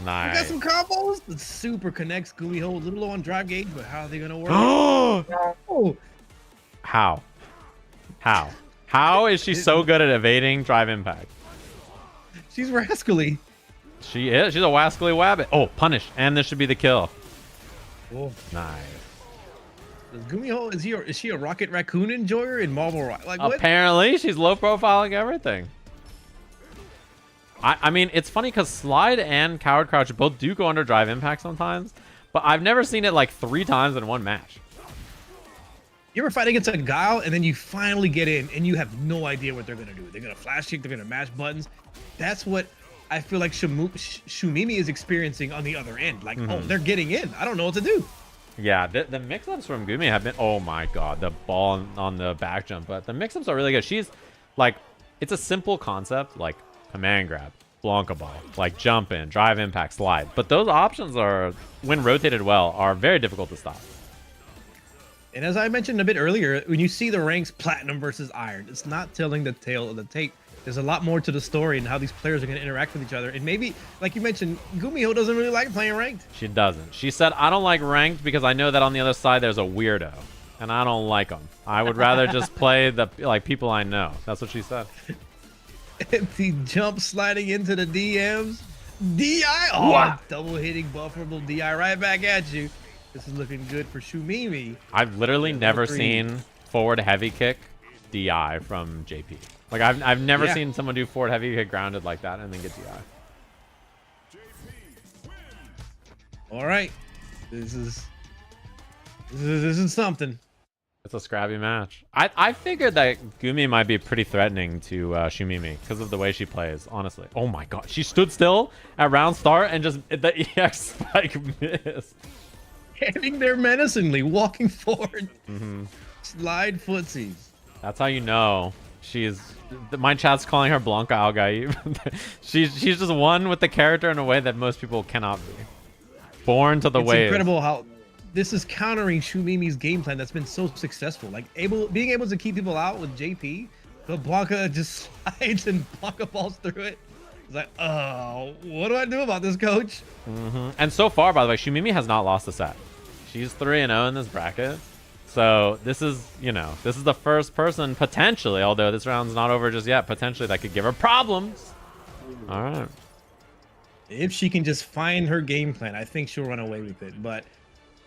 Nice. We got some combos. The super connects Vgumiho a little low on drive gauge, but how are they gonna work? Oh! How? How is she so good at evading drive impact? She's rascally. She is. She's a wascally wabbit. Oh, punish, and this should be the kill. Oh. Nice. Vgumiho, is she a rocket raccoon enjoyer in Marvel Rock? Like what? Apparently, she's low profiling everything. I mean, it's funny because Slide and Coward Crouch both do go under drive impact sometimes, but I've never seen it like 3 times in one match. You ever fight against a Guile and then you finally get in and you have no idea what they're gonna do? They're gonna flash kick, they're gonna mash buttons. That's what I feel like Shoomimi is experiencing on the other end. Like, oh, they're getting in. I don't know what to do. Yeah, the mix-ups from Gumi have been, oh my god, the ball on the back jump, but the mix-ups are really good. She's like, it's a simple concept, like command grab, Blanca ball, like jump in, drive impact, slide. But those options are, when rotated well, are very difficult to stop. And as I mentioned a bit earlier, when you see the ranks Platinum versus Iron, it's not telling the tale of the tape. There's a lot more to the story and how these players are going to interact with each other. And maybe, like you mentioned, Vgumiho doesn't really like playing ranked. She doesn't. She said, I don't like ranked because I know that on the other side there's a weirdo. And I don't like them. I would rather just play the people I know. That's what she said. The jump sliding into the DMs. DI. Oh, wow. Double hitting bufferable DI right back at you. This is looking good for Shoomimi. I've literally never seen forward heavy kick DI from JP. Like I've never seen someone do forward heavy kick grounded like that and then get DI. All right, this is something. It's a scrappy match. I figured that Gumi might be pretty threatening to Shoomimi because of the way she plays. Honestly, oh my god, she stood still at round start and just the EX spike missed. Standing there menacingly, walking forward. Slide footsies. That's how you know she's. My chat's calling her Blanca Algae. she's just one with the character in a way that most people cannot be. Born to the waves. It's incredible how this is countering Shoomimi's game plan that's been so successful. Like being able to keep people out with JP, but Blanca just slides and Blanca falls through it. It's like, oh, what do I do about this, coach? And so far, by the way, Shoomimi has not lost a set. She's 3-0 in this bracket. So this is, this is the first person potentially, although this round's not over just yet, potentially that could give her problems. All right. If she can just find her game plan, I think she'll run away with it. But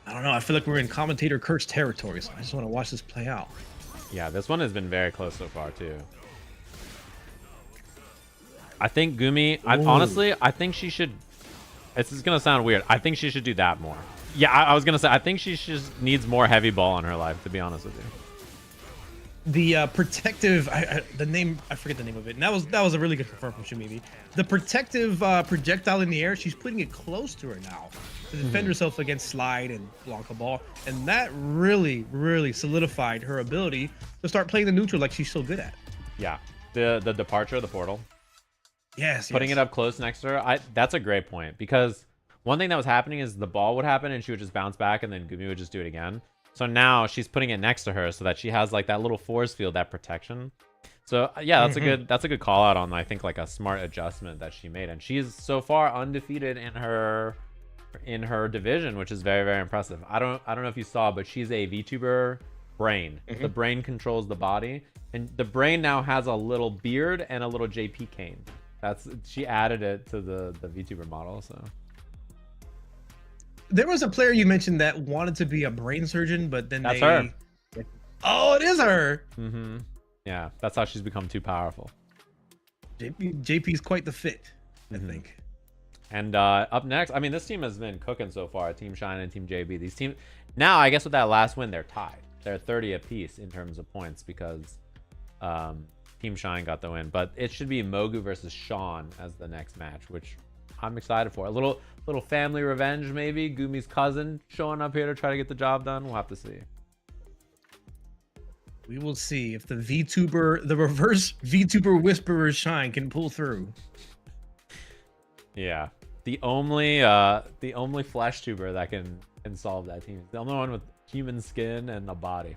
I don't know. I feel like we're in commentator curse territory, so I just want to watch this play out. Yeah, this one has been very close so far too. I think Gumi, honestly, I think she should, this is going to sound weird. I think she should do that more. Yeah, I was going to say, I think she just needs more heavy ball in her life, to be honest with you. The protective, the name, I forget the name of it. And that was a really good confirm from Shoomimi. The protective projectile in the air, she's putting it close to her now to defend herself against slide and Blanca ball. And that really, really solidified her ability to start playing the neutral like she's so good at. Yeah, the departure, the portal. Yes. Putting it up close next to her, that's a great point, because one thing that was happening is the ball would happen and she would just bounce back and then Gumi would just do it again. So now she's putting it next to her so that she has like that little force field, that protection. So yeah, that's a good call out on, I think, like a smart adjustment that she made. And she's so far undefeated in her division, which is very, very impressive. I don't know if you saw, but she's a VTuber brain. The brain controls the body, and the brain now has a little beard and a little JP cane. She added it to the VTuber model. So there was a player you mentioned that wanted to be a brain surgeon, but then that's her. Oh, it is her. Yeah, that's how she's become too powerful. JP's quite the fit, I think. And up next, I mean, this team has been cooking so far. Team Shine and Team JB. These teams now, I guess with that last win, they're tied. They're 30 apiece in terms of points because Team Shine got the win. But it should be Mogu versus Shawn as the next match, which I'm excited for. A little family revenge, maybe. Gumi's cousin showing up here to try to get the job done. We'll have to see. We will see if the reverse VTuber Whisperer Shine can pull through. Yeah, the only flesh tuber that can solve that team. The only one with human skin and a body.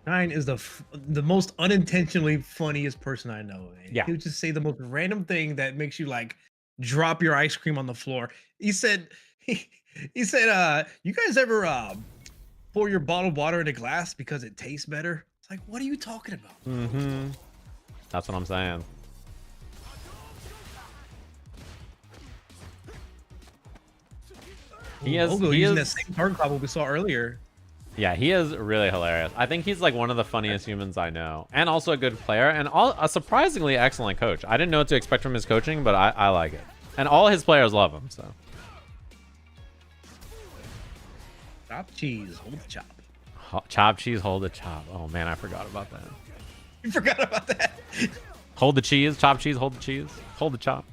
Shine is the most unintentionally funniest person I know. Man. Yeah, he would just say the most random thing that makes you like drop your ice cream on the floor. He said, you guys ever pour your bottled water in a glass because it tastes better? It's like, what are you talking about? That's what I'm saying. He is using that same target combo we saw earlier. Yeah, he is really hilarious. I think he's like one of the funniest humans I know, and also a good player, and a surprisingly excellent coach. I didn't know what to expect from his coaching, but I like it, and all his players love him. So chop cheese, hold the chop. Chop cheese, hold the chop. Oh man, I forgot about that. You forgot about that. Hold the cheese, chop cheese, hold the cheese, hold the chop.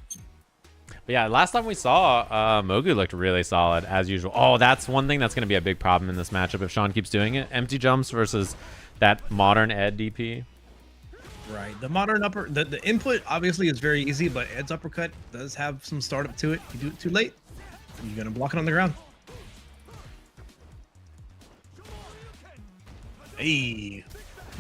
But yeah, last time we saw, Mogu looked really solid as usual. Oh, that's one thing that's going to be a big problem in this matchup if Shawn keeps doing it. Empty jumps versus that modern Ed DP. Right. The modern the input obviously is very easy, but Ed's uppercut does have some startup to it. You do it too late, you're gonna block it on the ground. Hey,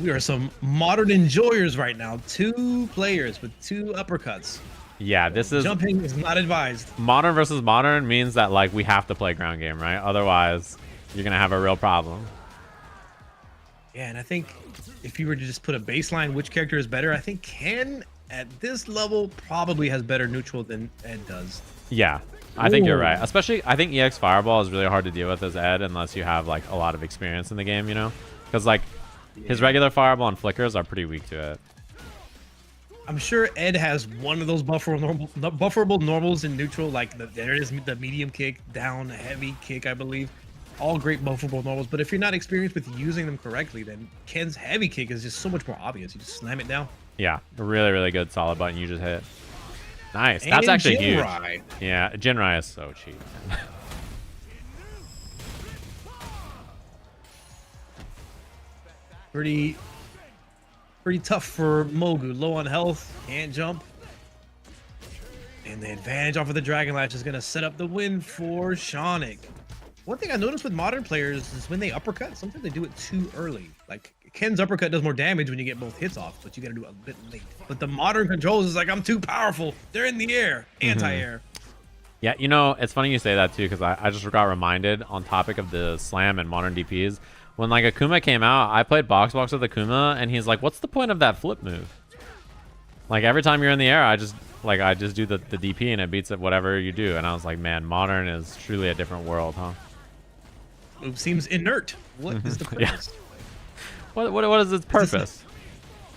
we are some modern enjoyers right now. 2 players with 2 uppercuts. Yeah, this is jumping is not advised. Modern versus modern means that like we have to play ground game, right? Otherwise, you're gonna have a real problem. Yeah, and I think if you were to just put a baseline, which character is better, I think Ken at this level probably has better neutral than Ed does. Yeah, I think you're right. Especially, I think EX Fireball is really hard to deal with as Ed unless you have like a lot of experience in the game, you know? Because like his regular Fireball and flickers are pretty weak to it. I'm sure Ed has one of those bufferable normals in neutral, like there is the medium kick, down, heavy kick, I believe. All great bufferable normals, but if you're not experienced with using them correctly, then Ken's heavy kick is just so much more obvious. You just slam it down. Yeah, a really, really good solid button you just hit. Nice. And that's actually huge. Jinrai. Yeah, Jinrai is so cheap. Pretty tough for Mogu. Low on health, can't jump. And the advantage off of the Dragon Lash is going to set up the win for Shonic. One thing I noticed with modern players is when they uppercut, sometimes they do it too early. Like Ken's uppercut does more damage when you get both hits off, but you got to do it a bit late. But the modern controls is like, I'm too powerful. They're in the air, anti-air. Yeah, you know, it's funny you say that too, because I just got reminded on topic of the slam and modern DPs. When like Akuma came out, I played Boxbox with Akuma, and he's like, what's the point of that flip move? Like every time you're in the air, I just do the DP and it beats it whatever you do. And I was like, man, modern is truly a different world, huh? Move seems inert. What is the purpose? Yeah. What is its purpose?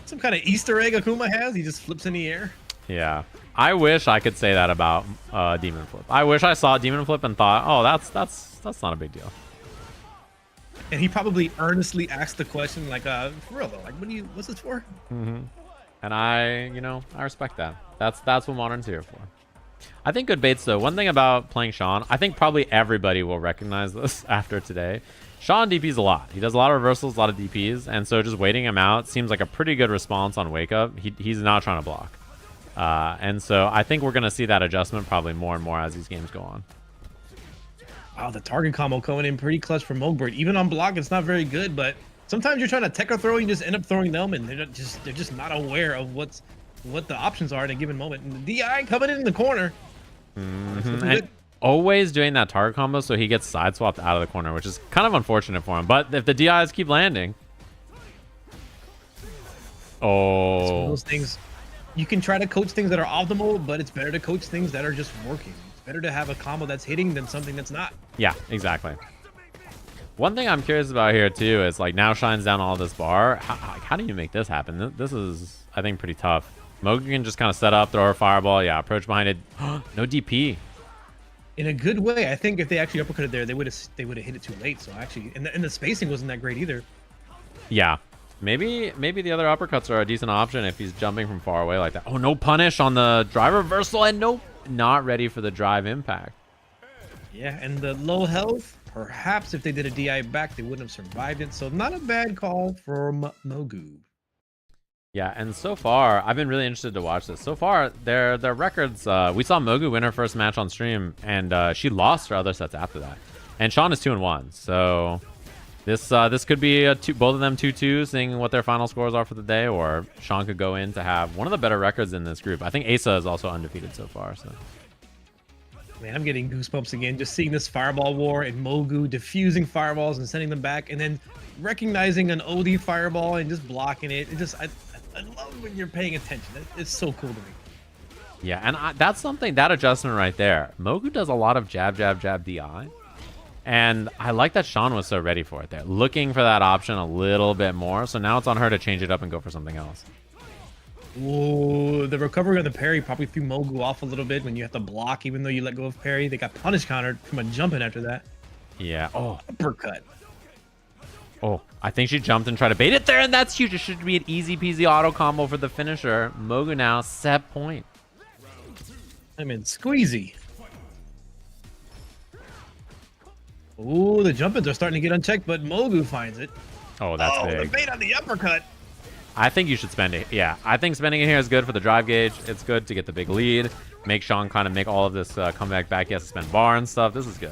Some kind of Easter egg Akuma has? He just flips in the air? Yeah. I wish I could say that about Demon Flip. I wish I saw Demon Flip and thought, oh, that's not a big deal. And he probably earnestly asked the question, like, for real though, like, what's this for? And I respect that. That's what modern's here for. I think good baits though. One thing about playing Shawn, I think probably everybody will recognize this after today. Shawn DPs a lot. He does a lot of reversals, a lot of DPs, and so just waiting him out seems like a pretty good response on wake up. He's not trying to block. And so I think we're going to see that adjustment probably more and more as these games go on. Wow, the target combo coming in pretty clutch for Mogbird. Even on block, it's not very good, but sometimes you're trying to tech a throw, you just end up throwing them, and they're just not aware of what the options are at a given moment. And the DI coming in the corner. And always doing that target combo so he gets side swapped out of the corner, which is kind of unfortunate for him. But if the DIs keep landing. It's one of those things. You can try to coach things that are optimal, but it's better to coach things that are just working. It's better to have a combo that's hitting than something that's not. Yeah, exactly. One thing I'm curious about here too is like now shines down all this bar. How do you make this happen? This is, I think, pretty tough. Mogu can just kind of set up, throw a fireball, yeah, approach behind it. No DP. In a good way, I think if they actually uppercutted there, they would have hit it too late. So actually, and the spacing wasn't that great either. Yeah. Maybe the other uppercuts are a decent option if he's jumping from far away like that. Oh, no punish on the drive reversal, and nope, not ready for the drive impact. Yeah, and the low health, perhaps if they did a DI back, they wouldn't have survived it. So not a bad call from Mogu. Yeah, and so far, I've been really interested to watch this. So far, their records, we saw Mogu win her first match on stream, and she lost her other sets after that. And Shawn is 2-1, so this could be both of them 2-2, seeing what their final scores are for the day, or Shawn could go in to have one of the better records in this group. I think Asa is also undefeated so far. So, man, I'm getting goosebumps again just seeing this fireball war and Mogu diffusing fireballs and sending them back, and then recognizing an OD fireball and just blocking it. I love when you're paying attention. It's so cool to me. Yeah, and that's something, that adjustment right there. Mogu does a lot of jab, jab, jab, DI. And I like that Shawn was so ready for it there, looking for that option a little bit more. So now it's on her to change it up and go for something else. Ooh, the recovery on the parry probably threw Mogu off a little bit when you have to block even though you let go of parry. They got punish countered from a jump in after that. Yeah. Oh, uppercut. Oh, I think she jumped and tried to bait it there, and that's huge. It should be an easy peasy auto combo for the finisher. Mogu now set point. I mean, squeezy. Ooh, the jump-ins are starting to get unchecked, but Mogu finds it. Oh, that's The big. bait on the uppercut. I think you should spend it. Yeah, I think spending it here is good for the drive gauge. It's good to get the big lead. Make Shawn kind of make all of this comeback back. He has to spend bar and stuff. This is good.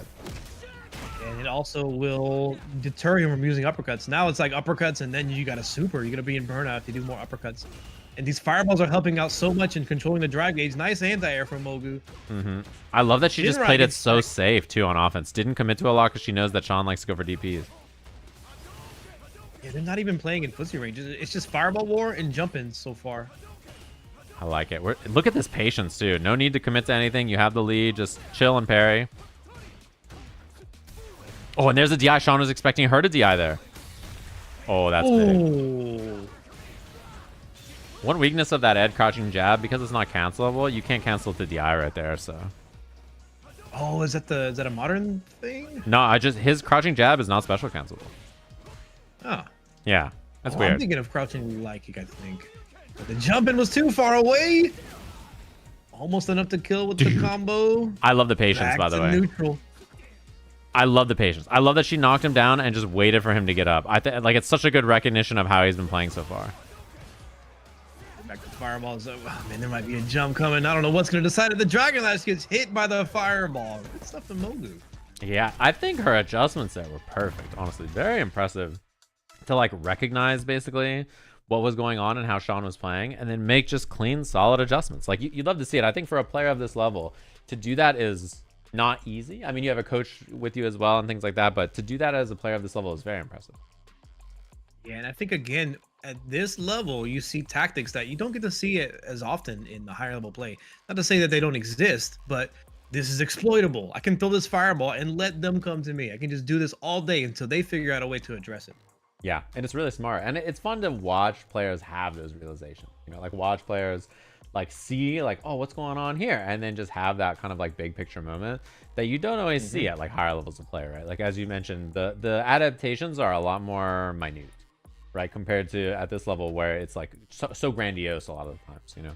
And it also will deter him from using uppercuts. Now it's like uppercuts, and then you got a super. You're going to be in burnout if you do more uppercuts. And these fireballs are helping out so much in controlling the drive gauge. Nice anti-air from Mogu. I love that she just Shinra played it gets so back. safe, too, on offense. Didn't commit to a lot because she knows that Shawn likes to go for DPs. Yeah, they're not even playing in pussy range. It's just fireball war and jump-ins so far. I like it. Look at this patience, too. No need to commit to anything. You have the lead. Just chill and parry. Oh, and there's a DI. Shawn was expecting her to DI there. Oh, that's big. Ooh. One weakness of that Ed crouching jab, because it's not cancelable, you can't cancel the DI right there, so. Oh, is that a modern thing? No, his crouching jab is not special cancelable. Oh. Yeah, that's I'm weird. thinking of crouching like I think. But the jumping was too far away. Almost enough to kill with the combo. I love the patience, Back by the to way. neutral. I love the patience. I love that she knocked him down and just waited for him to get up. Like it's such a good recognition of how he's been playing so far. Back to fireballs. Oh, man, there might be a jump coming. I don't know what's going to decide if the Dragon Lash gets hit by the fireball. Good stuff from Mogu. Yeah, I think her adjustments there were perfect. Honestly, very impressive to like recognize basically what was going on and how Shawn was playing, and then make just clean, solid adjustments. Like you'd love to see it. I think for a player of this level, to do that is not easy. I mean, you have a coach with you as well and things like that, but to do that as a player of this level is very impressive. Yeah, and I think again at this level you see tactics that you don't get to see it as often in the higher level play. Not to say that they don't exist, but this is exploitable. I can throw this fireball and let them come to me. I can just do this all day until they figure out a way to address it. Yeah, and it's really smart, and it's fun to watch players have those realizations. You know, like watch players like see like, oh, what's going on here, and then just have that kind of like big picture moment that you don't always see at like higher levels of play, right? Like as you mentioned, the adaptations are a lot more minute, right, compared to at this level where it's like so grandiose a lot of the times, you know.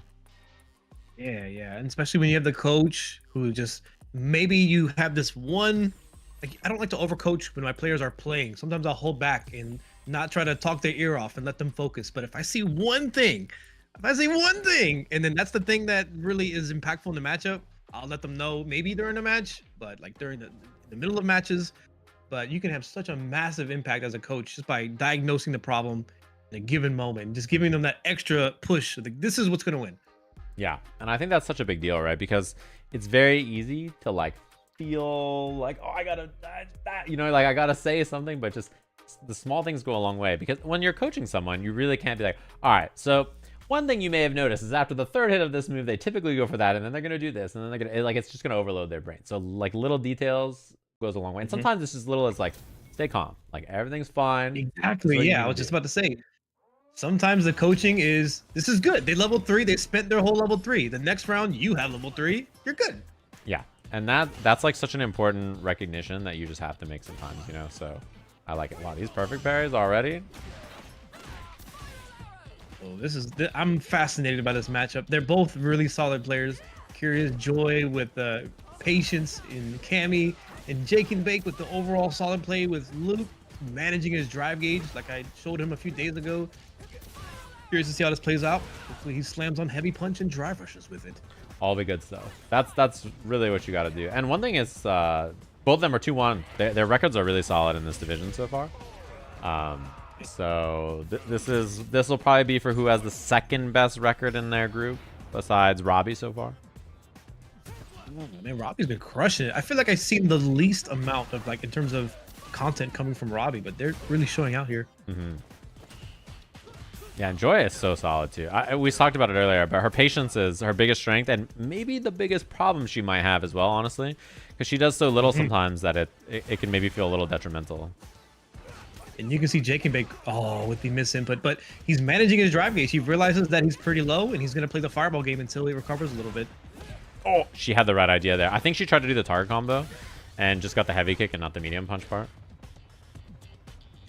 Yeah, and especially when you have the coach who just maybe you have this one. Like, I don't like to overcoach when my players are playing. Sometimes I'll hold back and not try to talk their ear off and let them focus. But if I see one thing, and then that's the thing that really is impactful in the matchup, I'll let them know maybe during the match, but like during the middle of matches. But you can have such a massive impact as a coach just by diagnosing the problem in a given moment, just giving them that extra push. Like, this is what's going to win. Yeah, and I think that's such a big deal, right? Because it's very easy to like feel like, oh, I gotta that, you know, like I gotta say something, but just the small things go a long way. Because when you're coaching someone, you really can't be like, all right, so one thing you may have noticed is after the third hit of this move, they typically go for that, and then they're gonna do this, and then they're gonna, like, it's just gonna overload their brain. So like little details goes a long way, and sometimes it's as little as like, stay calm, like everything's fine. Exactly. Yeah, I was just about to say. Sometimes the coaching is, this is good. They level 3. They spent their whole level 3. The next round, you have level 3. You're good. Yeah, and that's like such an important recognition that you just have to make sometimes, you know. So I like it. Wow, these perfect parries already. Oh, I'm fascinated by this matchup. They're both really solid players. Curiousjoi with patience in Cammy, and Jake and Bake with the overall solid play with Luke managing his drive gauge like I showed him a few days ago. Curious to see how this plays out. Hopefully he slams on heavy punch and drive rushes with it. All the good stuff. That's really what you got to do. And one thing is, both of them are 2-1. Their records are really solid in this division so far. So this will probably be for who has the second best record in their group besides Robbie so far. Oh, man, Robbie's been crushing it. I feel like I've seen the least amount of like in terms of content coming from Robbie, but they're really showing out here. Yeah, and Joy is so solid too. We talked about it earlier, but her patience is her biggest strength and maybe the biggest problem she might have as well, honestly, because she does so little sometimes that it can maybe feel a little detrimental. And you can see Jake and Bake, with the miss input, but he's managing his drive gauge. He realizes that he's pretty low, and he's going to play the fireball game until he recovers a little bit. Oh, she had the right idea there. I think she tried to do the target combo and just got the heavy kick and not the medium punch part.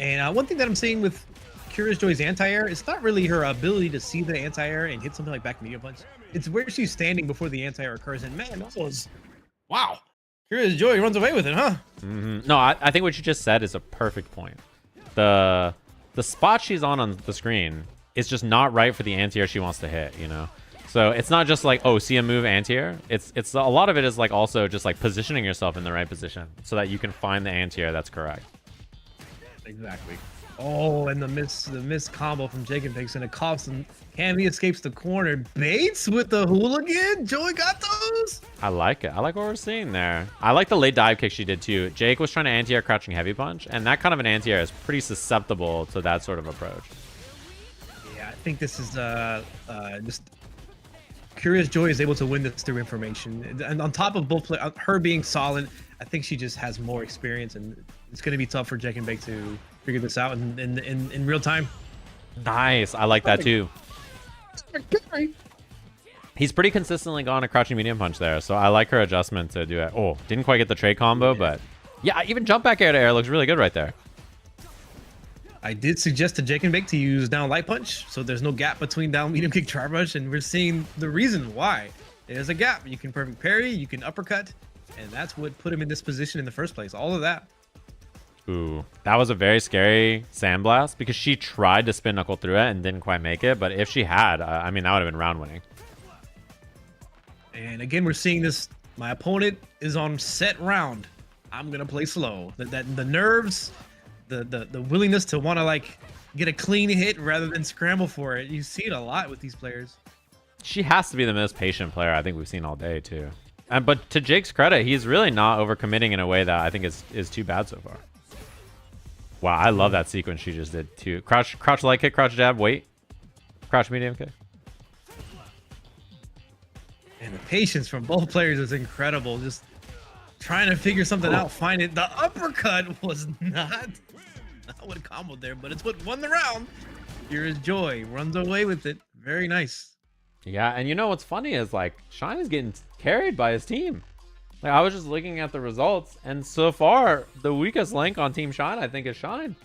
And one thing that I'm seeing with Curiousjoi anti-air, it's not really her ability to see the anti-air and hit something like back medium punch. It's where she's standing before the anti-air occurs. And man, that was wow. Curiousjoi runs away with it, huh? No, I think what you just said is a perfect point. The spot she's on the screen is just not right for the anti-air she wants to hit, you know? So it's not just like, oh, see a move anti-air. It's a lot of it is like also just like positioning yourself in the right position so that you can find the anti-air that's correct. Exactly. Oh, and the miss combo from Jacob takes in a cost, and Cammy escapes the corner. Bates with the hooligan. Joey got those. I like it. I like what we're seeing there. I like the late dive kick she did too. Jake was trying to anti-air crouching heavy punch, and that kind of an anti-air is pretty susceptible to that sort of approach. Yeah, I think this is just Curiousjoi is able to win this through information, and on top of both her being solid, I think she just has more experience, and it's going to be tough for Jake and Bake to figure this out in real time. Nice. I like that too. He's pretty consistently gone a crouching medium punch there, so I like her adjustment to do it. Oh, didn't quite get the trade combo, but yeah, even jump back air to air looks really good right there. I did suggest to Jake and Bake to use down light punch, so there's no gap between down medium kick try rush, and we're seeing the reason why. There's a gap. You can perfect parry, you can uppercut, and that's what put him in this position in the first place. All of that. Ooh, that was a very scary sandblast because she tried to spin knuckle through it and didn't quite make it. But if she had, I mean, that would have been round winning. And again, we're seeing this. My opponent is on set round. I'm gonna play slow. The nerves, the willingness to want to like get a clean hit rather than scramble for it. You see it a lot with these players. She has to be the most patient player I think we've seen all day too. But to Jake's credit, he's really not overcommitting in a way that I think is too bad so far. Wow, I love that sequence she just did too. Crouch light kick, crouch jab, wait. Crouch medium kick. And the patience from both players is incredible. Just trying to figure something out, find it. The uppercut was not what comboed there, but it's what won the round. Curiousjoi runs away with it. Very nice. Yeah, and you know what's funny is like Shawn is getting carried by his team. Like I was just looking at the results, and so far the weakest link on Team Shawn I think is Shawn.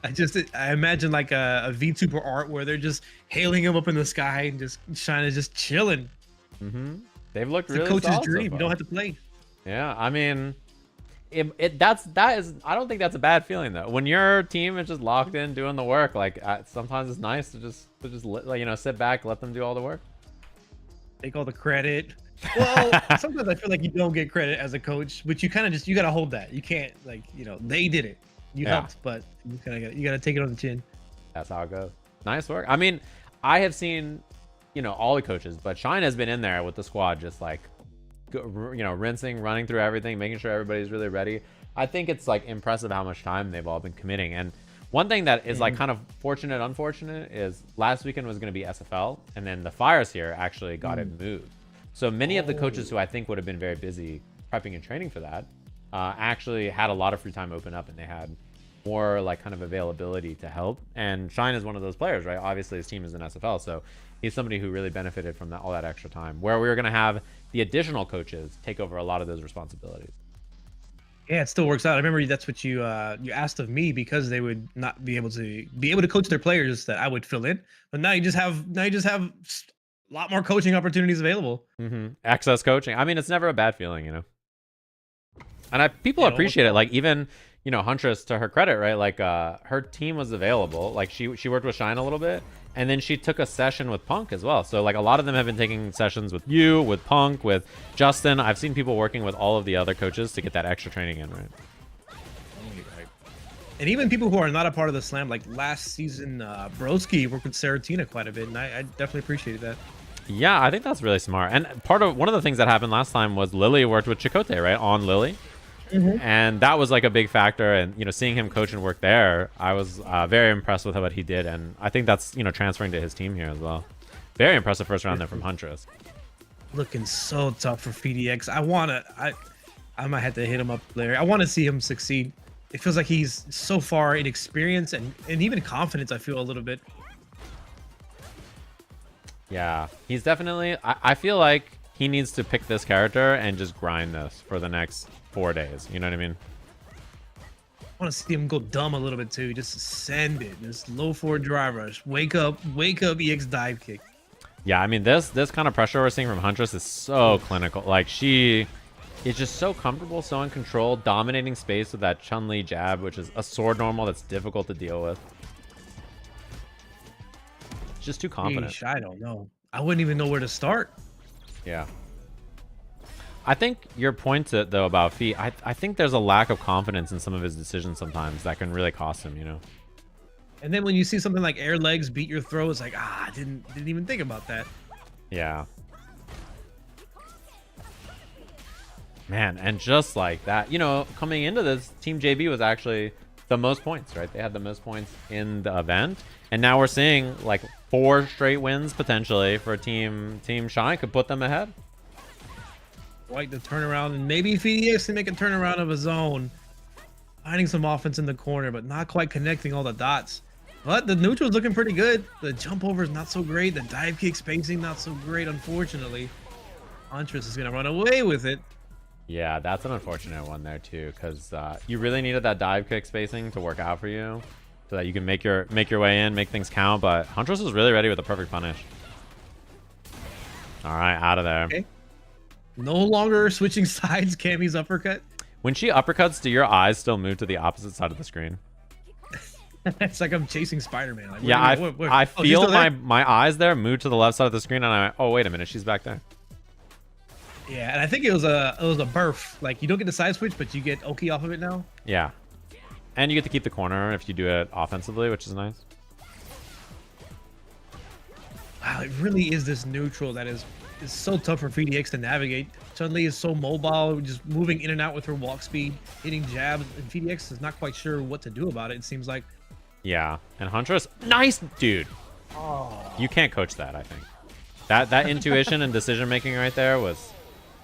I imagine like a VTuber art where they're just hailing him up in the sky and just Shawn is just chilling. They've looked It's really a coach's solid so dream. You far. don't have to play. Yeah, I mean, that is. I don't think that's a bad feeling though. When your team is just locked in doing the work, like sometimes it's nice to just you know, sit back, let them do all the work. Take all the credit. Well, sometimes I feel like you don't get credit as a coach, but you kind of just, you got to hold that. You can't, like, you know, they did it. You helped, but you got to take it on the chin. That's how it goes. Nice work. I mean, I have seen, you know, all the coaches, but Shine has been in there with the squad, just like, you know, rinsing, running through everything, making sure everybody's really ready. I think it's like impressive how much time they've all been committing. And one thing that is like kind of fortunate, unfortunate is last weekend was going to be SFL, and then the Fires here actually got it moved. So many of the coaches who I think would have been very busy prepping and training for that actually had a lot of free time open up, and they had more like kind of availability to help. And Shine is one of those players, right? Obviously his team is in SFL, so he's somebody who really benefited from that, all that extra time, where we were going to have the additional coaches take over a lot of those responsibilities. Yeah, it still works out. I remember that's what you you asked of me, because they would not be able to coach their players, that I would fill in. But now you just have a lot more coaching opportunities available. Access coaching. I mean, it's never a bad feeling, you know. And people appreciate it. Like even, you know, Huntress, to her credit, right? Like her team was available. Like she worked with Shine a little bit, and then she took a session with Punk as well. So like a lot of them have been taking sessions with you, with Punk, with Justin. I've seen people working with all of the other coaches to get that extra training in, right? And even people who are not a part of the slam, like last season, Broski worked with Saratina quite a bit, and I definitely appreciated that. Yeah, I think that's really smart. And one of the things that happened last time was Lily worked with Chakotay, right? On Lily. And that was like a big factor. And, you know, seeing him coach and work there, I was very impressed with what he did. And I think that's, you know, transferring to his team here as well. Very impressive first round there from Huntress. Looking so tough for FDX. I might have to hit him up there. I want to see him succeed. It feels like he's so far in experience and even confidence, I feel a little bit. Yeah, he's definitely, I feel like he needs to pick this character and just grind this for the next 4 days. You know what I mean? want to see him go dumb a little bit too. Just send it. Just low forward drive rush. Wake up, EX dive kick. Yeah, I mean this kind of pressure we're seeing from Huntress is so clinical. Like she is just so comfortable, so in control, dominating space with that Chun-Li jab, which is a sword normal that's difficult to deal with. Just too confident. Sheesh, I don't know. I wouldn't even know where to start. Yeah. I think your point though about Fee, I think there's a lack of confidence in some of his decisions sometimes that can really cost him, you know. And then when you see something like air legs beat your throw, it's like, I didn't even think about that. Yeah. Man, and just like that, you know, coming into this, Team JB was actually the most points, right? They had the most points in the event. And now we're seeing like 4 straight wins potentially for Team Shine could put them ahead. Like the turnaround, and maybe VDX can make a turnaround of his own. Finding some offense in the corner, but not quite connecting all the dots. But the neutral's looking pretty good. The jump over is not so great. The dive kick spacing not so great, unfortunately. Huntress is gonna run away with it. Yeah, that's an unfortunate one there too, because you really needed that dive kick spacing to work out for you, so that you can make your way in, make things count. But Huntress is really ready with a perfect punish. All right, out of there. Okay. No longer switching sides. Cammy's uppercut. When she uppercuts, do your eyes still move to the opposite side of the screen? It's like I'm chasing Spider-Man. Like, Yeah, I oh, she's feel still there? my eyes there move to the left side of the screen, and I oh wait a minute, she's back there. Yeah, and I think it was a burf. Like you don't get the side switch, but you get Oki off of it now. Yeah, and you get to keep the corner if you do it offensively, which is nice. Wow, it really is this neutral that is so tough for VDX to navigate. Chun-Li is so mobile, just moving in and out with her walk speed, hitting jabs, and VDX is not quite sure what to do about it. It seems like. Yeah, and Huntress, nice dude. Oh. You can't coach that. I think that intuition and decision making right there was,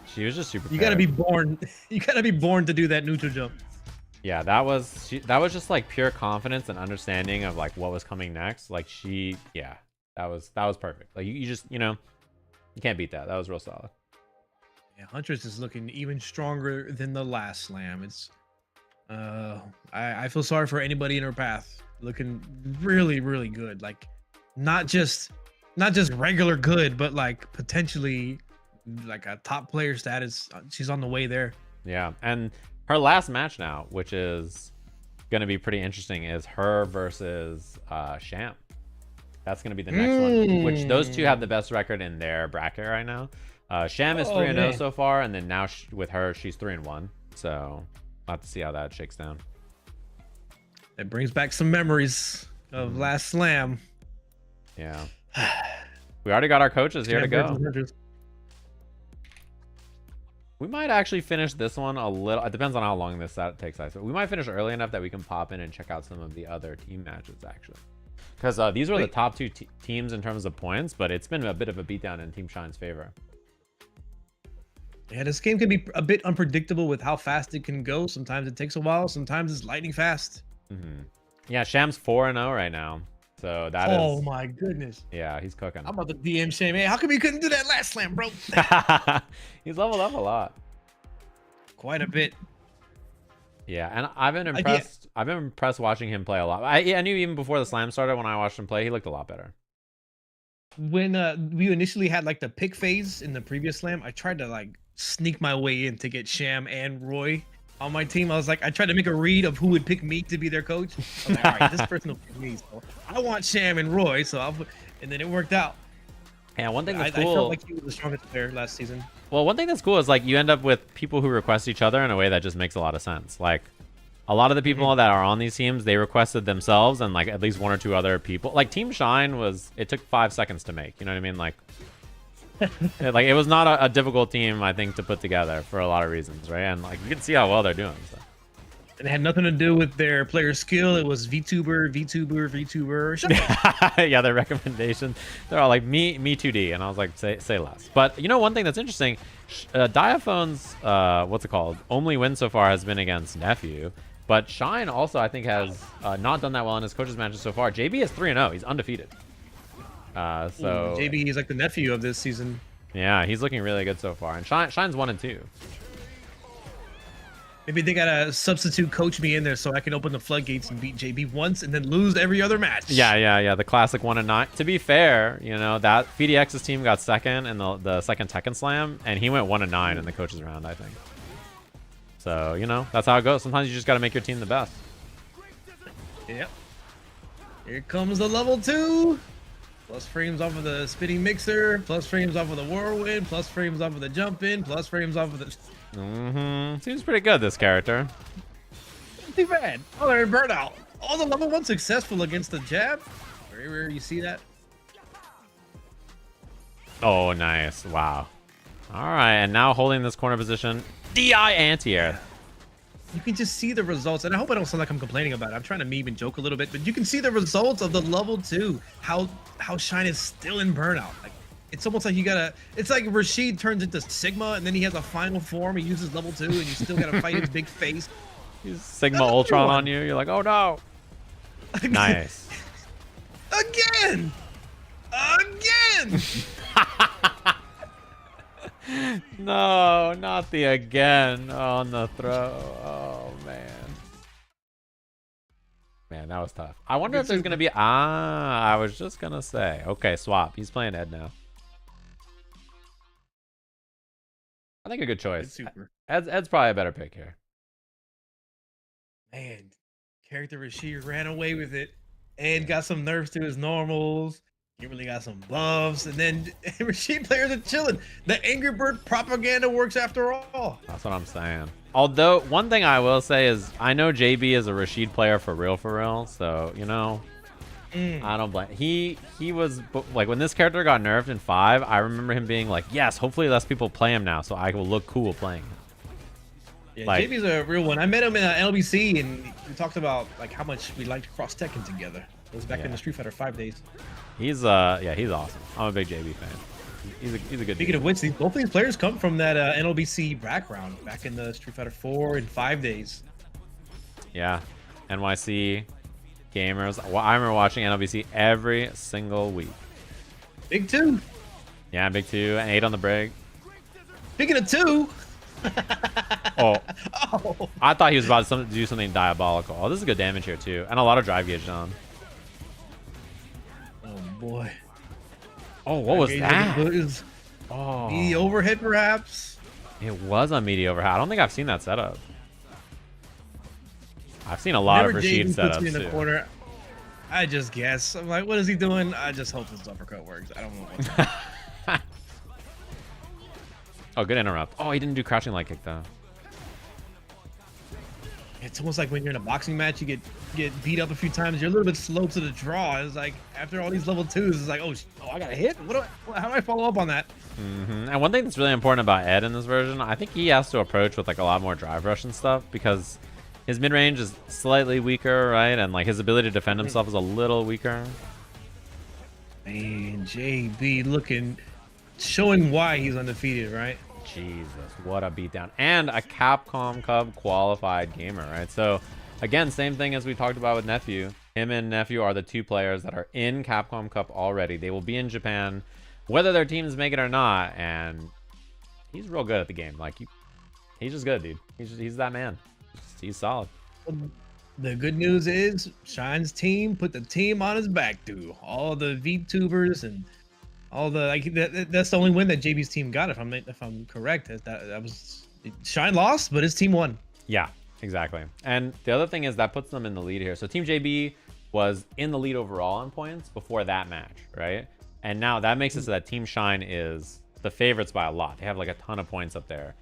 she was just super. You gotta be born. You gotta be born to do that neutral jump. Yeah, that was just like pure confidence and understanding of like what was coming next. Like yeah, that was perfect. Like you just, you know, you can't beat that. That was real solid. Yeah, Huntress is looking even stronger than the last slam. It's I feel sorry for anybody in her path. Looking really, really good. Like not just regular good, but like potentially like a top player status. She's on the way there. Yeah, and her last match now, which is gonna be pretty interesting, is her versus Sham. That's gonna be the next one. Which those two have the best record in their bracket right now. Sham is 3-0 so far, and then now with her, she's 3-1. So we'll have to see how that shakes down. It brings back some memories of last slam. Yeah. We already got our coaches here to go. We might actually finish this one a little. It depends on how long this takes us. We might finish early enough that we can pop in and check out some of the other team matches, actually. Because these were the top two teams in terms of points, but it's been a bit of a beatdown in Team Shine's favor. Yeah, this game can be a bit unpredictable with how fast it can go. Sometimes it takes a while. Sometimes it's lightning fast. Yeah, Sham's 4-0 right now. So that is... Oh my goodness. Yeah, he's cooking. I'm about to DM Sham. Hey, how come you couldn't do that last slam, bro? He's leveled up a lot. Quite a bit. Yeah, and I've been impressed. I've been impressed watching him play a lot. I knew even before the slam started, when I watched him play, he looked a lot better. When we initially had like the pick phase in the previous slam, I tried to like sneak my way in to get Sham and Roy on my team. I was like, I tried to make a read of who would pick me to be their coach. I was like, all right, this person will pick me. So I want Sham and Roy. So and then it worked out. Yeah, one thing that's cool. I felt like he was the strongest player last season. Well, one thing that's cool is like you end up with people who request each other in a way that just makes a lot of sense. Like a lot of the people that are on these teams, they requested themselves and like at least 1 or 2 other people. Like Team Shine it took 5 seconds to make. You know what I mean? Like, like it was not a difficult team, I think, to put together for a lot of reasons, right? And like you can see how well they're doing. So. And it had nothing to do with their player skill. It was VTuber. Yeah, their recommendations. They're all like me 2D, and I was like, say less. But you know, one thing that's interesting, Diaphone's what's it called? Only win so far has been against Nephew. But Shine also, I think, has not done that well in his coaches matches so far. JB is 3-0. He's undefeated. So JB is like the nephew of this season. Yeah, he's looking really good so far. And Shine's 1-2. Maybe they gotta substitute coach me in there so I can open the floodgates and beat JB once and then lose every other match. Yeah. The classic 1-9. To be fair, you know, that FDX's team got second in the second Tekken Slam, and he went 1-9 in the coaches round, I think. So, you know, that's how it goes. Sometimes you just got to make your team the best. Yep. Here comes the level 2. Plus frames off of the spinning mixer, plus frames off of the whirlwind, plus frames off of the jump in, plus frames off of the... Seems pretty good, this character. Not too bad. Oh, they're in burnout. Oh, the level 1 successful against the jab. Very rare you see that. Oh, nice. Wow. All right, and now holding this corner position, DI anti-air. You can just see the results, and I hope I don't sound like I'm complaining about it. I'm trying to meme and joke a little bit, but you can see the results of the level 2. How Shine is still in burnout. Like, it's almost like you gotta. It's like Rashid turns into Sigma, and then he has a final form. He uses level 2, and you still gotta fight his big face. He's Sigma Ultron on you. You're like, oh no. Nice. Again. No, not the again on the throw. Oh man. Man, that was tough. I wonder if there's gonna be I was just gonna say. Okay, swap. He's playing Ed now. I think a good choice. Ed's probably a better pick here. Man, character Rashid ran away with it and got some nerfs to his normals. He really got some buffs, and then Rashid players are chilling. The Angry Bird propaganda works after all. That's what I'm saying. Although, one thing I will say is, I know JB is a Rashid player for real, so, you know, I don't blame. He was, like, when this character got nerfed in 5, I remember him being like, yes, hopefully less people play him now, so I will look cool playing him. Yeah, Like, JB's a real one. I met him in LBC, and we talked about, like, how much we liked cross Tekken together. It was back in the Street Fighter 5 days. He's he's awesome. I'm a big JB fan. He's a good Speaking dude. of which, both of these players come from that NLBC background back in the Street Fighter 4 and 5 days. Yeah, NYC gamers. Well, I remember watching NLBC every single week. Big 2. Yeah, big 2 and 8 on the break. Speaking of 2. Oh, I thought he was about to do something diabolical. Oh, this is good damage here too, and a lot of drive gauge on. Oh boy. Oh, what was that? Oh, the overhead perhaps. It was a meaty overhead. I don't think I've seen that setup. I've seen a lot of Rashid setups me in the too. corner, I just guess. I'm like, what is he doing? I just hope his uppercut works. I don't know. Oh, good interrupt. Oh, he didn't do crouching leg kick though. It's almost like when you're in a boxing match, you get beat up a few times. You're a little bit slow to the draw. It's like after all these level 2s, it's like, oh, I got a hit. How do I follow up on that? And one thing that's really important about Ed in this version, I think he has to approach with like a lot more drive rush and stuff because his mid range is slightly weaker, right? And like his ability to defend himself is a little weaker. Man, JB showing why he's undefeated, right? Jesus, what a beatdown. And a Capcom Cup qualified gamer, right? So, again, same thing as we talked about with Nephew. Him and Nephew are the 2 players that are in Capcom Cup already. They will be in Japan, whether their teams make it or not. And he's real good at the game. Like, he's just good, dude. He's that man. He's solid. The good news is Shine's team put the team on his back, dude. All the VTubers and all the that's the only win that JB's team got, if I'm correct. That was Shine lost, but his team won. Yeah, exactly. And the other thing is that puts them in the lead here. So Team JB was in the lead overall on points before that match, right? And now that makes it so that Team Shine is the favorites by a lot. They have like a ton of points up there.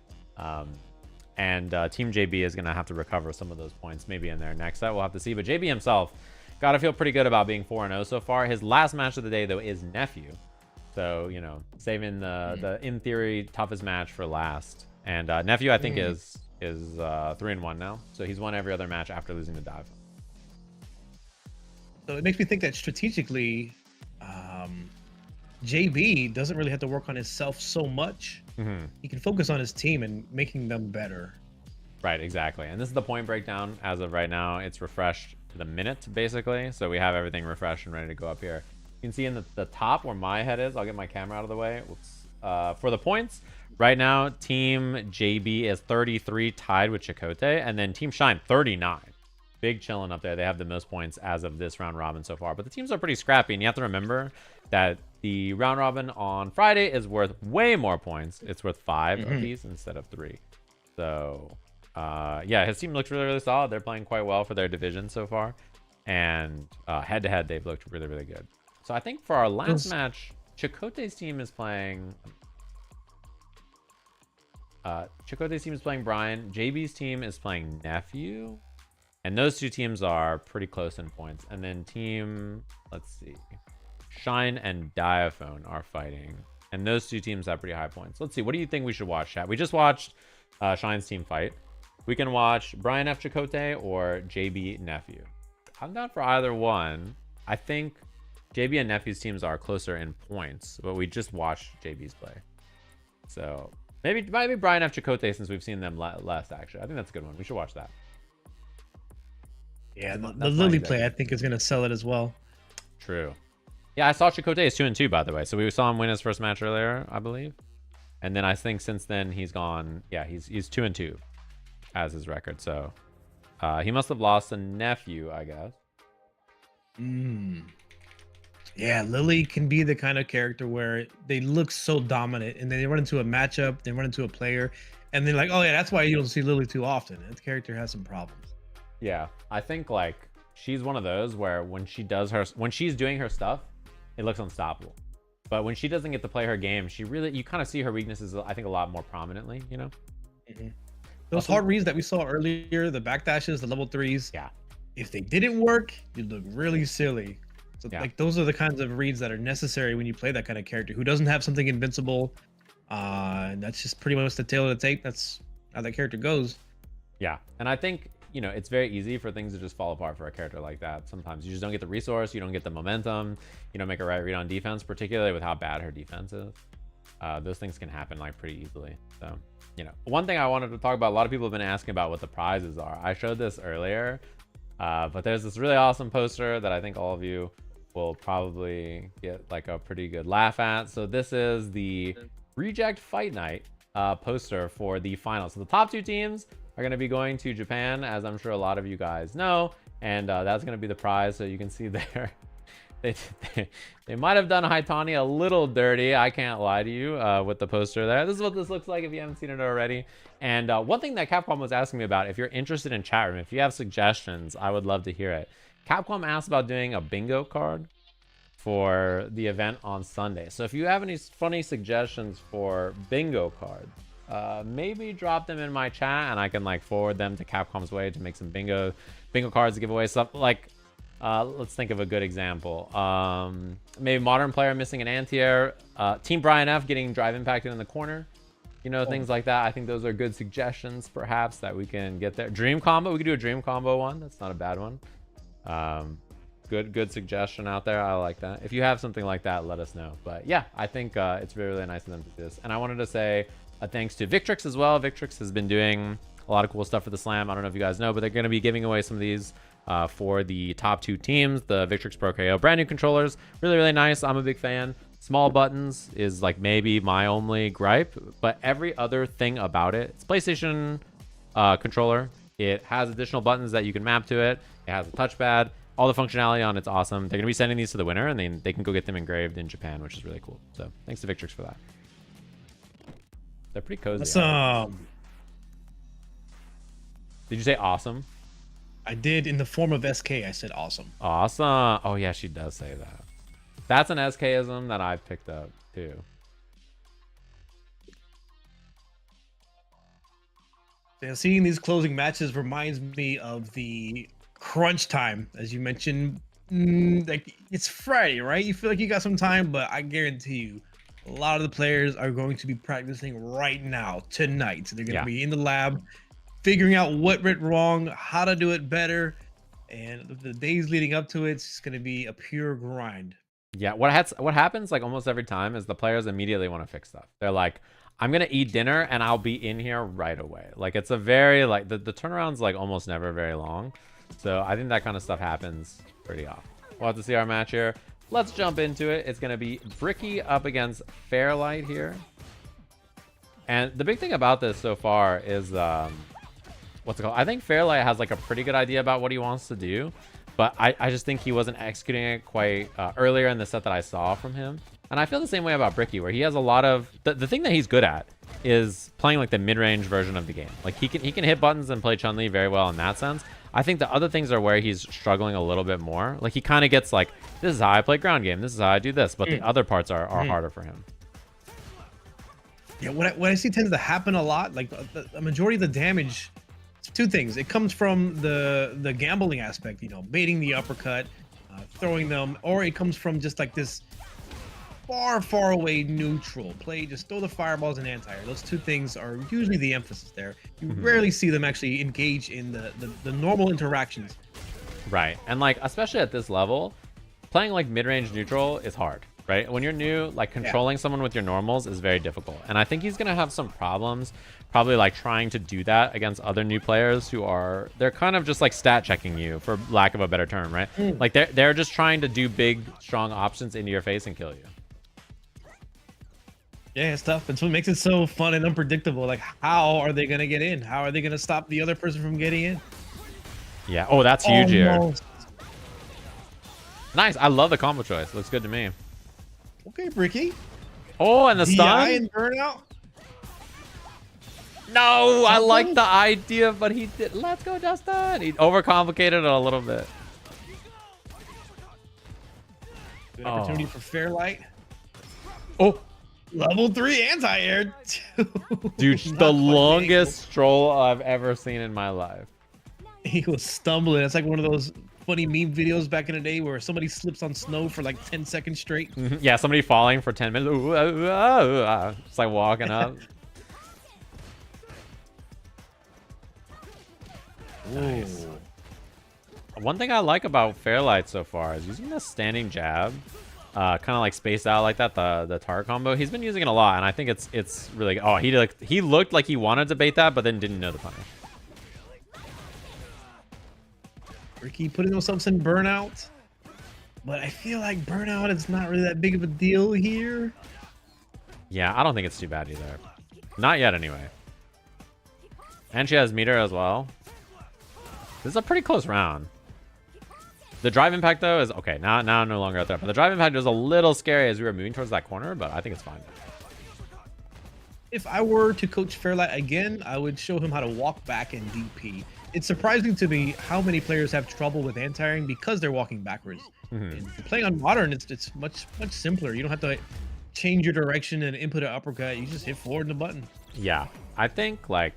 And Team JB is going to have to recover some of those points maybe in their next set. We'll have to see. But JB himself got to feel pretty good about being 4-0 so far. His last match of the day, though, is Nephew. So, you know, saving the in theory, toughest match for last. And Nephew, I think, is 3-1 now. So he's won every other match after losing to Diaphone. So it makes me think that strategically, JB doesn't really have to work on himself so much. He can focus on his team and making them better. Right, exactly. And this is the point breakdown as of right now. It's refreshed to the minute, basically. So we have everything refreshed and ready to go up here. You can see in the top where my head is. I'll get my camera out of the way. Whoops. for the points, right now, Team JB is 33, tied with Chakotay, and then Team Shine 39. Big chilling up there. They have the most points as of this round robin so far. But the teams are pretty scrappy, and you have to remember that the round robin on Friday is worth way more points. It's worth 5 apiece instead of 3. So, yeah, his team looks really, really solid. They're playing quite well for their division so far. And head-to-head, they've looked really, really good. So I think for our last match, Chakotay's team is playing... Chakotay's team is playing Brian. JB's team is playing Nephew. And those two teams are pretty close in points. And then team, let's see, Shine and Diaphone are fighting. And those two teams have pretty high points. Let's see, what do you think we should watch, chat? We just watched Shine's team fight. We can watch Brian F. Chakotay or JB Nephew. I'm down for either one. I think JB and Nephew's teams are closer in points, but we just watched JB's play. So maybe Brian F. Chakotay, since we've seen them less, actually. I think that's a good one. We should watch that. Yeah, the Lily play, I think, is going to sell it as well. True. Yeah, I saw Chakotay is 2-2, by the way. So we saw him win his first match earlier, I believe. And then I think since then he's gone. Yeah, he's 2-2 as his record. So he must have lost a Nephew, I guess. Yeah, Lily can be the kind of character where they look so dominant, and then they run into a matchup, they run into a player, and they're like, oh yeah, that's why you don't see Lily too often. That character has some problems. Yeah, I think like she's one of those where when she's doing her stuff, it looks unstoppable. But when she doesn't get to play her game, you kind of see her weaknesses, I think, a lot more prominently, you know? Those hard reads that we saw earlier, the backdashes, the level 3s. Yeah. If they didn't work, you'd look really silly. So like those are the kinds of reads that are necessary when you play that kind of character who doesn't have something invincible. And that's just pretty much the tail of the tape. That's how that character goes. Yeah, and I think, you know, it's very easy for things to just fall apart for a character like that. Sometimes you just don't get the resource, you don't get the momentum, you don't make a right read on defense, particularly with how bad her defense is. Those things can happen like pretty easily. So, you know, one thing I wanted to talk about, a lot of people have been asking about what the prizes are. I showed this earlier, but there's this really awesome poster that I think all of you will probably get like a pretty good laugh at. So this is the Reject Fight Night poster for the finals. So the top 2 teams are going to be going to Japan, as I'm sure a lot of you guys know, and that's going to be the prize. So you can see there, they might have done Haitani a little dirty, I can't lie to you, with the poster there. This is what this looks like if you haven't seen it already. And one thing that Capcom was asking me about, if you're interested in chat room, if you have suggestions, I would love to hear it. Capcom asked about doing a bingo card for the event on Sunday. So if you have any funny suggestions for bingo cards, maybe drop them in my chat and I can like forward them to Capcom's way to make some bingo cards to give away. Stuff like, let's think of a good example. Maybe modern player missing an anti-air, Team Brian F getting drive impacted in the corner, you know, things like that. I think those are good suggestions perhaps that we can get there. Dream combo, we could do a dream combo one. That's not a bad one. Good suggestion out there. I like that. If you have something like that, let us know. But yeah, I think it's really, really nice of them to do this. And I wanted to say thanks to Victrix as well. Victrix has been doing a lot of cool stuff for the Slam. I don't know if you guys know, but they're going to be giving away some of these for the top 2 teams, the Victrix Pro KO brand new controllers. Really, really nice. I'm a big fan. Small buttons is like maybe my only gripe, but every other thing about it, it's PlayStation controller. It has additional buttons that you can map to it. It has a touchpad. All the functionality on it's awesome. They're going to be sending these to the winner, and then they can go get them engraved in Japan, which is really cool. So thanks to Victrix for that. They're pretty cozy. Awesome. Did you say awesome? I did in the form of SK. I said awesome. Awesome. Oh, yeah, she does say that. That's an SKism that I've picked up, too. Yeah, seeing these closing matches reminds me of the crunch time, as you mentioned. Like, it's Friday, right? You feel like you got some time, but I guarantee you, a lot of the players are going to be practicing right now, tonight. They're going to be in the lab, figuring out what went wrong, how to do it better, and the days leading up to it's going to be a pure grind. Yeah, what happens like almost every time is the players immediately want to fix stuff. They're like, I'm gonna eat dinner and I'll be in here right away. Like it's a very like the turnaround's like almost never very long. So I think that kind of stuff happens pretty often. We'll have to see our match here. Let's jump into it. It's gonna be Bricky up against Fairlight here. And the big thing about this so far is, what's it called? I think Fairlight has like a pretty good idea about what he wants to do, but I just think he wasn't executing it quite earlier in the set that I saw from him. And I feel the same way about Bricky, where he has a lot of the thing that he's good at is playing like the mid-range version of the game. Like he can hit buttons and play Chun-Li very well in that sense. I think the other things are where he's struggling a little bit more. Like he kind of gets like, this is how I play ground game, this is how I do this, but the other parts are harder for him. Yeah, what I see tends to happen a lot, like the majority of the damage, two things. It comes from the gambling aspect, you know, baiting the uppercut, throwing them, or it comes from just like this far away neutral play. Just throw the fireballs and anti-air. Those two things are usually the emphasis there. You rarely see them actually engage in the normal interactions. Right, and like especially at this level, playing like mid-range neutral is hard. Right, when you're new, like controlling someone with your normals is very difficult, and I think he's gonna have some problems probably like trying to do that against other new players who they're kind of just like stat checking you, for lack of a better term, right? Like they're just trying to do big strong options into your face and kill you. Yeah, it's tough. It's what makes it so fun and unpredictable. Like, how are they gonna get in? How are they gonna stop the other person from getting in? Yeah. Oh, that's huge here. Almost. Nice. I love the combo choice. Looks good to me. Okay, Bricky. Oh, and the DI stun. and burnout. No, I like the idea, but he did. Let's go, Dustin. He overcomplicated it a little bit. Good opportunity for Fairlight. Oh, level 3 anti-air. dude, the longest stroll I've ever seen in my life. He was stumbling. It's like one of those funny meme videos back in the day where somebody slips on snow for like 10 seconds straight. Yeah, somebody falling for 10 minutes. It's like walking up. Nice. One thing I like about Fairlight so far is using the standing jab, kind of like spaced out like that, the tar combo. He's been using it a lot, and I think it's really good. Oh, he looked like he wanted to bait that, but then didn't know the punish. Ricky putting themselves in burnout, but I feel like burnout is not really that big of a deal here. Yeah, I don't think it's too bad either. Not yet, anyway. And she has meter as well. This is a pretty close round. The drive impact, though, is okay. Now I'm no longer out there. But the drive impact was a little scary as we were moving towards that corner, but I think it's fine. If I were to coach Fairlight again, I would show him how to walk back in DP. It's surprising to me how many players have trouble with anti-airing because they're walking backwards. Playing on modern, it's much simpler. You don't have to change your direction and input an uppercut. You just hit forward in the button. Yeah, I think like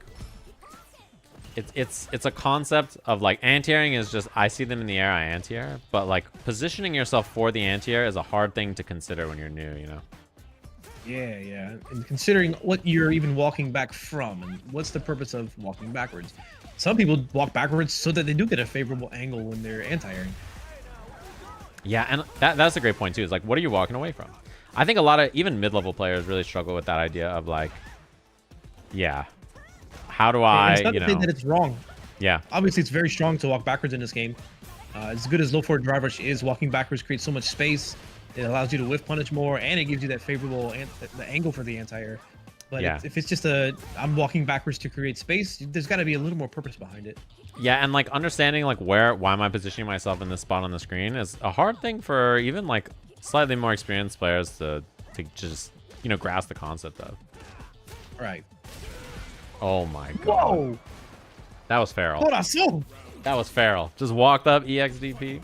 it's a concept of like anti-airing is just I see them in the air, I anti-air, but like positioning yourself for the anti-air is a hard thing to consider when you're new, you know. Yeah, and considering what you're even walking back from and what's the purpose of walking backwards. Some people walk backwards so that they do get a favorable angle when they're anti-airing. Yeah, and that's a great point too. Is like, what are you walking away from? I think a lot of even mid-level players really struggle with that idea of like, yeah, how do I, It's not you to know? say that it's wrong. Yeah, Obviously, it's very strong to walk backwards in this game. As good as low forward drive rush is, walking backwards creates so much space. It allows you to whiff punish more, and it gives you that favorable the angle for the anti-air. But Yeah. if it's just I'm walking backwards to create space, there's got to be a little more purpose behind it. yeah, and like understanding like why am I positioning myself in this spot on the screen is a hard thing for even like slightly more experienced players to just, you know, grasp the concept of. Right. Oh my god. Whoa! That was feral. Hold on, so That was feral. Just walked up EXDP.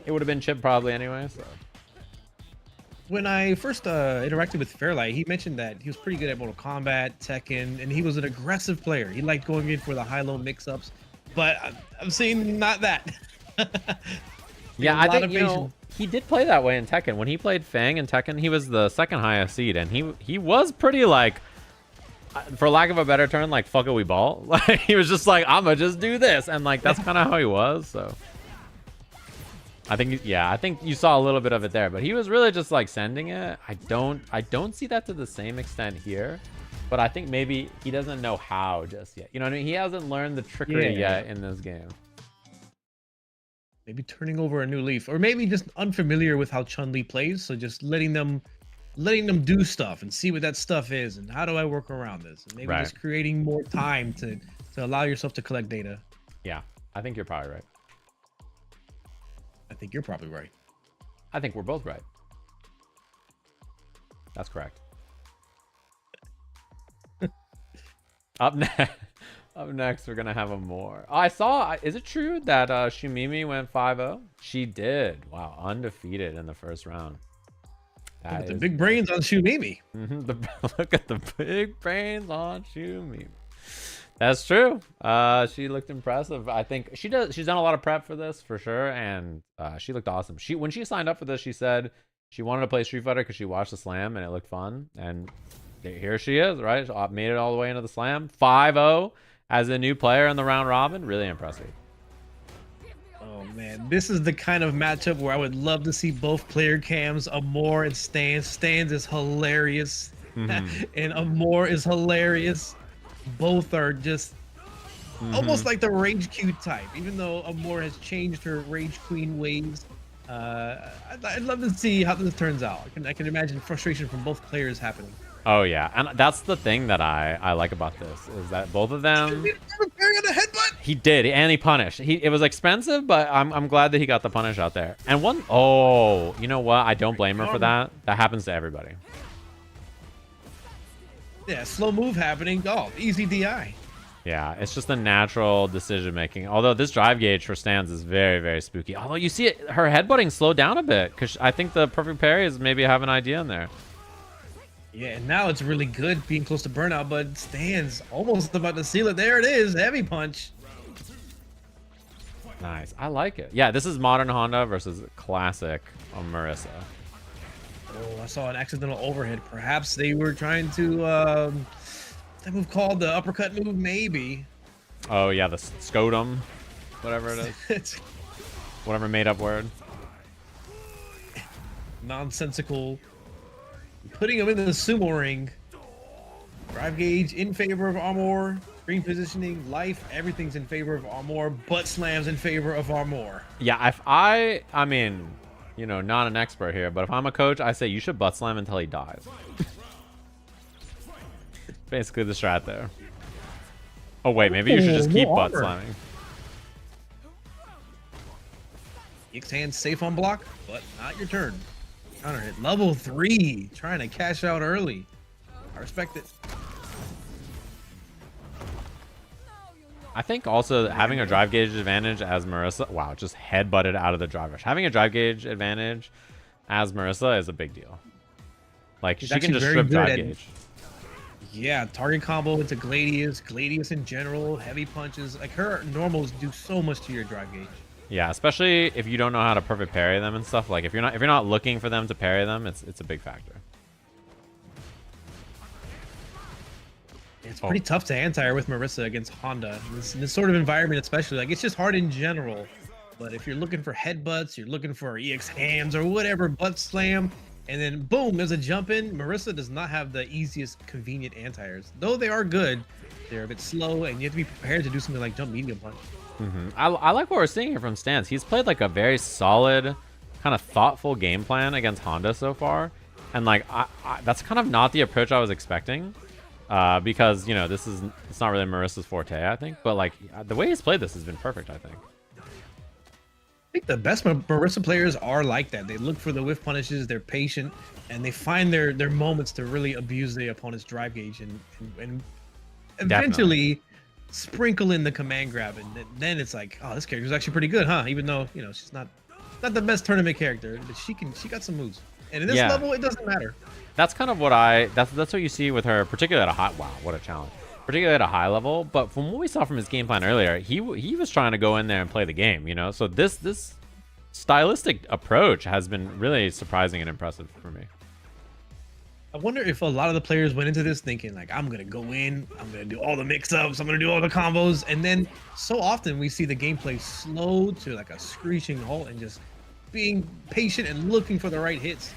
It would have been chip probably anyway, so. when I first interacted with Fairlight, he mentioned that he was pretty good at Mortal Kombat, Tekken, and he was an aggressive player. He liked going in for the high-low mix-ups, but I'm seeing not that. Yeah, I think, you know, he did play that way in Tekken. When he played Fang in Tekken, he was the second highest seed, and he was pretty, like, for lack of a better term, like, fuck it, we ball. Like, he was just like, I'ma just do this, and, like, that's kind of how he was, so. I think, yeah, I think you saw a little bit of it there, but he was really just, like, sending it. I don't see that to the same extent here, but I think maybe he doesn't know how just yet. You know what I mean? He hasn't learned the trickery yet in this game. Maybe turning over a new leaf, or maybe just unfamiliar with how Chun-Li plays, so just letting them letting them do stuff and see what that stuff is and how do I work around this, and maybe Right. just creating more time to allow yourself to collect data. Yeah, I think you're probably right. I think you're probably right. I think we're both right. That's correct. Up next, up next, we're gonna have Amour. Oh, I saw. Is it true that Shoomimi went 5-0? She did. Wow, undefeated in the first round. Look at the is- big brains on Shoomimi. Look at the big brains on Shoomimi. That's true. She looked impressive. I think she's done a lot of prep for this for sure, and she looked awesome. When she signed up for this, she said she wanted to play Street Fighter because she watched the slam and it looked fun. And here she is, right? Made it all the way into the slam. 5-0 as a new player in the round robin. Really impressive. Oh man, this is the kind of matchup where I would love to see both player cams, Amour and Stans. Stans is hilarious, and Amour is hilarious. Both are just almost like the Rage Q type, even though Amour has changed her Rage Queen ways. I'd love to see how this turns out. I can imagine frustration from both players happening. Oh yeah, and that's the thing that I like about this is that both of them. He did, and he punished. It was expensive, but I'm glad that he got the punish out there. And you know what? I don't blame her for that. That happens to everybody. Yeah, slow move happening. Oh, easy DI. Yeah, it's just a natural decision making. Although this drive gauge for Stans is very, very spooky. Although you see it, her headbutting slowed down a bit because I think the perfect parry is maybe have an idea in there. Yeah, and now it's really good being close to burnout, but Stan's almost about to seal it. There it is, heavy punch. Nice, I like it. Yeah, this is modern Honda versus classic Marissa. Oh, I saw an accidental overhead. Perhaps they were trying to that move called the uppercut move, maybe. Oh yeah, the scotum, whatever it is. Whatever made up word. Nonsensical. Putting him in the sumo ring. Drive gauge in favor of Amour. Screen positioning, life, everything's in favor of Amour. Butt slams in favor of Amour. Yeah, I mean, you know, not an expert here, but if I'm a coach, I say you should butt slam until he dies. Basically the strat there. Oh wait, maybe you should just keep butt slamming. X hand safe on block, but not your turn. Counter hit. Level 3. Trying to cash out early. I respect it. I think also having a drive gauge advantage as Marissa, wow, just headbutted out of the drive rush. Having a drive gauge advantage as Marissa is a big deal. Like She's she can actually just very strip good drive at- gauge. Yeah, target combo into Gladius in general, heavy punches. Like her normals do so much to your drive gauge. Yeah, especially if you don't know how to perfect parry them and stuff. Like if you're not looking for them to parry them, it's a big factor. It's pretty tough to anti-air with Marissa against Honda. This sort of environment especially. Like, it's just hard in general. But if you're looking for headbutts, you're looking for EX hands or whatever, butt slam, and then boom, there's a jump in. Marissa does not have the easiest convenient anti-airs. Though they are good, they're a bit slow, and you have to be prepared to do something like jump medium punch. I like what we're seeing here from Stans. He's played like a very solid, kind of thoughtful game plan against Honda so far. And like, that's kind of not the approach I was expecting. Because, you know, it's not really Marissa's forte, I think. But like, the way he's played this has been perfect, I think. I think the best Marissa players are like that. They look for the whiff punishes, they're patient, and they find their moments to really abuse the opponent's drive gauge and eventually sprinkle in the command grab. And then it's like, oh, this character's actually pretty good, huh? Even though, you know, she's not the best tournament character, but she got some moves. And in this level, it doesn't matter. That's kind of what that's what you see with her, particularly at a high, wow, what a challenge. Particularly at a high level, but from what we saw from his game plan earlier, he was trying to go in there and play the game, you know? So this stylistic approach has been really surprising and impressive for me. I wonder if a lot of the players went into this thinking like, I'm gonna go in, I'm gonna do all the mix-ups, I'm gonna do all the combos, and then so often we see the gameplay slow to like a screeching halt and just being patient and looking for the right hits.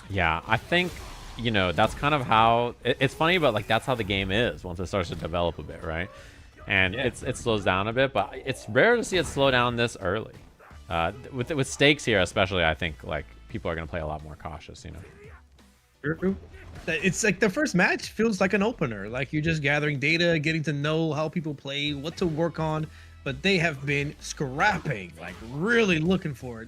Yeah, I think, you know, that's kind of how it's funny, but like that's how the game is once it starts to develop a bit, right? And it slows down a bit, but it's rare to see it slow down this early. With stakes here, especially, I think like people are gonna play a lot more cautious, you know. True. It's like the first match feels like an opener. Like you're just gathering data, getting to know how people play, what to work on. But they have been scrapping, like really looking for it.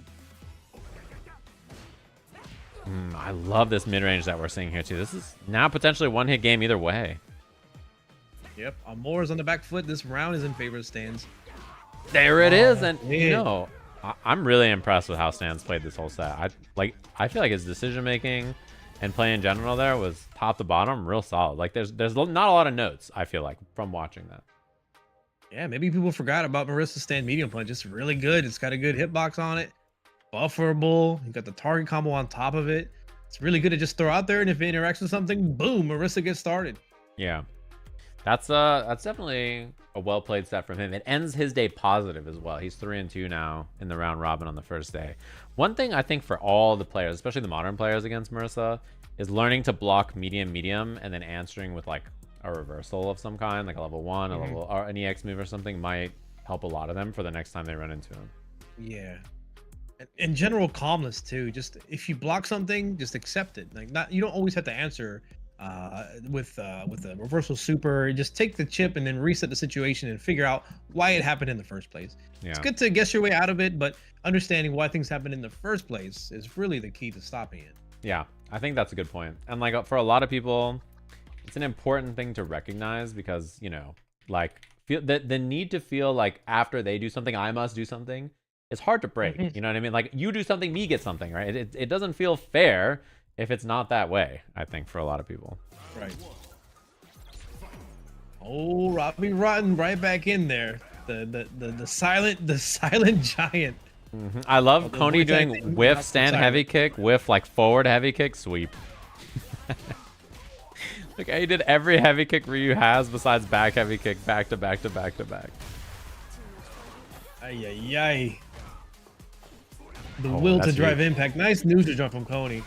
I love this mid-range that we're seeing here too. This is now potentially one-hit game either way. Yep, Amour is on the back foot. This round is in favor of Stans. There it is, and man. you know, I'm really impressed with how Stans played this whole set. I feel like his decision making and play in general there was top to bottom real solid. Like there's not a lot of notes, I feel like, from watching that. Yeah, maybe people forgot about Marissa's stand medium punch. It's really good. It's got a good hitbox on it. Bufferable. You got the target combo on top of it. It's really good to just throw out there, and if it interacts with something, boom, Marissa gets started. Yeah. That's definitely a well-played set from him. It ends his day positive as well. He's 3-2 now in the round robin on the first day. One thing I think for all the players, especially the modern players against Marissa, is learning to block medium, and then answering with like a reversal of some kind, like a level 1, a level or an EX move or something might help a lot of them for the next time they run into him. Yeah. And general calmness too. Just if you block something, just accept it. Like you don't always have to answer with a reversal super. Just take the chip and then reset the situation and figure out why it happened in the first place. Yeah. It's good to guess your way out of it, but understanding why things happen in the first place is really the key to stopping it. Yeah, I think that's a good point. And like for a lot of people, it's an important thing to recognize because, you know, like feel the need to feel like after they do something, I must do something. It's hard to break. You know what I mean? Like you do something, me get something, right? It doesn't feel fair if it's not that way, I think, for a lot of people. Right. Oh, Robbie Rotten right back in there. The silent giant. I love Although Coney Muay Thai doing thing, whiff not stand silent. heavy kick, whiff like forward heavy kick, sweep. Look, he did every heavy kick Ryu has besides back heavy kick, back to back to back to back. Ay, ay, ay. The Oh, will to that's drive huge. impact. Nice neutral jump from Coney.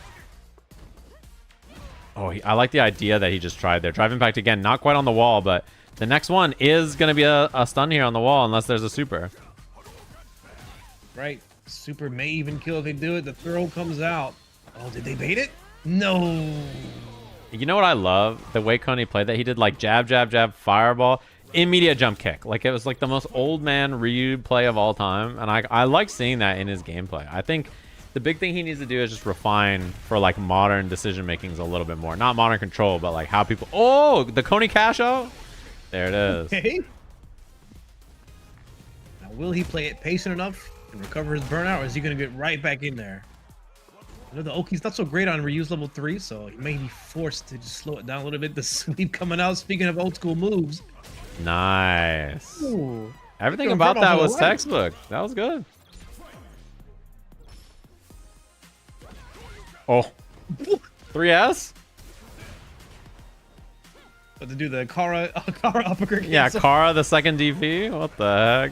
Oh, I like the idea that he just tried there. Drive impact again, not quite on the wall, but the next one is going to be a stun here on the wall unless there's a super. Right. Super may even kill if they do it. The throw comes out. Oh, did they bait it? No. You know what I love? The way Coney played that. He did like jab, jab, jab, fireball, immediate jump kick. Like it was like the most old man Ryu play of all time. And I like seeing that in his gameplay. I think the big thing he needs to do is just refine for like modern decision makings a little bit more. Not modern control, but like how people... Oh, the Coney cash out? There it is. Okay. Now, will he play it patient enough and recover his burnout, or is he going to get right back in there? I know the Oki's not so great on reuse level 3, so he may be forced to just slow it down a little bit. The sweep coming out, speaking of old school moves. Nice. Ooh. Everything Going about front off that of the was right. textbook. That was good. Oh. 3S? But to do the Kara uppercut. Yeah, cancel. Cara, the second DP? What the heck?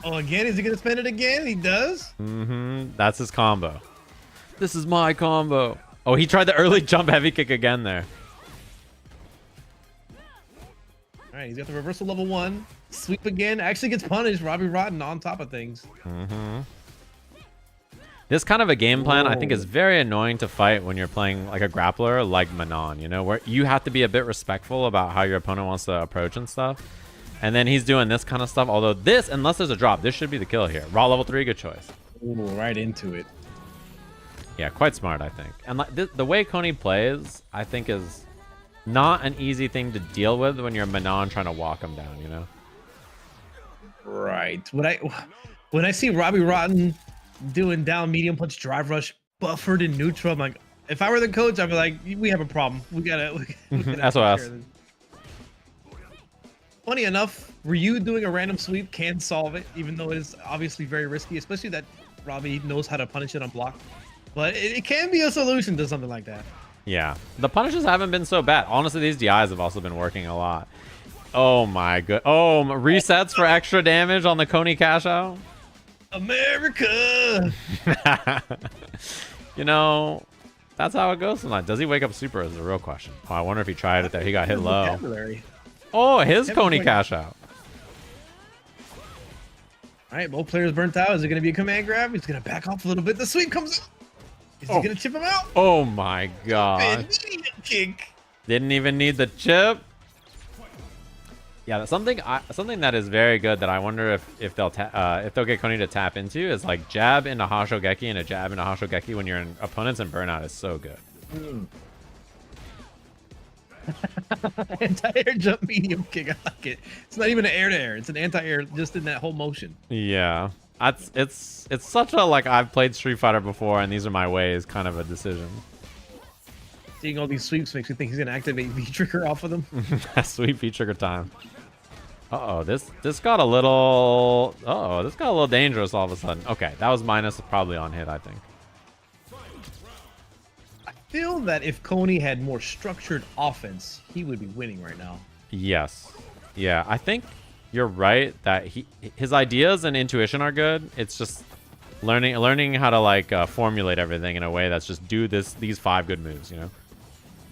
Oh, again? Is he going to spend it again? He does? That's his combo. This is my combo. Oh, he tried the early jump heavy kick again there. All right, he's got the reversal level 1. Sweep again. Actually gets punished. Robbie Rotten on top of things. This kind of a game plan, I think, Whoa. is very annoying to fight when you're playing like a grappler like Manon, you know, where you have to be a bit respectful about how your opponent wants to approach and stuff. And then he's doing this kind of stuff. Although this, unless there's a drop, this should be the kill here. Raw level 3, good choice. Ooh, right into it. Yeah, quite smart, I think. And like the way Coney plays, I think, is not an easy thing to deal with when you're Manon trying to walk him down, you know? Right. When I see Robbie Rotten doing down medium punch drive rush buffered in neutral, I'm like, if I were the coach, I'd be like, we have a problem. We gotta SOS. take care of this. Funny enough, Ryu doing a random sweep can solve it, even though it is obviously very risky, especially that Robbie knows how to punish it on block. But it can be a solution to something like that. Yeah. The punishes haven't been so bad. Honestly, these DIs have also been working a lot. Oh my god. Oh, resets for extra damage on the Coney cash out. America! You know, that's how it goes sometimes. Does he wake up super is the real question. Oh, I wonder if he tried it there. He got hit low. Vocabulary. Oh, his Heavy Coney point. cash out. All right, both players burnt out. Is it going to be a command grab? He's going to back off a little bit. The sweep comes out. Is he gonna chip him out? Oh my god. Medium kick. Didn't even need the chip. Yeah, that's something that is very good that I wonder if they'll get Coney to tap into is like jab into Hashogeki and a jab into Hashogeki when you're in opponents and burnout is so good. Anti-air jump medium kick. I like it. It's not even an air to air. It's an anti-air just in that whole motion. Yeah. It's such a like I've played Street Fighter before and these are my ways kind of a decision. Seeing all these sweeps makes me think he's gonna activate V-trigger off of them. Sweet V-trigger time. Uh-oh, this got a little dangerous all of a sudden. Okay, that was minus probably on hit, I think. I feel that if Coney had more structured offense, he would be winning right now. Yes. Yeah, I think you're right that his ideas and intuition are good. It's just learning how to like formulate everything in a way that's just do these 5 good moves, you know.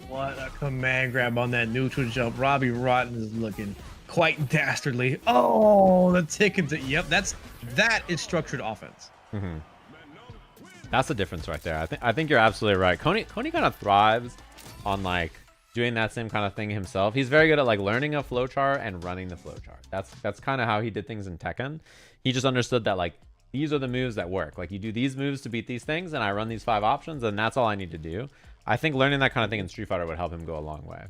What a command grab on that neutral jump. Robbie Rotten is looking quite dastardly. Oh, the tick into yep. That is structured offense. Mm-hmm. That's the difference right there. I think you're absolutely right. Coney kind of thrives on like doing that same kind of thing himself. He's very good at like learning a flowchart and running the flowchart. That's kind of how he did things in Tekken. He just understood that like these are the moves that work. Like you do these moves to beat these things, and I run these 5 options, and that's all I need to do. I think learning that kind of thing in Street Fighter would help him go a long way.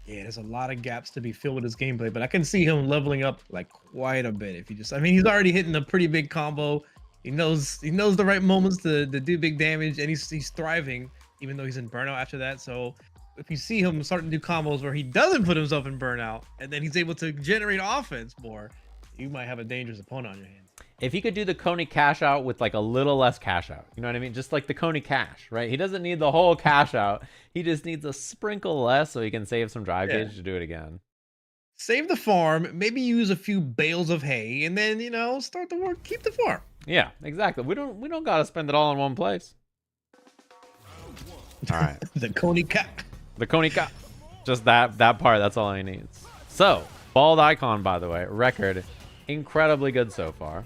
Yeah, there's a lot of gaps to be filled with his gameplay, but I can see him leveling up like quite a bit if he just. I mean, he's already hitting a pretty big combo. He knows the right moments to do big damage, and he's thriving even though he's in burnout after that. So if you see him starting to do combos where he doesn't put himself in burnout and then he's able to generate offense more, you might have a dangerous opponent on your hands. If he could do the Coney cash out with like a little less cash out, you know what I mean? Just like the Coney cash, right? He doesn't need the whole cash out. He just needs a sprinkle less so he can save some drive gauge to do it again. Save the farm, maybe use a few bales of hay, and then start the work. Keep the farm. Yeah, exactly. We don't gotta spend it all in one place. All right. The Coney cap. The Coney cap. Just that part. That's all he needs. So bald icon, by the way, record incredibly good so far.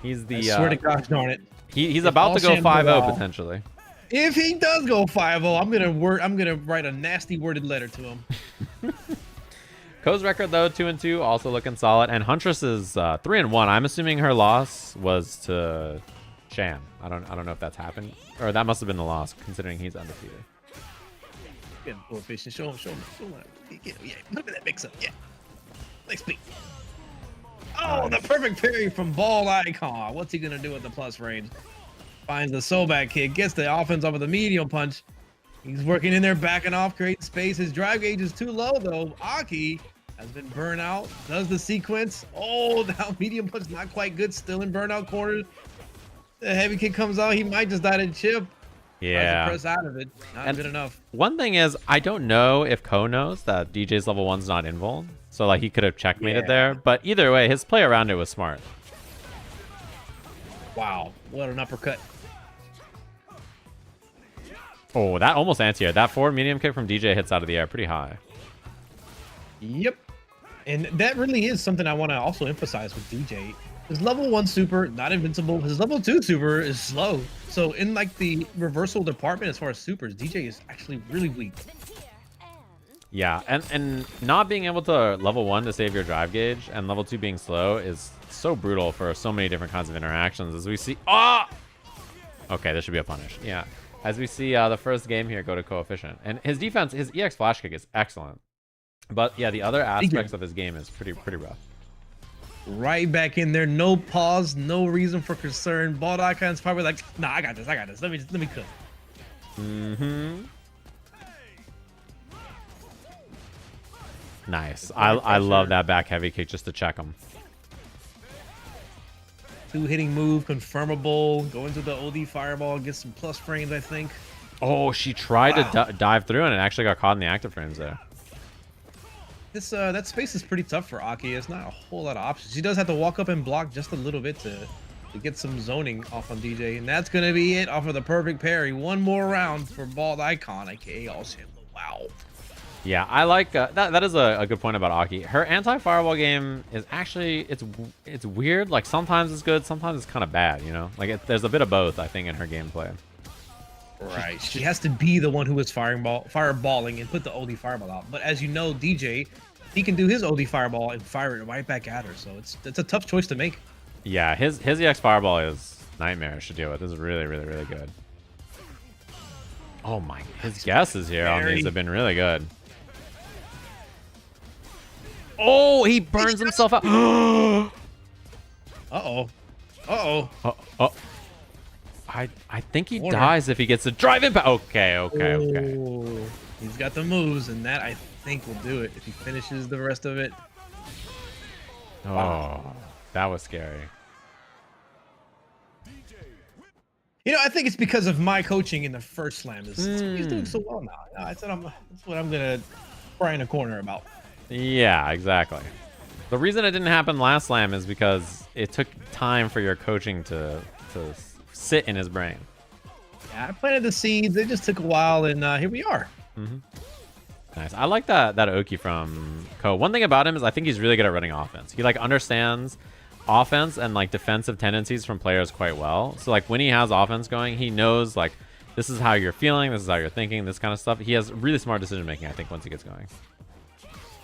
He's the. I swear to gosh darn it. He's about to go 5-0 potentially. If he does go 5-0, I'm gonna write a nasty worded letter to him. Ko's record though 2-2, also looking solid, and Huntress is 3-1. I'm assuming her loss was to Shawn. I don't know if that's happened, or that must have been the loss considering he's undefeated. Get him coefficient. Show him. Yeah, look at that mix up. Yeah. Nice beat. Oh, the perfect parry from Bald Icon. What's he gonna do with the plus range? Finds the Sobak kick, gets the offense off with the medium punch. He's working in there, backing off, creating space. His drive gauge is too low though. Aki has been burnt out. Does the sequence. Oh, now medium punch not quite good. Still in burnout corners. The heavy kick comes out. He might just die to chip. Yeah. Press out of it. Not good enough. One thing is, I don't know if Ko knows that DJ's level 1's not invuln. So like he could have checkmated there. But either way, his play around it was smart. Wow. What an uppercut. Oh, that almost anti-air. That forward medium kick from DJ hits out of the air pretty high. Yep. And that really is something I want to also emphasize with DJ. His level 1 super, not invincible. His level 2 super is slow. So in like the reversal department as far as supers, DJ is actually really weak. Yeah, and not being able to level 1 to save your drive gauge and level 2 being slow is so brutal for so many different kinds of interactions. As we see, okay, this should be a punish. Yeah, as we see the first game here go to coefficient, and his defense, his EX flash kick is excellent, but yeah, the other aspects of his game is pretty rough. Right back in there, no pause, no reason for concern. Bald Icon's probably like, nah, I got this. Let me cook. Nice. I love that back heavy kick just to check him. 2 hitting move, confirmable. Go into the OD fireball, get some plus frames, I think. Oh, she tried to dive through and it actually got caught in the active frames there. This that space is pretty tough for Aki. It's not a whole lot of options. She does have to walk up and block just a little bit to get some zoning off on DJ, and that's gonna be it off of the perfect parry. One more round for Bald Icon, aka All-Shin. Wow. Yeah, I like that is a good point about Aki. Her anti-fireball game is actually it's weird. Like sometimes it's good, sometimes it's kind of bad. You know, like there's a bit of both. I think in her gameplay. Right. She has to be the one who is fireballing and put the OD fireball out. But as you know, DJ, he can do his OD fireball and fire it right back at her. So it's a tough choice to make. Yeah, his EX fireball is nightmarish to deal with. This is really, really, really good. Oh my, his guesses here on these have been really good. Oh, he burns himself out. Uh-oh. I think he dies if he gets a drive impact. Okay. Oh, he's got the moves, and that I think will do it if he finishes the rest of it. Oh, that was scary. You know, I think it's because of my coaching in the first slam. He's doing so well now. That's what I'm gonna cry in a corner about. Yeah, exactly. The reason it didn't happen last slam is because it took time for your coaching to sit in his brain. Yeah, I planted the seeds. It just took a while, and here we are. Nice. I like that Oki from Ko. One thing about him is I think he's really good at running offense. He like understands offense and like defensive tendencies from players quite well. So like when he has offense going, he knows like this is how you're feeling, this is how you're thinking, this kind of stuff. He has really smart decision making, I think, once he gets going.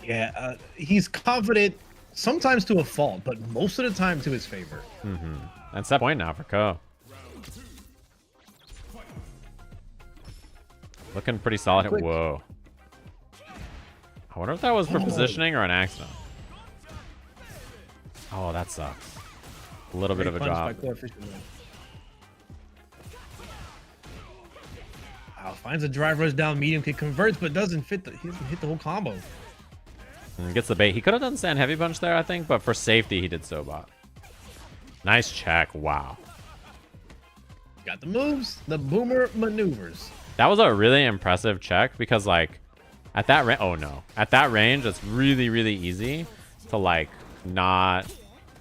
Yeah, he's confident sometimes to a fault, but most of the time to his favor. And set point now for Ko. Looking pretty solid. Whoa. I wonder if that was for positioning or an accident. Oh, that sucks. A little bit of a drop. Wow, finds a drive rush down medium kick, converts, but doesn't fit he doesn't hit the whole combo. And gets the bait. He could have done stand heavy punch there, I think, but for safety, he did Sobot. Nice check. Wow. Got the moves, the boomer maneuvers. That was a really impressive check because, like, at that range, oh no, at that range, it's really, really easy to like not,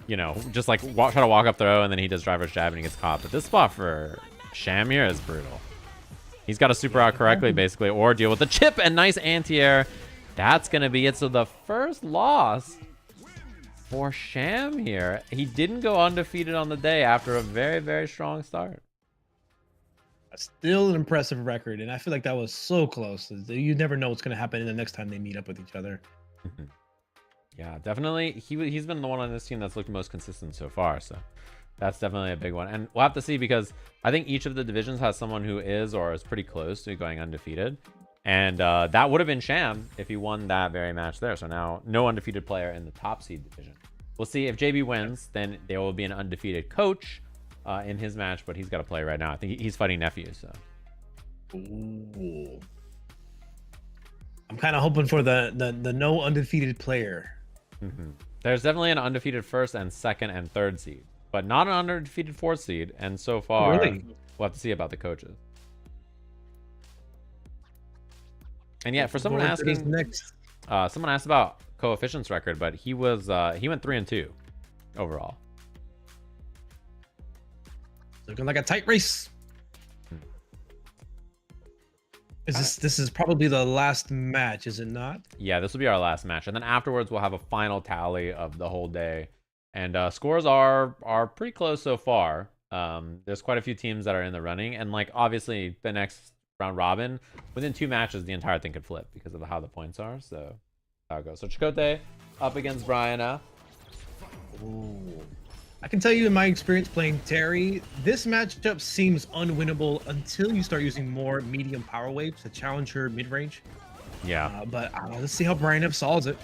you know, just like try to walk up throw and then he does driver's jab and he gets caught. But this spot for Sham here is brutal. He's got to super out correctly, basically, or deal with the chip and nice anti-air. That's going to be it. So the first loss for Sham here. He didn't go undefeated on the day after a very, very strong start. Still an impressive record, and I feel like that was so close. You never know what's going to happen in the next time they meet up with each other. Yeah, definitely. He's been the one on this team that's looked most consistent so far, so that's definitely a big one. And we'll have to see because I think each of the divisions has someone who is or is pretty close to going undefeated. And that would have been Sham if he won that very match there. So now no undefeated player in the top seed division. We'll see if JB wins, then there will be an undefeated coach in his match, but he's got to play right now. I think he's fighting Nephew, so. Ooh. I'm kind of hoping for the no undefeated player. There's definitely an undefeated first and second and third seed, but not an undefeated fourth seed. And so far, Really? we'll have to see about the coaches. And yeah, for someone asking, someone asked about Coefficient's record, but he was he went 3-2 overall. Looking like a tight race. This is probably the last match, is it not? Yeah, this will be our last match, and then afterwards we'll have a final tally of the whole day, and scores are pretty close so far. There's quite a few teams that are in the running, and like obviously the next round robin, within 2 matches the entire thing could flip because of how the points are. So how it goes. So Chakotay up against Brian. Ooh. I can tell you in my experience playing Terry, this matchup seems unwinnable until you start using more medium power waves to challenge her mid-range. Yeah. But let's see how Brian F solves it.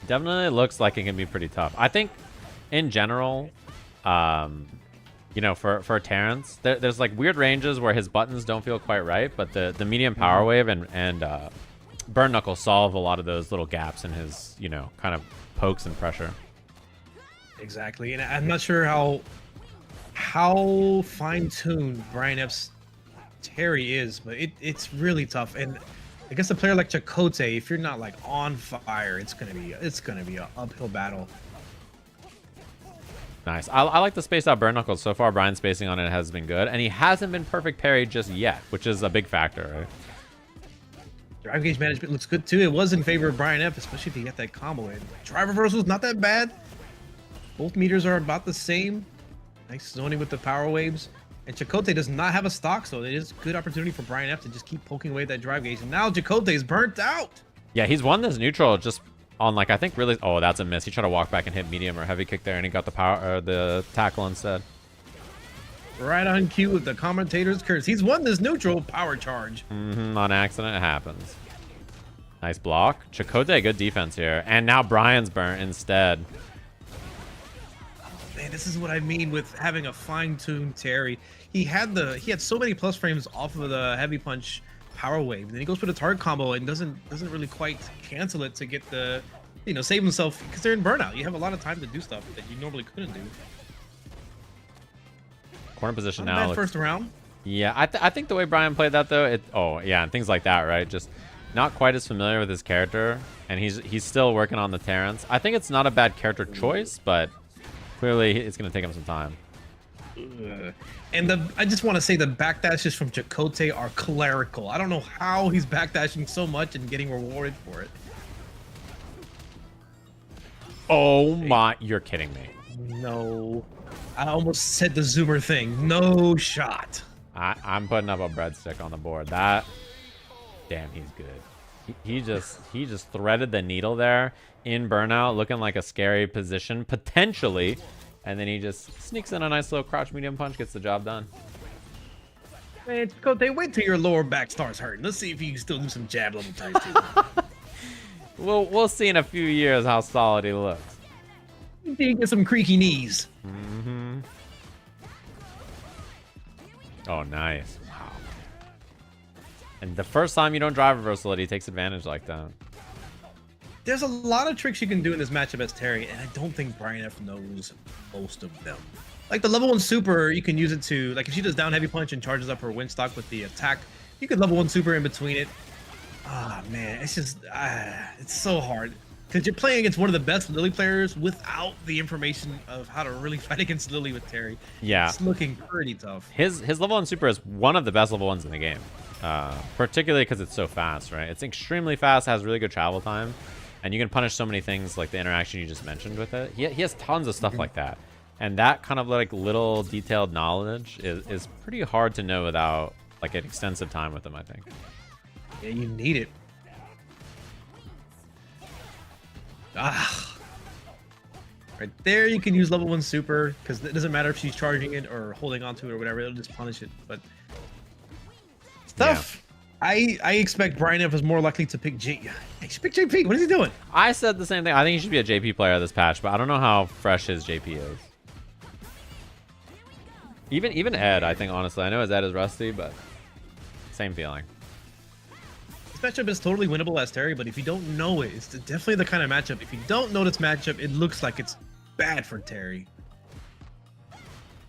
Definitely looks like it can be pretty tough. I think in general, you know, for Terrence, there's like weird ranges where his buttons don't feel quite right, but the medium power wave and Burn Knuckle solve a lot of those little gaps in his, you know, kind of pokes and pressure. Exactly, and I'm not sure how fine-tuned Brian F's Terry is, but it's really tough. And I guess a player like Chakotay, if you're not like on fire, it's gonna be an uphill battle. Nice. I like the spaced out Burn Knuckles. So far, Brian's spacing on it has been good, and he hasn't been perfect parry just yet, which is a big factor, right? Drive gauge management looks good too. It was in favor of Brian F, especially if he got that combo in. Drive reversal's not that bad. Both meters are about the same. Nice zoning with the power waves. And Chakotay does not have a stock, so it is a good opportunity for Brian F to just keep poking away at that drive gauge. And now Chakotay's burnt out. Yeah, he's won this neutral just on like, I think really, oh, that's a miss. He tried to walk back and hit medium or heavy kick there, and he got the power or the tackle instead. Right on cue with the commentator's curse. He's won this neutral power charge. On accident, it happens. Nice block. Chakotay, good defense here. And now Brian's burnt instead. Man, this is what I mean with having a fine-tuned Terry. He had so many plus frames off of the heavy punch power wave. Then he goes for the target combo and doesn't really quite cancel it to get the, save himself, because they're in burnout. You have a lot of time to do stuff that you normally couldn't do. Corner position Not now. bad first round. Yeah, I think the way Brian played that though, and things like that, right? Just not quite as familiar with his character, and he's still working on the Terrence. I think it's not a bad character choice, but clearly it's gonna take him some time. And I just want to say the backdashes from Chakotay are clerical. I don't know how he's backdashing so much and getting rewarded for it. Oh my, you're kidding me. No. I almost said the Zoomer thing. No shot. I'm putting up a breadstick on the board. Damn, he's good. He just threaded the needle there in burnout, looking like a scary position potentially, and then he just sneaks in a nice little crouch medium punch, gets the job done. Man, Chakotay, wait till your lower back starts hurting. Let's see if you can still do some jab level type too. We'll see in a few years how solid he looks. You get some creaky knees. Oh, nice. Wow. And the first time you don't drive reversal, he takes advantage like that. There's a lot of tricks you can do in this matchup as Terry, and I don't think Brian F knows most of them. Like the level 1 super, you can use it to, like if she does down heavy punch and charges up her wind stock with the attack, you could level 1 super in between it. Ah, man, it's just, it's so hard. Because you're playing against one of the best Lily players without the information of how to really fight against Lily with Terry. Yeah. It's looking pretty tough. His level 1 super is one of the best level 1s in the game. Particularly because it's so fast, right? It's extremely fast, has really good travel time, and you can punish so many things like the interaction you just mentioned with it. He has tons of stuff like that. And that kind of like little detailed knowledge is pretty hard to know without like an extensive time with him, I think. Yeah, you need it. Right there, you can use level 1 super because it doesn't matter if she's charging it or holding onto it or whatever. It'll just punish it. But it's tough. Yeah. I expect Brian F is more likely to pick J. He should pick JP. What is he doing? I said the same thing. I think he should be a JP player this patch, but I don't know how fresh his JP is. Even Ed, I think, honestly. I know his Ed is rusty, but same feeling. This matchup is totally winnable as Terry, but if you don't know it, it's definitely the kind of matchup. If you don't know this matchup, it looks like it's bad for Terry.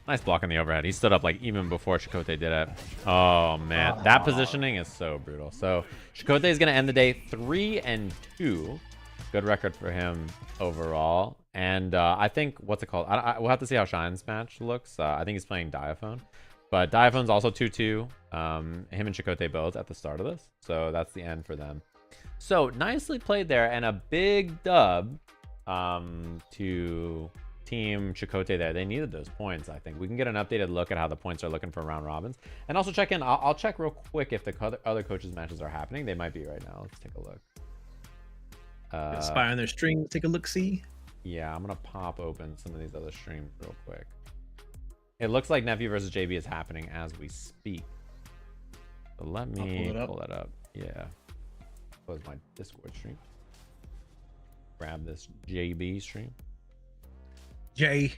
Nice block on the overhead. He stood up like even before Chakotay did it. Oh man, that positioning is so brutal. So Chakotay is gonna end the day 3-2. Good record for him overall. And I think what's it called? We'll have to see how Shine's match looks. I think he's playing Diaphone, but Diaphone's also 2-2. Him and Chakotay both at the start of this, so that's the end for them. So nicely played there, and a big dub to Team Chakotay there. They needed those points. I think we can get an updated look at how the points are looking for round robins, and also check in. I'll check real quick if the other coaches matches are happening. They might be right now. Let's take a look. Spy on their stream, take a look, see. Yeah, I'm gonna pop open some of these other streams real quick. It looks like Nephew versus JB is happening as we speak. So let me pull that up. Yeah. Close my Discord stream. Grab this JB stream. JB.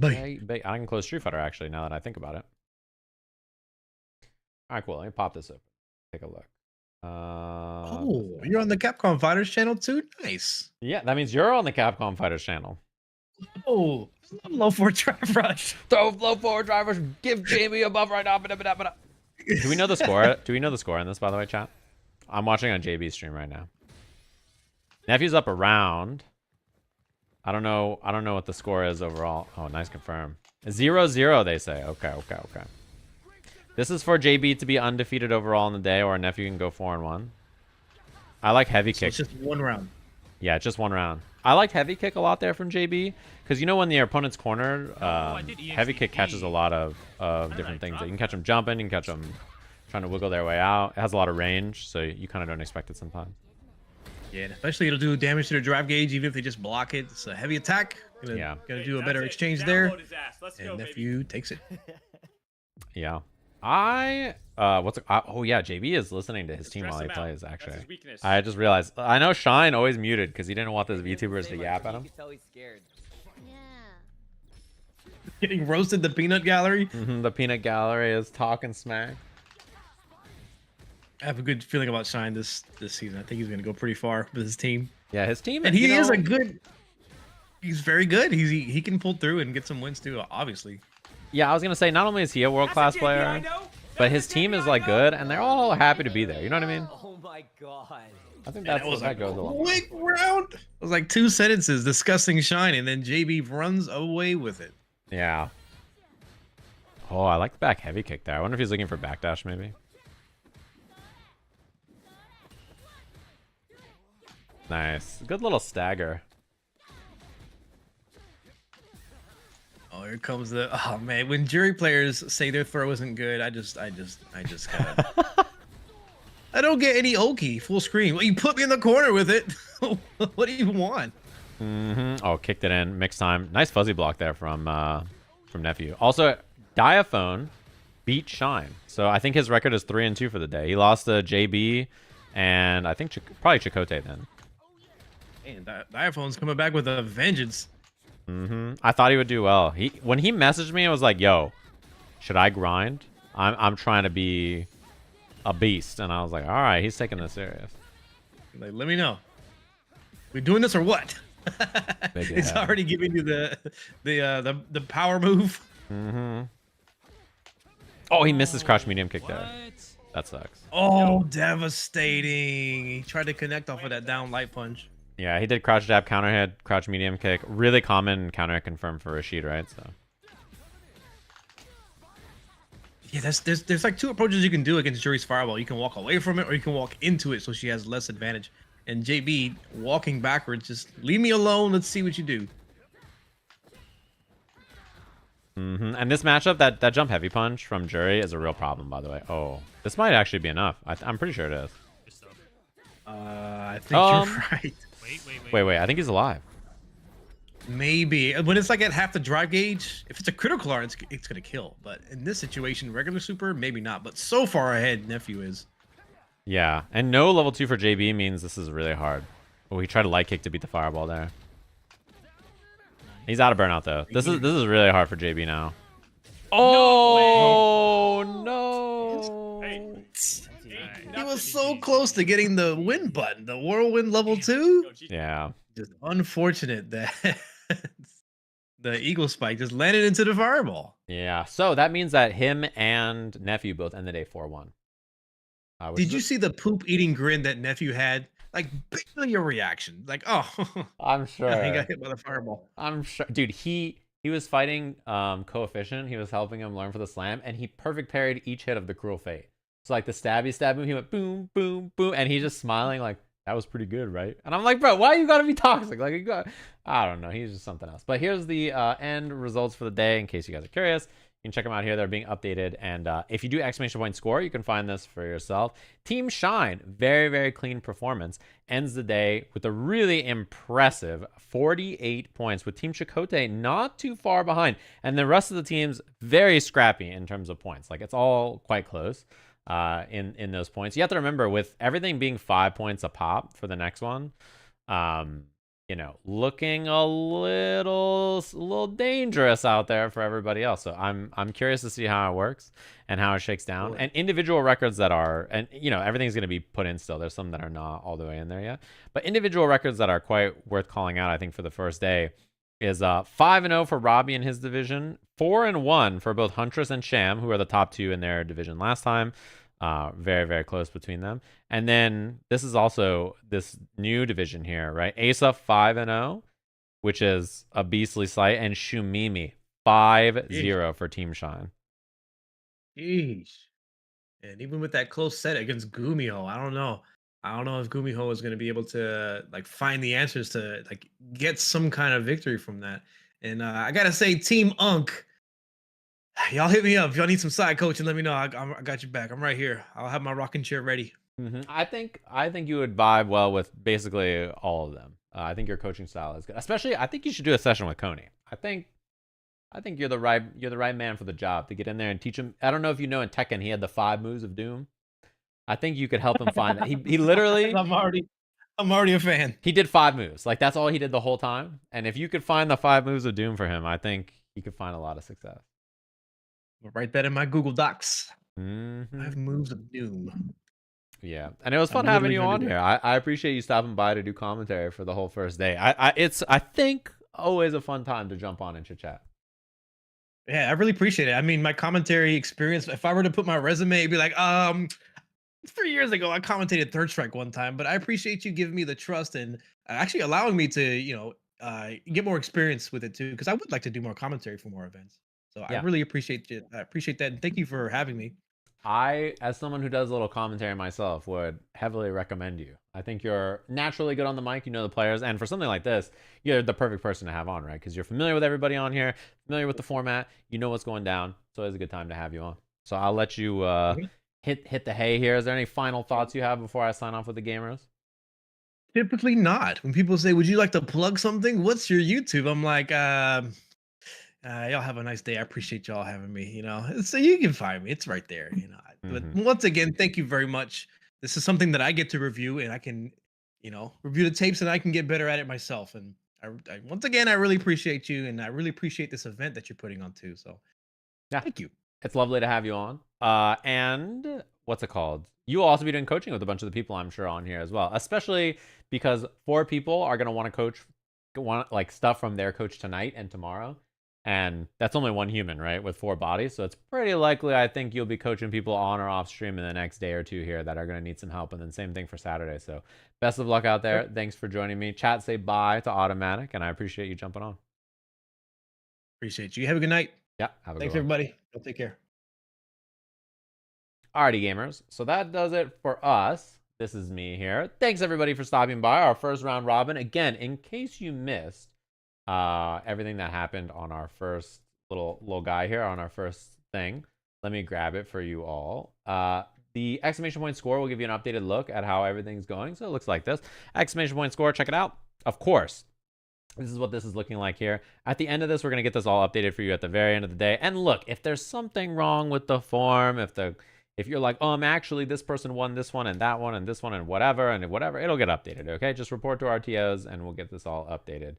I can close Street Fighter actually now that I think about it. All right, cool. Let me pop this open. Take a look. Oh, you're on the Capcom Fighters channel too? Nice. Yeah, that means you're on the Capcom Fighters channel. Oh, low forward drive rush. Throw low forward drivers. Give Jamie a buff right now. Do we know the score? Do we know the score in this, by the way, chat? I'm watching on JB's stream right now. Nephew's up around. I don't know what the score is overall. Oh, nice confirm. 0-0, they say. Okay. This is for JB to be undefeated overall in the day, or Nephew can go 4-1. I like heavy kick. It's just one round. Yeah, just one round. I liked heavy kick a lot there from JB Because you know when the opponent's cornered, I did heavy kick catches a EXTP. lot of did I different things. drop You can catch them jumping, you can catch them trying to wiggle their way out. It has a lot of range, so you kind of don't expect it sometimes. Yeah, and especially it'll do damage to their drive gauge even if they just block it. It's a heavy attack. Yeah. Gonna do a better exchange there. And Nephew takes it. Yeah. Oh yeah, JB is listening to his team while he plays. Actually, I just realized. I know Shine always muted because he didn't want those VTubers to yap at him. You can tell he's scared. Getting roasted the peanut gallery. The peanut gallery is talking smack. I have a good feeling about Shine this season. I think he's gonna go pretty far with his team. Yeah, his team, and he is a good. He's very good. He can pull through and get some wins too. Obviously. Yeah, I was gonna say not only is he a world-class player, but his team is like good, and they're all happy to be there. You know what I mean? Oh my god. I think that's what that goes along. Quick round. It was like 2 sentences discussing Shine, and then JB runs away with it. Yeah. Oh, I like the back heavy kick there. I wonder if he's looking for backdash maybe. Nice. Good little stagger. Oh, here comes the. Oh man, when jury players say their throw isn't good, I just gotta. I don't get any Oki full screen. Well, you put me in the corner with it. What do you want? Oh, kicked it in. Mixed time. Nice fuzzy block there from Nephew. Also, Diaphone beat Shine. So I think his record is 3-2 for the day. He lost to JB and I think probably Chakotay then. And Diaphone's coming back with a vengeance. I thought he would do well. When he messaged me, I was like, "Yo, should I grind? I'm trying to be a beast." And I was like, "All right, he's taking this serious." Like, let me know. We doing this or what? It's already giving you the power move. Oh, he missed his crouch medium kick there. That sucks. Oh, devastating! He tried to connect off of that down light punch. Yeah, he did crouch jab, counter hit, crouch medium kick. Really common counter hit confirmed for Rashid, right? So. Yeah, there's like 2 approaches you can do against Jury's Fireball. You can walk away from it, or you can walk into it, so she has less advantage. And JB walking backwards, just leave me alone. Let's see what you do. And this matchup, that jump heavy punch from Jury is a real problem, by the way. Oh, this might actually be enough. I'm pretty sure it is. I think you're right. Wait. I think he's alive. Maybe when it's like at half the drive gauge, if it's a critical art, it's gonna kill. But in this situation, regular super, maybe not. But so far ahead, Nephew is. Yeah, and no level 2 for JB means this is really hard. Oh, he tried to light kick to beat the fireball there. He's out of burnout though. This is really hard for JB now. Oh no! He was so close to getting the win button, the whirlwind level 2. Yeah. Just unfortunate that the eagle spike just landed into the fireball. Yeah. So that means that him and Nephew both end the day 4-1. Did you see the poop eating grin that Nephew had? Like, barely a reaction. Like, oh, I'm sure he got hit by the fireball. I'm sure, dude. He was fighting Coefficient. He was helping him learn for the slam, and he perfect parried each hit of the Cruel Fate. So like the stabby stab move, he went boom, boom, boom, and he's just smiling like that was pretty good, right? And I'm like, bro, why you gotta be toxic? Like, I don't know. He's just something else. But here's the end results for the day, in case you guys are curious. You can check them out here. They're being updated. And if you do exclamation point score, you can find this for yourself. Team Shine, very, very clean performance. Ends the day with a really impressive 48 points, with Team Chakotay not too far behind. And the rest of the teams, very scrappy in terms of points. Like, it's all quite close in those points. You have to remember, with everything being 5 points a pop for the next one, you know, looking a little dangerous out there for everybody else. So I'm curious to see how it works and how it shakes down. And individual records that are, and you know, everything's going to be put in still. There's some that are not all the way in there yet. But individual records that are quite worth calling out, I think, for the first day is 5-0 for Robbie in his division, 4-1 for both Huntress and Sham, who are the top 2 in their division last time. Very, very close between them. And then this is also this new division here, right? Asa 5-0, which is a beastly sight, and Shoomimi 5-0 for Team Shine. Jeez. And even with that close set against Vgumiho, I don't know if Vgumiho is going to be able to like find the answers to like get some kind of victory from that. And I gotta say, Team Unk, y'all hit me up. If y'all need some side coaching, let me know. I got you back. I'm right here. I'll have my rocking chair ready. I think you would vibe well with basically all of them. I think your coaching style is good. Especially, I think you should do a session with Coney. I think you're the right man for the job to get in there and teach him. I don't know if you know in Tekken he had the 5 moves of doom. I think you could help him find that. He literally. I'm already a fan. He did 5 moves. Like that's all he did the whole time. And if you could find the 5 moves of doom for him, I think he could find a lot of success. I'll write that in my Google Docs. Mm-hmm. 5 moves of doom. Yeah, and it was fun I'm having literally you gonna on do here. that. I appreciate you stopping by to do commentary for the whole first day. It's I think always a fun time to jump on and chit chat. Yeah, I really appreciate it. I mean, my commentary experience, if I were to put my resume, it'd be like, 3 years ago, I commentated Third Strike one time, but I appreciate you giving me the trust and actually allowing me to, get more experience with it too, because I would like to do more commentary for more events. So I Yeah. really appreciate it. I appreciate that, and thank you for having me. I, as someone who does a little commentary myself, would heavily recommend you. I think you're naturally good on the mic. You know the players, and for something like this, you're the perfect person to have on, right? Because you're familiar with everybody on here, familiar with the format. You know what's going down. So it's a good time to have you on. So I'll let you hit the hay here. Is there any final thoughts you have before I sign off with the gamers? Typically not. When people say, "Would you like to plug something? What's your YouTube?" I'm like, y'all have a nice day. I appreciate y'all having me. So you can find me. It's right there. But once again, thank you very much. This is something that I get to review, and I can, review the tapes, and I can get better at it myself. And I once again, I really appreciate you, and I really appreciate this event that you're putting on too. So, yeah, thank you. It's lovely to have you on. And what's it called? You will also be doing coaching with a bunch of the people I'm sure on here as well, especially because 4 people are going to want to coach, like stuff from their coach tonight and tomorrow. And that's only 1 human, right? With 4 bodies. So it's pretty likely, I think, you'll be coaching people on or off stream in the next day or 2 here that are going to need some help. And then same thing for Saturday. So best of luck out there. Sure. Thanks for joining me. Chat, say bye to Automatic. And I appreciate you jumping on. Appreciate you. Have a good night. Yeah. Have a Thanks, good one. everybody. Y'all take care. Alrighty, gamers. So that does it for us. This is me here. Thanks, everybody, for stopping by. Our first round robin. Again, in case you missed everything that happened on our first little guy here on our first thing, let me grab it for you all. The exclamation point score will give you an updated look at how everything's going. So it looks like this. Exclamation point score, check it out. Of course, this is what this is looking like here. At the end of this, we're going to get this all updated for you at the very end of the day. And look, if there's something wrong with the form, if you're like, actually this person won this one and that one and this one and whatever, it'll get updated, okay? Just report to our TOs and we'll get this all updated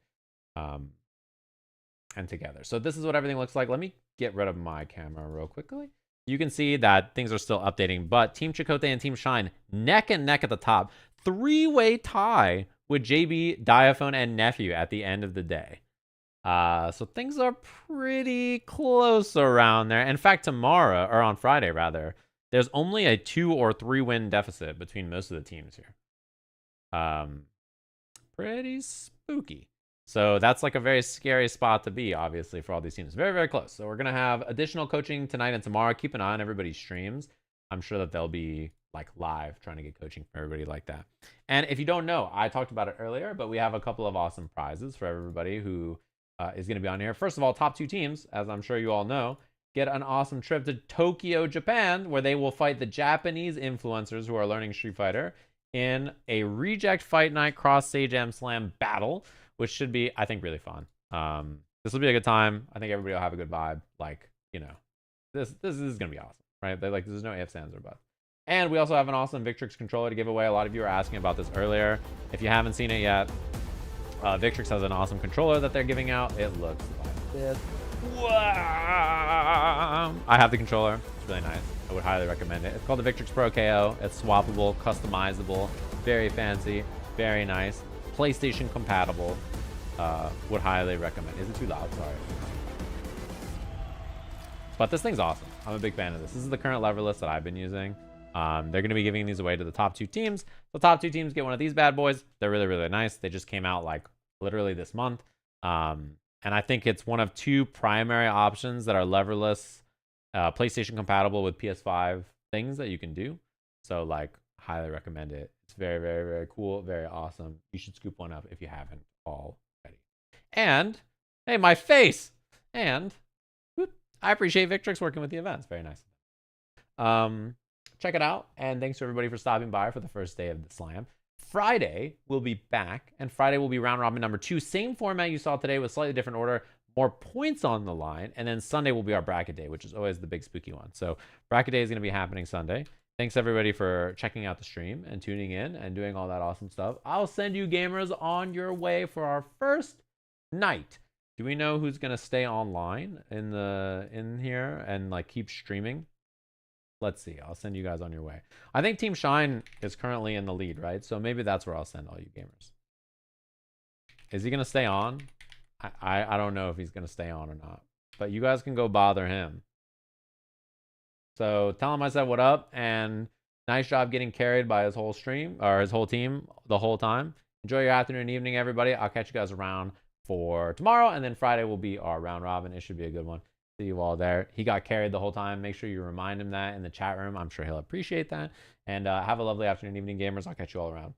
and together. So this is what everything looks like. Let me get rid of my camera real quickly. You can see that things are still updating, but Team Chakotay and Team Shine neck and neck at the top. 3-way tie with JB, Diaphone, and Nephew at the end of the day. So things are pretty close around there. In fact, tomorrow, or on Friday rather, there's only a 2 or 3 win deficit between most of the teams here. Pretty spooky. So that's like a very scary spot to be, obviously, for all these teams. Very, very close. So we're going to have additional coaching tonight and tomorrow. Keep an eye on everybody's streams. I'm sure that they'll be like live trying to get coaching for everybody like that. And if you don't know, I talked about it earlier, but we have a couple of awesome prizes for everybody who is going to be on here. First of all, top 2 teams, as I'm sure you all know, get an awesome trip to Tokyo, Japan, where they will fight the Japanese influencers who are learning Street Fighter in a Reject Fight Night cross Sajam Slam battle, which should be, I think, really fun. This will be a good time. I think everybody will have a good vibe. Like, this is going to be awesome, right? There's no ifs, ands, or buts. And we also have an awesome Victrix controller to give away. A lot of you were asking about this earlier. If you haven't seen it yet, Victrix has an awesome controller that they're giving out. It looks like this. Wow. I have the controller. It's really nice. I would highly recommend it. It's called the Victrix Pro KO. It's swappable, customizable, very fancy, very nice, PlayStation compatible. Would highly recommend. Is it too loud? Sorry. But this thing's awesome. I'm a big fan of this. This is the current lever list that I've been using. They're going to be giving these away to the top 2 teams. The top 2 teams get one of these bad boys. They're really, really nice. They just came out like literally this month. And I think it's one of 2 primary options that are leverless, PlayStation compatible with PS5 things that you can do. So like, highly recommend it. It's very, very, very cool. Very awesome. You should scoop one up if you haven't already. And Hey, my face! And whoop, I appreciate Victrix working with the events. Very nice. Check it out. And thanks to everybody for stopping by for the first day of the Slam. Friday, we'll be back. And Friday will be round robin number 2. Same format you saw today with slightly different order. More points on the line. And then Sunday will be our bracket day, which is always the big spooky one. So bracket day is going to be happening Sunday. Thanks everybody for checking out the stream and tuning in and doing all that awesome stuff. I'll send you gamers on your way for our first night. Do we know who's going to stay online in here and like keep streaming? Let's see. I'll send you guys on your way. I think Team Shine is currently in the lead, right? So maybe that's where I'll send all you gamers. Is he going to stay on? I don't know if he's going to stay on or not. But you guys can go bother him. So tell him I said what up, and nice job getting carried by his whole stream, or his whole team the whole time. Enjoy your afternoon and evening, everybody. I'll catch you guys around for tomorrow, and then Friday will be our round robin. It should be a good one. See you all there. He got carried the whole time. Make sure you remind him that in the chat room. I'm sure he'll appreciate that. And have a lovely afternoon, evening, gamers. I'll catch you all around.